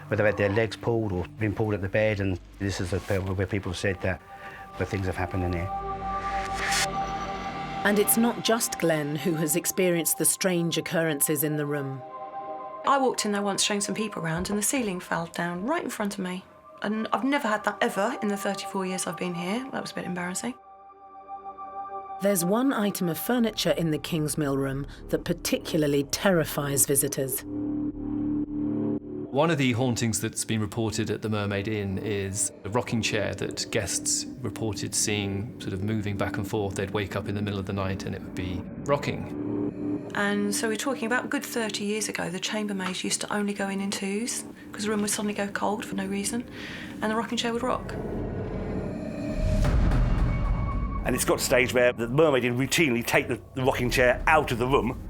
where they've had their legs pulled or been pulled at the bed, and this is where people have said that where things have happened in here. And it's not just Glenn who has experienced the strange occurrences in the room. I walked in there once showing some people around and the ceiling fell down right in front of me. And I've never had that ever in the 34 years I've been here. That was a bit embarrassing. There's one item of furniture in the Kingsmill room that particularly terrifies visitors. One of the hauntings that's been reported at the Mermaid Inn is a rocking chair that guests reported seeing sort of moving back and forth. They'd wake up in the middle of the night and it would be rocking. And so we're talking about a good 30 years ago, the chambermaids used to only go in twos because the room would suddenly go cold for no reason and the rocking chair would rock. And it's got to a stage where the Mermaid Inn routinely take the rocking chair out of the room,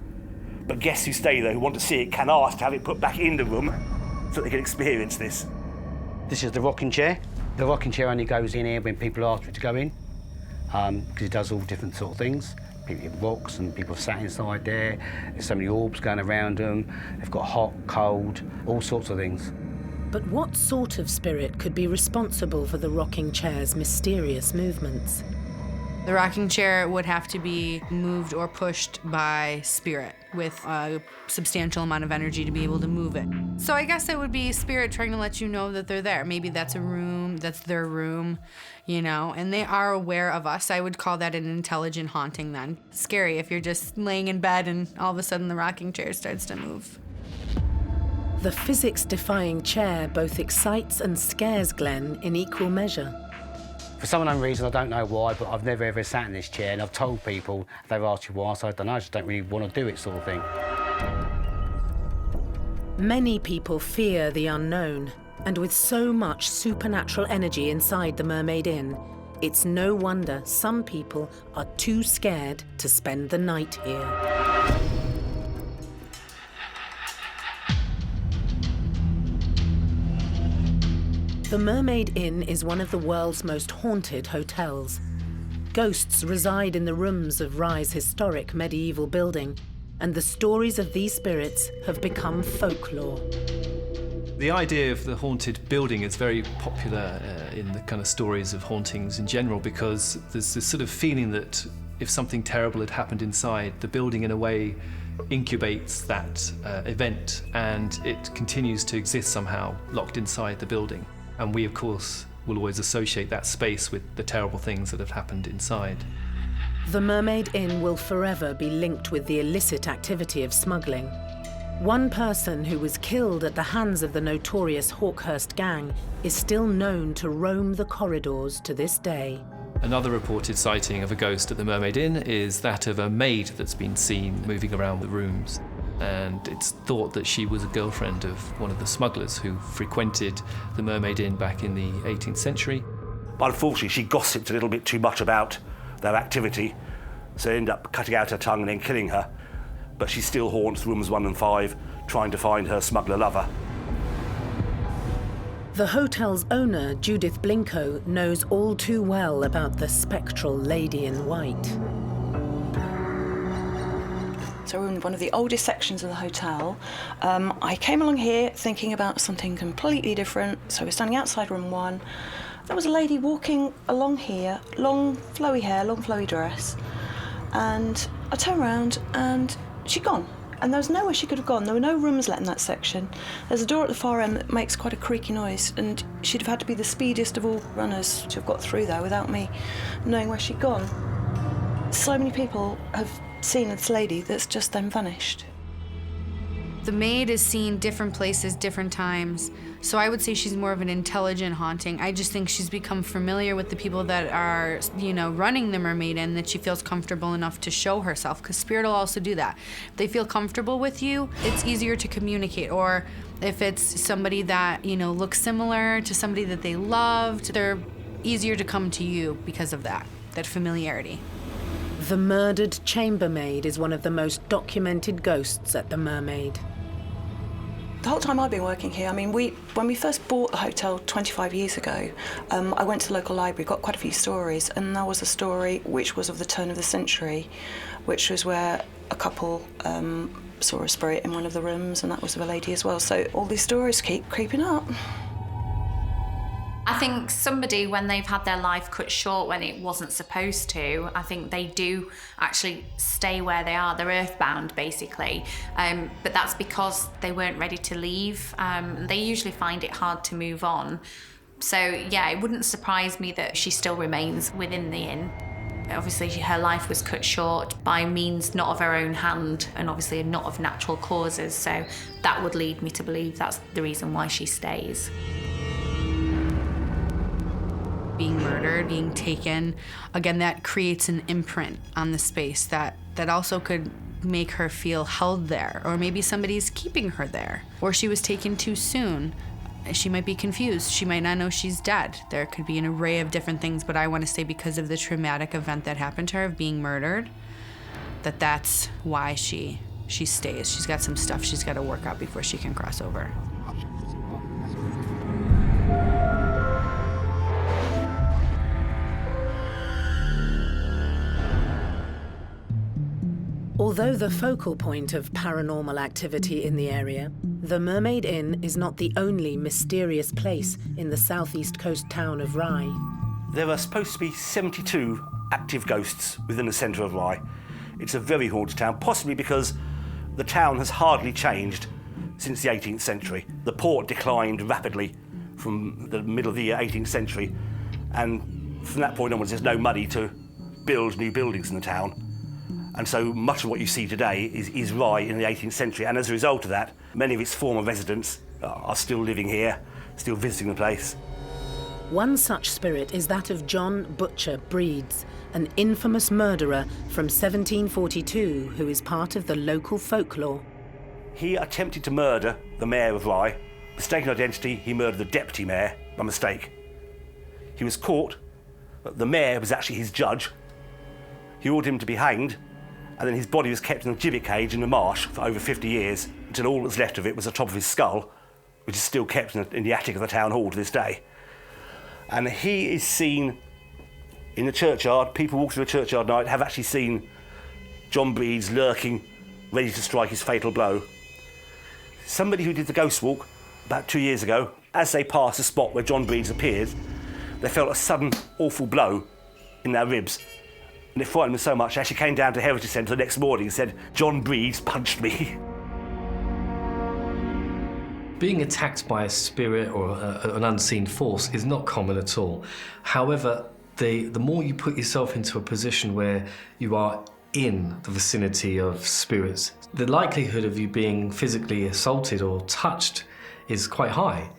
but guests who stay there who want to see it can ask to have it put back in the room so they can experience this. This is the rocking chair. The rocking chair only goes in here when people ask it to go in, because it does all different sort of things. It rocks and people have sat inside there. There's so many orbs going around them. They've got hot, cold, all sorts of things. But what sort of spirit could be responsible for the rocking chair's mysterious movements? The rocking chair would have to be moved or pushed by spirit with a substantial amount of energy to be able to move it. So I guess it would be spirit trying to let you know that they're there. Maybe that's a room, that's their room, you know, and they are aware of us. I would call that an intelligent haunting then. Scary if you're just laying in bed and all of a sudden the rocking chair starts to move. The physics-defying chair both excites and scares Glenn in equal measure. For some unknown reason, I don't know why, but I've never ever sat in this chair, and I've told people, they've asked you why, so I don't know, I just don't really want to do it, sort of thing. Many people fear the unknown, and with so much supernatural energy inside the Mermaid Inn, it's no wonder some people are too scared to spend the night here. The Mermaid Inn is one of the world's most haunted hotels. Ghosts reside in the rooms of Rye's historic medieval building, and the stories of these spirits have become folklore. The idea of the haunted building is very popular in the kind of stories of hauntings in general, because there's this sort of feeling that if something terrible had happened inside, the building in a way incubates that event and it continues to exist somehow locked inside the building. And we, of course, will always associate that space with the terrible things that have happened inside. The Mermaid Inn will forever be linked with the illicit activity of smuggling. One person who was killed at the hands of the notorious Hawkhurst gang is still known to roam the corridors to this day. Another reported sighting of a ghost at the Mermaid Inn is that of a maid that's been seen moving around the rooms. And it's thought that she was a girlfriend of one of the smugglers who frequented the Mermaid Inn back in the 18th century. But unfortunately, she gossiped a little bit too much about their activity, so they ended up cutting out her tongue and then killing her. But she still haunts rooms 1 and 5, trying to find her smuggler lover. The hotel's owner, Judith Blinko, knows all too well about the spectral lady in white. So we're in one of the oldest sections of the hotel. I came along here thinking about something completely different. So we're standing outside room 1. There was a lady walking along here, long flowy hair, long flowy dress. And I turned around and she'd gone. And there was nowhere she could have gone. There were no rooms let in that section. There's a door at the far end that makes quite a creaky noise, and she'd have had to be the speediest of all runners to have got through there without me knowing where she'd gone. So many people have seen this lady that's just then vanished. The maid is seen different places, different times. So I would say she's more of an intelligent haunting. I just think she's become familiar with the people that are, you know, running the Mermaid Inn, that she feels comfortable enough to show herself, because spirit will also do that. If they feel comfortable with you, it's easier to communicate. Or if it's somebody that, you know, looks similar to somebody that they loved, they're easier to come to you because of that familiarity. The murdered chambermaid is one of the most documented ghosts at the Mermaid. The whole time I've been working here, I mean, when we first bought the hotel 25 years ago, I went to the local library, got quite a few stories, and there was a story which was of the turn of the century, which was where a couple saw a spirit in one of the rooms, and that was of a lady as well. So all these stories keep creeping up. I think somebody, when they've had their life cut short when it wasn't supposed to, I think they do actually stay where they are. They're earthbound, basically. But that's because they weren't ready to leave. They usually find it hard to move on. So, yeah, it wouldn't surprise me that she still remains within the inn. Obviously, her life was cut short by means not of her own hand, and obviously not of natural causes. So that would lead me to believe that's the reason why she stays. Being murdered, being taken, again, that creates an imprint on the space that also could make her feel held there, or maybe somebody's keeping her there, or she was taken too soon. She might be confused. She might not know she's dead. There could be an array of different things, but I want to say because of the traumatic event that happened to her of being murdered, that's why she stays. She's got some stuff she's got to work out before she can cross over. Although the focal point of paranormal activity in the area, the Mermaid Inn is not the only mysterious place in the southeast coast town of Rye. There are supposed to be 72 active ghosts within the centre of Rye. It's a very haunted town, possibly because the town has hardly changed since the 18th century. The port declined rapidly from the middle of the 18th century, and from that point onwards there's no money to build new buildings in the town. And so much of what you see today is Rye in the 18th century, and as a result of that, many of its former residents are still living here, still visiting the place. One such spirit is that of John Butcher Breeds, an infamous murderer from 1742 who is part of the local folklore. He attempted to murder the mayor of Rye. Mistaken identity, he murdered the deputy mayor by mistake. He was caught, but the mayor was actually his judge. He ordered him to be hanged, and then his body was kept in a gibbet cage in the marsh for over 50 years, until all that's left of it was the top of his skull, which is still kept in the attic of the town hall to this day. And he is seen in the churchyard. People walk through the churchyard at night have actually seen John Breeds lurking, ready to strike his fatal blow. Somebody who did the ghost walk about 2 years ago, as they passed the spot where John Breeds appeared, they felt a sudden, awful blow in their ribs. And it frightened them so much, they actually came down to Heritage Centre the next morning and said, "John Breeds punched me." Being attacked by a spirit or an unseen force is not common at all. However, the more you put yourself into a position where you are in the vicinity of spirits, the likelihood of you being physically assaulted or touched is quite high.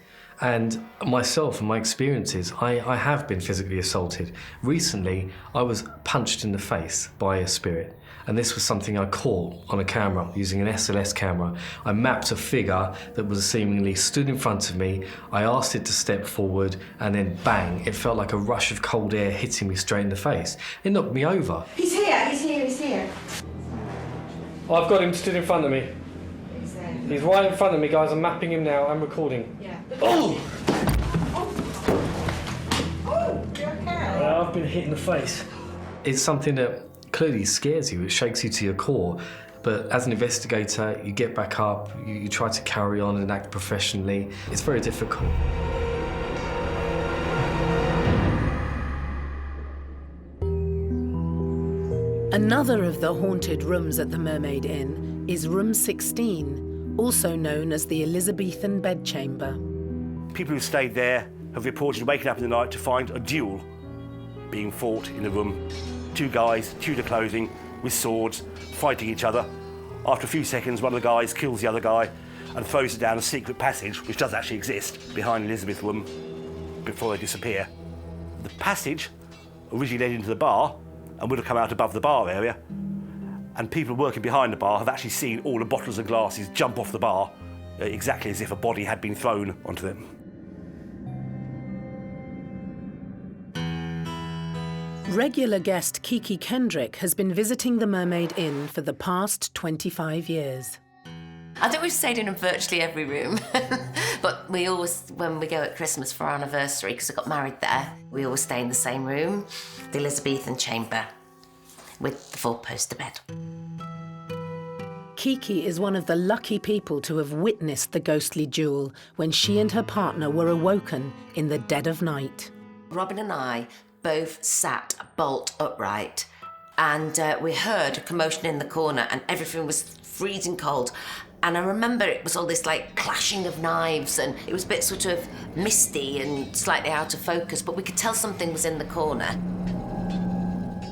And myself and my experiences, I have been physically assaulted. Recently, I was punched in the face by a spirit. And this was something I caught on a camera, using an SLS camera. I mapped a figure that was seemingly stood in front of me. I asked it to step forward, and then bang, it felt like a rush of cold air hitting me straight in the face. It knocked me over. He's here, he's here, he's here. I've got him stood in front of me. He's right in front of me, guys. I'm mapping him now. I'm recording. Yeah. Oh! Oh, you're okay. I've been hit in the face. It's something that clearly scares you. It shakes you to your core. But as an investigator, you get back up, you try to carry on and act professionally. It's very difficult. Another of the haunted rooms at the Mermaid Inn is room 16, also known as the Elizabethan bedchamber. People who stayed there have reported waking up in the night to find a duel being fought in the room. Two guys, Tudor clothing, with swords, fighting each other. After a few seconds, one of the guys kills the other guy and throws it down a secret passage, which does actually exist, behind Elizabeth's room before they disappear. The passage originally led into the bar and would have come out above the bar area, and people working behind the bar have actually seen all the bottles and glasses jump off the bar, exactly as if a body had been thrown onto them. Regular guest Kiki Kendrick has been visiting the Mermaid Inn for the past 25 years. I think we've stayed in virtually every room, but we always, when we go at Christmas for our anniversary, because I got married there, we always stay in the same room, the Elizabethan chamber, with the four-poster bed. Kiki is one of the lucky people to have witnessed the ghostly duel when she and her partner were awoken in the dead of night. Robin and I both sat bolt upright, and we heard a commotion in the corner and everything was freezing cold. And I remember it was all this like clashing of knives, and it was a bit sort of misty and slightly out of focus, but we could tell something was in the corner.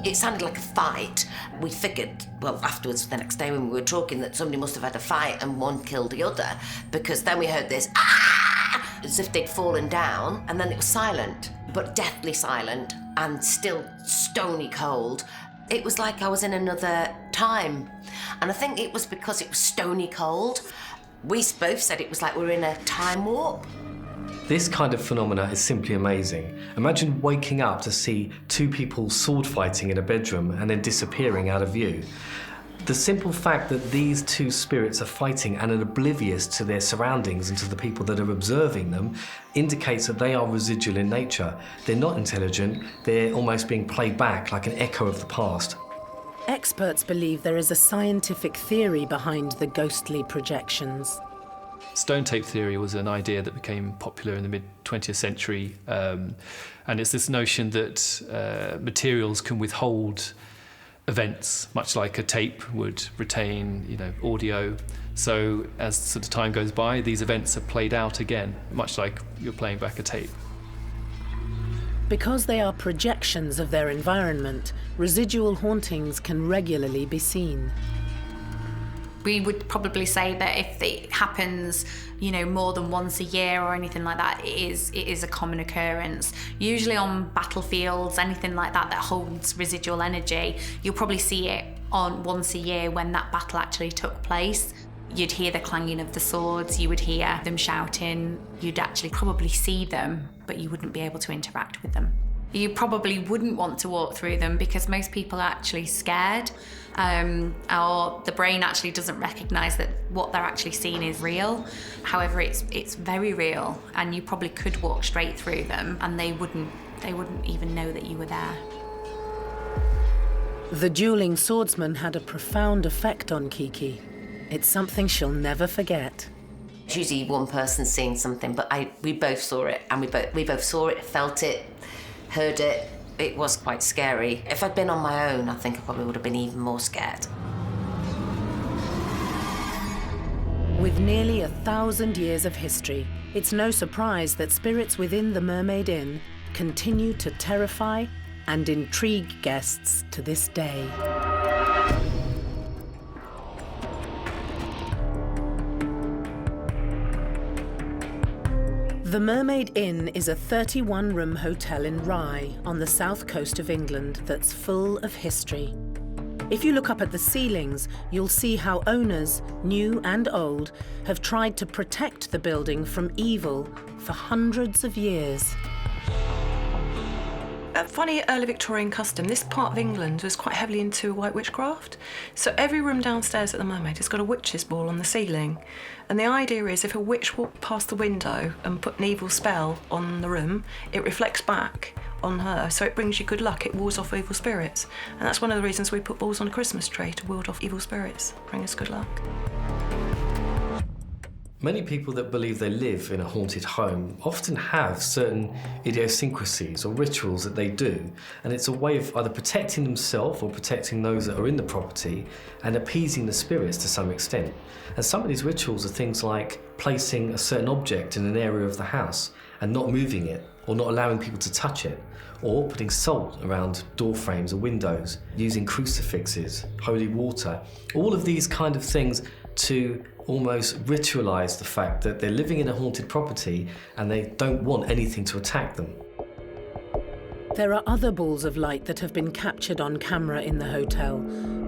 It sounded like a fight. We figured, well, afterwards, the next day when we were talking, that somebody must have had a fight and one killed the other, because then we heard this, ah! As if they'd fallen down, and then it was silent, but deathly silent, and still stony cold. It was like I was in another time. And I think it was because it was stony cold. We both said it was like we were in a time warp. This kind of phenomena is simply amazing. Imagine waking up to see two people sword fighting in a bedroom and then disappearing out of view. The simple fact that these two spirits are fighting and are oblivious to their surroundings and to the people that are observing them indicates that they are residual in nature. They're not intelligent, they're almost being played back like an echo of the past. Experts believe there is a scientific theory behind the ghostly projections. Stone tape theory was an idea that became popular in the mid-20th century, and it's this notion that materials can withhold events, much like a tape would retain, audio. So as sort of time goes by, these events are played out again, much like you're playing back a tape. Because they are projections of their environment, residual hauntings can regularly be seen. We would probably say that if it happens, more than once a year or anything like that, it is a common occurrence. Usually on battlefields, anything like that holds residual energy, you'll probably see it on once a year when that battle actually took place. You'd hear the clanging of the swords, you would hear them shouting, you'd actually probably see them, but you wouldn't be able to interact with them. You probably wouldn't want to walk through them because most people are actually scared, or the brain actually doesn't recognise that what they're actually seeing is real. However, it's very real, and you probably could walk straight through them and they wouldn't even know that you were there. The dueling swordsman had a profound effect on Kiki. It's something she'll never forget. It's usually one person seeing something, but we both saw it, and we both saw it, felt it, heard it. It was quite scary. If I'd been on my own, I think I probably would have been even more scared. With nearly 1,000 years of history, it's no surprise that spirits within the Mermaid Inn continue to terrify and intrigue guests to this day. The Mermaid Inn is a 31-room hotel in Rye on the south coast of England that's full of history. If you look up at the ceilings, you'll see how owners, new and old, have tried to protect the building from evil for hundreds of years. A funny early Victorian custom, this part of England was quite heavily into white witchcraft. So every room downstairs at the Mermaid has got a witch's ball on the ceiling. And the idea is if a witch walked past the window and put an evil spell on the room, it reflects back on her, so it brings you good luck, it wards off evil spirits. And that's one of the reasons we put balls on a Christmas tree, to ward off evil spirits, bring us good luck. Many people that believe they live in a haunted home often have certain idiosyncrasies or rituals that they do, and it's a way of either protecting themselves or protecting those that are in the property and appeasing the spirits to some extent. And some of these rituals are things like placing a certain object in an area of the house and not moving it or not allowing people to touch it, or putting salt around door frames or windows, using crucifixes, holy water, all of these kind of things to almost ritualise the fact that they're living in a haunted property and they don't want anything to attack them. There are other balls of light that have been captured on camera in the hotel,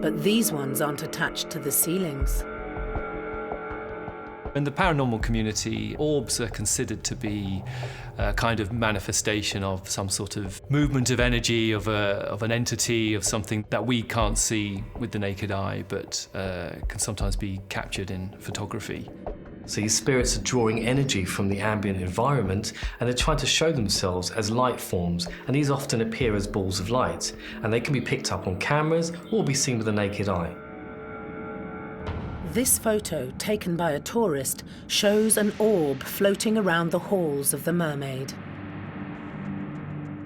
but these ones aren't attached to the ceilings. In the paranormal community, orbs are considered to be a kind of manifestation of some sort of movement of energy, of an entity, of something that we can't see with the naked eye, but can sometimes be captured in photography. So these spirits are drawing energy from the ambient environment and they're trying to show themselves as light forms, and these often appear as balls of light, and they can be picked up on cameras or be seen with the naked eye. This photo, taken by a tourist, shows an orb floating around the halls of the Mermaid.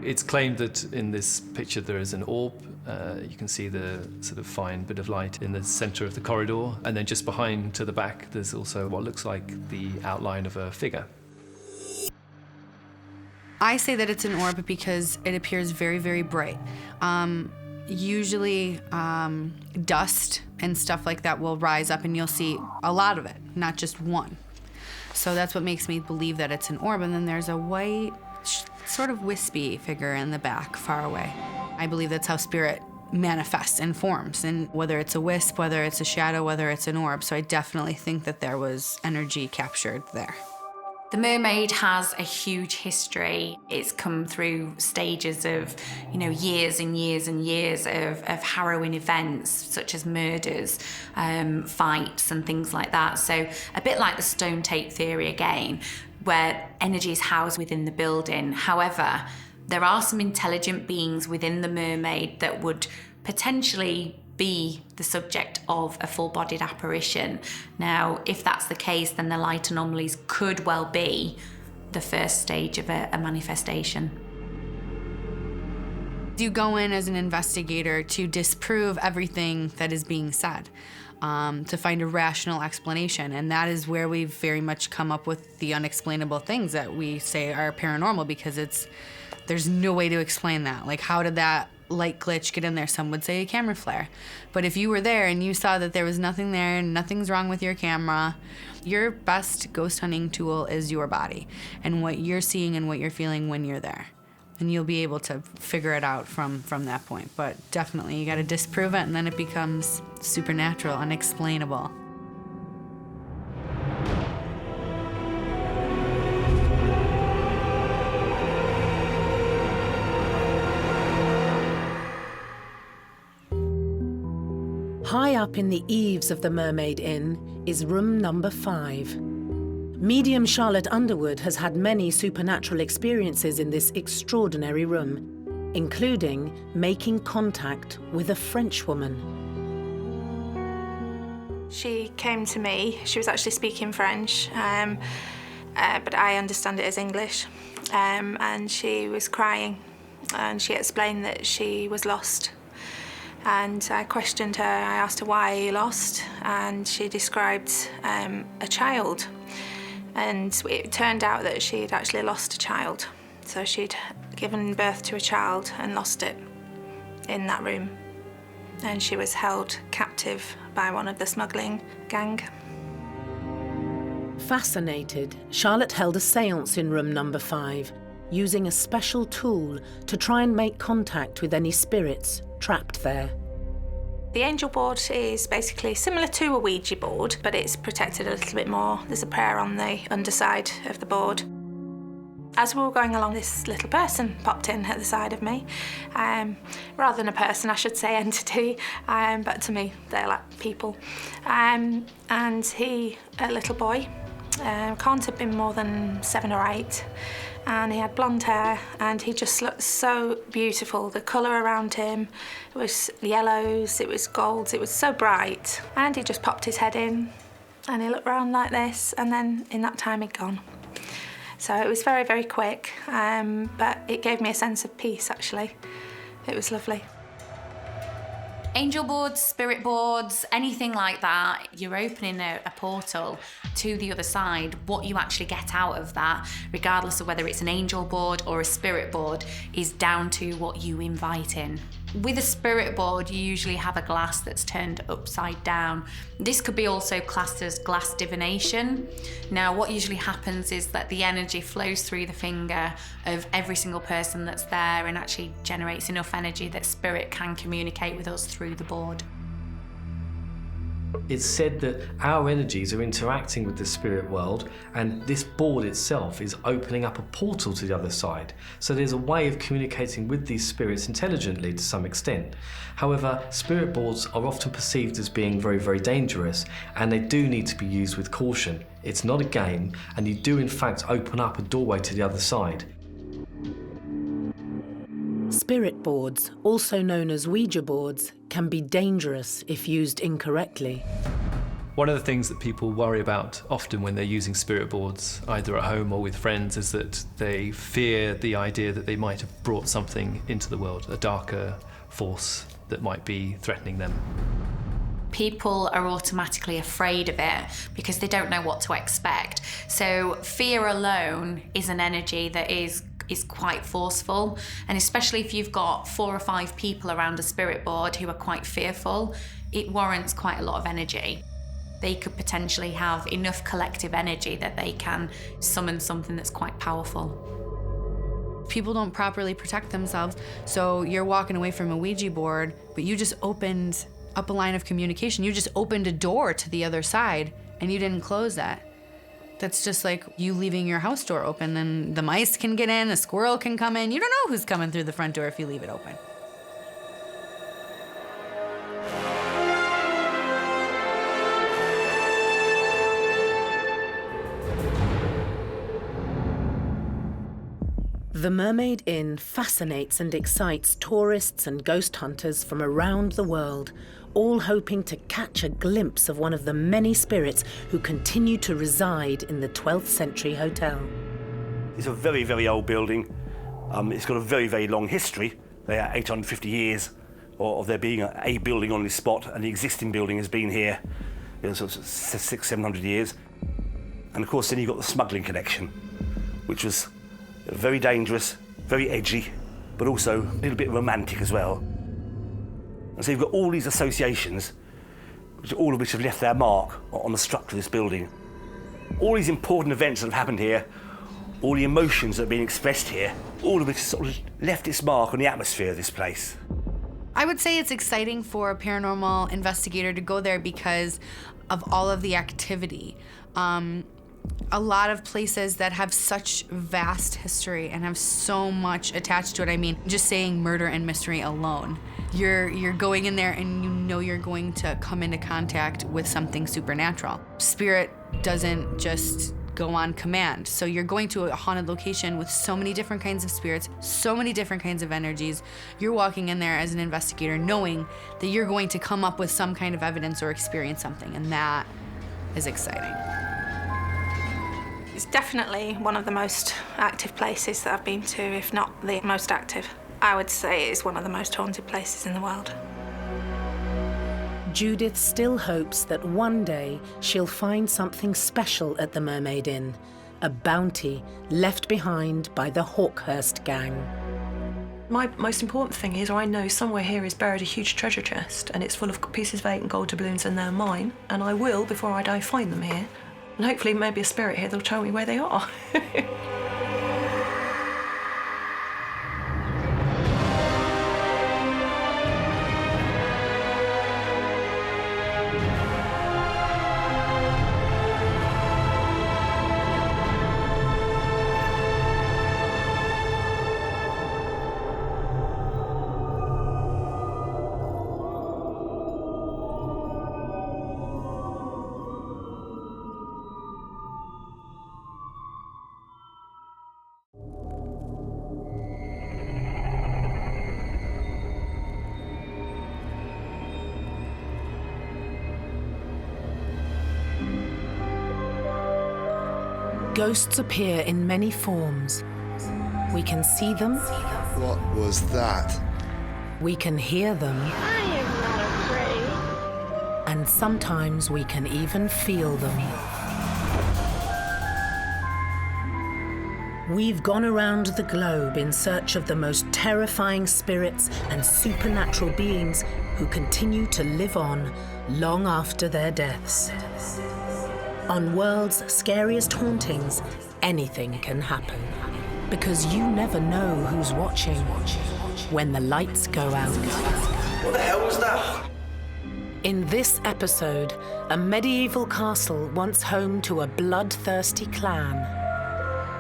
It's claimed that in this picture there is an orb. You can see the sort of fine bit of light in the centre of the corridor, and then just behind to the back there's also what looks like the outline of a figure. I say that it's an orb because it appears very, very bright. Usually dust and stuff like that will rise up and you'll see a lot of it, not just one. So that's what makes me believe that it's an orb. And then there's a white, sort of wispy figure in the back, far away. I believe that's how spirit manifests and forms, and whether it's a wisp, whether it's a shadow, whether it's an orb. So I definitely think that there was energy captured there. The Mermaid has a huge history. It's come through stages of, years and years and years of harrowing events, such as murders, fights and things like that. So a bit like the stone tape theory again, where energy is housed within the building. However, there are some intelligent beings within the Mermaid that would potentially be the subject of a full-bodied apparition. Now, if that's the case, then the light anomalies could well be the first stage of a manifestation. You go in as an investigator to disprove everything that is being said, to find a rational explanation, and that is where we've very much come up with the unexplainable things that we say are paranormal, because there's no way to explain that. Like, how did that light glitch get in there? Some would say a camera flare. But if you were there and you saw that there was nothing there, nothing's wrong with your camera, your best ghost hunting tool is your body and what you're seeing and what you're feeling when you're there. And you'll be able to figure it out from that point. But definitely, you gotta disprove it, and then it becomes supernatural, unexplainable. High up in the eaves of the Mermaid Inn is room number 5. Medium Charlotte Underwood has had many supernatural experiences in this extraordinary room, including making contact with a French woman. She came to me. She was actually speaking French, but I understand it as English. And she was crying, and she explained that she was lost. And I questioned her. I asked her, why are you lost? And she described a child. And it turned out that she'd actually lost a child. So she'd given birth to a child and lost it in that room. And she was held captive by one of the smuggling gang. Fascinated, Charlotte held a séance in room number 5, using a special tool to try and make contact with any spirits trapped there. The angel board is basically similar to a Ouija board, but it's protected a little bit more. There's a prayer on the underside of the board. As we were going along, this little person popped in at the side of me. Rather than a person, I should say entity, but to me, they're like people. And he, a little boy, can't have been more than 7 or 8. And he had blonde hair, and he just looked so beautiful. The colour around him was yellows, it was golds, it was so bright. And he just popped his head in, and he looked round like this, and then in that time he'd gone. So it was very, very quick, but it gave me a sense of peace, actually. It was lovely. Angel boards, spirit boards, anything like that, you're opening a portal to the other side. What you actually get out of that, regardless of whether it's an angel board or a spirit board, is down to what you invite in. With a spirit board, you usually have a glass that's turned upside down. This could be also classed as glass divination. Now, what usually happens is that the energy flows through the finger of every single person that's there and actually generates enough energy that spirit can communicate with us through the board. It's said that our energies are interacting with the spirit world, and this board itself is opening up a portal to the other side. So there's a way of communicating with these spirits intelligently to some extent. However, spirit boards are often perceived as being very, very dangerous, and they do need to be used with caution. It's not a game, and you do in fact open up a doorway to the other side. Spirit boards, also known as Ouija boards, can be dangerous if used incorrectly. One of the things that people worry about often when they're using spirit boards, either at home or with friends, is that they fear the idea that they might have brought something into the world, a darker force that might be threatening them. People are automatically afraid of it because they don't know what to expect. So fear alone is an energy that is quite forceful, and especially if you've got 4 or 5 people around a spirit board who are quite fearful, it warrants quite a lot of energy. They could potentially have enough collective energy that they can summon something that's quite powerful. People don't properly protect themselves, so you're walking away from a Ouija board, but you just opened up a line of communication. You just opened a door to the other side, and you didn't close that. That's just like you leaving your house door open, and the mice can get in, a squirrel can come in. You don't know who's coming through the front door if you leave it open. The Mermaid Inn fascinates and excites tourists and ghost hunters from around the world, all hoping to catch a glimpse of one of the many spirits who continue to reside in the 12th century hotel. It's a very, very old building. It's got a very, very long history. They are 850 years of there being a building on this spot, and the existing building has been here, sort of 600-700 years. And of course, then you've got the smuggling connection, which was very dangerous, very edgy, but also a little bit romantic as well. And so you've got all these associations, all of which have left their mark on the structure of this building. All these important events that have happened here, all the emotions that have been expressed here, all of which sort of left its mark on the atmosphere of this place. I would say it's exciting for a paranormal investigator to go there because of all of the activity. A lot of places that have such vast history and have so much attached to it. I mean, just saying murder and mystery alone. You're going in there and you know you're going to come into contact with something supernatural. Spirit doesn't just go on command. So you're going to a haunted location with so many different kinds of spirits, so many different kinds of energies. You're walking in there as an investigator knowing that you're going to come up with some kind of evidence or experience something, and that is exciting. It's definitely one of the most active places that I've been to, if not the most active. I would say it is one of the most haunted places in the world. Judith still hopes that one day she'll find something special at the Mermaid Inn, a bounty left behind by the Hawkhurst gang. My most important thing is I know somewhere here is buried a huge treasure chest, and it's full of pieces of 8 and gold doubloons, and they're mine, and I will, before I die, find them here. And hopefully maybe a spirit here that'll tell me where they are. Ghosts appear in many forms. We can see them. What was that? We can hear them. I am not afraid. And sometimes we can even feel them. We've gone around the globe in search of the most terrifying spirits and supernatural beings who continue to live on long after their deaths. On World's Scariest Hauntings, anything can happen. Because you never know who's watching when the lights go out. What the hell was that? In this episode, a medieval castle once home to a bloodthirsty clan.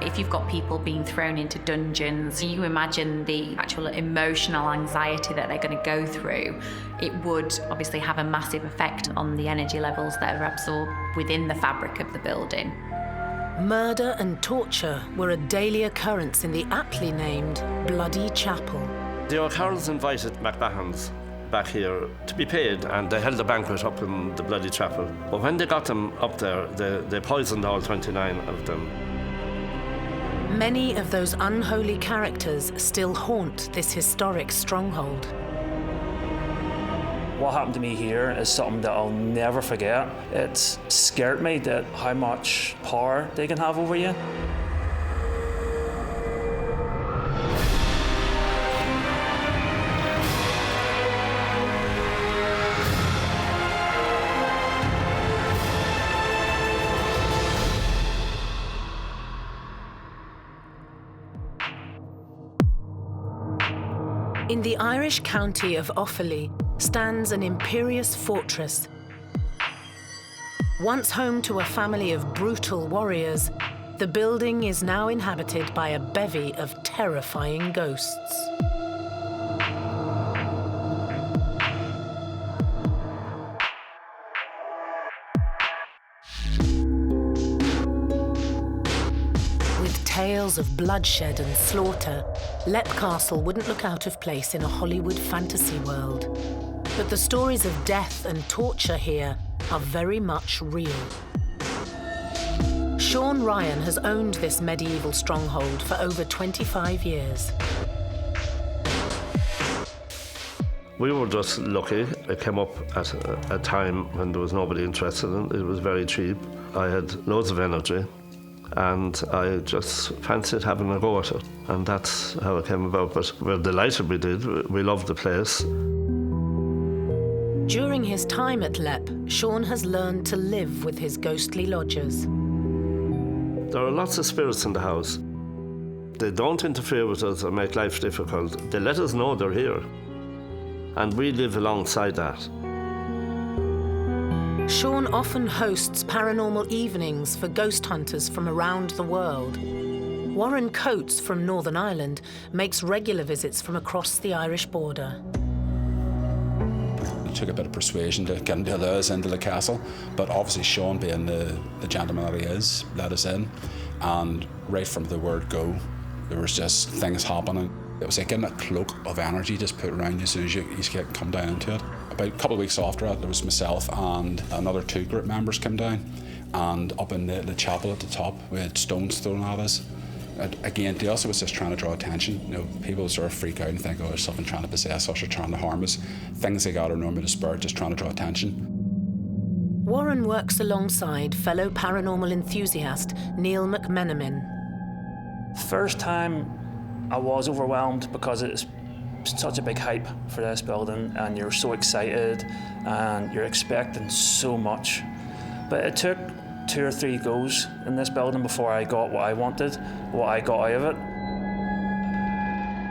If you've got people being thrown into dungeons, you imagine the actual emotional anxiety that they're going to go through. It would obviously have a massive effect on the energy levels that are absorbed within the fabric of the building. Murder and torture were a daily occurrance in the aptly named Bloody Chapel. The O'Carrolls invited MacMahons back here to be paid, and they held a banquet up in the bloody chapel. But when they got them up there, they poisoned all 29 of them. Many of those unholy characters still haunt this historic stronghold. What happened to me here is something that I'll never forget. It scared me that how much power they can have over you. In the Irish county of Offaly stands an imperious fortress. Once home to a family of brutal warriors, the building is now inhabited by a bevy of terrifying ghosts. Tales of bloodshed and slaughter, Leap Castle wouldn't look out of place in a Hollywood fantasy world. But the stories of death and torture here are very much real. Sean Ryan has owned this medieval stronghold for over 25 years. We were just lucky. It came up at a time when there was nobody interested in it. It was very cheap. I had loads of energy, and I just fancied having a go at it. And that's how it came about. But we're delighted we did. We loved the place. During his time at Leap, Sean has learned to live with his ghostly lodgers. There are lots of spirits in the house. They don't interfere with us or make life difficult. They let us know they're here. And we live alongside that. Sean often hosts paranormal evenings for ghost hunters from around the world. Warren Coates from Northern Ireland makes regular visits from across the Irish border. It took a bit of persuasion to get us into the castle, but obviously Sean, being the gentleman that he is, let us in. And right from the word go, there was just things happening. It was like getting a cloak of energy just put around you as soon as you come down into it. About a couple of weeks after that, there was myself and another 2 group members came down, and up in the chapel at the top, we had stones thrown at us. And again, to us, it was just trying to draw attention. You know, people sort of freak out and think, oh, there's something trying to possess us or trying to harm us. Things they got are normally the spirit, just trying to draw attention. Warren works alongside fellow paranormal enthusiast Neil McMenamin. First time I was overwhelmed because it's such a big hype for this building, and you're so excited and you're expecting so much. But it took 2 or 3 goes in this building before I got what I wanted, what I got out of it.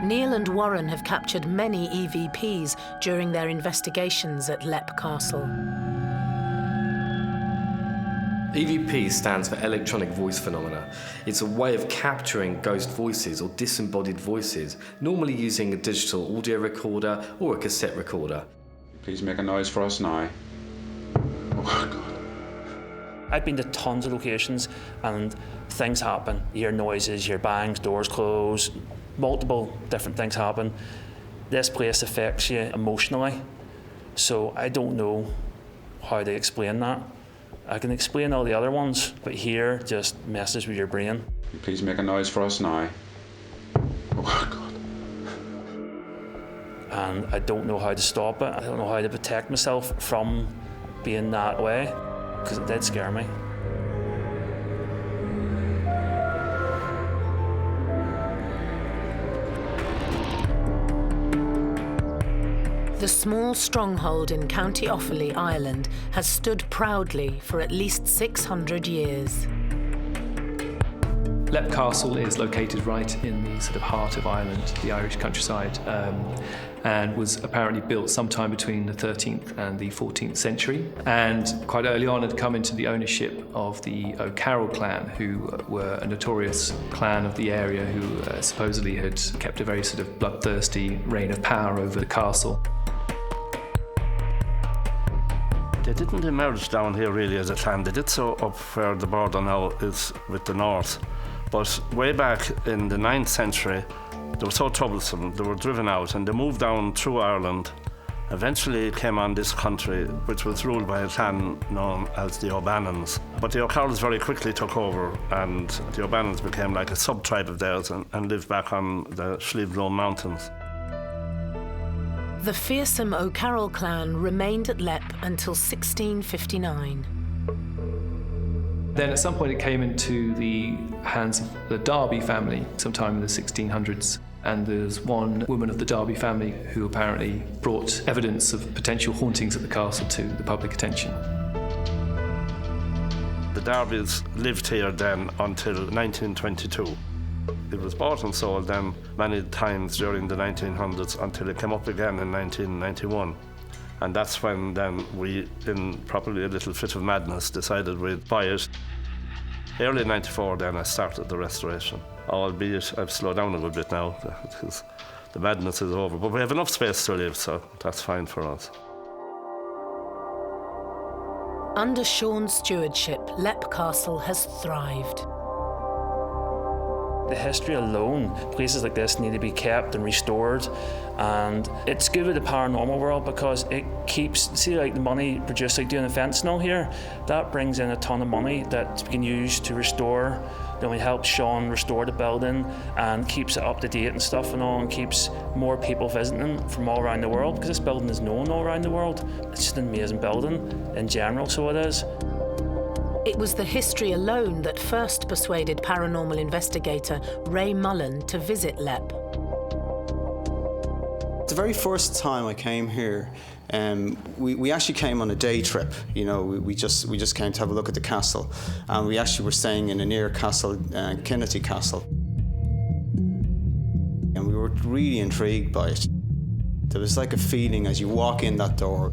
Neil and Warren have captured many EVPs during their investigations at Leap Castle. EVP stands for electronic voice phenomena. It's a way of capturing ghost voices or disembodied voices, normally using a digital audio recorder or a cassette recorder. Please make a noise for us now. Oh, God. I've been to tons of locations and things happen. You hear noises, you hear bangs, doors close, multiple different things happen. This place affects you emotionally, so I don't know how to explain that. I can explain all the other ones, but here just messes with your brain. Please make a noise for us now. Oh, God. And I don't know how to stop it. I don't know how to protect myself from being that way, because it did scare me. The small stronghold in County Offaly, Ireland, has stood proudly for at least 600 years. Leap Castle is located right in the sort of heart of Ireland, the Irish countryside, and was apparently built sometime between the 13th and the 14th century. And quite early on had come into the ownership of the O'Carroll clan, who were a notorious clan of the area who supposedly had kept a very sort of bloodthirsty reign of power over the castle. They didn't emerge down here really as a clan. They did so up where the border now is with the north. But way back in the 9th century, they were so troublesome, they were driven out and they moved down through Ireland Eventually it came on this country, which was ruled by a clan known as the O'Bannons. But the O'Carrolls very quickly took over, and the O'Bannons became like a sub-tribe of theirs and lived back on the Slieve Mountains. The fearsome O'Carroll clan remained at Lepp until 1659. Then at some point it came into the hands of the Derby family sometime in the 1600s. And there's one woman of the Derby family who apparently brought evidence of potential hauntings at the castle to the public attention. The Derbys lived here then until 1922. It was bought and sold then many times during the 1900s until it came up again in 1991. And that's when then we, in probably a little fit of madness, decided we'd buy it. Early 94 then I started the restoration. Albeit I've slowed down a little bit now because the madness is over. But we have enough space to live, so that's fine for us. Under Sean's stewardship, Lepp Castle has thrived. The history alone, places like this need to be kept and restored, and it's good with the paranormal world because it keeps, see like the money produced like doing events now here, that brings in a ton of money that we can use to restore. Then we help Sean restore the building and keeps it up to date and stuff and all, and keeps more people visiting from all around the world because this building is known all around the world. It's just an amazing building in general, so it is. It was the history alone that first persuaded paranormal investigator Ray Mullen to visit Lepp. The very first time I came here, we actually came on a day trip. You know, we just came to have a look at the castle, and we actually were staying in a near castle, Kinnity Castle, and we were really intrigued by it. There was like a feeling as you walk in that door.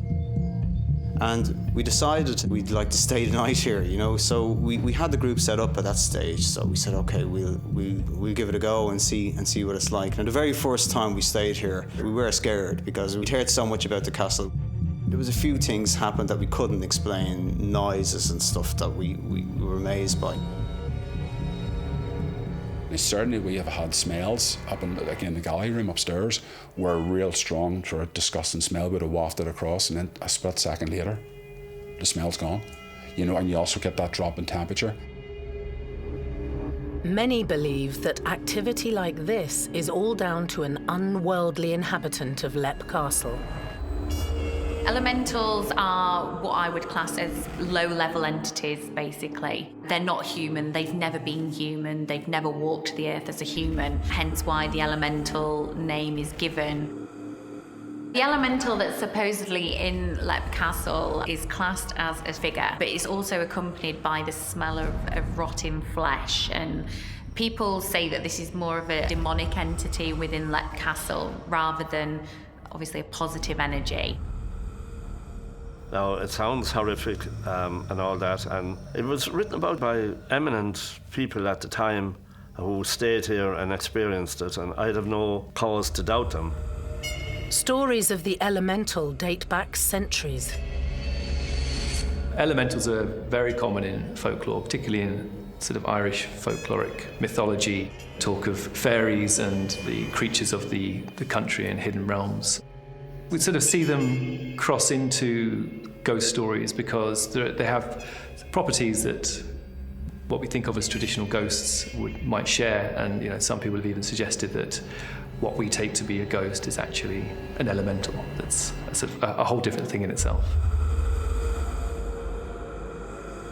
And we decided we'd like to stay the night here, you know. So we had the group set up at that stage. So we said, okay, we'll give it a go and see what it's like. And the very first time we stayed here, we were scared because we'd heard so much about the castle. There was a few things happened that we couldn't explain, noises and stuff that we were amazed by. Certainly we have had smells up in the gallery room upstairs where a real strong sort of disgusting smell would have wafted across, and then a split second later the smell's gone, you know, and you also get that drop in temperature. Many believe that activity like this is all down to an unworldly inhabitant of Lepp Castle. Elementals are what I would class as low-level entities, basically. They're not human, they've never been human, they've never walked the earth as a human, hence why the elemental name is given. The elemental that's supposedly in Lepp Castle is classed as a figure, but it's also accompanied by the smell of rotting flesh, and people say that this is more of a demonic entity within Lepp Castle rather than, obviously, a positive energy. Now, it sounds horrific and all that, and it was written about by eminent people at the time who stayed here and experienced it, and I'd have no cause to doubt them. Stories of the elemental date back centuries. Elementals are very common in folklore, particularly in sort of Irish folkloric mythology. Talk of fairies and the creatures of the country and hidden realms. We sort of see them cross into ghost stories because they have properties that what we think of as traditional ghosts might share, and you know, some people have even suggested that what we take to be a ghost is actually an elemental. That's a whole different thing in itself.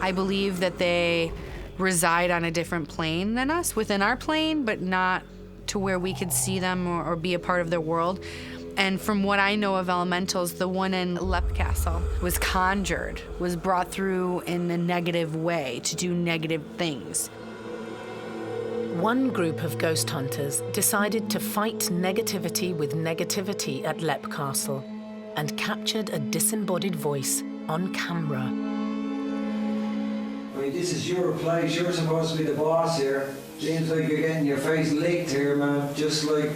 I believe that they reside on a different plane than us, within our plane, but not to where we could see them or be a part of their world. And from what I know of elementals, the one in Lepp Castle was conjured, was brought through in a negative way to do negative things. One group of ghost hunters decided to fight negativity with negativity at Lepp Castle and captured a disembodied voice on camera. Right, this is your place. You're supposed to be the boss here. Seems like you're getting your face licked here, man. Just like...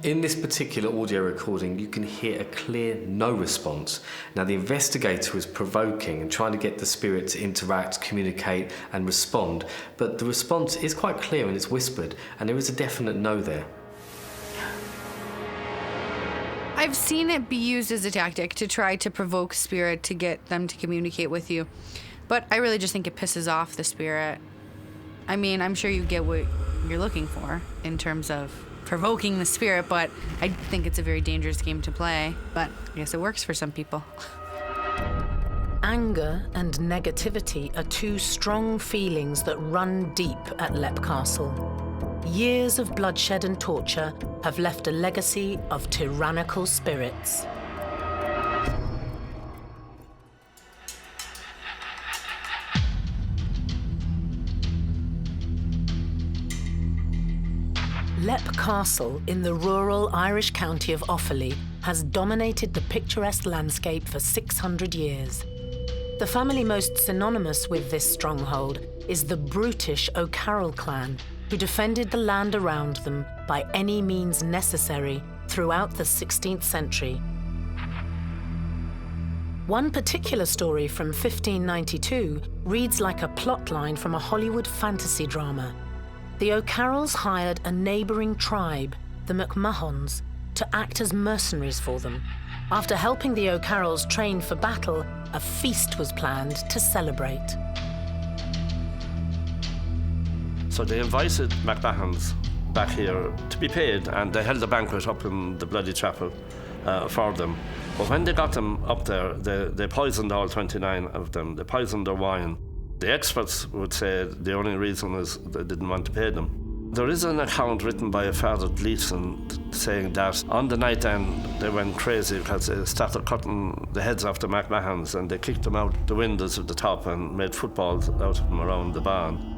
In this particular audio recording, you can hear a clear no response. Now, the investigator is provoking and trying to get the spirit to interact, communicate, and respond, but the response is quite clear and it's whispered, and there is a definite no there. I've seen it be used as a tactic to try to provoke spirit to get them to communicate with you. But I really just think it pisses off the spirit. I mean, I'm sure you get what you're looking for in terms of provoking the spirit, but I think it's a very dangerous game to play. But I guess it works for some people. Anger and negativity are two strong feelings that run deep at Leap Castle. Years of bloodshed and torture have left a legacy of tyrannical spirits. Leap Castle in the rural Irish county of Offaly has dominated the picturesque landscape for 600 years. The family most synonymous with this stronghold is the brutish O'Carroll clan, who defended the land around them by any means necessary throughout the 16th century. One particular story from 1592 reads like a plotline from a Hollywood fantasy drama. The O'Carrolls hired a neighbouring tribe, the McMahons, to act as mercenaries for them. After helping the O'Carrolls train for battle, a feast was planned to celebrate. So they invited McMahons back here to be paid, and they held a banquet up in the bloody chapel for them. But when they got them up there, they poisoned all 29 of them. They poisoned their wine. The experts would say the only reason is they didn't want to pay them. There is an account written by a Father Gleeson saying that on the night then they went crazy because they started cutting the heads off the McMahons and they kicked them out the windows at the top and made footballs out of them around the barn.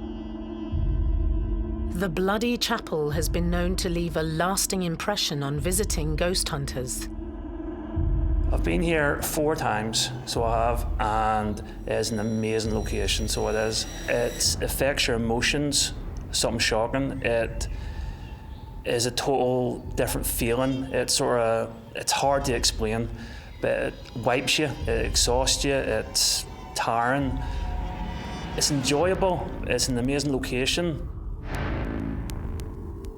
The bloody chapel has been known to leave a lasting impression on visiting ghost hunters. I've been here 4 times, so I have, and it's an amazing location, so it is. It affects your emotions, something shocking. It is a total different feeling. It's hard to explain, but it wipes you, it exhausts you, it's tiring. It's enjoyable, it's an amazing location.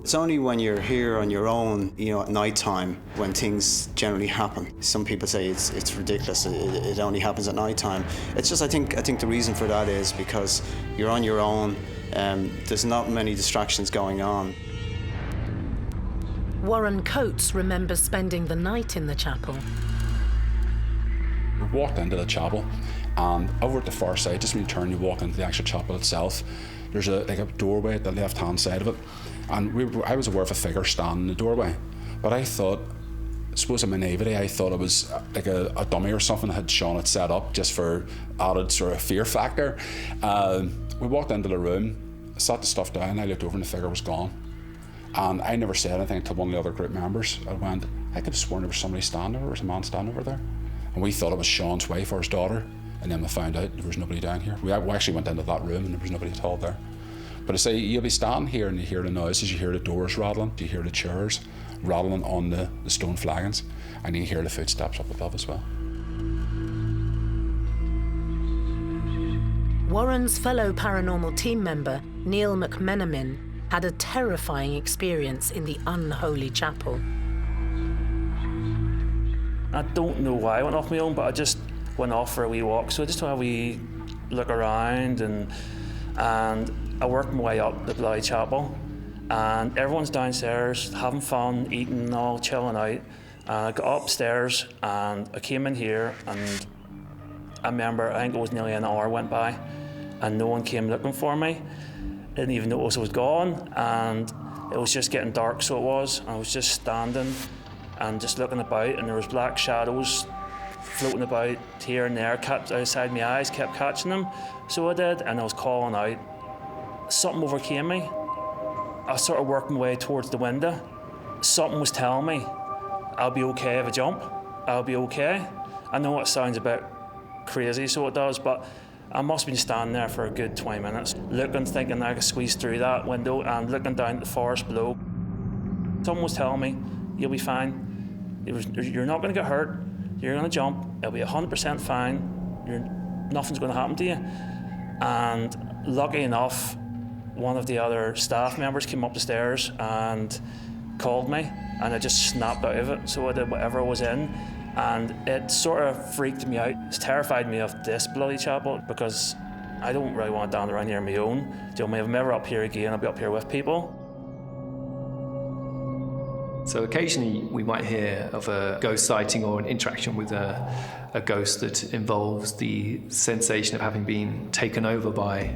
It's only when you're here on your own, at night time, when things generally happen. Some people say it's ridiculous. It only happens at night time. It's just I think the reason for that is because you're on your own. There's not many distractions going on. Warren Coates remembers spending the night in the chapel. We walked into the chapel, and over at the far side, just when you turn, you walk into the actual chapel itself. There's a doorway at the left-hand side of it. And I was aware of a figure standing in the doorway, but I thought, I suppose in my naivety, I thought it was like a dummy or something that had Sean had set up just for added sort of fear factor. We walked into the room, sat the stuff down, I looked over and the figure was gone. And I never said anything to one of the other group members. I went, I could have sworn there was somebody standing, there was a man standing over there. And we thought it was Sean's wife or his daughter, and then we found out there was nobody down here. We actually went into that room and there was nobody at all there. But I say, you'll be standing here and you hear the noises, you hear the doors rattling, you hear the chairs rattling on the stone flagons, and you hear the footsteps up above as well. Warren's fellow paranormal team member, Neil McMenamin, had a terrifying experience in the unholy chapel. I don't know why I went off my own, but I just went off for a wee walk. So I just had a wee look around, and I worked my way up the bloody chapel, and everyone's downstairs having fun, eating, all chilling out. And I got upstairs and I came in here, and I remember I think it was nearly an hour went by and no one came looking for me. I didn't even notice I was gone, and it was just getting dark, so it was. I was just standing and just looking about, and there was black shadows floating about here and there, kept outside my eyes, kept catching them. So I did, and I was calling out. Something overcame me. I started working my way towards the window. Something was telling me, I'll be okay if I jump. I'll be okay. I know it sounds a bit crazy, so it does, but I must have been standing there for a good 20 minutes, looking, thinking I could squeeze through that window, and looking down at the forest below. Someone was telling me, you'll be fine. You're not going to get hurt. You're going to jump. It'll be 100% fine. Nothing's going to happen to you. And lucky enough, one of the other staff members came up the stairs and called me, and I just snapped out of it. So I did whatever I was in, and it sort of freaked me out. It's terrified me of this bloody chapel, because I don't really want to down around here on my own. Do you know, if I'm ever up here again, I'll be up here with people. So occasionally we might hear of a ghost sighting or an interaction with a ghost that involves the sensation of having been taken over by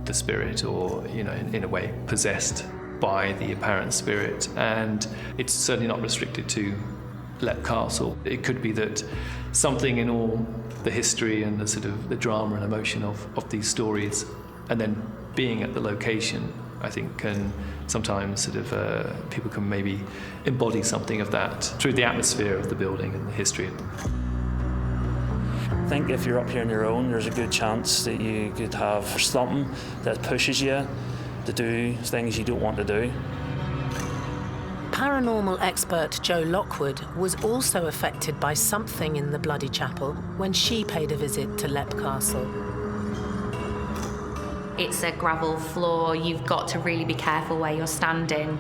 the spirit, or, you know, in a way possessed by the apparent spirit. And it's certainly not restricted to Lep Castle. It could be that something in all the history and the sort of the drama and emotion of these stories, and then being at the location, I think can sometimes sort of people can maybe embody something of that through the atmosphere of the building and the history. I think if you're up here on your own, there's a good chance that you could have something that pushes you to do things you don't want to do. Paranormal expert Jo Lockwood was also affected by something in the Bloody Chapel when she paid a visit to Lep Castle. It's a gravel floor. You've got to really be careful where you're standing,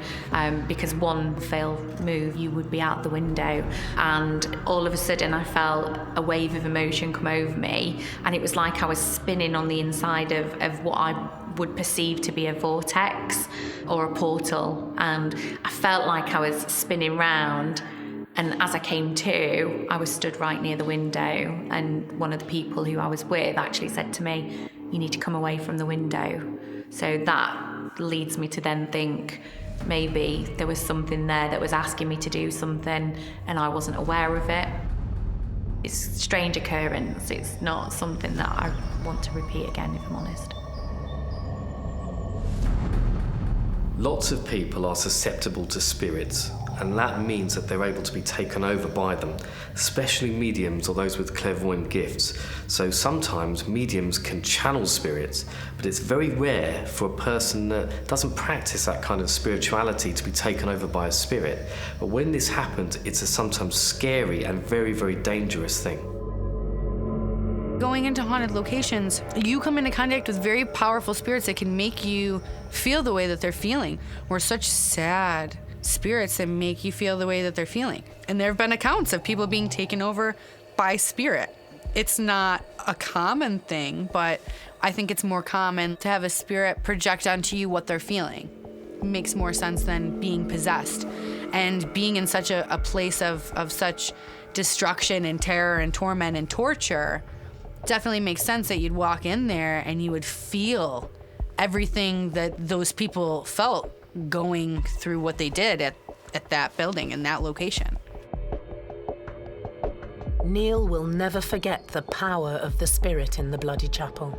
because one failed move, you would be out the window. And all of a sudden I felt a wave of emotion come over me, and it was like I was spinning on the inside of what I would perceive to be a vortex or a portal. And I felt like I was spinning round. And as I came to, I was stood right near the window, and one of the people who I was with actually said to me, "You need to come away from the window." So that leads me to then think maybe there was something there that was asking me to do something and I wasn't aware of it. It's a strange occurrence. It's not something that I want to repeat again, if I'm honest. Lots of people are susceptible to spirits, and that means that they're able to be taken over by them, especially mediums or those with clairvoyant gifts. So sometimes mediums can channel spirits, but it's very rare for a person that doesn't practice that kind of spirituality to be taken over by a spirit. But when this happens, it's a sometimes scary and very, very dangerous thing. Going into haunted locations, you come into contact with very powerful spirits that can make you feel the way that they're feeling. We're such sad spirits that make you feel the way that they're feeling. And there have been accounts of people being taken over by spirit. It's not a common thing, but I think it's more common to have a spirit project onto you what they're feeling. It makes more sense than being possessed. And being in such a place of such destruction and terror and torment and torture, definitely makes sense that you'd walk in there and you would feel everything that those people felt going through what they did at that building and that location. Neil will never forget the power of the spirit in the Bloody Chapel.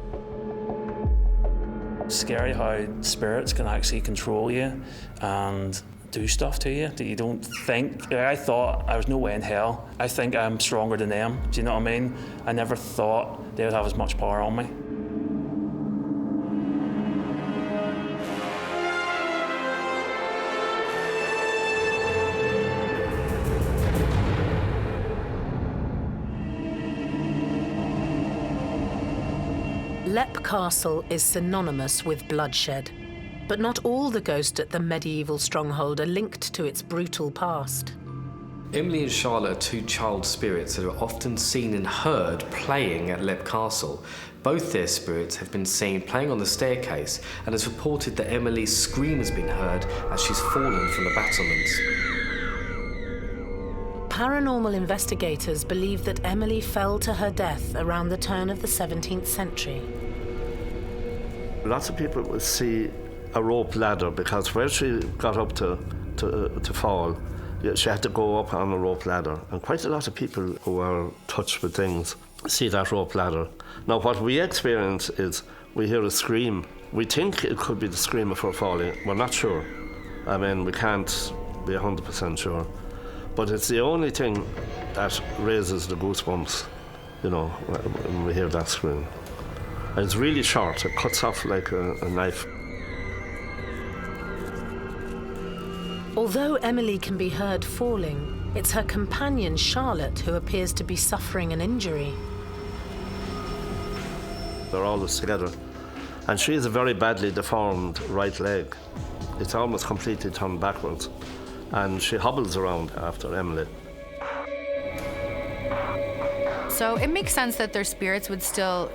Scary how spirits can actually control you and do stuff to you that you don't think. I thought I was no way in hell. I think I'm stronger than them. Do you know what I mean? I never thought they would have as much power on me. Lep Castle is synonymous with bloodshed, but not all the ghosts at the medieval stronghold are linked to its brutal past. Emily and Charlotte are two child spirits that are often seen and heard playing at Lep Castle. Both their spirits have been seen playing on the staircase, and it's reported that Emily's scream has been heard as she's fallen from the battlements. Paranormal investigators believe that Emily fell to her death around the turn of the 17th century. Lots of people would see a rope ladder, because where she got up to fall, she had to go up on a rope ladder. And quite a lot of people who are touched with things see that rope ladder. Now, what we experience is we hear a scream. We think it could be the scream of her falling. We're not sure. I mean, we can't be 100% sure. But it's the only thing that raises the goosebumps, you know, when we hear that scream. And it's really short. It cuts off like a knife. Although Emily can be heard falling, it's her companion Charlotte who appears to be suffering an injury. They're always together. And she has a very badly deformed right leg. It's almost completely turned backwards. and she hobbles around after Emily. So it makes sense that their spirits would still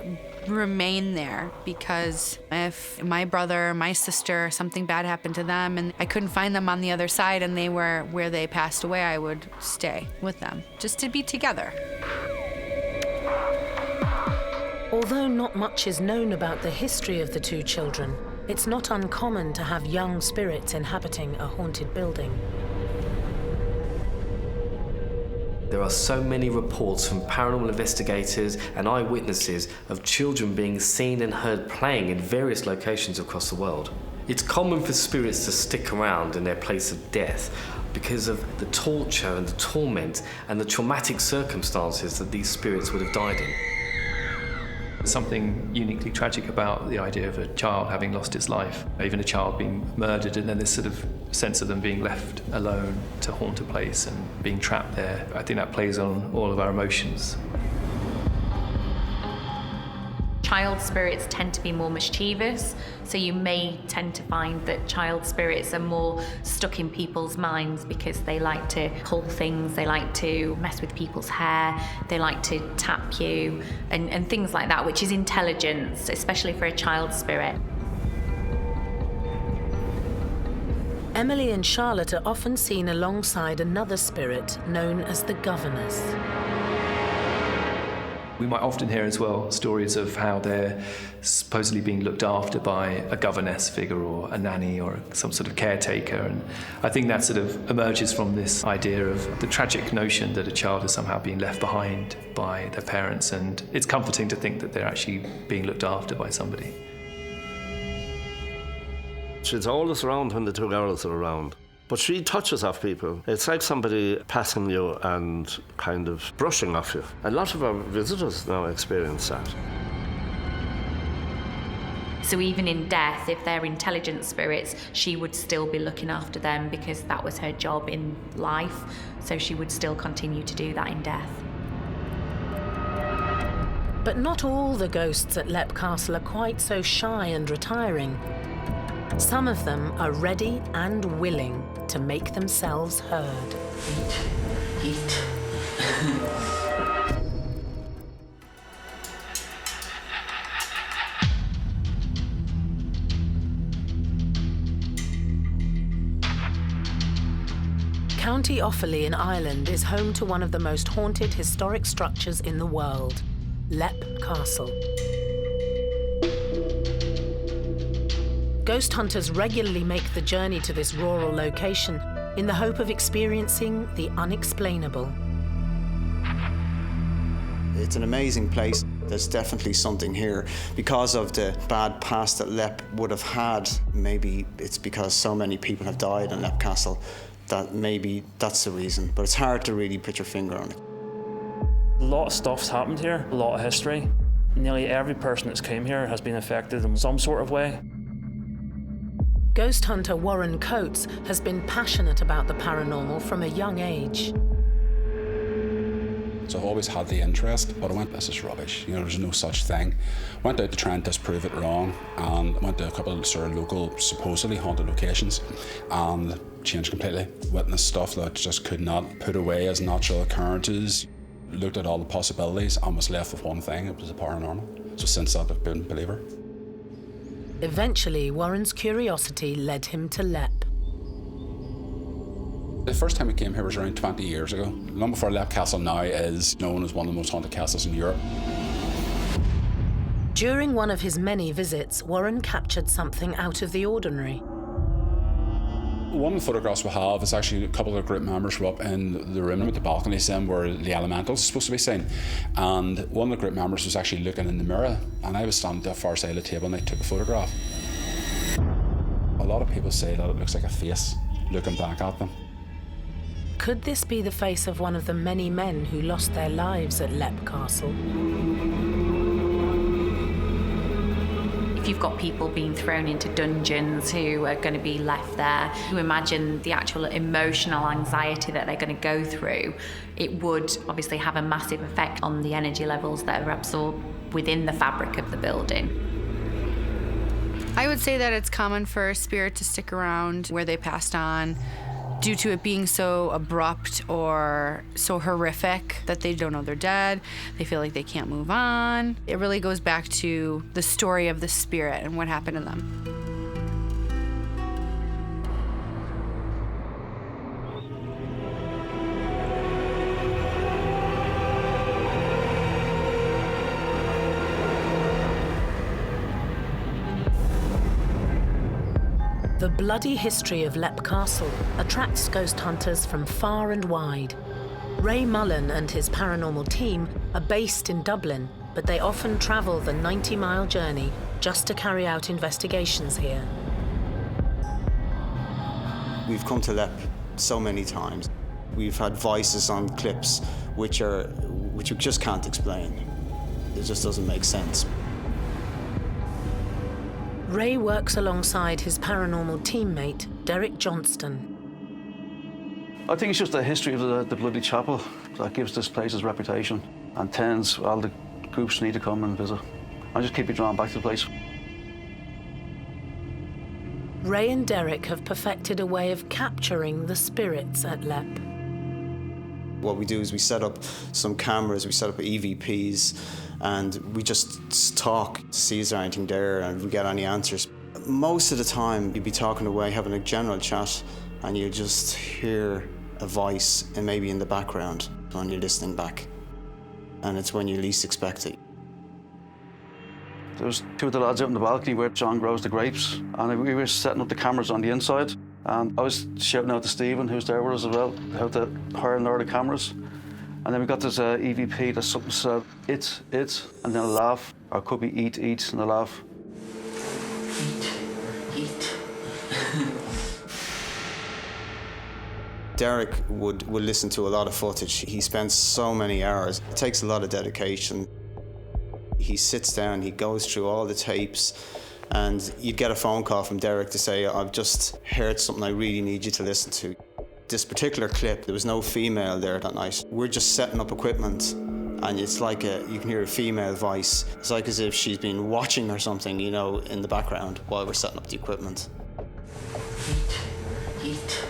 remain there, because if my brother, my sister, something bad happened to them and I couldn't find them on the other side and they were where they passed away, I would stay with them, just to be together. Although not much is known about the history of the two children, it's not uncommon to have young spirits inhabiting a haunted building. There are so many reports from paranormal investigators and eyewitnesses of children being seen and heard playing in various locations across the world. It's common for spirits to stick around in their place of death because of the torture and the torment and the traumatic circumstances that these spirits would have died in. There's something uniquely tragic about the idea of a child having lost its life, even a child being murdered, and then this sort of sense of them being left alone to haunt a place and being trapped there. I think that plays on all of our emotions. Child spirits tend to be more mischievous, so you may tend to find that child spirits are more stuck in people's minds because they like to pull things, they like to mess with people's hair, they like to tap you, and things like that, which is intelligence, especially for a child spirit. Emily and Charlotte are often seen alongside another spirit known as the governess. We might often hear as well stories of how they're supposedly being looked after by a governess figure or a nanny or some sort of caretaker, and I think that sort of emerges from this idea of the tragic notion that a child is somehow being left behind by their parents, and it's comforting to think that they're actually being looked after by somebody. She's always around when the two girls are around. But she touches off people. It's like somebody passing you and kind of brushing off you. A lot of our visitors now experience that. So even in death, if they're intelligent spirits, she would still be looking after them because that was her job in life. So she would still continue to do that in death. But not all the ghosts at Leap Castle are quite so shy and retiring. Some of them are ready and willing to make themselves heard. Eat. County Offaly in Ireland is home to one of the most haunted historic structures in the world, Leap Castle. Ghost hunters regularly make the journey to this rural location in the hope of experiencing the unexplainable. It's an amazing place. There's definitely something here. Because of the bad past that Leap would have had, maybe it's because so many people have died in Leap Castle that maybe that's the reason. But it's hard to really put your finger on it. A lot of stuff's happened here, a lot of history. Nearly every person that's came here has been affected in some sort of way. Ghost hunter Warren Coates has been passionate about the paranormal from a young age. So I've always had the interest, but I went, this is rubbish, you know, there's no such thing. Went out to try and disprove it wrong, and went to a couple of sort of local, supposedly haunted locations, and changed completely. Witnessed stuff that just could not put away as natural occurrences. Looked at all the possibilities and was left with one thing, it was the paranormal. So since that, I've been a believer. Eventually, Warren's curiosity led him to Leap. The first time I came here was around 20 years ago. Long before Leap Castle now is known as one of the most haunted castles in Europe. During one of his many visits, Warren captured something out of the ordinary. One of the photographs we have is actually a couple of group members were up in the room with the balconies in where the elementals are supposed to be seen. And one of the group members was actually looking in the mirror, and I was standing at the far side of the table and they took a photograph. A lot of people say that it looks like a face looking back at them. Could this be the face of one of the many men who lost their lives at Leap Castle? If you've got people being thrown into dungeons who are going to be left there, you imagine the actual emotional anxiety that they're going to go through, it would obviously have a massive effect on the energy levels that are absorbed within the fabric of the building. I would say that it's common for a spirit to stick around where they passed on due to it being so abrupt or so horrific that they don't know they're dead. They feel like they can't move on. It really goes back to the story of the spirit and what happened to them. The bloody history of Leap Castle attracts ghost hunters from far and wide. Ray Mullen and his paranormal team are based in Dublin, but they often travel the 90-mile journey just to carry out investigations here. We've come to Leap so many times. We've had voices on clips which we just can't explain. It just doesn't make sense. Ray works alongside his paranormal teammate, Derek Johnston. I think it's just the history of the bloody chapel that gives this place its reputation and tends all the groups need to come and visit. I just keep it drawn back to the place. Ray and Derek have perfected a way of capturing the spirits at Leap. What we do is we set up some cameras, we set up EVPs, and we just talk to see is there anything there and if we get any answers. Most of the time, you'd be talking away, having a general chat, and you just hear a voice and maybe in the background when you're listening back. And it's when you least expect it. There was two of the lads out on the balcony where John grows the grapes, and we were setting up the cameras on the inside. And I was shouting out to Stephen, who's there with us as well, how to hire and lower the cameras. And then we got this EVP that something said, it, and then a laugh, or it could be eat, and a laugh. Eat. Derek would listen to a lot of footage. He spends so many hours. It takes a lot of dedication. He sits down, he goes through all the tapes, and you'd get a phone call from Derek to say, I've just heard something I really need you to listen to. This particular clip, there was no female there that night. We're just setting up equipment, and it's like you can hear a female voice. It's like as if she's been watching or something, you know, in the background while we're setting up the equipment. Eat.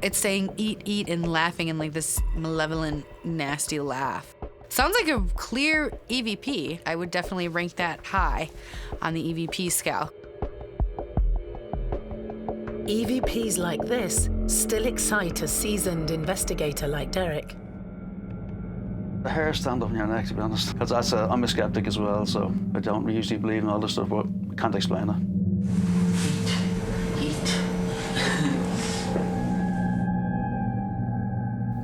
It's saying eat, and laughing in like this malevolent, nasty laugh. Sounds like a clear EVP. I would definitely rank that high on the EVP scale. EVPs like this still excite a seasoned investigator like Derek. The hair stand up on your neck, to be honest. Because I'm a skeptic as well, so I don't usually believe in all this stuff, but I can't explain it.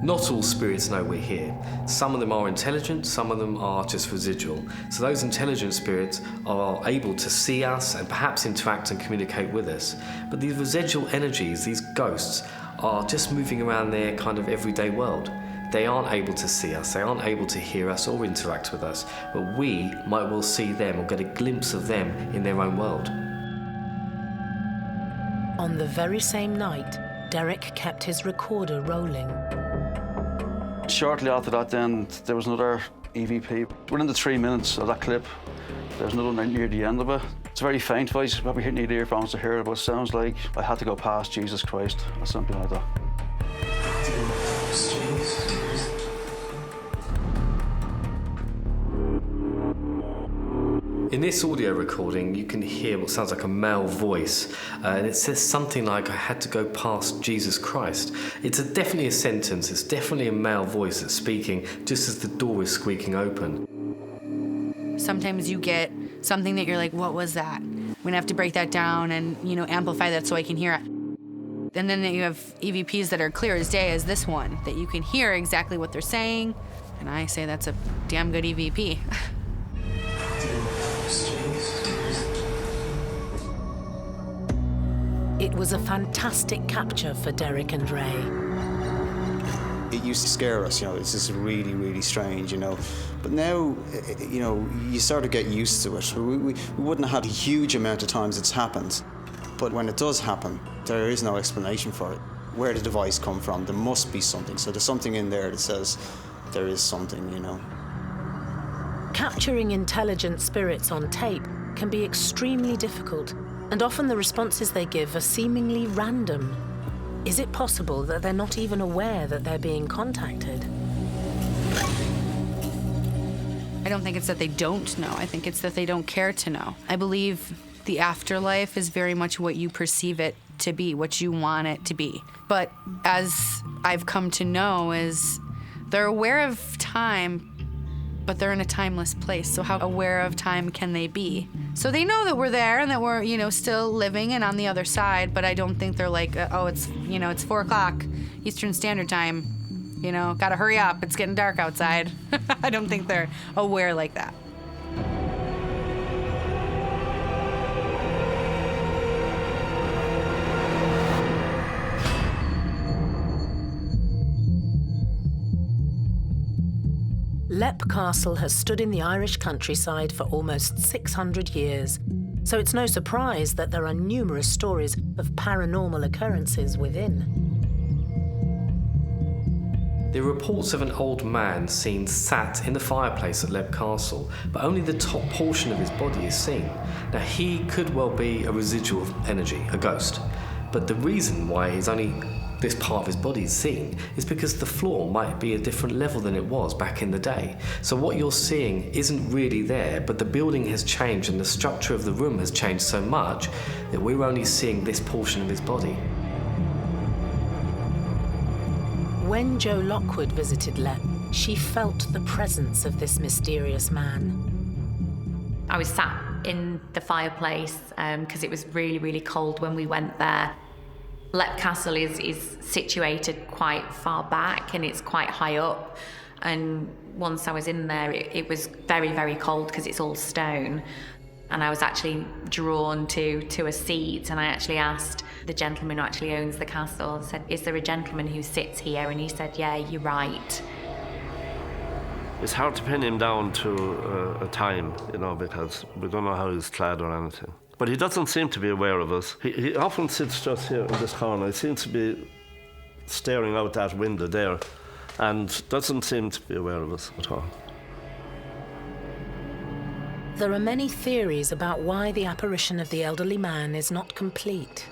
Not all spirits know we're here. Some of them are intelligent, some of them are just residual. So those intelligent spirits are able to see us and perhaps interact and communicate with us. But these residual energies, these ghosts, are just moving around their kind of everyday world. They aren't able to see us, they aren't able to hear us or interact with us, but we might well see them or get a glimpse of them in their own world. On the very same night, Derek kept his recorder rolling. Shortly after that then, there was another EVP. Within the 3 minutes of that clip, there's another one near the end of it. It's a very faint voice, you probably need earphones to hear it, but it sounds like I had to go past Jesus Christ, or something like that. In this audio recording, you can hear what sounds like a male voice, and it says something like, I had to go past Jesus Christ. It's definitely a sentence, it's definitely a male voice that's speaking, just as the door is squeaking open. Sometimes you get something that you're like, what was that? We're gonna have to break that down and, amplify that so I can hear it. And then you have EVPs that are clear as day as this one, that you can hear exactly what they're saying, and I say that's a damn good EVP. It was a fantastic capture for Derek and Ray. It used to scare us, this is really, really strange, But now, you sort of get used to it. We wouldn't have had a huge amount of times it's happened. But when it does happen, there is no explanation for it. Where did the voice come from? There must be something. So there's something in there that says there is something, Capturing intelligent spirits on tape can be extremely difficult, And often the responses they give are seemingly random. Is it possible that they're not even aware that they're being contacted? I don't think it's that they don't know. I think it's that they don't care to know. I believe the afterlife is very much what you perceive it to be, what you want it to be. But as I've come to know is they're aware of time, but they're in a timeless place. So how aware of time can they be? So they know that we're there and that we're, you know, still living and on the other side, but I don't think they're like, oh, it's, you know, it's 4 o'clock Eastern Standard Time. You know, gotta hurry up, it's getting dark outside. I don't think they're aware like that. Leap Castle has stood in the Irish countryside for almost 600 years, so it's no surprise that there are numerous stories of paranormal occurrences within. There are reports of an old man seen sat in the fireplace at Leap Castle, but only the top portion of his body is seen. Now, he could well be a residual of energy, a ghost, but the reason why he's only this part of his body is seen is because the floor might be a different level than it was back in the day. So what you're seeing isn't really there, but the building has changed and the structure of the room has changed so much that we're only seeing this portion of his body. When Jo Lockwood visited Leap, she felt the presence of this mysterious man. I was sat in the fireplace because it was really, really cold when we went there. Leap Castle is situated quite far back and it's quite high up. And once I was in there, it was very, very cold because it's all stone. And I was actually drawn to a seat, and I actually asked the gentleman who actually owns the castle, I said, is there a gentleman who sits here? And he said, yeah, you're right. It's hard to pin him down to a time, you know, because we don't know how he's clad or anything. But he doesn't seem to be aware of us. He often sits just here in this corner. He seems to be staring out that window there and doesn't seem to be aware of us at all. There are many theories about why the apparition of the elderly man is not complete.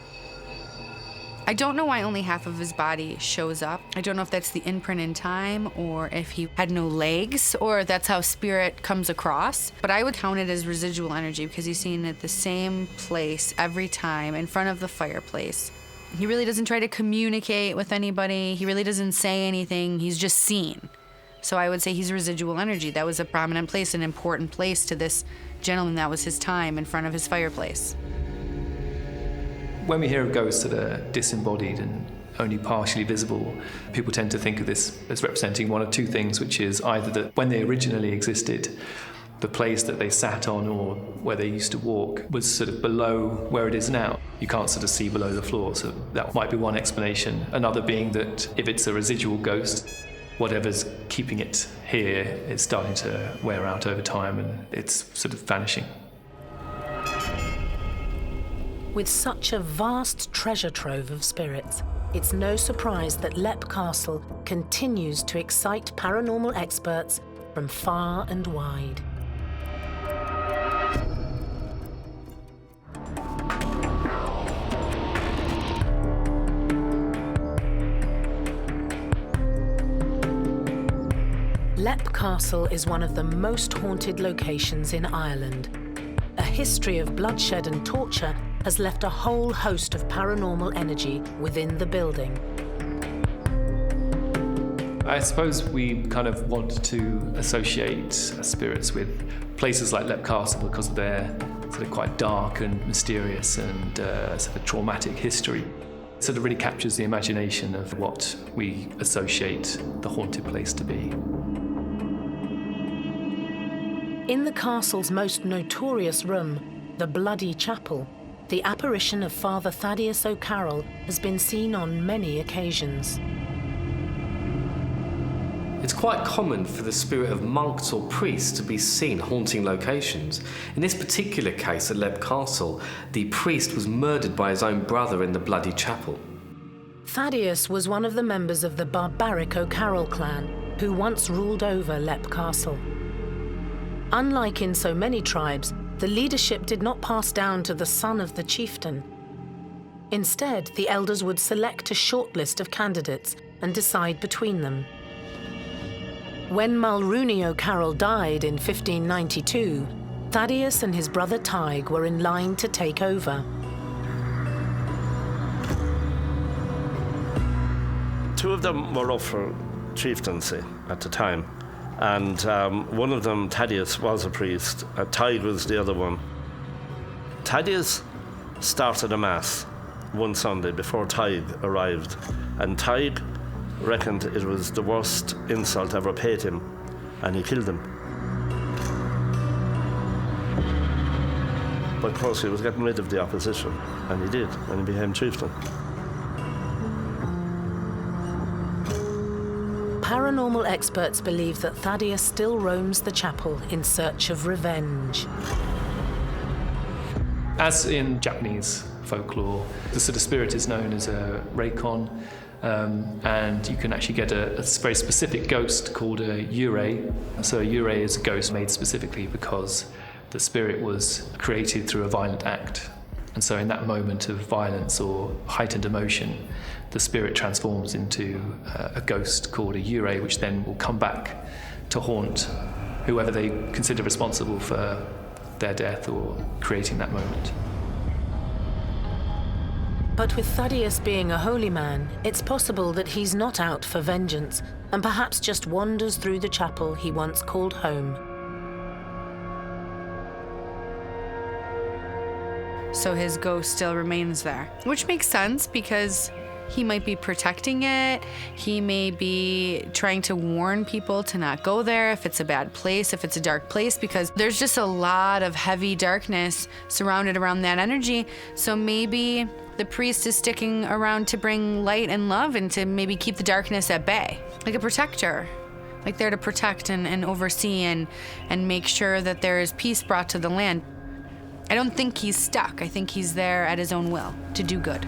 I don't know why only half of his body shows up. I don't know if that's the imprint in time or if he had no legs or that's how spirit comes across. But I would count it as residual energy because he's seen at the same place every time in front of the fireplace. He really doesn't try to communicate with anybody. He really doesn't say anything. He's just seen. So I would say he's residual energy. That was a prominent place, an important place to this gentleman. That was his time in front of his fireplace. When we hear of ghosts that are disembodied and only partially visible, people tend to think of this as representing one of two things, which is either that when they originally existed, the place that they sat on or where they used to walk was sort of below where it is now. You can't sort of see below the floor, so that might be one explanation. Another being that if it's a residual ghost, whatever's keeping it here is starting to wear out over time and it's sort of vanishing. With such a vast treasure trove of spirits, it's no surprise that Leap Castle continues to excite paranormal experts from far and wide. Leap Castle is one of the most haunted locations in Ireland. A history of bloodshed and torture has left a whole host of paranormal energy within the building. I suppose we kind of want to associate spirits with places like Leap Castle because of their sort of quite dark and mysterious and sort of traumatic history. It sort of really captures the imagination of what we associate the haunted place to be. In the castle's most notorious room, the Bloody Chapel, the apparition of Father Thaddeus O'Carroll has been seen on many occasions. It's quite common for the spirit of monks or priests to be seen haunting locations. In this particular case at Leap Castle, the priest was murdered by his own brother in the Bloody Chapel. Thaddeus was one of the members of the barbaric O'Carroll clan who once ruled over Leap Castle. Unlike in so many tribes, the leadership did not pass down to the son of the chieftain. Instead, the elders would select a short list of candidates and decide between them. When Mulrooney O'Carroll died in 1592, Thaddeus and his brother Tig were in line to take over. Two of them were up for chieftaincy at the time, and one of them, Thaddeus, was a priest. Tig was the other one. Thaddeus started a mass one Sunday before Tig arrived, and Tig reckoned it was the worst insult ever paid him, and he killed him. But of course he was getting rid of the opposition, and he did, and he became chieftain. Paranormal experts believe that Thaddeus still roams the chapel in search of revenge. As in Japanese folklore, the sort of spirit is known as a reikon, and you can actually get a very specific ghost called a yurei. So a yurei is a ghost made specifically because the spirit was created through a violent act. And so in that moment of violence or heightened emotion, the spirit transforms into a ghost called a yurei, which then will come back to haunt whoever they consider responsible for their death or creating that moment. But with Thaddeus being a holy man, it's possible that he's not out for vengeance and perhaps just wanders through the chapel he once called home. So his ghost still remains there, which makes sense because he might be protecting it. He may be trying to warn people to not go there if it's a bad place, if it's a dark place, because there's just a lot of heavy darkness surrounded around that energy. So maybe the priest is sticking around to bring light and love and to maybe keep the darkness at bay, like a protector, like there to protect and oversee and make sure that there is peace brought to the land. I don't think he's stuck. I think he's there at his own will to do good.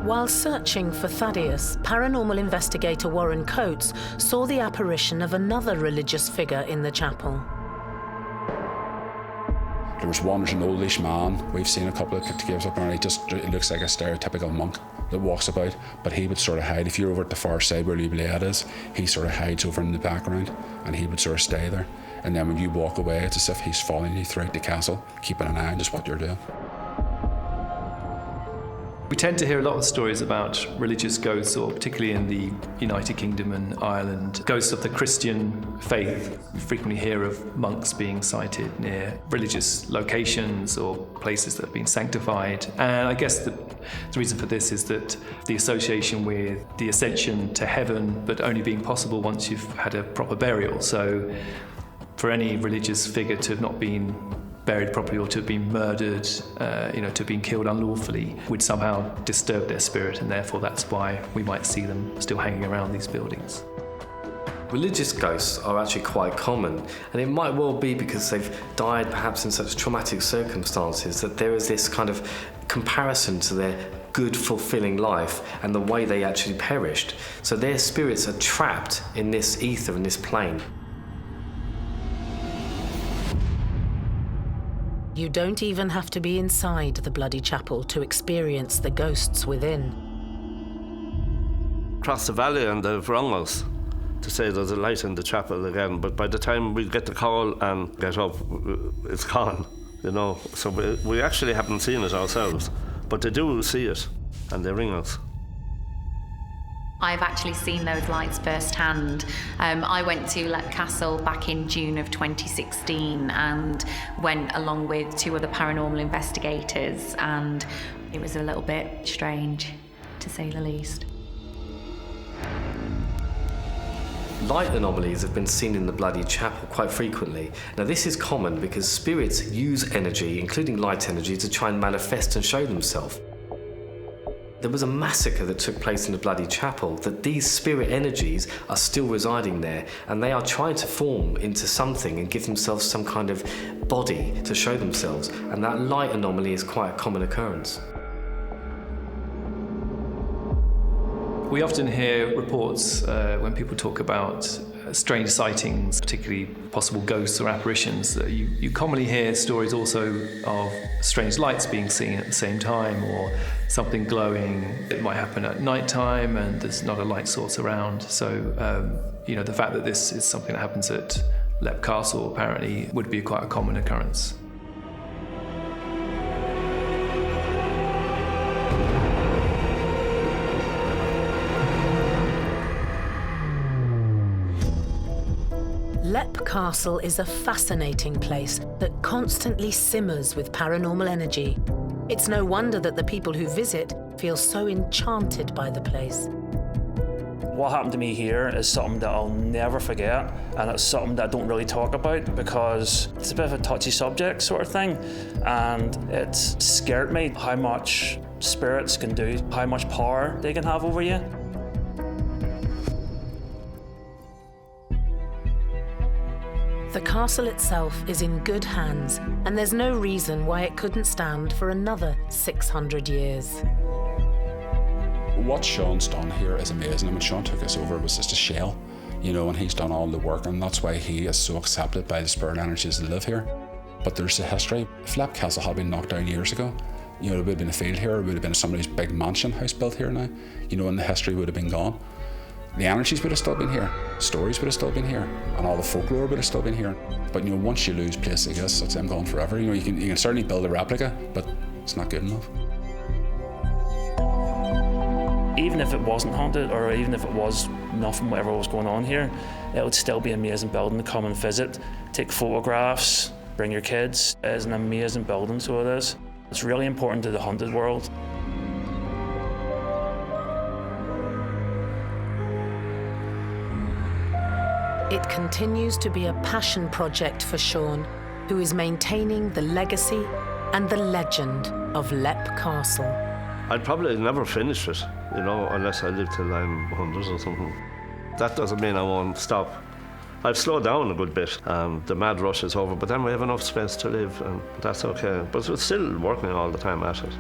While searching for Thaddeus, paranormal investigator Warren Coates saw the apparition of another religious figure in the chapel. There was one, there's an oldish man. We've seen a couple of caves up there, and it looks like a stereotypical monk that walks about, but he would sort of hide. If you're over at the far side where Liblade is, he sort of hides over in the background, and he would sort of stay there. And then when you walk away, it's as if he's following you throughout the castle, keeping an eye on just what you're doing. We tend to hear a lot of stories about religious ghosts, or particularly in the United Kingdom and Ireland, ghosts of the Christian faith. We frequently hear of monks being sighted near religious locations or places that have been sanctified. And I guess the reason for this is that the association with the ascension to heaven, but only being possible once you've had a proper burial. So for any religious figure to have not been buried properly or to have been murdered, to have been killed unlawfully, would somehow disturb their spirit, and therefore that's why we might see them still hanging around these buildings. Religious ghosts are actually quite common, and it might well be because they've died perhaps in such traumatic circumstances that there is this kind of comparison to their good, fulfilling life and the way they actually perished. So their spirits are trapped in this ether, in this plane. You don't even have to be inside the bloody chapel to experience the ghosts within. Across the valley, and they've rung us to say there's a light in the chapel again, but by the time we get the call and get up, it's gone, So we actually haven't seen it ourselves, but they do see it, and they ring us. I've actually seen those lights firsthand. I went to Let Castle back in June of 2016 and went along with two other paranormal investigators, and it was a little bit strange, to say the least. Light anomalies have been seen in the bloody chapel quite frequently. Now this is common because spirits use energy, including light energy, to try and manifest and show themselves. There was a massacre that took place in the bloody chapel, that these spirit energies are still residing there, and they are trying to form into something and give themselves some kind of body to show themselves, and that light anomaly is quite a common occurrence. We often hear reports when people talk about strange sightings, particularly possible ghosts or apparitions. You commonly hear stories also of strange lights being seen at the same time, or something glowing. It might happen at night time and there's not a light source around. So, the fact that this is something that happens at Lepp Castle apparently would be quite a common occurrence. Lepp Castle is a fascinating place that constantly simmers with paranormal energy. It's no wonder that the people who visit feel so enchanted by the place. What happened to me here is something that I'll never forget, and it's something that I don't really talk about because it's a bit of a touchy subject sort of thing, and it scared me how much spirits can do, how much power they can have over you. The castle itself is in good hands, and there's no reason why it couldn't stand for another 600 years. What Sean's done here is amazing. When Sean took us over, it was just a shell, and he's done all the work, and that's why he is so accepted by the spirit energies that live here. But there's a history. If Lepp Castle had been knocked down years ago, there would have been a field here, it would have been somebody's big mansion house built here now, and the history would have been gone. The energies would have still been here, stories would have still been here, and all the folklore would have still been here. But once you lose Plas Teg, it's them gone forever. You can certainly build a replica, but it's not good enough. Even if it wasn't haunted, or even if it was nothing, whatever was going on here, it would still be an amazing building to come and visit, take photographs, bring your kids. It is an amazing building, so it is. It's really important to the haunted world. It continues to be a passion project for Sean, who is maintaining the legacy and the legend of Lepp Castle. I'd probably never finish it, unless I live till I'm 100 or something. That doesn't mean I won't stop. I've slowed down a good bit. The mad rush is over, but then we have enough space to live, and that's okay. But we're still working all the time at it.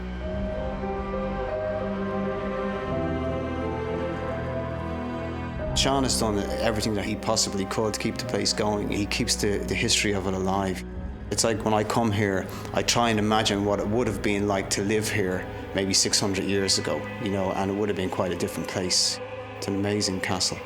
Sean has done everything that he possibly could to keep the place going. He keeps the history of it alive. It's like when I come here, I try and imagine what it would have been like to live here maybe 600 years ago, and it would have been quite a different place. It's an amazing castle.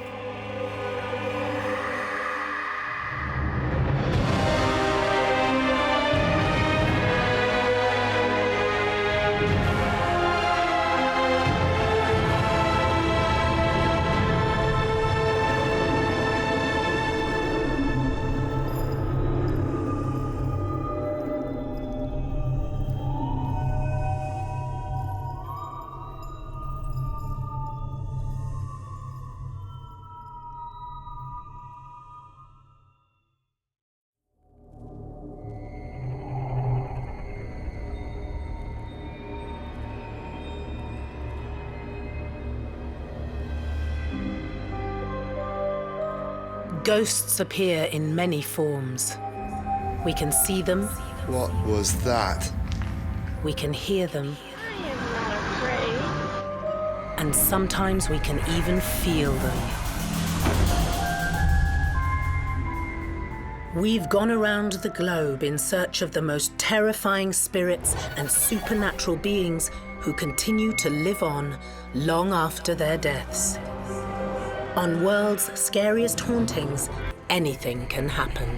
Ghosts appear in many forms. We can see them. What was that? We can hear them. And sometimes we can even feel them. We've gone around the globe in search of the most terrifying spirits and supernatural beings who continue to live on long after their deaths. On World's Scariest Hauntings, anything can happen,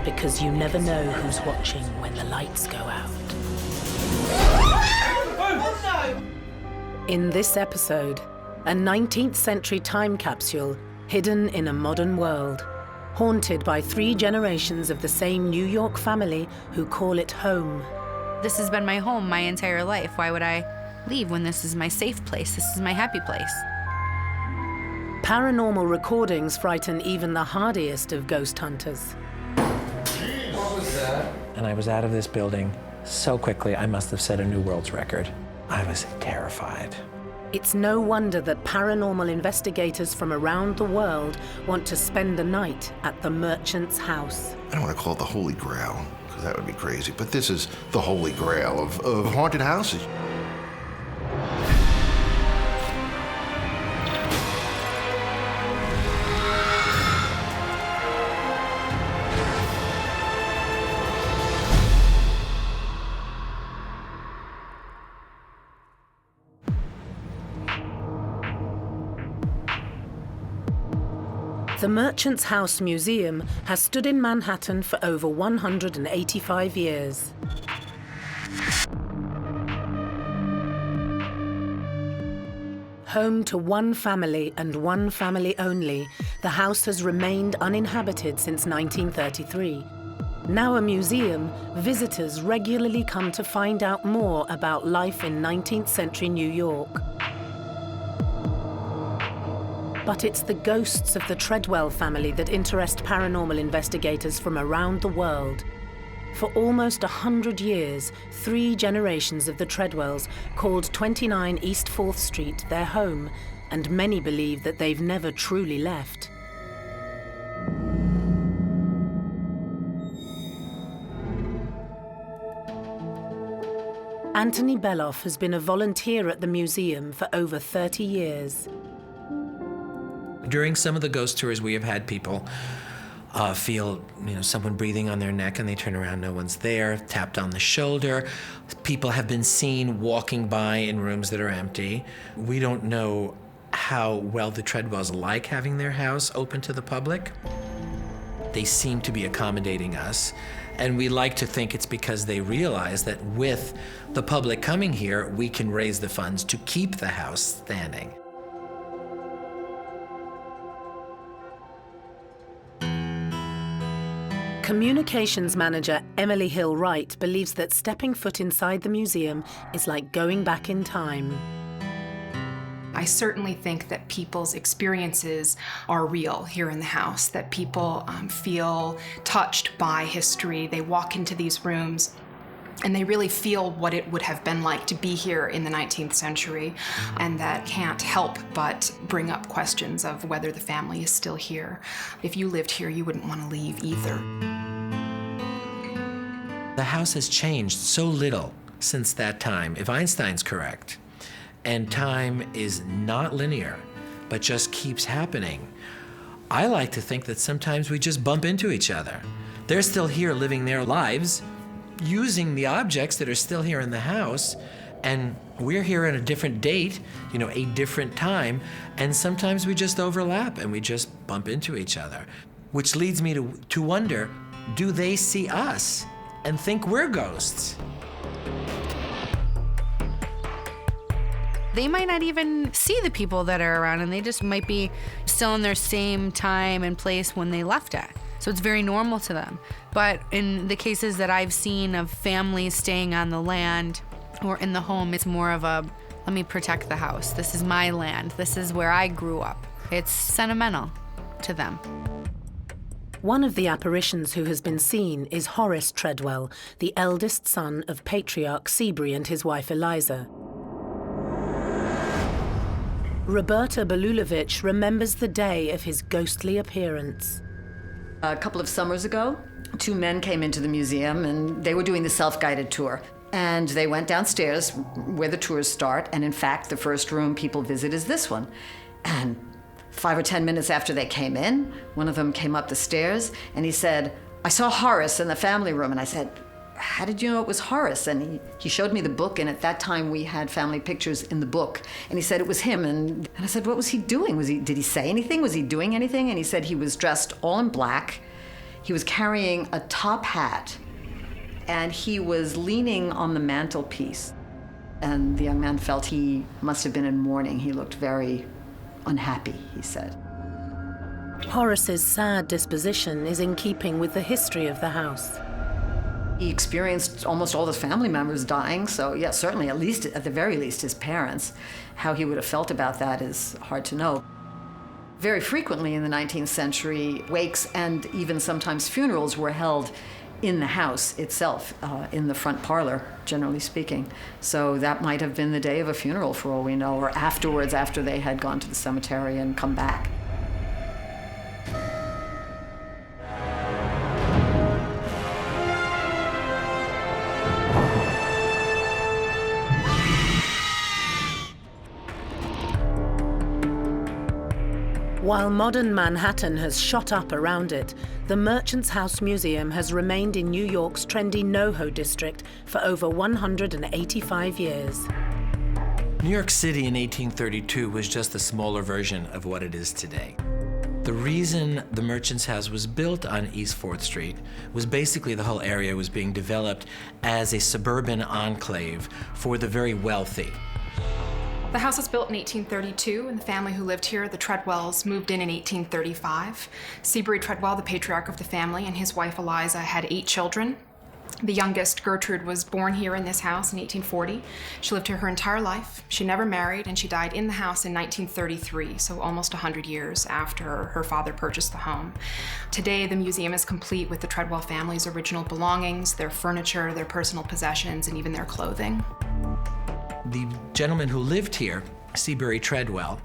because you never know who's watching when the lights go out. In this episode, a 19th century time capsule hidden in a modern world, haunted by 3 generations of the same New York family who call it home. This has been my home my entire life. Why would I leave when this is my safe place? This is my happy place. Paranormal recordings frighten even the hardiest of ghost hunters. What was that? And I was out of this building so quickly, I must have set a new world's record. I was terrified. It's no wonder that paranormal investigators from around the world want to spend a night at the merchant's house. I don't want to call it the Holy Grail, because that would be crazy, but this is the Holy Grail of haunted houses. The Merchant's House Museum has stood in Manhattan for over 185 years. Home to one family and one family only, the house has remained uninhabited since 1933. Now a museum, visitors regularly come to find out more about life in 19th century New York. But it's the ghosts of the Treadwell family that interest paranormal investigators from around the world. For almost 100 years, 3 generations of the Treadwells called 29 East 4th Street their home, and many believe that they've never truly left. Anthony Beloff has been a volunteer at the museum for over 30 years. During some of the ghost tours, we have had people feel, someone breathing on their neck, and they turn around, no one's there, tapped on the shoulder. People have been seen walking by in rooms that are empty. We don't know how well the Treadwells like having their house open to the public. They seem to be accommodating us, and we like to think it's because they realize that with the public coming here, we can raise the funds to keep the house standing. Communications manager Emily Hill Wright believes that stepping foot inside the museum is like going back in time. I certainly think that people's experiences are real here in the house, that people feel touched by history. They walk into these rooms and they really feel what it would have been like to be here in the 19th century, and that can't help but bring up questions of whether the family is still here. If you lived here, you wouldn't want to leave either. The house has changed so little since that time, if Einstein's correct. And time is not linear, but just keeps happening. I like to think that sometimes we just bump into each other. They're still here living their lives, using the objects that are still here in the house, and we're here at a different date, a different time, and sometimes we just overlap and we just bump into each other. Which leads me to wonder, do they see us and think we're ghosts? They might not even see the people that are around, and they just might be still in their same time and place when they left it. So it's very normal to them. But in the cases that I've seen of families staying on the land or in the home, it's more of a, let me protect the house. This is my land. This is where I grew up. It's sentimental to them. One of the apparitions who has been seen is Horace Treadwell, the eldest son of Patriarch Seabury and his wife Eliza. Roberta Belulovich remembers the day of his ghostly appearance. A couple of summers ago, 2 men came into the museum and they were doing the self-guided tour. And they went downstairs where the tours start, and in fact, the first room people visit is this one. And 5 or 10 minutes after they came in, one of them came up the stairs and he said, "I saw Horace in the family room." And I said, "How did you know it was Horace?" And he showed me the book, and at that time we had family pictures in the book. And he said it was him, and I said, "What was he doing? Did he say anything? Was he doing anything?" And he said he was dressed all in black. He was carrying a top hat, and he was leaning on the mantelpiece. And the young man felt he must have been in mourning. He looked very unhappy, he said. Horace's sad disposition is in keeping with the history of the house. He experienced almost all the family members dying, so yeah, certainly at the very least his parents. How he would have felt about that is hard to know. Very frequently in the 19th century, wakes and even sometimes funerals were held in the house itself, in the front parlor, generally speaking. So that might have been the day of a funeral for all we know, or afterwards, after they had gone to the cemetery and come back. While modern Manhattan has shot up around it, the Merchant's House Museum has remained in New York's trendy NoHo district for over 185 years. New York City in 1832 was just a smaller version of what it is today. The reason the Merchant's House was built on East 4th Street was basically the whole area was being developed as a suburban enclave for the very wealthy. The house was built in 1832, and the family who lived here, the Treadwells, moved in 1835. Seabury Treadwell, the patriarch of the family, and his wife Eliza had 8 children. The youngest, Gertrude, was born here in this house in 1840. She lived here her entire life. She never married, and she died in the house in 1933, so almost 100 years after her father purchased the home. Today, the museum is complete with the Treadwell family's original belongings, their furniture, their personal possessions, and even their clothing. The gentleman who lived here, Seabury Treadwell,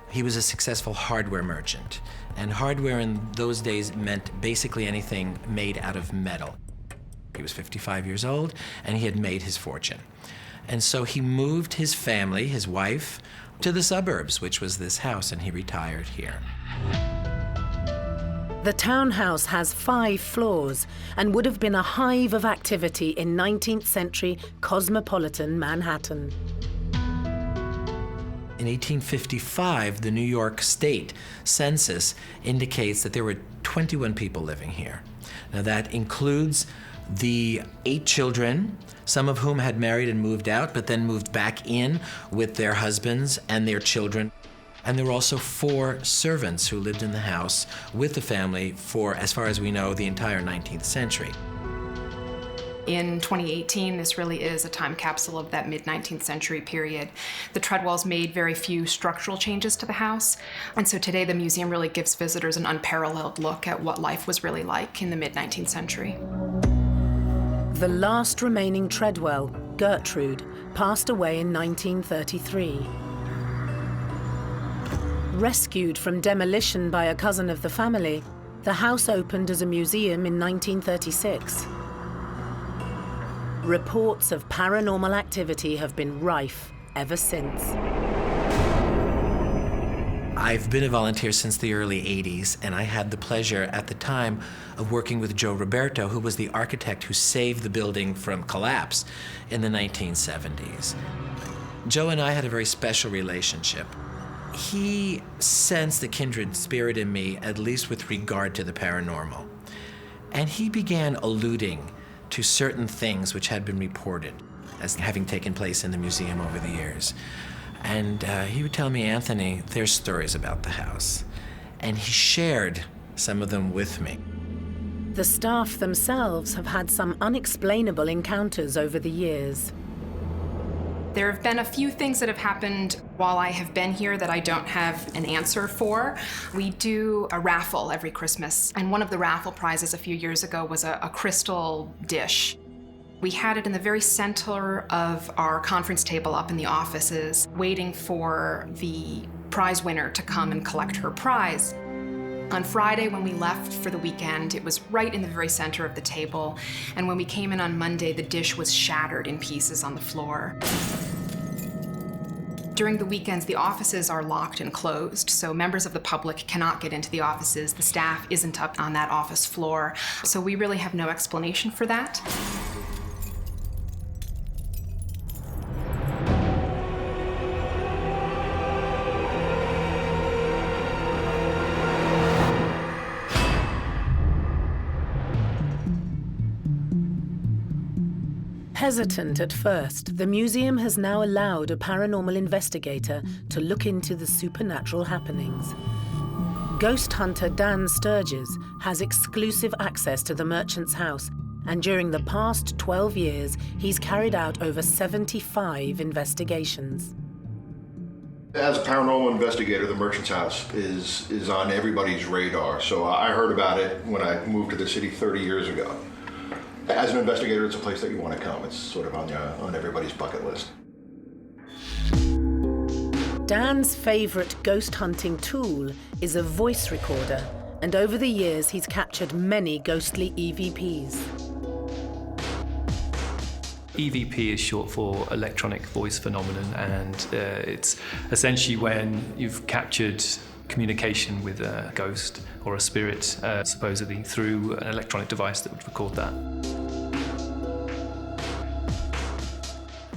he was a successful hardware merchant. And hardware in those days meant basically anything made out of metal. He was 55 years old, and he had made his fortune. And so he moved his family, his wife, to the suburbs, which was this house, and he retired here. The townhouse has 5 floors and would have been a hive of activity in 19th century cosmopolitan Manhattan. In 1855, the New York State Census indicates that there were 21 people living here. Now that includes the 8 children, some of whom had married and moved out, but then moved back in with their husbands and their children. And there were also 4 servants who lived in the house with the family for, as far as we know, the entire 19th century. In 2018, this really is a time capsule of that mid-19th century period. The Treadwells made very few structural changes to the house, and so today the museum really gives visitors an unparalleled look at what life was really like in the mid-19th century. The last remaining Treadwell, Gertrude, passed away in 1933. Rescued from demolition by a cousin of the family, the house opened as a museum in 1936. Reports of paranormal activity have been rife ever since. I've been a volunteer since the early 80s, and I had the pleasure at the time of working with Joe Roberto, who was the architect who saved the building from collapse in the 1970s. Joe and I had a very special relationship. He sensed the kindred spirit in me, at least with regard to the paranormal. And he began alluding to certain things which had been reported as having taken place in the museum over the years. And he would tell me, Anthony, there's stories about the house. And he shared some of them with me. The staff themselves have had some unexplainable encounters over the years. There have been a few things that have happened while I have been here that I don't have an answer for. We do a raffle every Christmas, and one of the raffle prizes a few years ago was a crystal dish. We had it in the very center of our conference table up in the offices, waiting for the prize winner to come and collect her prize. On Friday, when we left for the weekend, it was right in the very center of the table, and when we came in on Monday, the dish was shattered in pieces on the floor. During the weekends, the offices are locked and closed, so members of the public cannot get into the offices. The staff isn't up on that office floor, so we really have no explanation for that. Hesitant at first, the museum has now allowed a paranormal investigator to look into the supernatural happenings. Ghost hunter Dan Sturges has exclusive access to the Merchant's House, and during the past 12 years, he's carried out over 75 investigations. As a paranormal investigator, the Merchant's House is on everybody's radar. So I heard about it when I moved to the city 30 years ago. As an investigator, it's a place that you want to come. It's sort of on everybody's bucket list. Dan's favorite ghost hunting tool is a voice recorder, and over the years he's captured many ghostly EVPs. EVP is short for electronic voice phenomenon, and it's essentially when you've captured communication with a ghost or a spirit, supposedly through an electronic device that would record that.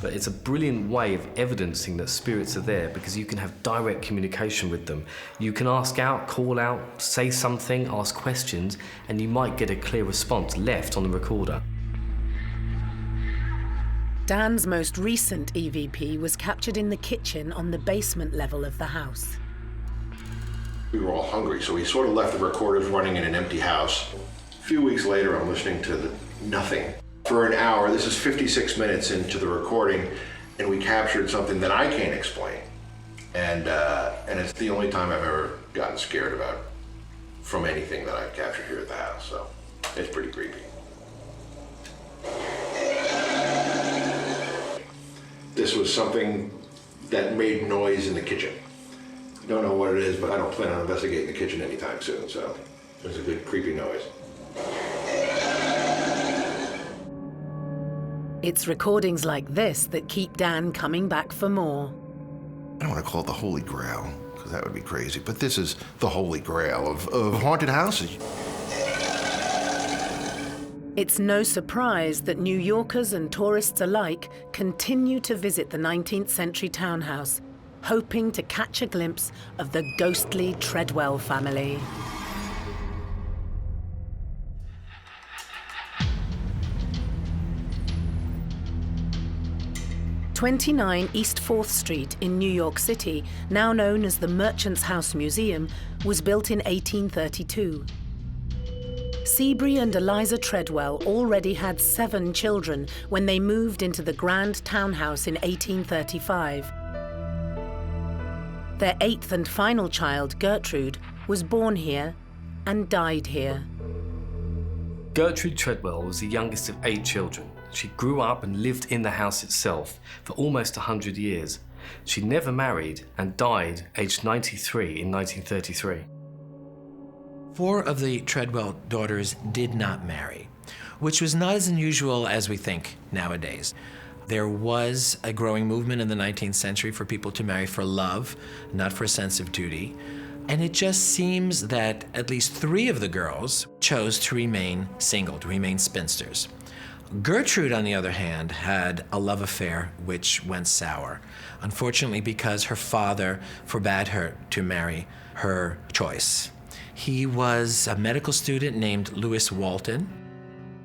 But it's a brilliant way of evidencing that spirits are there because you can have direct communication with them. You can ask out, call out, say something, ask questions, and you might get a clear response left on the recorder. Dan's most recent EVP was captured in the kitchen on the basement level of the house. We were all hungry, so we sort of left the recorders running in an empty house. A few weeks later, I'm listening to nothing. For an hour, this is 56 minutes into the recording, and we captured something that I can't explain. And it's the only time I've ever gotten scared from anything that I've captured here at the house, so it's pretty creepy. This was something that made noise in the kitchen. Don't know what it is, but I don't plan on investigating the kitchen anytime soon, so it was a good creepy noise. It's recordings like this that keep Dan coming back for more. I don't want to call it the Holy Grail, because that would be crazy, but this is the Holy Grail of haunted houses. It's no surprise that New Yorkers and tourists alike continue to visit the 19th century townhouse, hoping to catch a glimpse of the ghostly Treadwell family. 29 East 4th Street in New York City, now known as the Merchant's House Museum, was built in 1832. Seabury and Eliza Treadwell already had 7 children when they moved into the grand townhouse in 1835. Their 8th and final child, Gertrude, was born here and died here. Gertrude Treadwell was the youngest of 8 children. She grew up and lived in the house itself for almost 100 years. She never married and died aged 93 in 1933. 4 of the Treadwell daughters did not marry, which was not as unusual as we think nowadays. There was a growing movement in the 19th century for people to marry for love, not for a sense of duty. And it just seems that at least 3 of the girls chose to remain single, to remain spinsters. Gertrude, on the other hand, had a love affair which went sour, unfortunately because her father forbade her to marry her choice. He was a medical student named Lewis Walton.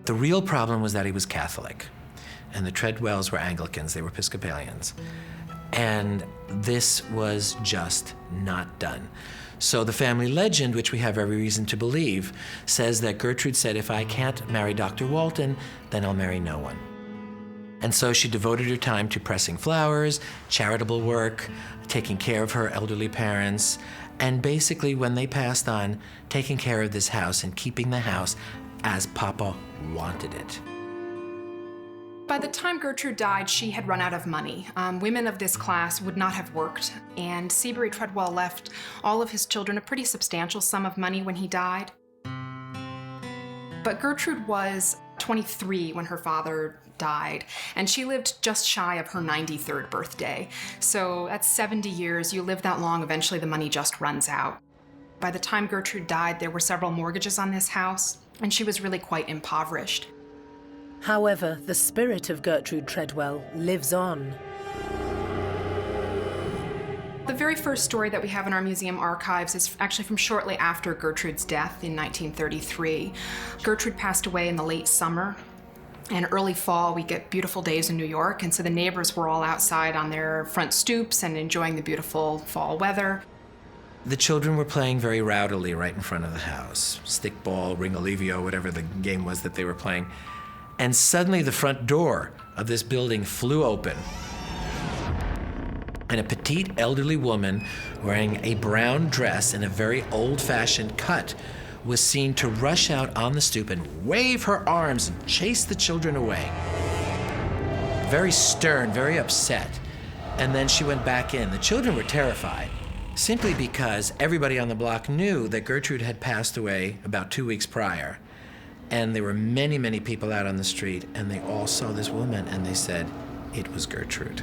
The real problem was that he was Catholic, and the Treadwells were Anglicans, they were Episcopalians. And this was just not done. So the family legend, which we have every reason to believe, says that Gertrude said, if I can't marry Dr. Walton, then I'll marry no one. And so she devoted her time to pressing flowers, charitable work, taking care of her elderly parents, and basically, when they passed on, taking care of this house and keeping the house as Papa wanted it. By the time Gertrude died, she had run out of money. Women of this class would not have worked, and Seabury Treadwell left all of his children a pretty substantial sum of money when he died. But Gertrude was 23 when her father died, and she lived just shy of her 93rd birthday. So at 70 years, you live that long, eventually the money just runs out. By the time Gertrude died, there were several mortgages on this house, and she was really quite impoverished. However, the spirit of Gertrude Treadwell lives on. The very first story that we have in our museum archives is actually from shortly after Gertrude's death in 1933. Gertrude passed away in the late summer. And early fall, we get beautiful days in New York, and so the neighbors were all outside on their front stoops and enjoying the beautiful fall weather. The children were playing very rowdily right in front of the house. Stickball, Ring-a-Levio, whatever the game was that they were playing. And suddenly the front door of this building flew open. And a petite elderly woman wearing a brown dress and a very old-fashioned cut was seen to rush out on the stoop and wave her arms and chase the children away. Very stern, very upset. And then she went back in. The children were terrified, simply because everybody on the block knew that Gertrude had passed away about 2 weeks prior. And there were many, many people out on the street, and they all saw this woman, and they said it was Gertrude.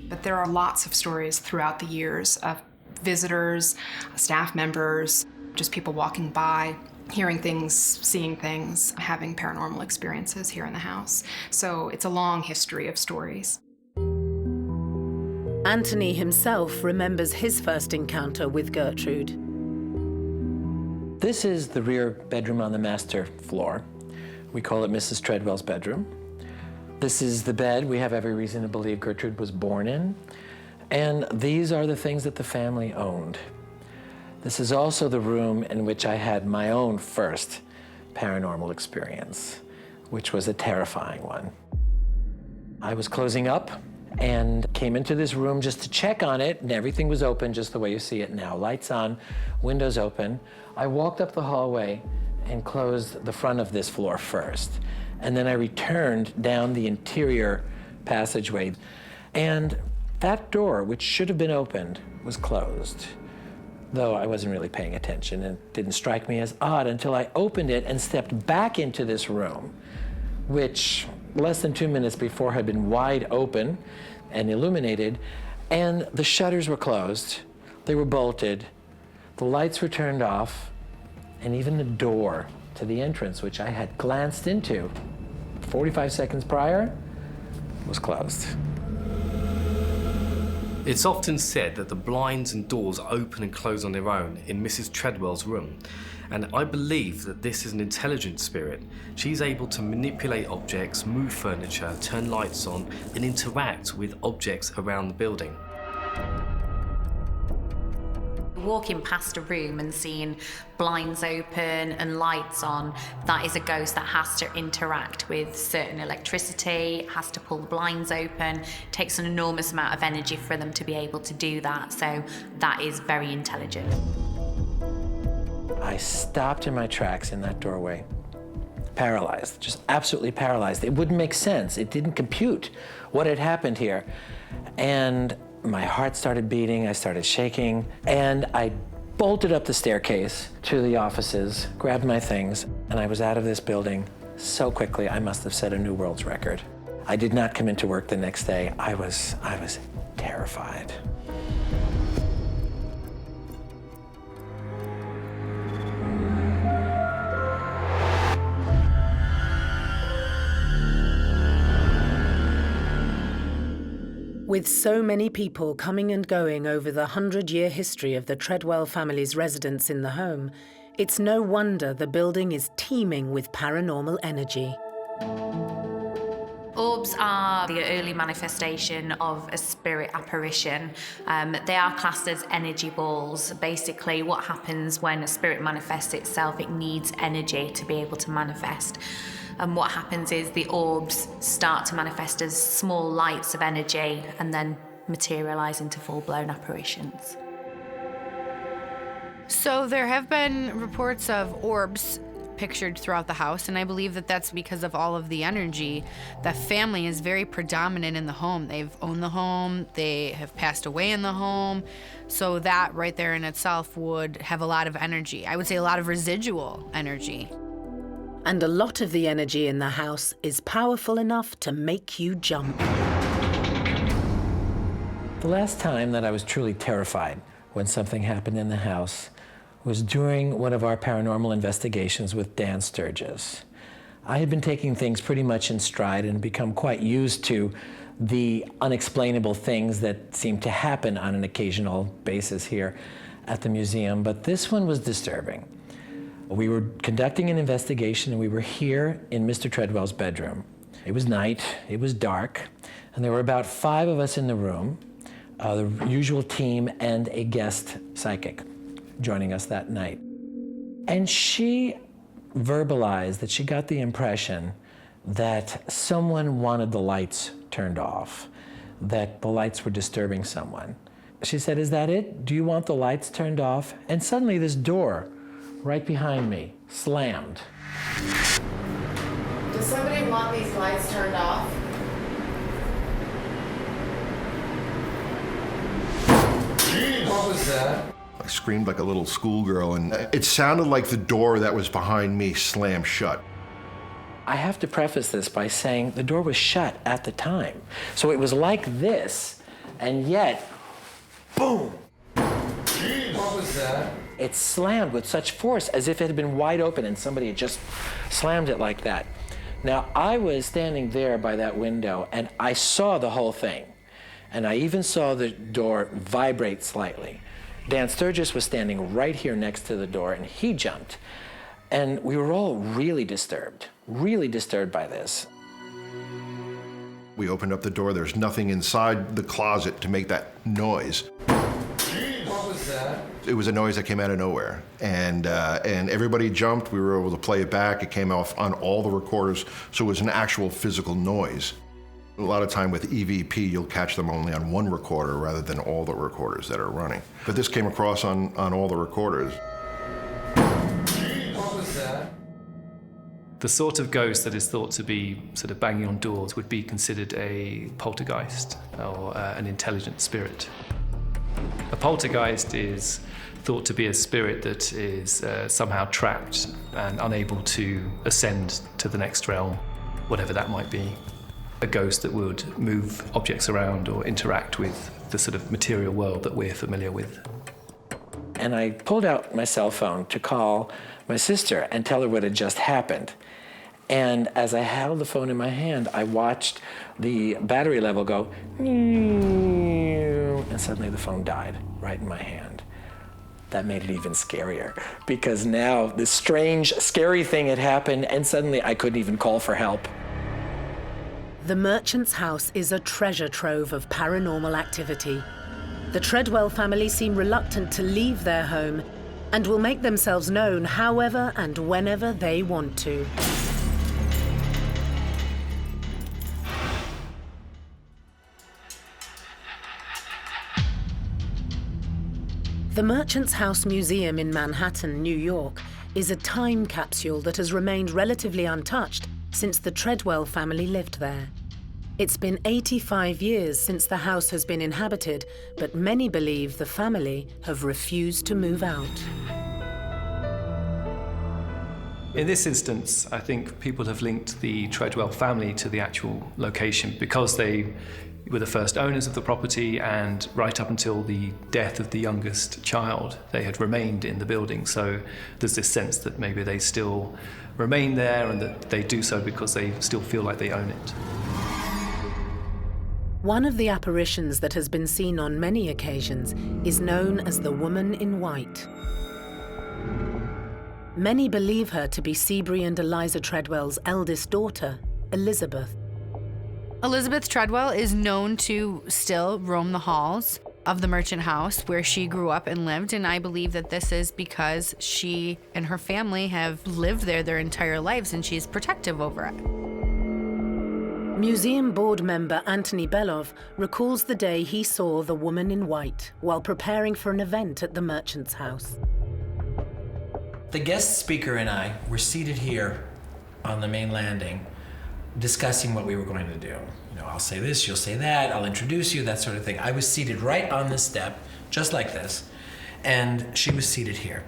But there are lots of stories throughout the years of visitors, staff members, just people walking by, hearing things, seeing things, having paranormal experiences here in the house. So it's a long history of stories. Anthony himself remembers his first encounter with Gertrude. This is the rear bedroom on the master floor. We call it Mrs. Treadwell's bedroom. This is the bed we have every reason to believe Gertrude was born in. And these are the things that the family owned. This is also the room in which I had my own first paranormal experience, which was a terrifying one. I was closing up and came into this room just to check on it, and everything was open just the way you see it now. Lights on, windows open. I walked up the hallway and closed the front of this floor first. And then I returned down the interior passageway. And that door, which should have been opened, was closed. Though I wasn't really paying attention, and it didn't strike me as odd until I opened it and stepped back into this room, which less than 2 minutes before had been wide open and illuminated, and the shutters were closed, they were bolted, the lights were turned off, and even the door to the entrance, which I had glanced into 45 seconds prior, was closed. It's often said that the blinds and doors open and close on their own in Mrs. Treadwell's room. And I believe that this is an intelligent spirit. She's able to manipulate objects, move furniture, turn lights on, and interact with objects around the building. Walking past a room and seeing blinds open and lights on, that is a ghost that has to interact with certain electricity, has to pull the blinds open. It takes an enormous amount of energy for them to be able to do that, so that is very intelligent. I stopped in my tracks in that doorway, paralyzed, just absolutely paralyzed. It wouldn't make sense. It didn't compute what had happened here. And my heart started beating, I started shaking, and I bolted up the staircase to the offices, grabbed my things, and I was out of this building so quickly I must have set a new world's record. I did not come into work the next day. I was terrified. With so many people coming and going over the 100-year history of the Treadwell family's residence in the home, it's no wonder the building is teeming with paranormal energy. Orbs are the early manifestation of a spirit apparition. They are classed as energy balls. Basically, what happens when a spirit manifests itself, it needs energy to be able to manifest. And what happens is the orbs start to manifest as small lights of energy and then materialize into full-blown apparitions. So there have been reports of orbs pictured throughout the house, and I believe that that's because of all of the energy. The family is very predominant in the home. They've owned the home, they have passed away in the home, so that right there in itself would have a lot of energy. I would say a lot of residual energy. And a lot of the energy in the house is powerful enough to make you jump. The last time that I was truly terrified when something happened in the house was during one of our paranormal investigations with Dan Sturgis. I had been taking things pretty much in stride and become quite used to the unexplainable things that seem to happen on an occasional basis here at the museum, but this one was disturbing. We were conducting an investigation and we were here in Mr. Treadwell's bedroom. It was night, it was dark, and there were about 5 of us in the room, the usual team and a guest psychic joining us that night. And she verbalized that she got the impression that someone wanted the lights turned off, that the lights were disturbing someone. She said, "Is that it? Do you want the lights turned off?" And suddenly this door right behind me slammed. Does somebody want these lights turned off? What was that? I screamed like a little schoolgirl, and it sounded like the door that was behind me slammed shut. I have to preface this by saying the door was shut at the time. So it was like this, and yet, boom! What was that? it slammed with such force as if it had been wide open and somebody had just slammed it like that. Now, I was standing there by that window and I saw the whole thing. And I even saw the door vibrate slightly. Dan Sturgis was standing right here next to the door and he jumped. And we were all really disturbed by this. We opened up the door, there's nothing inside the closet to make that noise. What was that? It was a noise that came out of nowhere. And everybody jumped, we were able to play it back, it came off on all the recorders, so it was an actual physical noise. A lot of time with EVP, you'll catch them only on one recorder rather than all the recorders that are running. But this came across on all the recorders. What was that? The sort of ghost that is thought to be sort of banging on doors would be considered a poltergeist or an intelligent spirit. A poltergeist is thought to be a spirit that is somehow trapped and unable to ascend to the next realm, whatever that might be. A ghost that would move objects around or interact with the sort of material world that we're familiar with. And I pulled out my cell phone to call my sister and tell her what had just happened. And as I held the phone in my hand, I watched the battery level go, and suddenly the phone died right in my hand. That made it even scarier because now this strange, scary thing had happened and suddenly I couldn't even call for help. The Merchant's house is a treasure trove of paranormal activity. The Treadwell family seem reluctant to leave their home and will make themselves known however and whenever they want to. The Merchant's House Museum in Manhattan, New York, is a time capsule that has remained relatively untouched since the Treadwell family lived there. It's been 85 years since the house has been inhabited, but many believe the family have refused to move out. In this instance, I think people have linked the Treadwell family to the actual location because they were the first owners of the property, and right up until the death of the youngest child, they had remained in the building. So there's this sense that maybe they still remain there and that they do so because they still feel like they own it. One of the apparitions that has been seen on many occasions is known as the Woman in White. Many believe her to be Seabury and Eliza Treadwell's eldest daughter, Elizabeth. Elizabeth Treadwell is known to still roam the halls of the Merchant House where she grew up and lived, and I believe that this is because she and her family have lived there their entire lives and she's protective over it. Museum board member Anthony Belov recalls the day he saw the Woman in White while preparing for an event at the Merchant's House. The guest speaker and I were seated here on the main landing discussing what we were going to do. You know, I'll say this, you'll say that, I'll introduce you, that sort of thing. I was seated right on this step, just like this, and she was seated here.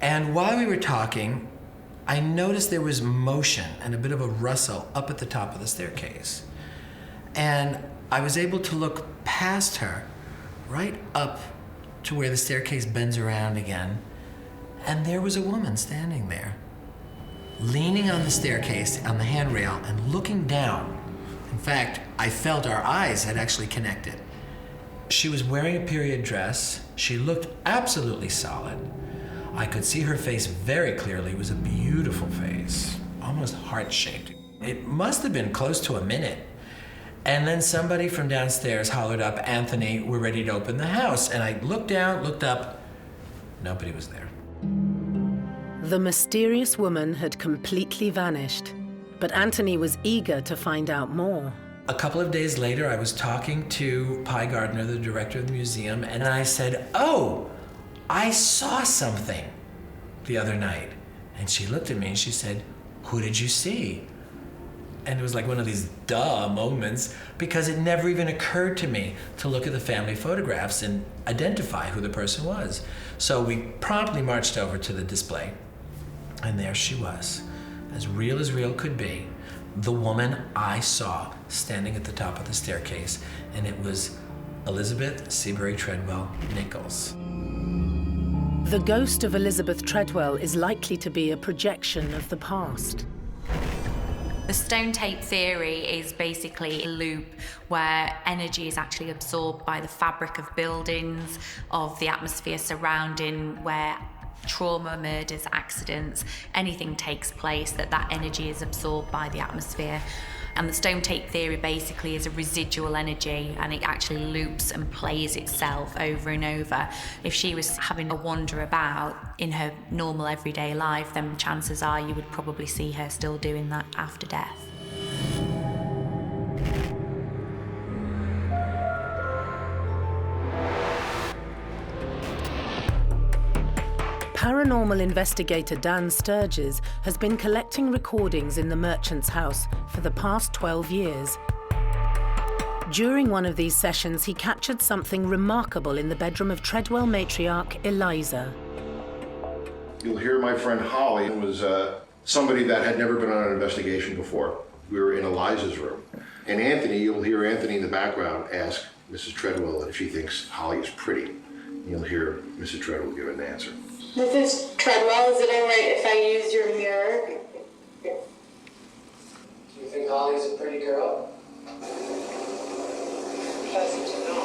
And while we were talking, I noticed there was motion and a bit of a rustle up at the top of the staircase. And I was able to look past her, right up to where the staircase bends around again, and there was a woman standing there, leaning on the staircase, on the handrail, and looking down. In fact, I felt our eyes had actually connected. She was wearing a period dress. She looked absolutely solid. I could see her face very clearly. It was a beautiful face, almost heart-shaped. It must have been close to a minute. And then somebody from downstairs hollered up, "Anthony, we're ready to open the house." And I looked down, looked up, nobody was there. The mysterious woman had completely vanished, but Anthony was eager to find out more. A couple of days later, I was talking to Pi Gardner, the director of the museum, and I said, "Oh, I saw something the other night." And she looked at me and she said, "Who did you see?" And it was like one of these duh moments because it never even occurred to me to look at the family photographs and identify who the person was. So we promptly marched over to the display. And there she was, as real could be, the woman I saw standing at the top of the staircase, and it was Elizabeth Seabury Treadwell Nichols. The ghost of Elizabeth Treadwell is likely to be a projection of the past. The stone tape theory is basically a loop where energy is actually absorbed by the fabric of buildings, of the atmosphere surrounding where trauma, murders, accidents, anything takes place, that energy is absorbed by the atmosphere. And the stone tape theory basically is a residual energy, and it actually loops and plays itself over and over. If she was having a wander about in her normal everyday life, then chances are you would probably see her still doing that after death. Paranormal investigator Dan Sturges has been collecting recordings in the merchant's house for the past 12 years. During one of these sessions, he captured something remarkable in the bedroom of Treadwell matriarch Eliza. You'll hear my friend Holly was somebody that had never been on an investigation before. We were in Eliza's room. And Anthony, you'll hear Anthony in the background ask Mrs. Treadwell if she thinks Holly is pretty. You'll hear Mrs. Treadwell give an answer. Mrs. Treadwell, is it all right if I use your mirror? Do you think Holly's a pretty girl? Pleasant to know.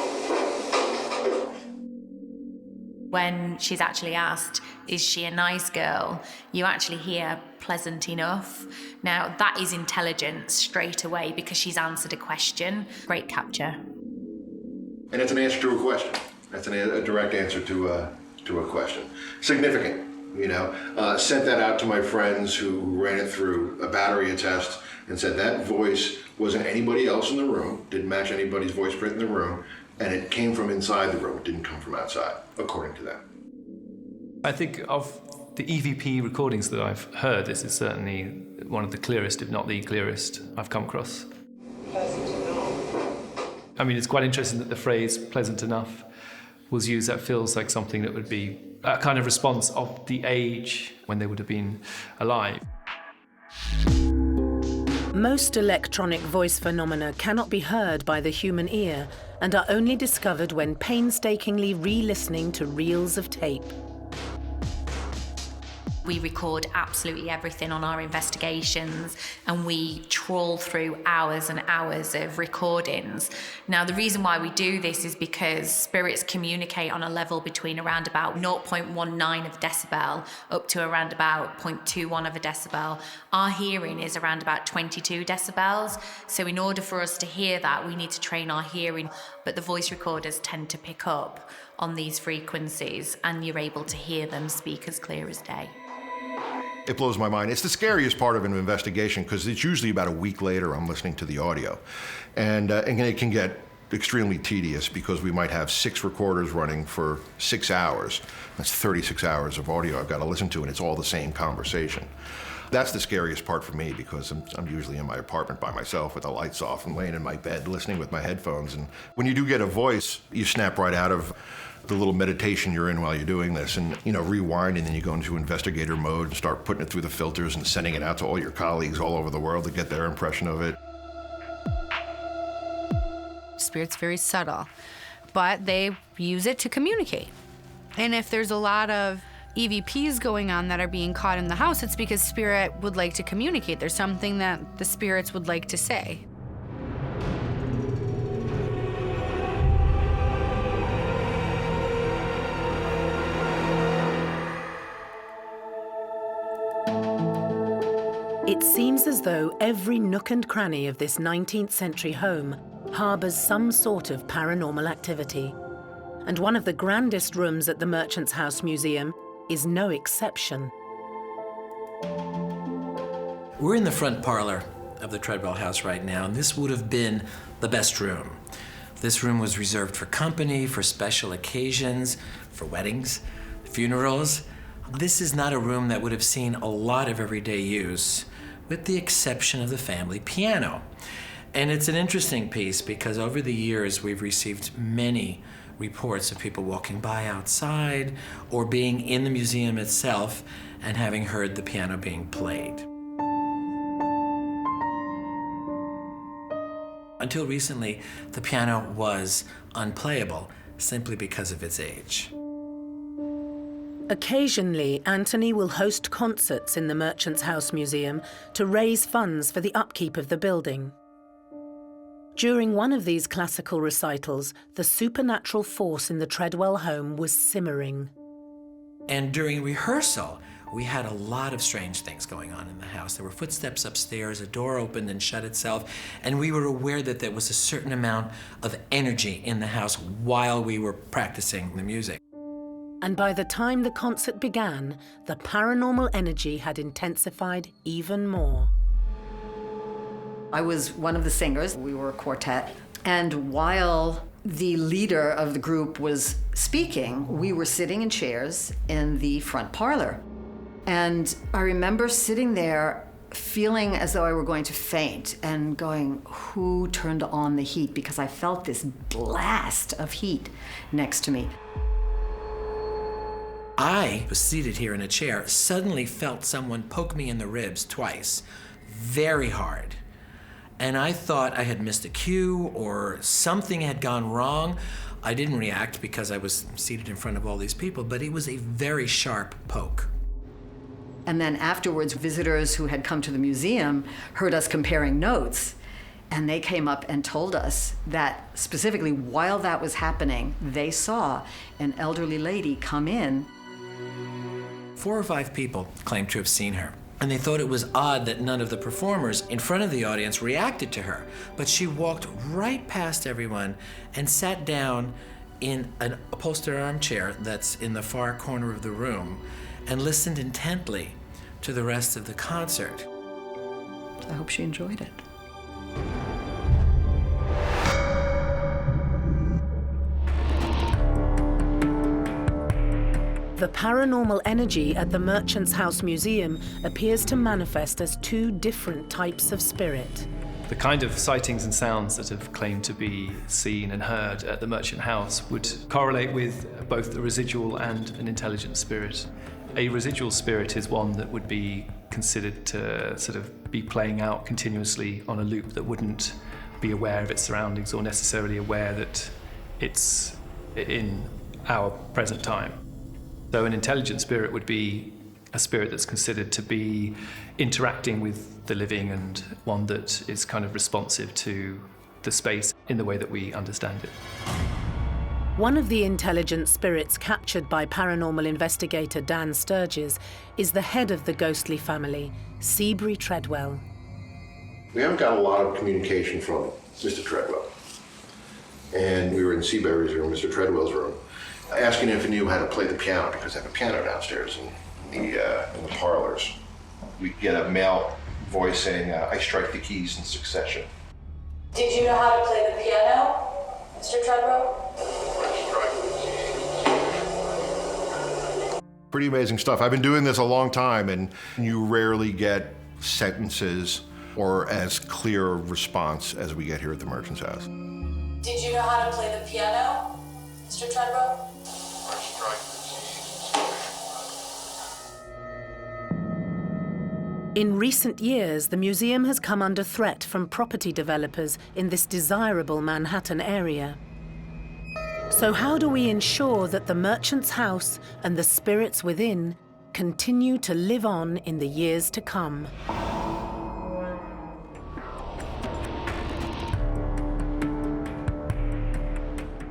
When she's actually asked, is she a nice girl, you actually hear pleasant enough. Now, that is intelligence straight away because she's answered a question. Great capture. And it's an answer to a question. That's a direct answer to a question. Significant, you know. Sent that out to my friends who ran it through a battery test and said that voice wasn't anybody else in the room, didn't match anybody's voice print in the room, and it came from inside the room, it didn't come from outside, according to them. I think of the EVP recordings that I've heard, this is certainly one of the clearest, if not the clearest, I've come across. Pleasant to know. I mean, it's quite interesting that the phrase pleasant enough was used. That feels like something that would be a kind of response of the age when they would have been alive. Most electronic voice phenomena cannot be heard by the human ear and are only discovered when painstakingly re-listening to reels of tape. We record absolutely everything on our investigations, and we trawl through hours and hours of recordings. Now, the reason why we do this is because spirits communicate on a level between around about 0.19 of a decibel up to around about 0.21 of a decibel. Our hearing is around about 22 decibels. So in order for us to hear that, we need to train our hearing. But the voice recorders tend to pick up on these frequencies, and you're able to hear them speak as clear as day. It blows my mind. It's the scariest part of an investigation because it's usually about a week later I'm listening to the audio. And it can get extremely tedious because we might have 6 recorders running for 6 hours. That's 36 hours of audio I've got to listen to, and it's all the same conversation. That's the scariest part for me because I'm usually in my apartment by myself with the lights off and laying in my bed listening with my headphones. And when you do get a voice, you snap right out of the little meditation you're in while you're doing this and, rewind, and then you go into investigator mode and start putting it through the filters and sending it out to all your colleagues all over the world to get their impression of it. Spirit's very subtle, but they use it to communicate. And if there's a lot of EVPs going on that are being caught in the house, it's because spirit would like to communicate. There's something that the spirits would like to say. It seems as though every nook and cranny of this 19th century home harbours some sort of paranormal activity. And one of the grandest rooms at the Merchant's House Museum is no exception. We're in the front parlor of the Treadwell house right now, and this would have been the best room. This room was reserved for company, for special occasions, for weddings, funerals. This is not a room that would have seen a lot of everyday use, with the exception of the family piano. And it's an interesting piece because over the years we've received many reports of people walking by outside or being in the museum itself and having heard the piano being played. Until recently, the piano was unplayable simply because of its age. Occasionally, Anthony will host concerts in the Merchant's House Museum to raise funds for the upkeep of the building. During one of these classical recitals, the supernatural force in the Treadwell home was simmering. And during rehearsal, we had a lot of strange things going on in the house. There were footsteps upstairs, a door opened and shut itself, and we were aware that there was a certain amount of energy in the house while we were practicing the music. And by the time the concert began, the paranormal energy had intensified even more. I was one of the singers. We were a quartet. And while the leader of the group was speaking, we were sitting in chairs in the front parlor. And I remember sitting there feeling as though I were going to faint and going, who turned on the heat? Because I felt this blast of heat next to me. I was seated here in a chair, suddenly felt someone poke me in the ribs twice, very hard. And I thought I had missed a cue or something had gone wrong. I didn't react because I was seated in front of all these people, but it was a very sharp poke. And then afterwards, visitors who had come to the museum heard us comparing notes. And they came up and told us that specifically while that was happening, they saw an elderly lady come in. 4 or 5 people claimed to have seen her. And they thought it was odd that none of the performers in front of the audience reacted to her. But she walked right past everyone and sat down in an upholstered armchair that's in the far corner of the room and listened intently to the rest of the concert. I hope she enjoyed it. The paranormal energy at the Merchant's House Museum appears to manifest as 2 different types of spirit. The kind of sightings and sounds that have claimed to be seen and heard at the Merchant House would correlate with both a residual and an intelligent spirit. A residual spirit is one that would be considered to sort of be playing out continuously on a loop, that wouldn't be aware of its surroundings or necessarily aware that it's in our present time. So an intelligent spirit would be a spirit that's considered to be interacting with the living and one that is kind of responsive to the space in the way that we understand it. One of the intelligent spirits captured by paranormal investigator Dan Sturges is the head of the ghostly family, Seabury Treadwell. We haven't got a lot of communication from Mr. Treadwell. And we were in Seabury's room, Mr. Treadwell's room, asking if he knew how to play the piano, because they have a piano downstairs in the parlors. We get a male voice saying, I strike the keys in succession. Did you know how to play the piano, Mr. Treadwell? Pretty amazing stuff. I've been doing this a long time, and you rarely get sentences or as clear a response as we get here at the Merchant's House. Did you know how to play the piano, Mr. Treadwell? In recent years, the museum has come under threat from property developers in this desirable Manhattan area. So how do we ensure that the Merchant's House and the spirits within continue to live on in the years to come?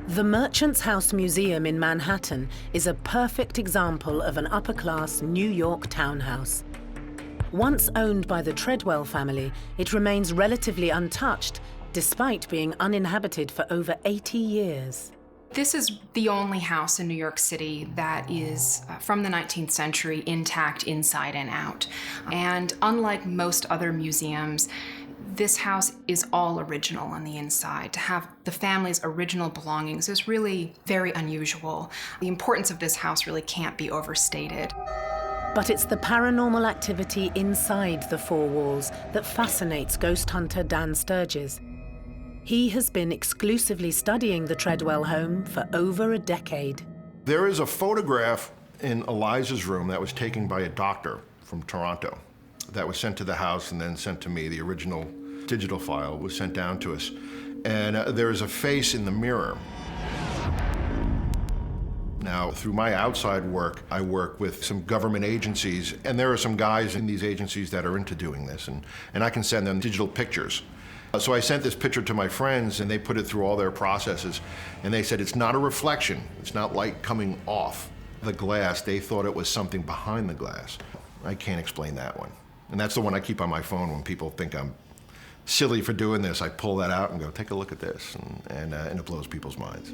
The Merchant's House Museum in Manhattan is a perfect example of an upper-class New York townhouse. Once owned by the Treadwell family, it remains relatively untouched, despite being uninhabited for over 80 years. This is the only house in New York City that is from the 19th century, intact inside and out. And unlike most other museums, this house is all original on the inside. To have the family's original belongings is really very unusual. The importance of this house really can't be overstated. But it's the paranormal activity inside the 4 walls that fascinates ghost hunter Dan Sturges. He has been exclusively studying the Treadwell home for over a decade. There is a photograph in Eliza's room that was taken by a doctor from Toronto that was sent to the house and then sent to me. The original digital file was sent down to us. And there is a face in the mirror. Now, through my outside work, I work with some government agencies, and there are some guys in these agencies that are into doing this, and I can send them digital pictures. So I sent this picture to my friends, and they put it through all their processes, and they said it's not a reflection, it's not light coming off the glass. They thought it was something behind the glass. I can't explain that one. And that's the one I keep on my phone when people think I'm silly for doing this. I pull that out and go, take a look at this, and it blows people's minds.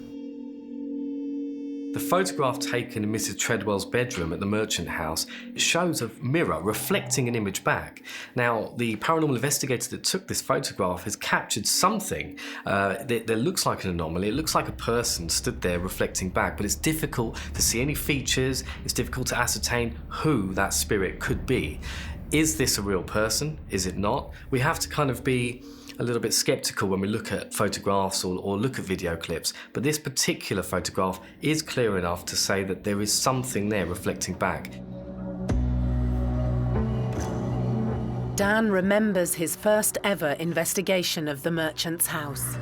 The photograph taken in Mrs. Treadwell's bedroom at the Merchant House shows a mirror reflecting an image back. Now, the paranormal investigator that took this photograph has captured something that looks like an anomaly. It looks like a person stood there reflecting back, but it's difficult to see any features. It's difficult to ascertain who that spirit could be. Is this a real person? Is it not? We have to kind of be a little bit skeptical when we look at photographs or look at video clips, but this particular photograph is clear enough to say that there is something there reflecting back. Dan remembers his first ever investigation of the merchant's house.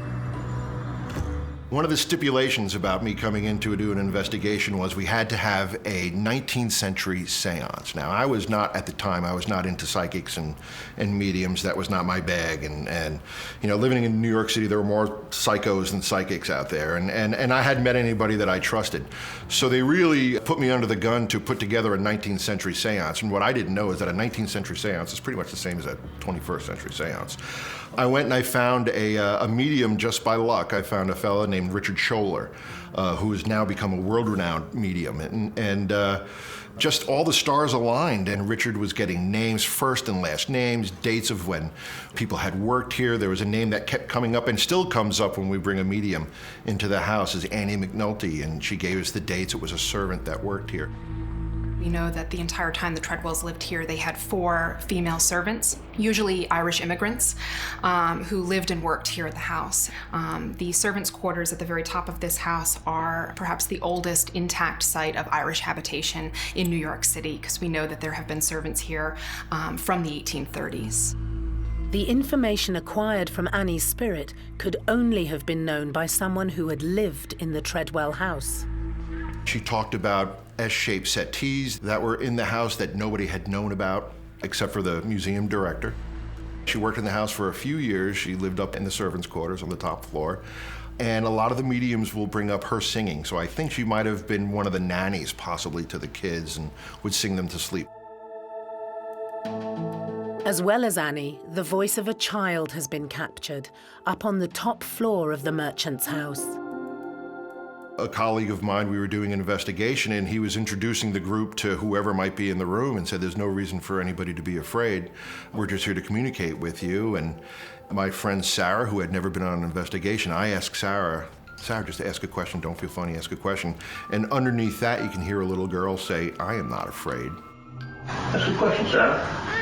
One of the stipulations about me coming in to do an investigation was we had to have a 19th century seance. Now, I was not, at the time, I was not into psychics and mediums. That was not my bag. And you know, living in New York City, there were more psychos than psychics out there. And I hadn't met anybody that I trusted. So they really put me under the gun to put together a 19th century seance. And what I didn't know is that a 19th century seance is pretty much the same as a 21st century seance. I went and I found a medium just by luck. I found a fellow named Richard Scholler, who has now become a world-renowned medium. And just all the stars aligned, and Richard was getting names, first and last names, dates of when people had worked here. There was a name that kept coming up and still comes up when we bring a medium into the house, is Annie McNulty, and she gave us the dates. It was a servant that worked here. We know that the entire time the Treadwells lived here, they had 4 female servants, usually Irish immigrants, who lived and worked here at the house. The servants' quarters at the very top of this house are perhaps the oldest intact site of Irish habitation in New York City, because we know that there have been servants here from the 1830s. The information acquired from Annie's spirit could only have been known by someone who had lived in the Treadwell house. She talked about S-shaped settees that were in the house that nobody had known about, except for the museum director. She worked in the house for a few years. She lived up in the servants' quarters on the top floor. And a lot of the mediums will bring up her singing. So I think she might have been one of the nannies, possibly, to the kids, and would sing them to sleep. As well as Annie, the voice of a child has been captured up on the top floor of the merchant's house. A colleague of mine, we were doing an investigation, and he was introducing the group to whoever might be in the room and said, there's no reason for anybody to be afraid. We're just here to communicate with you. And my friend Sarah, who had never been on an investigation, I asked Sarah, just ask a question, don't feel funny, ask a question. And underneath that, you can hear a little girl say, I am not afraid. Ask a question, Sarah.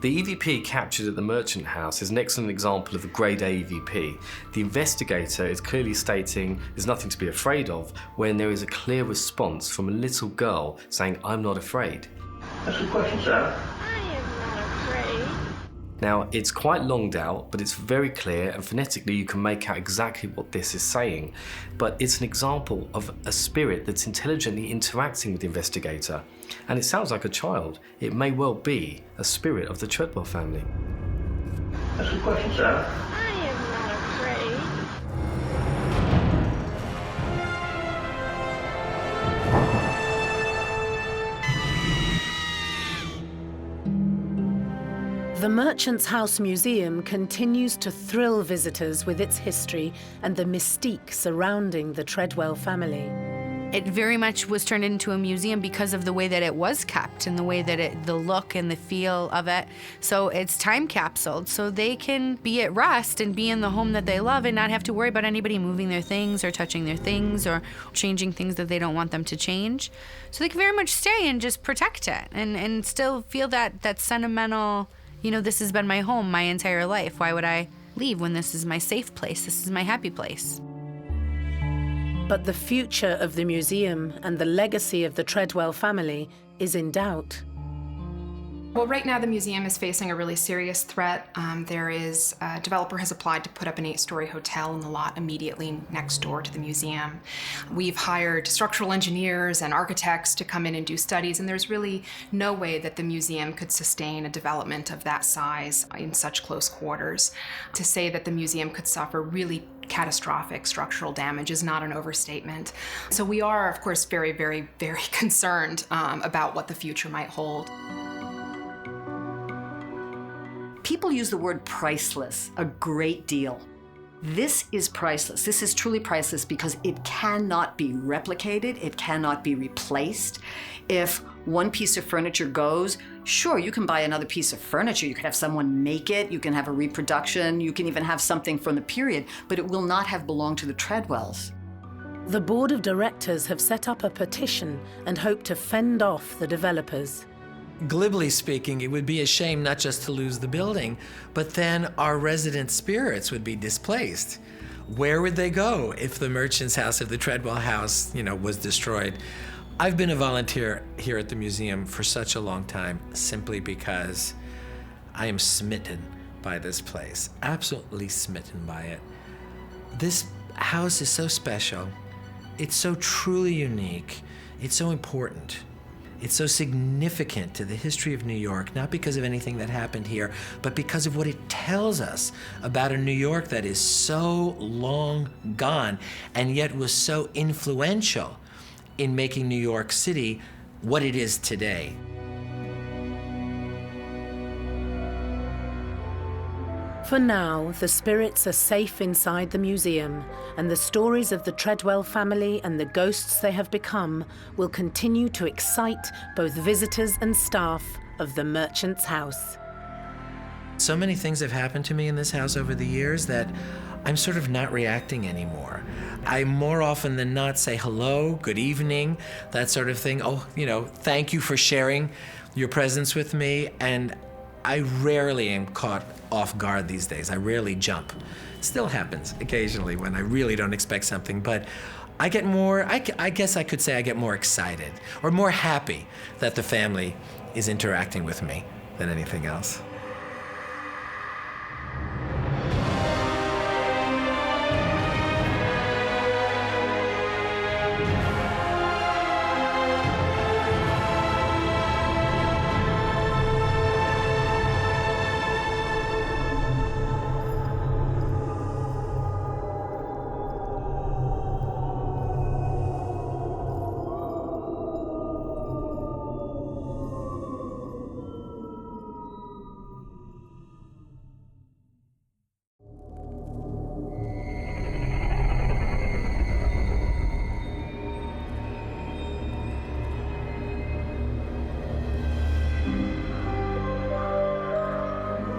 The EVP captured at the Merchant House is an excellent example of a grade A EVP. The investigator is clearly stating there's nothing to be afraid of when there is a clear response from a little girl saying, I'm not afraid. Ask a question, Sarah. Now, it's quite longed out, but it's very clear, and phonetically you can make out exactly what this is saying. But it's an example of a spirit that's intelligently interacting with the investigator. And it sounds like a child. It may well be a spirit of the Treadwell family. Ask a question, Sarah. The Merchant's House Museum continues to thrill visitors with its history and the mystique surrounding the Treadwell family. It very much was turned into a museum because of the way that it was kept and the way that the look and the feel of it. So it's time capsuled, so they can be at rest and be in the home that they love and not have to worry about anybody moving their things or touching their things or changing things that they don't want them to change. So they can very much stay and just protect it and still feel that sentimental, you know, this has been my home my entire life. Why would I leave when this is my safe place? This is my happy place. But the future of the museum and the legacy of the Treadwell family is in doubt. Well, right now the museum is facing a really serious threat. A developer has applied to put up an 8-story hotel in the lot immediately next door to the museum. We've hired structural engineers and architects to come in and do studies, and there's really no way that the museum could sustain a development of that size in such close quarters. To say that the museum could suffer really catastrophic structural damage is not an overstatement. So we are, of course, very, very, very concerned about what the future might hold. People use the word priceless a great deal. This is priceless. This is truly priceless because it cannot be replicated. It cannot be replaced. If one piece of furniture goes, sure, you can buy another piece of furniture. You can have someone make it. You can have a reproduction. You can even have something from the period, but it will not have belonged to the Treadwells. The board of directors have set up a petition and hope to fend off the developers. Glibly speaking, it would be a shame not just to lose the building, but then our resident spirits would be displaced. Where would they go if the merchant's house, if the Treadwell house, was destroyed? I've been a volunteer here at the museum for such a long time simply because I am smitten by this place, absolutely smitten by it. This house is so special. It's so truly unique. It's so important. It's so significant to the history of New York, not because of anything that happened here, but because of what it tells us about a New York that is so long gone and yet was so influential in making New York City what it is today. For now, the spirits are safe inside the museum, and the stories of the Treadwell family and the ghosts they have become will continue to excite both visitors and staff of the merchant's house. So many things have happened to me in this house over the years that I'm sort of not reacting anymore. I more often than not say hello, good evening, that sort of thing. Oh, thank you for sharing your presence with me. And I rarely am caught off guard these days. I rarely jump. It still happens occasionally when I really don't expect something, but I get more, I guess I could say I get more excited or more happy that the family is interacting with me than anything else.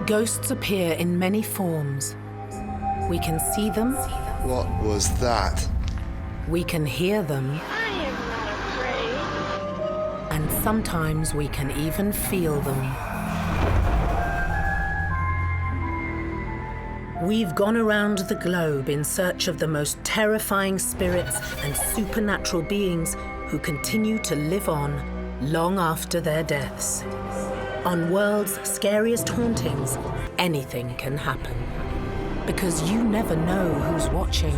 Ghosts appear in many forms. We can see them. What was that? We can hear them. I am not afraid. And sometimes we can even feel them. We've gone around the globe in search of the most terrifying spirits and supernatural beings who continue to live on long after their deaths. On World's Scariest Hauntings, anything can happen. Because you never know who's watching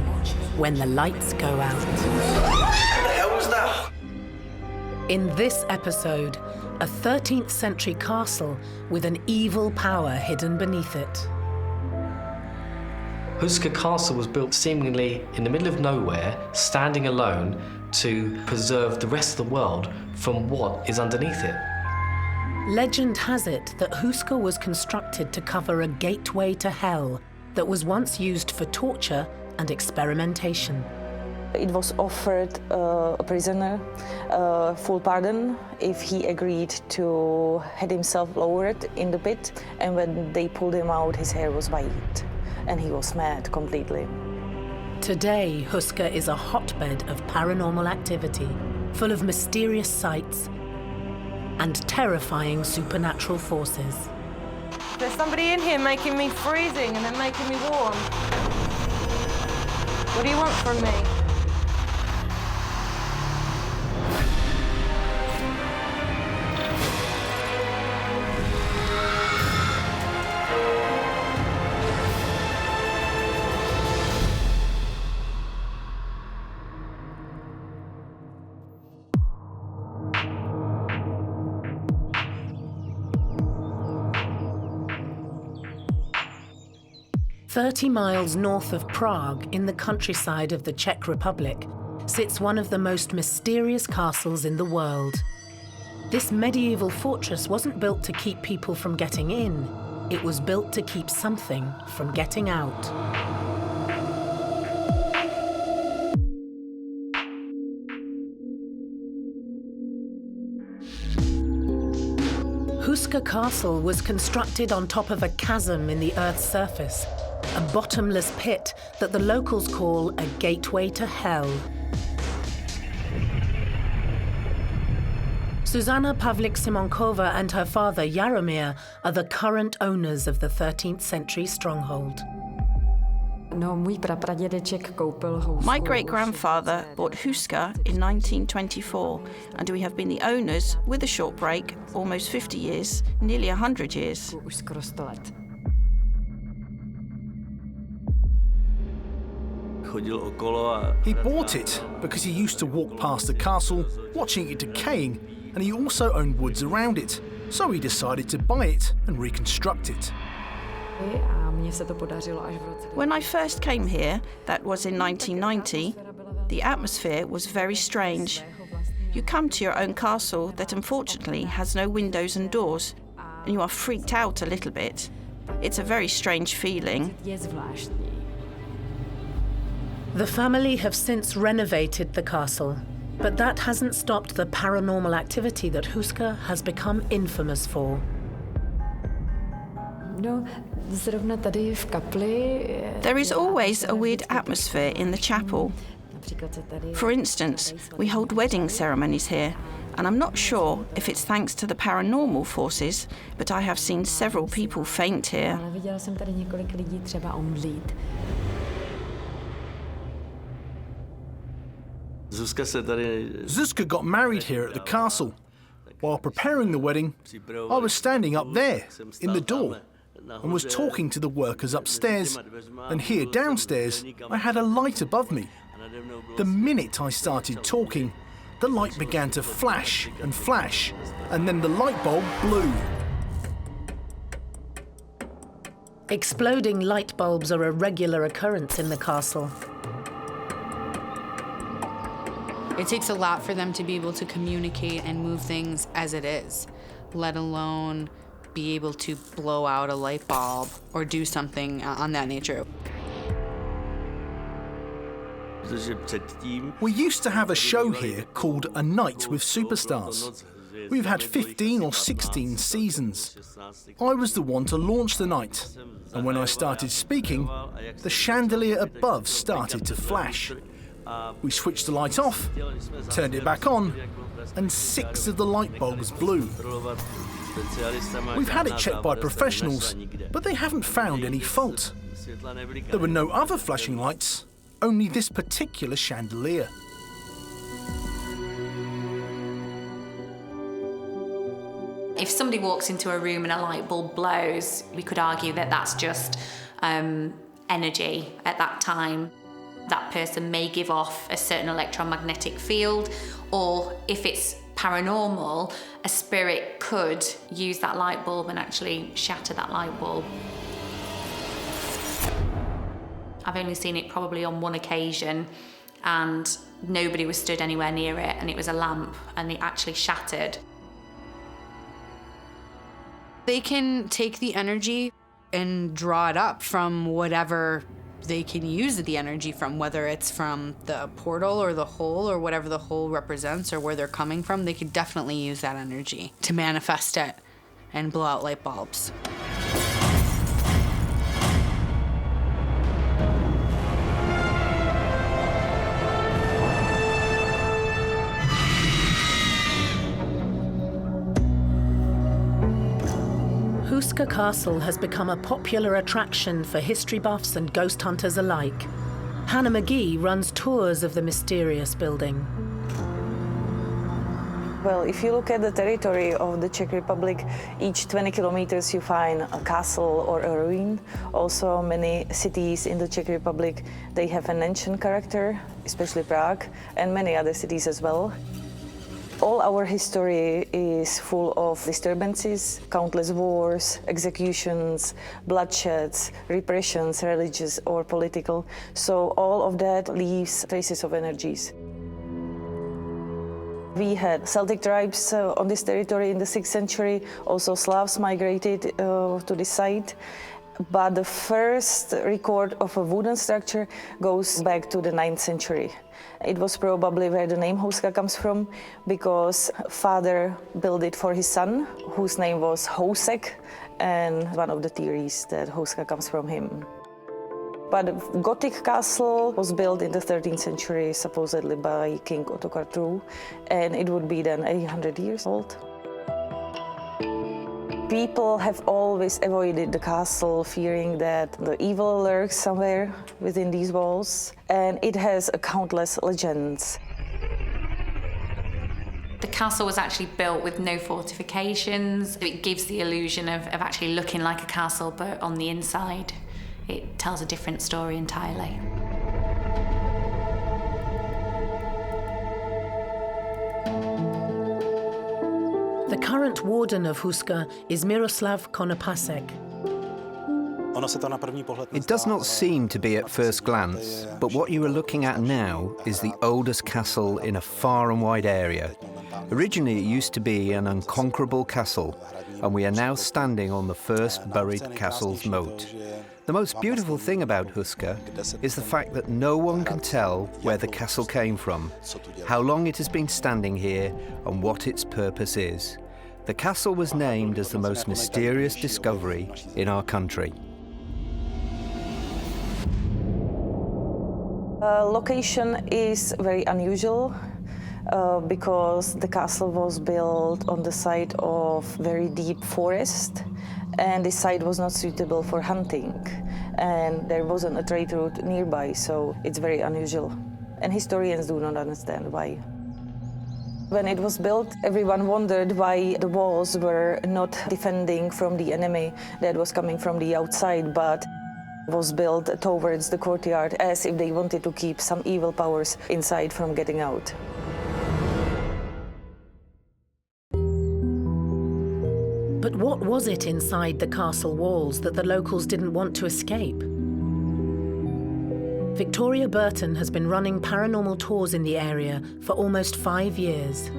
when the lights go out. What the hell was that? In this episode, a 13th century castle with an evil power hidden beneath it. Houska Castle was built seemingly in the middle of nowhere, standing alone to preserve the rest of the world from what is underneath it. Legend has it that Houska was constructed to cover a gateway to hell that was once used for torture and experimentation. It was offered a prisoner full pardon if he agreed to have himself lowered in the pit, and when they pulled him out, his hair was white, and he was mad completely. Today, Houska is a hotbed of paranormal activity, full of mysterious sights and terrifying supernatural forces. There's somebody in here making me freezing and then making me warm. What do you want from me? 30 miles north of Prague, in the countryside of the Czech Republic, sits one of the most mysterious castles in the world. This medieval fortress wasn't built to keep people from getting in. It was built to keep something from getting out. Houska Castle was constructed on top of a chasm in the Earth's surface, a bottomless pit that the locals call a gateway to hell. Susanna Pavlik-Simonkova and her father Jaromir are the current owners of the 13th century stronghold. My great-grandfather bought Houska in 1924, and we have been the owners, with a short break, almost 50 years, nearly 100 years. He bought it because he used to walk past the castle, watching it decaying, and he also owned woods around it, so he decided to buy it and reconstruct it. When I first came here, that was in 1990, the atmosphere was very strange. You come to your own castle that unfortunately has no windows and doors, and you are freaked out a little bit. It's a very strange feeling. The family have since renovated the castle, but that hasn't stopped the paranormal activity that Houska has become infamous for. There is always a weird atmosphere in the chapel. For instance, we hold wedding ceremonies here, and I'm not sure if it's thanks to the paranormal forces, but I have seen several people faint here. Zuzka got married here at the castle. While preparing the wedding, I was standing up there, in the door, and was talking to the workers upstairs, and here downstairs I had a light above me. The minute I started talking, the light began to flash, and then the light bulb blew. Exploding light bulbs are a regular occurrence in the castle. It takes a lot for them to be able to communicate and move things as it is, let alone be able to blow out a light bulb or do something on that nature. We used to have a show here called A Night with Superstars. We've had 15 or 16 seasons. I was the one to launch the night, and when I started speaking, the chandelier above started to flash. We switched the light off, turned it back on, and 6 of the light bulbs blew. We've had it checked by professionals, but they haven't found any fault. There were no other flashing lights, only this particular chandelier. If somebody walks into a room and a light bulb blows, we could argue that that's just energy at that time. That person may give off a certain electromagnetic field, or if it's paranormal, a spirit could use that light bulb and actually shatter that light bulb. I've only seen it probably on one occasion, and nobody was stood anywhere near it, and it was a lamp, and it actually shattered. They can take the energy and draw it up from whatever they can use the energy from, whether it's from the portal or the hole or whatever the hole represents or where they're coming from. They could definitely use that energy to manifest it and blow out light bulbs. Houska Castle has become a popular attraction for history buffs and ghost hunters alike. Hannah McGee runs tours of the mysterious building. Well, if you look at the territory of the Czech Republic, each 20 kilometers you find a castle or a ruin. Also, many cities in the Czech Republic, they have an ancient character, especially Prague, and many other cities as well. All our history is full of disturbances, countless wars, executions, bloodsheds, repressions, religious or political. So all of that leaves traces of energies. We had Celtic tribes on this territory in the 6th century. Also Slavs migrated to this site. But the first record of a wooden structure goes back to the 9th century. It was probably where the name Houska comes from, because father built it for his son, whose name was Houska, and one of the theories that Houska comes from him. But the Gothic castle was built in the 13th century, supposedly by King Ottokar II, and it would be then 800 years old. People have always avoided the castle, fearing that the evil lurks somewhere within these walls, and it has countless legends. The castle was actually built with no fortifications. It gives the illusion of actually looking like a castle, but on the inside, it tells a different story entirely. The current warden of Houska is Miroslav Konopasek. It does not seem to be at first glance, but what you are looking at now is the oldest castle in a far and wide area. Originally it used to be an unconquerable castle, and we are now standing on the first buried castle's moat. The most beautiful thing about Houska is the fact that no one can tell where the castle came from, how long it has been standing here, and what its purpose is. The castle was named as the most mysterious discovery in our country. Location is very unusual because the castle was built on the side of very deep forest, and the site was not suitable for hunting, and there wasn't a trade route nearby, so it's very unusual. And historians do not understand why. When it was built, everyone wondered why the walls were not defending from the enemy that was coming from the outside, but was built towards the courtyard as if they wanted to keep some evil powers inside from getting out. But what was it inside the castle walls that the locals didn't want to escape? Victoria Burton has been running paranormal tours in the area for almost 5 years.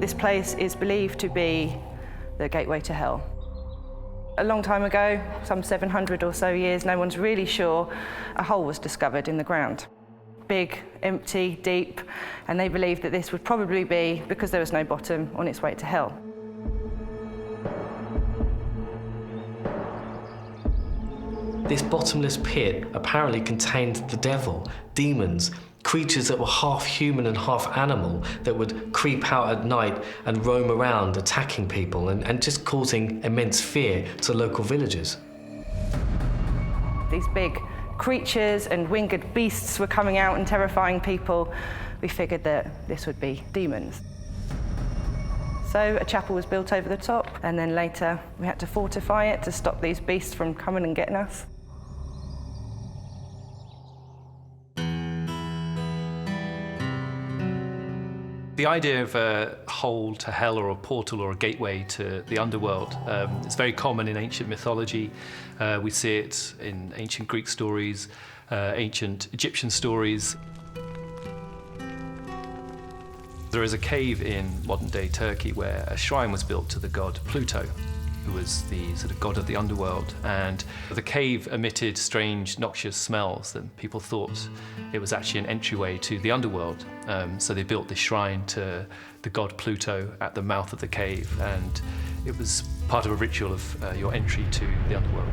This place is believed to be the gateway to hell. A long time ago, some 700 or so years, no one's really sure, a hole was discovered in the ground. Big, empty, deep, and they believed that this would probably be, because there was no bottom, on its way to hell. This bottomless pit apparently contained the devil, demons, creatures that were half human and half animal that would creep out at night and roam around attacking people and just causing immense fear to local villagers. These big creatures and winged beasts were coming out and terrifying people. We figured that this would be demons. So a chapel was built over the top, and then later we had to fortify it to stop these beasts from coming and getting us. The idea of a hole to hell or a portal or a gateway to the underworld is very common in ancient mythology. We see it in ancient Greek stories, ancient Egyptian stories. There is a cave in modern-day Turkey where a shrine was built to the god Pluto, who was the sort of god of the underworld, and the cave emitted strange, noxious smells that people thought it was actually an entryway to the underworld. So they built this shrine to the god Pluto at the mouth of the cave, and it was part of a ritual of your entry to the underworld.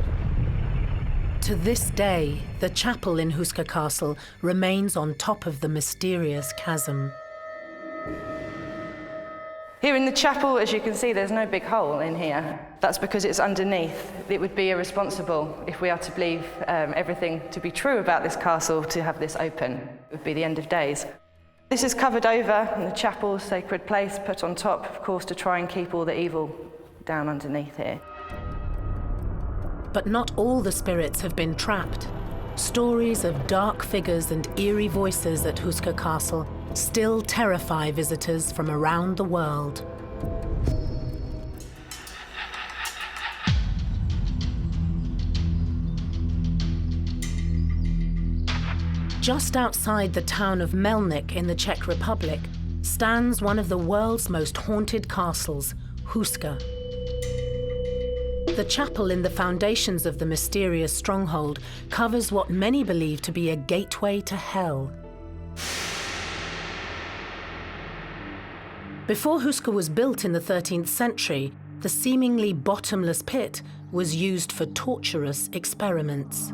To this day, the chapel in Houska Castle remains on top of the mysterious chasm. Here in the chapel, as you can see, there's no big hole in here. That's because it's underneath. It would be irresponsible if we are to believe everything to be true about this castle to have this open. It would be the end of days. This is covered over in the chapel's sacred place, put on top, of course, to try and keep all the evil down underneath here. But not all the spirits have been trapped. Stories of dark figures and eerie voices at Houska Castle still terrify visitors from around the world. Just outside the town of Melnik in the Czech Republic stands one of the world's most haunted castles, Houska. The chapel in the foundations of the mysterious stronghold covers what many believe to be a gateway to hell. Before Houska was built in the 13th century, the seemingly bottomless pit was used for torturous experiments.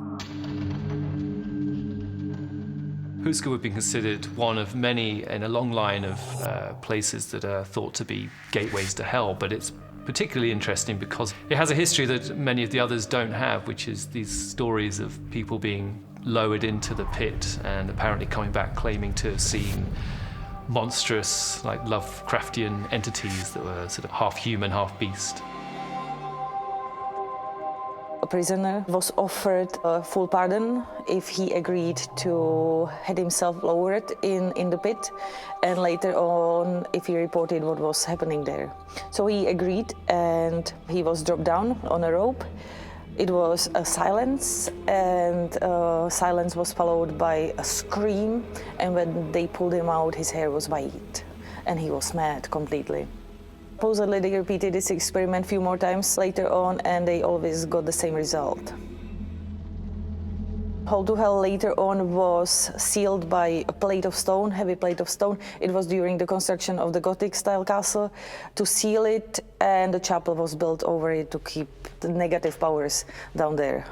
Houska would be considered one of many in a long line of places that are thought to be gateways to hell, but it's particularly interesting because it has a history that many of the others don't have, which is these stories of people being lowered into the pit and apparently coming back claiming to have seen monstrous, like Lovecraftian entities that were sort of half human, half beast. A prisoner was offered a full pardon if he agreed to have himself lowered in the pit, and later on if he reported what was happening there. So he agreed and he was dropped down on a rope. It was a silence, and silence was followed by a scream, and when they pulled him out, his hair was white and he was mad completely. Supposedly they repeated this experiment a few more times later on, and they always got the same result. Hall to Hell later on was sealed by a plate of stone, heavy plate of stone. It was during the construction of the Gothic-style castle to seal it, and the chapel was built over it to keep the negative powers down there.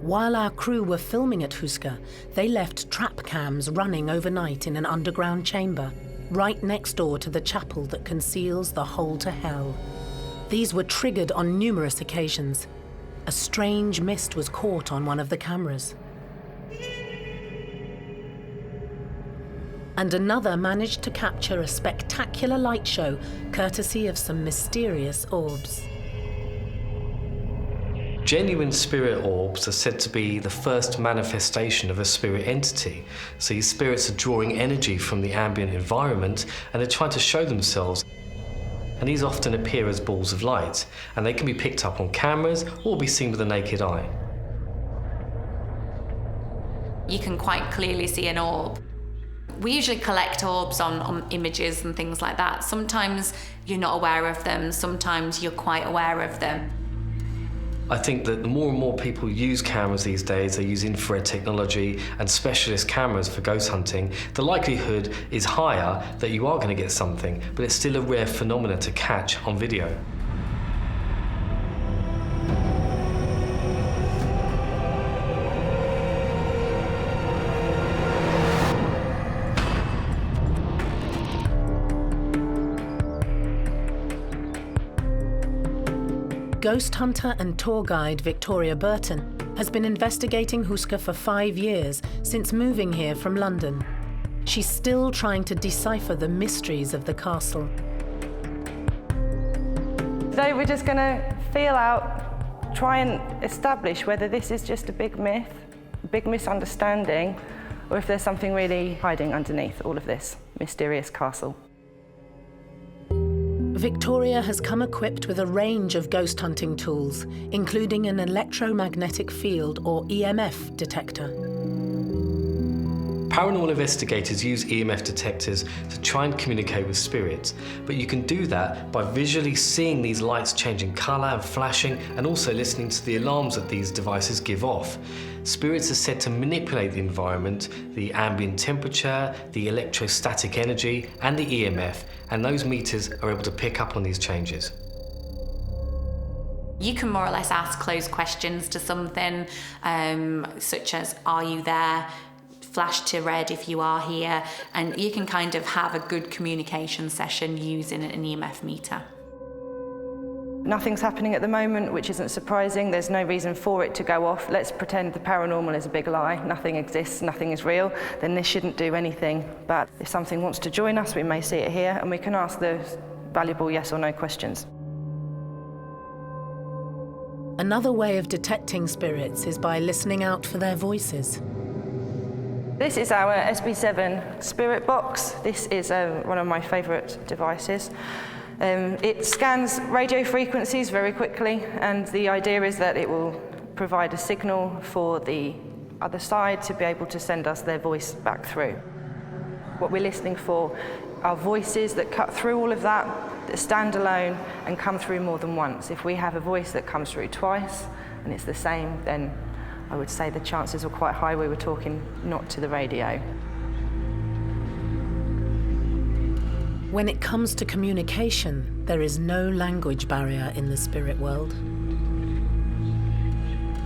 While our crew were filming at Houska, they left trap cams running overnight in an underground chamber, right next door to the chapel that conceals the Hall to Hell. These were triggered on numerous occasions. A strange mist was caught on one of the cameras. And another managed to capture a spectacular light show, courtesy of some mysterious orbs. Genuine spirit orbs are said to be the first manifestation of a spirit entity. So these spirits are drawing energy from the ambient environment and they're trying to show themselves. And these often appear as balls of light, and they can be picked up on cameras or be seen with the naked eye. You can quite clearly see an orb. We usually collect orbs on images and things like that. Sometimes you're not aware of them, sometimes you're quite aware of them. I think that the more and more people use cameras these days, they use infrared technology and specialist cameras for ghost hunting, the likelihood is higher that you are going to get something, but it's still a rare phenomenon to catch on video. Ghost hunter and tour guide Victoria Burton has been investigating Houska for 5 years since moving here from London. She's still trying to decipher the mysteries of the castle. Today we're just going to feel out, try and establish whether this is just a big myth, a big misunderstanding, or if there's something really hiding underneath all of this mysterious castle. Victoria has come equipped with a range of ghost hunting tools, including an electromagnetic field or EMF detector. Paranormal investigators use EMF detectors to try and communicate with spirits, but you can do that by visually seeing these lights changing colour and flashing, and also listening to the alarms that these devices give off. Spirits are said to manipulate the environment, the ambient temperature, the electrostatic energy, and the EMF, and those meters are able to pick up on these changes. You can more or less ask closed questions to something, such as, are you there? Flash to red if you are here, and you can kind of have a good communication session using an EMF meter. Nothing's happening at the moment, which isn't surprising. There's no reason for it to go off. Let's pretend the paranormal is a big lie. Nothing exists, nothing is real. Then this shouldn't do anything. But if something wants to join us, we may see it here, and we can ask the valuable yes or no questions. Another way of detecting spirits is by listening out for their voices. This is our SB7 spirit box. This is one of my favourite devices. It scans radio frequencies very quickly, and the idea is that it will provide a signal for the other side to be able to send us their voice back through. What we're listening for are voices that cut through all of that stand alone and come through more than once. If we have a voice that comes through twice and it's the same, then I would say the chances are quite high we were talking not to the radio. When it comes to communication, there is no language barrier in the spirit world.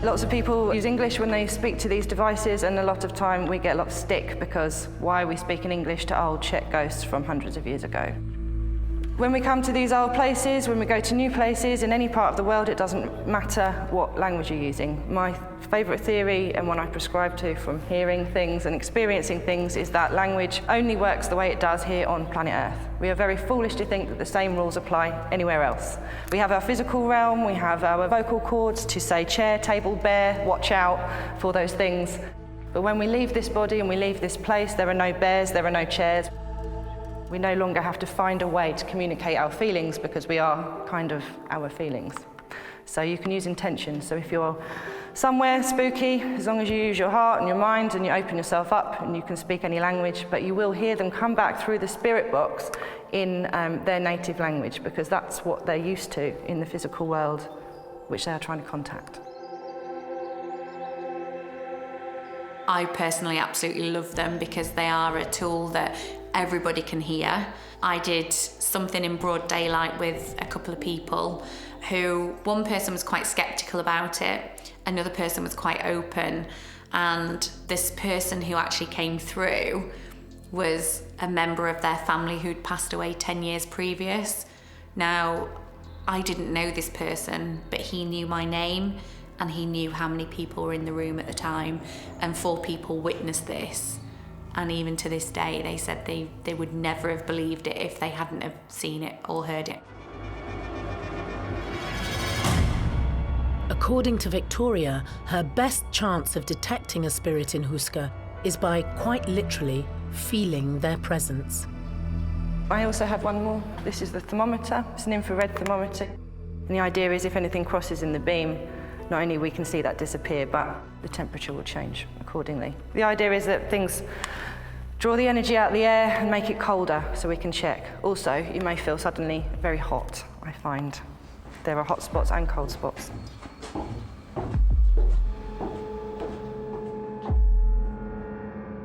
Lots of people use English when they speak to these devices, and a lot of time we get a lot of stick because why are we speaking English to old Czech ghosts from hundreds of years ago? When we come to these old places, when we go to new places, in any part of the world, it doesn't matter what language you're using. My favourite theory, and one I prescribe to from hearing things and experiencing things, is that language only works the way it does here on planet Earth. We are very foolish to think that the same rules apply anywhere else. We have our physical realm, we have our vocal cords to say chair, table, bear, watch out for those things. But when we leave this body and we leave this place, there are no bears, there are no chairs. We no longer have to find a way to communicate our feelings because we are kind of our feelings. So you can use intention. So if you're somewhere spooky, as long as you use your heart and your mind and you open yourself up, and you can speak any language, but you will hear them come back through the spirit box in their native language, because that's what they're used to in the physical world, which they are trying to contact. I personally absolutely love them because they are a tool that everybody can hear. I did something in broad daylight with a couple of people who, one person was quite sceptical about it, another person was quite open, and this person who actually came through was a member of their family who'd passed away 10 years previous. Now, I didn't know this person, but he knew my name and he knew how many people were in the room at the time, and 4 people witnessed this. And even to this day, they said they would never have believed it if they hadn't have seen it or heard it. According to Victoria, her best chance of detecting a spirit in Houska is by, quite literally, feeling their presence. I also have one more. This is the thermometer. It's an infrared thermometer. And the idea is if anything crosses in the beam, not only we can see that disappear, but the temperature will change accordingly. The idea is that things draw the energy out of the air and make it colder so we can check. Also, you may feel suddenly very hot, I find. There are hot spots and cold spots.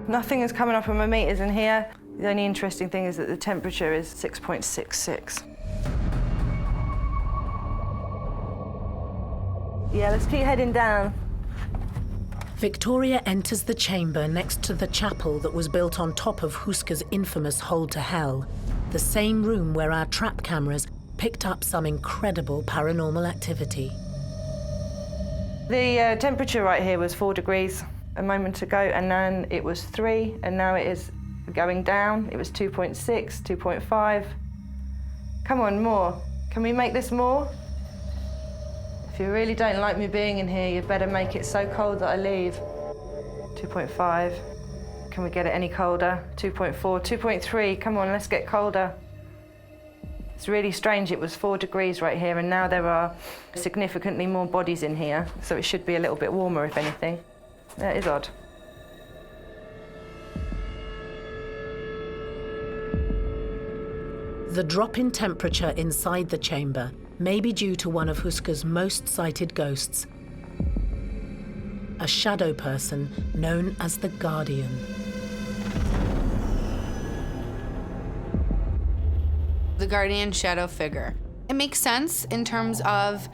Nothing is coming up on my meters in here. The only interesting thing is that the temperature is 6.66. Yeah, let's keep heading down. Victoria enters the chamber next to the chapel that was built on top of Houska's infamous Hold to Hell, the same room where our trap cameras picked up some incredible paranormal activity. The temperature right here was 4 degrees a moment ago, and then it was 3, and now it is going down. It was 2.6, 2.5. Come on, more. Can we make this more? If you really don't like me being in here, you'd better make it so cold that I leave. 2.5. Can we get it any colder? 2.4, 2.3. Come on, let's get colder. It's really strange. It was 4 degrees right here, and now there are significantly more bodies in here, so it should be a little bit warmer, if anything. That is odd. The drop in temperature inside the chamber may be due to one of Houska's most cited ghosts, a shadow person known as the Guardian. The guardian shadow figure. It makes sense in terms of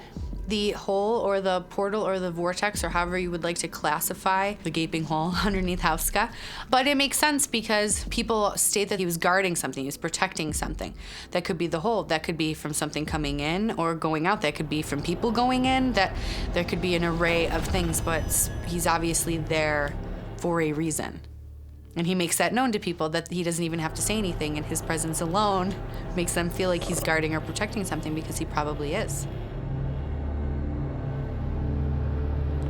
the hole or the portal or the vortex, or however you would like to classify the gaping hole underneath Houska. But it makes sense because people state that he was guarding something, he was protecting something. That could be the hole, that could be from something coming in or going out, that could be from people going in, that there could be an array of things, but he's obviously there for a reason. And he makes that known to people, that he doesn't even have to say anything, and his presence alone makes them feel like he's guarding or protecting something, because he probably is.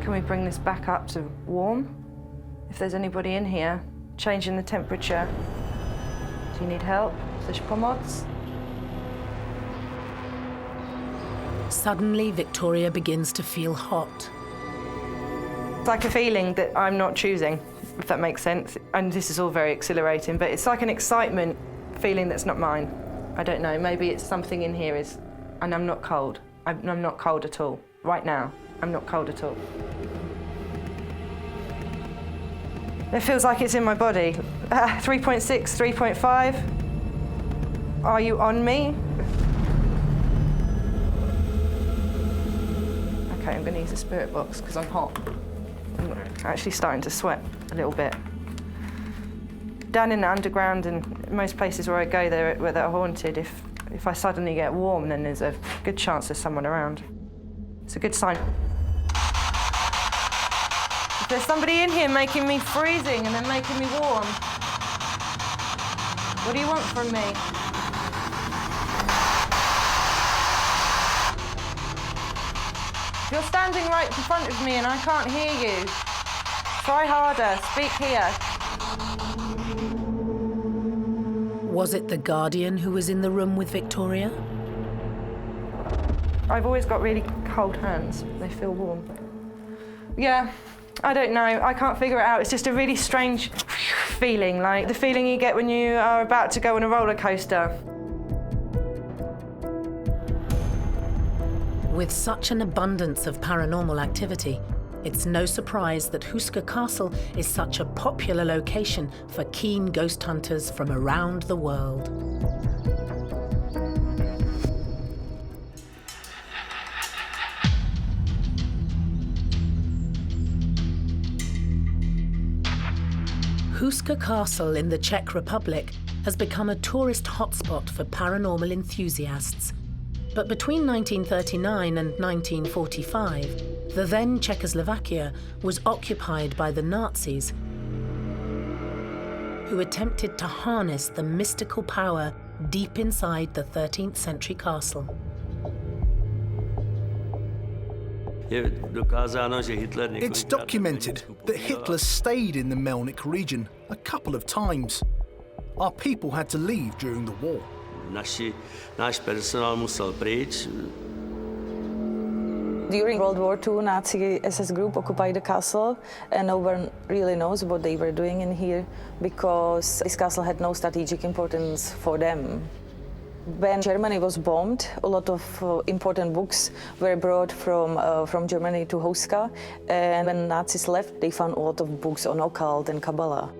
Can we bring this back up to warm? If there's anybody in here, changing the temperature. Do you need help? Chceš pomoc? Suddenly, Victoria begins to feel hot. It's like a feeling that I'm not choosing, if that makes sense. And this is all very exhilarating, but it's like an excitement feeling that's not mine. I don't know, maybe it's something in here and I'm not cold. I'm not cold at all. Right now, I'm not cold at all. It feels like it's in my body. 3.6, 3.5. Are you on me? Okay, I'm going to use the spirit box because I'm hot. I'm actually starting to sweat a little bit. Down in the underground and most places where I go where they're haunted, if I suddenly get warm, then there's a good chance there's someone around. It's a good sign. If there's somebody in here making me freezing and then making me warm, what do you want from me? You're standing right in front of me and I can't hear you. Try harder, speak here. Was it the Guardian who was in the room with Victoria? I've always got really cold hands. They feel warm. Yeah, I don't know. I can't figure it out. It's just a really strange feeling, like the feeling you get when you are about to go on a roller coaster. With such an abundance of paranormal activity, it's no surprise that Houska Castle is such a popular location for keen ghost hunters from around the world. Houska Castle in the Czech Republic has become a tourist hotspot for paranormal enthusiasts. But between 1939 and 1945, the then Czechoslovakia was occupied by the Nazis, who attempted to harness the mystical power deep inside the 13th century castle. It's documented that Hitler stayed in the Melnik region a couple of times. Our people had to leave during the war. During World War II, Nazi SS group occupied the castle, and no one really knows what they were doing in here because this castle had no strategic importance for them. When Germany was bombed, a lot of important books were brought from Germany to Houska, and when Nazis left, they found a lot of books on occult and Kabbalah.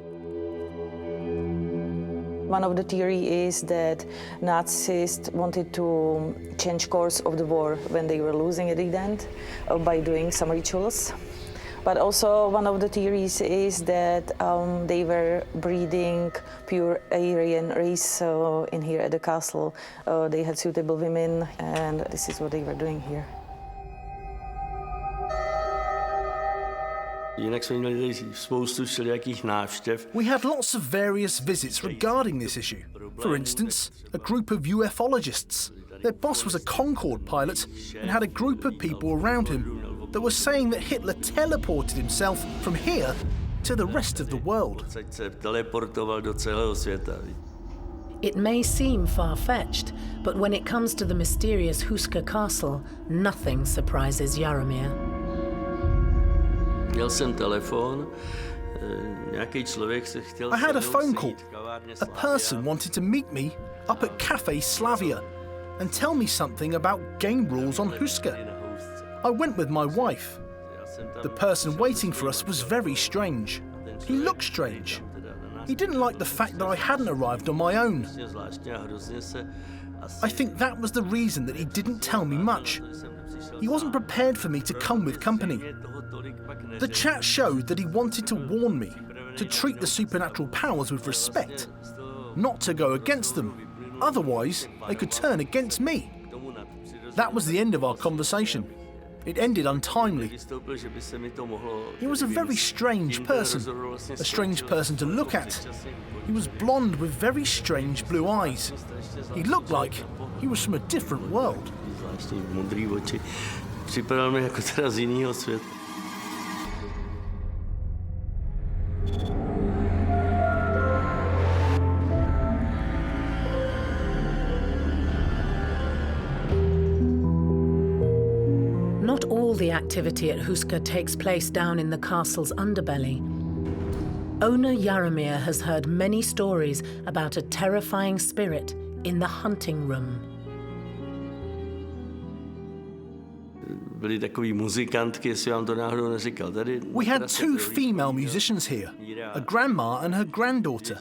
One of the theories is that Nazis wanted to change course of the war when they were losing at the end by doing some rituals. But also one of the theories is that they were breeding pure Aryan race in here at the castle. They had suitable women, and this is what they were doing here. We had lots of various visits regarding this issue. For instance, a group of ufologists. Their boss was a Concorde pilot and had a group of people around him that were saying that Hitler teleported himself from here to the rest of the world. It may seem far-fetched, but when it comes to the mysterious Houska Castle, nothing surprises Jaromír. I had a phone call. A person wanted to meet me up at Cafe Slavia and tell me something about game rules on Houska. I went with my wife. The person waiting for us was very strange. He looked strange. He didn't like the fact that I hadn't arrived on my own. I think that was the reason that he didn't tell me much. He wasn't prepared for me to come with company. The chat showed that he wanted to warn me, to treat the supernatural powers with respect, not to go against them. Otherwise, they could turn against me. That was the end of our conversation. It ended untimely. He was a very strange person to look at. He was blonde with very strange blue eyes. He looked like he was from a different world. not all the activity at Houska takes place down in the castle's underbelly. Owner Jaromir has heard many stories about a terrifying spirit in the hunting room. We had two female musicians here, a grandma and her granddaughter.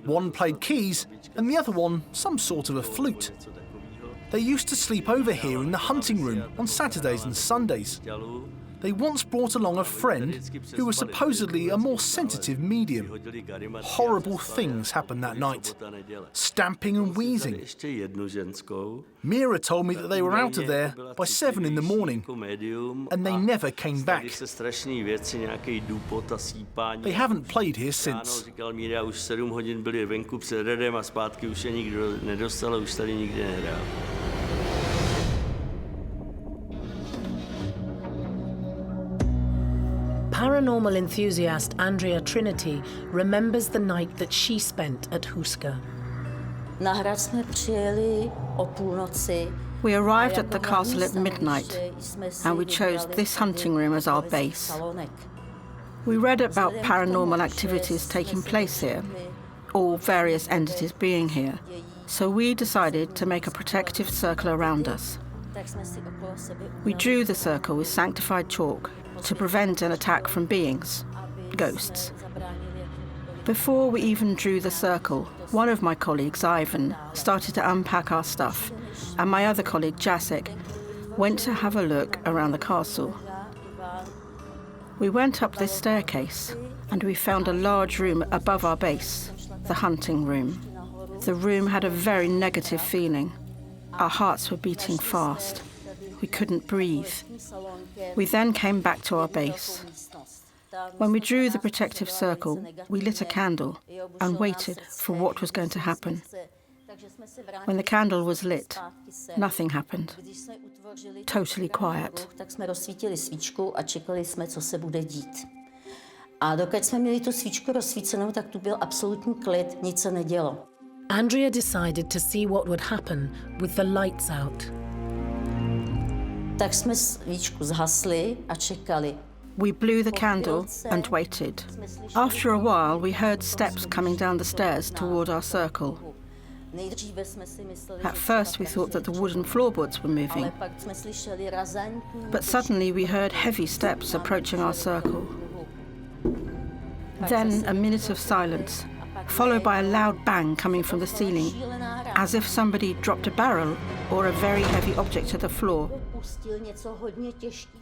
One played keys and the other one some sort of a flute. They used to sleep over here in the hunting room on Saturdays and Sundays. They once brought along a friend who was supposedly a more sensitive medium. Horrible things happened that night. Stamping and wheezing. Mira told me that they were out of there by 7 in the morning, and they never came back. They haven't played here since. Paranormal enthusiast Andrea Trinity remembers the night that she spent at Houska. We arrived at the castle at midnight, and we chose this hunting room as our base. We read about paranormal activities taking place here, or various entities being here, so we decided to make a protective circle around us. We drew the circle with sanctified chalk to prevent an attack from beings, ghosts. Before we even drew the circle, one of my colleagues, Ivan, started to unpack our stuff, and my other colleague, Jacek, went to have a look around the castle. We went up this staircase, and we found a large room above our base, the hunting room. The room had a very negative feeling. Our hearts were beating fast. We couldn't breathe. We then came back to our base. When we drew the protective circle, we lit a candle and waited for what was going to happen. When the candle was lit, nothing happened. Totally quiet. Andrea decided to see what would happen with the lights out. We blew the candle and waited. After a while, we heard steps coming down the stairs toward our circle. At first, we thought that the wooden floorboards were moving. But suddenly, we heard heavy steps approaching our circle. Then, a minute of silence, followed by a loud bang coming from the ceiling, as if somebody dropped a barrel or a very heavy object to the floor.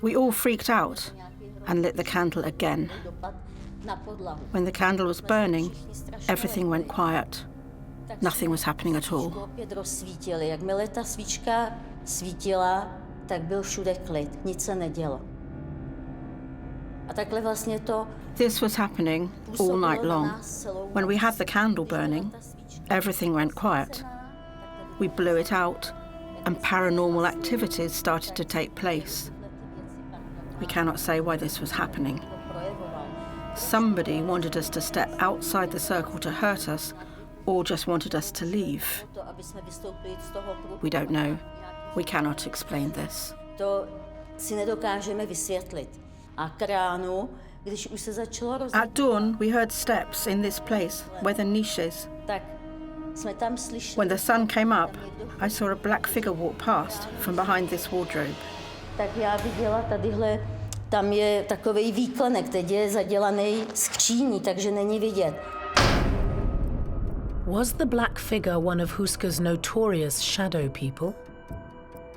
We all freaked out and lit the candle again. When the candle was burning, everything went quiet. Nothing was happening at all. This was happening all night long. When we had the candle burning, everything went quiet. We blew it out, and paranormal activities started to take place. We cannot say why this was happening. Somebody wanted us to step outside the circle to hurt us, or just wanted us to leave. We don't know. We cannot explain this. At dawn, we heard steps in this place, where the niche is. When the sun came up, I saw a black figure walk past from behind this wardrobe. Was the black figure one of Houska's notorious shadow people?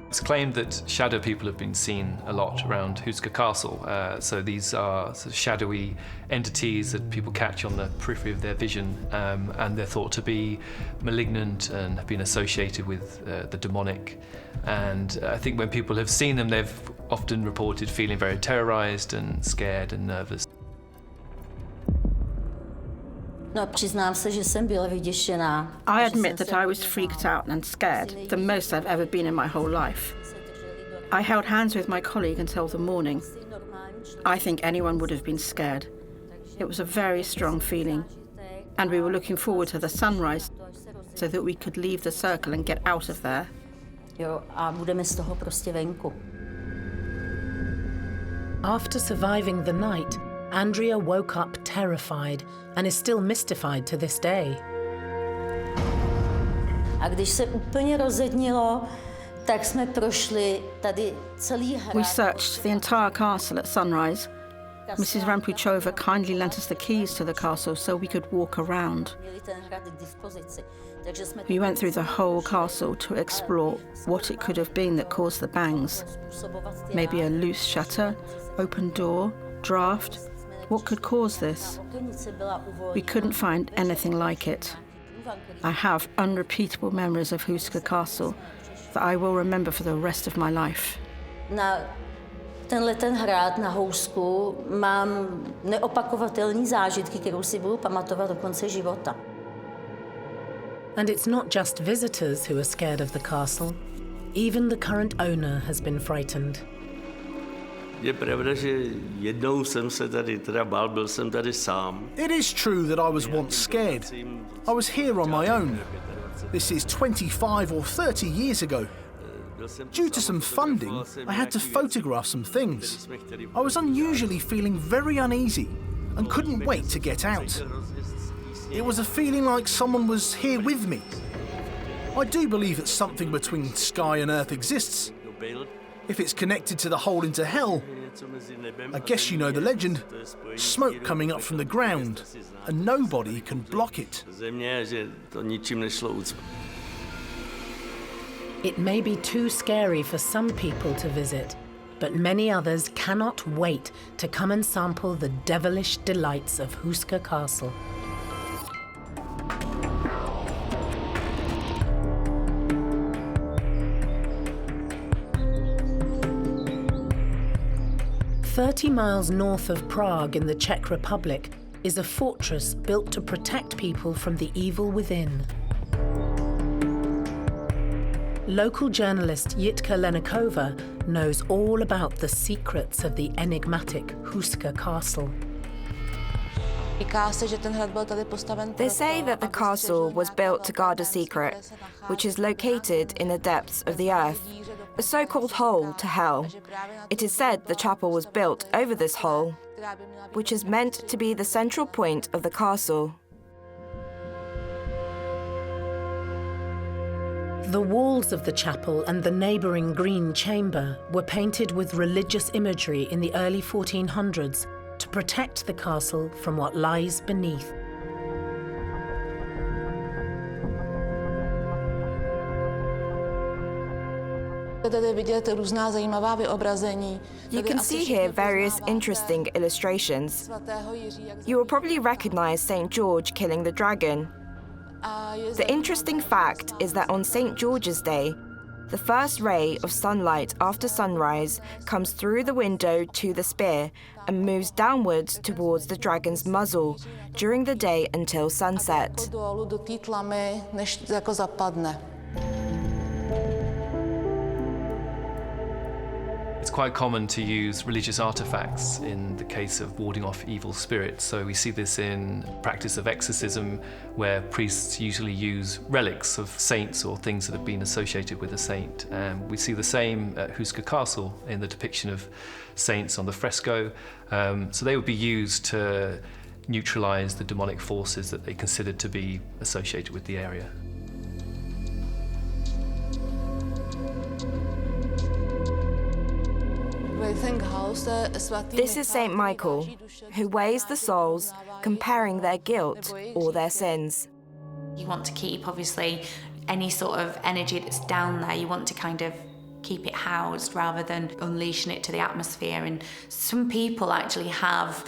It's claimed that shadow people have been seen a lot around Houska Castle. So these are sort of shadowy entities that people catch on the periphery of their vision, and they're thought to be malignant and have been associated with the demonic. And I think when people have seen them, they've often reported feeling very terrorized and scared and nervous. I admit that I was freaked out and scared, the most I've ever been in my whole life. I held hands with my colleague until the morning. I think anyone would have been scared. It was a very strong feeling, and we were looking forward to the sunrise so that we could leave the circle and get out of there. After surviving the night, Andrea woke up terrified and is still mystified to this day. A když se úplně rozednilo, tak jsme prošli tady celý hrad. We searched the entire castle at sunrise. Mrs. Rampuchova kindly lent us the keys to the castle so we could walk around. We went through the whole castle to explore what it could have been that caused the bangs. Maybe a loose shutter, open door, draft. What could cause this? We couldn't find anything like it. I have unrepeatable memories of Houska Castle that I will remember for the rest of my life. Na ten hrad na Housku mám neopakovatelné zážitky, kterou si budu pamatovat do konce života. And it's not just visitors who are scared of the castle. Even the current owner has been frightened. Je pravda, že jednou jsem se tady teda bál, byl jsem tady sám. It is true that I was once scared. I was here on my own. This is 25 or 30 years ago. Due to some funding, I had to photograph some things. I was unusually feeling very uneasy and couldn't wait to get out. It was a feeling like someone was here with me. I do believe that something between sky and earth exists. If it's connected to the hole into hell, I guess you know the legend. Smoke coming up from the ground, and nobody can block it. It may be too scary for some people to visit, but many others cannot wait to come and sample the devilish delights of Houska Castle. "30 miles north of Prague in the Czech Republic is a fortress built to protect people from the evil within. Local journalist Jitka Lenakova knows all about the secrets of the enigmatic Houska Castle. They say that the castle was built to guard a secret, which is located in the depths of the earth, a so-called hole to hell. It is said the chapel was built over this hole, which is meant to be the central point of the castle. The walls of the chapel and the neighbouring green chamber were painted with religious imagery in the early 1400s to protect the castle from what lies beneath. You can see here various interesting illustrations. You will probably recognize St. George killing the dragon. The interesting fact is that on St. George's Day, the first ray of sunlight after sunrise comes through the window to the spear and moves downwards towards the dragon's muzzle during the day until sunset. It's quite common to use religious artifacts in the case of warding off evil spirits. So we see this in practice of exorcism, where priests usually use relics of saints or things that have been associated with a saint. We see the same at Houska Castle in the depiction of saints on the fresco. So they would be used to neutralize the demonic forces that they considered to be associated with the area. This is St. Michael, who weighs the souls, comparing their guilt or their sins. You want to keep, obviously, any sort of energy that's down there, you want to kind of keep it housed rather than unleashing it to the atmosphere. And some people actually have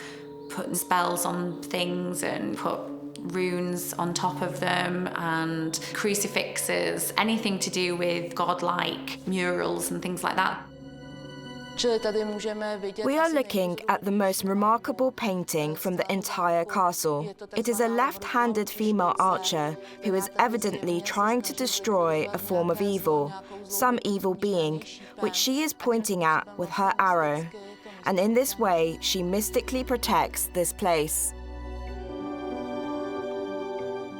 put spells on things and put runes on top of them and crucifixes, anything to do with godlike murals and things like that. We are looking at the most remarkable painting from the entire castle. It is a left-handed female archer who is evidently trying to destroy a form of evil, some evil being, which she is pointing at with her arrow. And in this way, she mystically protects this place.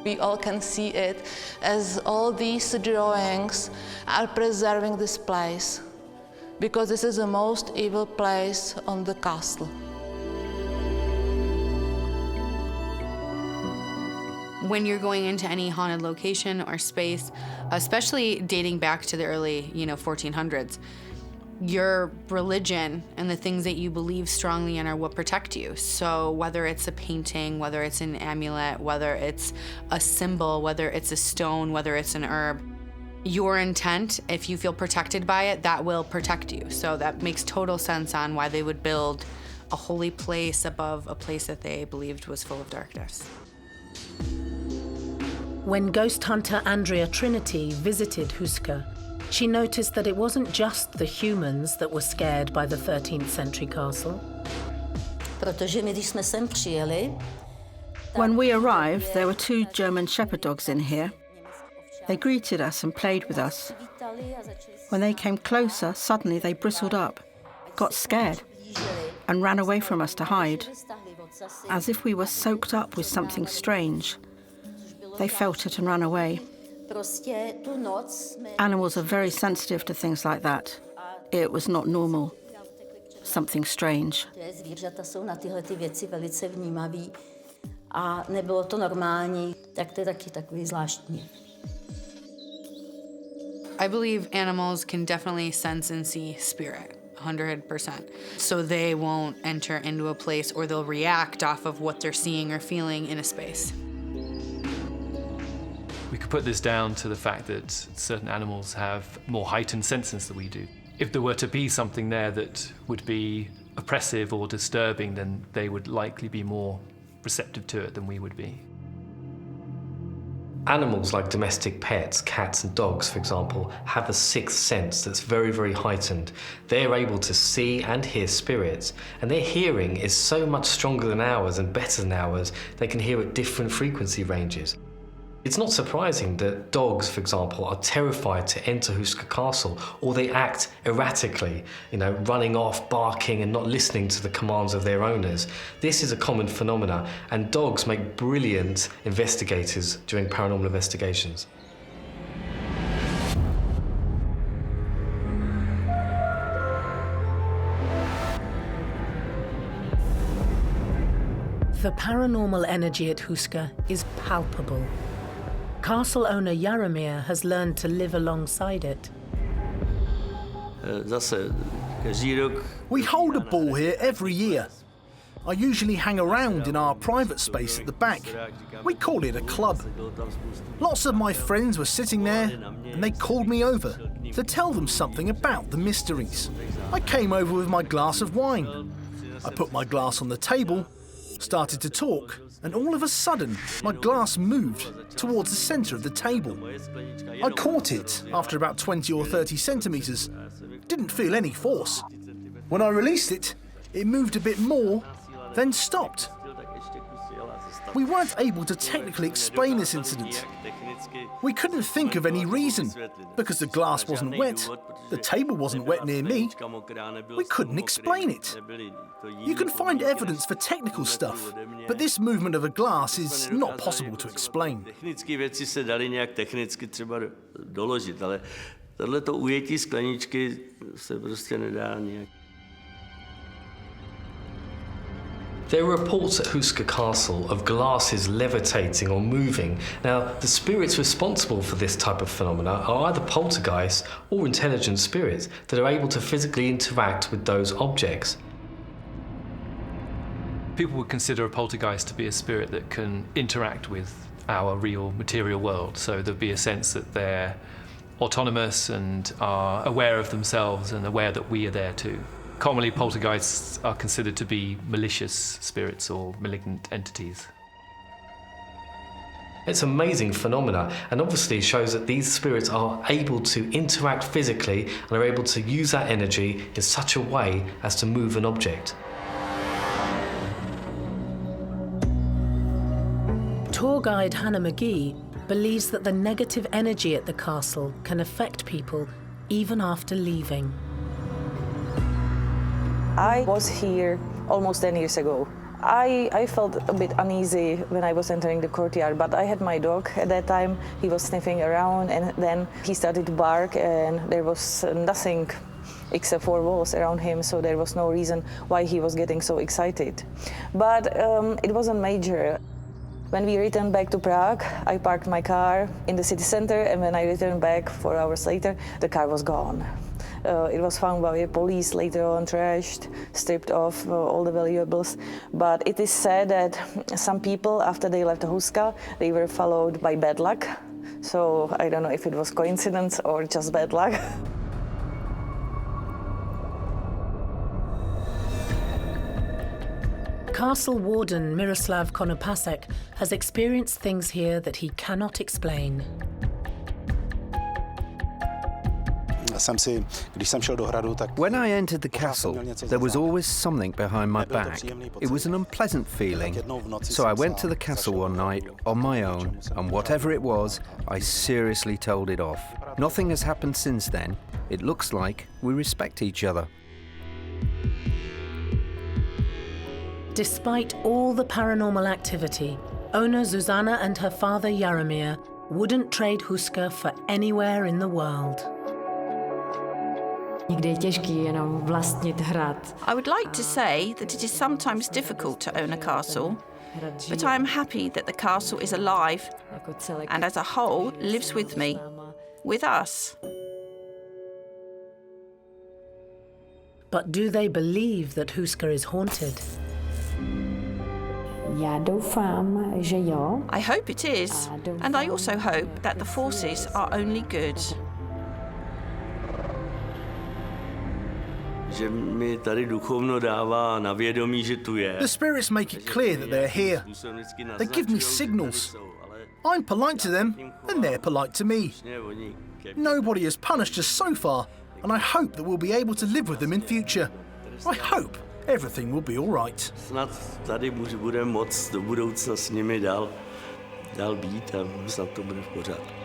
We all can see it as all these drawings are preserving this place. because this is the most evil place on the castle. When you're going into any haunted location or space, especially dating back to the early, 1400s, your religion and the things that you believe strongly in are what protect you. So whether it's a painting, whether it's an amulet, whether it's a symbol, whether it's a stone, whether it's an herb, your intent, if you feel protected by it, that will protect you. So that makes total sense on why they would build a holy place above a place that they believed was full of darkness. When ghost hunter Andrea Trinity visited Houska, she noticed that it wasn't just the humans that were scared by the 13th century castle. When we arrived, there were 2 German shepherd dogs in here. They greeted us and played with us. When they came closer, suddenly they bristled up, got scared, and ran away from us to hide, as if we were soaked up with something strange. They felt it and ran away. Animals are very sensitive to things like that. It was not normal. Something strange. I believe animals can definitely sense and see spirit, 100%. So they won't enter into a place, or they'll react off of what they're seeing or feeling in a space. We could put this down to the fact that certain animals have more heightened senses than we do. If there were to be something there that would be oppressive or disturbing, then they would likely be more receptive to it than we would be. Animals like domestic pets, cats and dogs, for example, have a sixth sense that's very, very heightened. They're able to see and hear spirits, and their hearing is so much stronger than ours and better than ours, they can hear at different frequency ranges. It's not surprising that dogs, for example, are terrified to enter Houska Castle, or they act erratically, running off, barking and not listening to the commands of their owners. This is a common phenomenon, and dogs make brilliant investigators during paranormal investigations. The paranormal energy at Houska is palpable. Castle owner Jaromir has learned to live alongside it. We hold a ball here every year. I usually hang around in our private space at the back. We call it a club. Lots of my friends were sitting there, and they called me over to tell them something about the mysteries. I came over with my glass of wine. I put my glass on the table, started to talk, and all of a sudden, my glass moved towards the centre of the table. I caught it after about 20 or 30 centimetres. Didn't feel any force. When I released it, it moved a bit more, then stopped. We weren't able to technically explain this incident. We couldn't think of any reason, because the glass wasn't wet, the table wasn't wet near me. We couldn't explain it. You can find evidence for technical stuff, but this movement of a glass is not possible to explain. There are reports at Houska Castle of glasses levitating or moving. Now, the spirits responsible for this type of phenomena are either poltergeists or intelligent spirits that are able to physically interact with those objects. People would consider a poltergeist to be a spirit that can interact with our real material world. So there'd be a sense that they're autonomous and are aware of themselves and aware that we are there too. Commonly, poltergeists are considered to be malicious spirits or malignant entities. It's an amazing phenomena, and obviously shows that these spirits are able to interact physically and are able to use that energy in such a way as to move an object. Tour guide Hannah McGee believes that the negative energy at the castle can affect people even after leaving. I was here almost 10 years ago. I felt a bit uneasy when I was entering the courtyard, but I had my dog at that time. He was sniffing around, and then he started to bark, and there was nothing except for walls around him, so there was no reason why he was getting so excited. But it wasn't major. When we returned back to Prague, I parked my car in the city center, and when I returned back 4 hours later, the car was gone. It was found by police later on, trashed, stripped off all the valuables. But it is said that some people, after they left Houska, they were followed by bad luck. So I don't know if it was coincidence or just bad luck. Castle warden Miroslav Konopasek has experienced things here that he cannot explain. When I entered the castle, there was always something behind my back. It was an unpleasant feeling. So I went to the castle one night on my own, and whatever it was, I seriously told it off. Nothing has happened since then. It looks like we respect each other. Despite all the paranormal activity, owner Zuzana and her father Jaromir wouldn't trade Houska for anywhere in the world. I would like to say that it is sometimes difficult to own a castle, but I am happy that the castle is alive and as a whole lives with me, with us. But do they believe that Houska is haunted? I hope it is, and I also hope that the forces are only good. The spirits make it clear that they're here. They give me signals. I'm polite to them, and they're polite to me. Nobody has punished us so far, and I hope that we'll be able to live with them in future. I hope everything will be all right. Snad tady budeme moct do budoucna s nimi dál být a snad to bude v pořádku.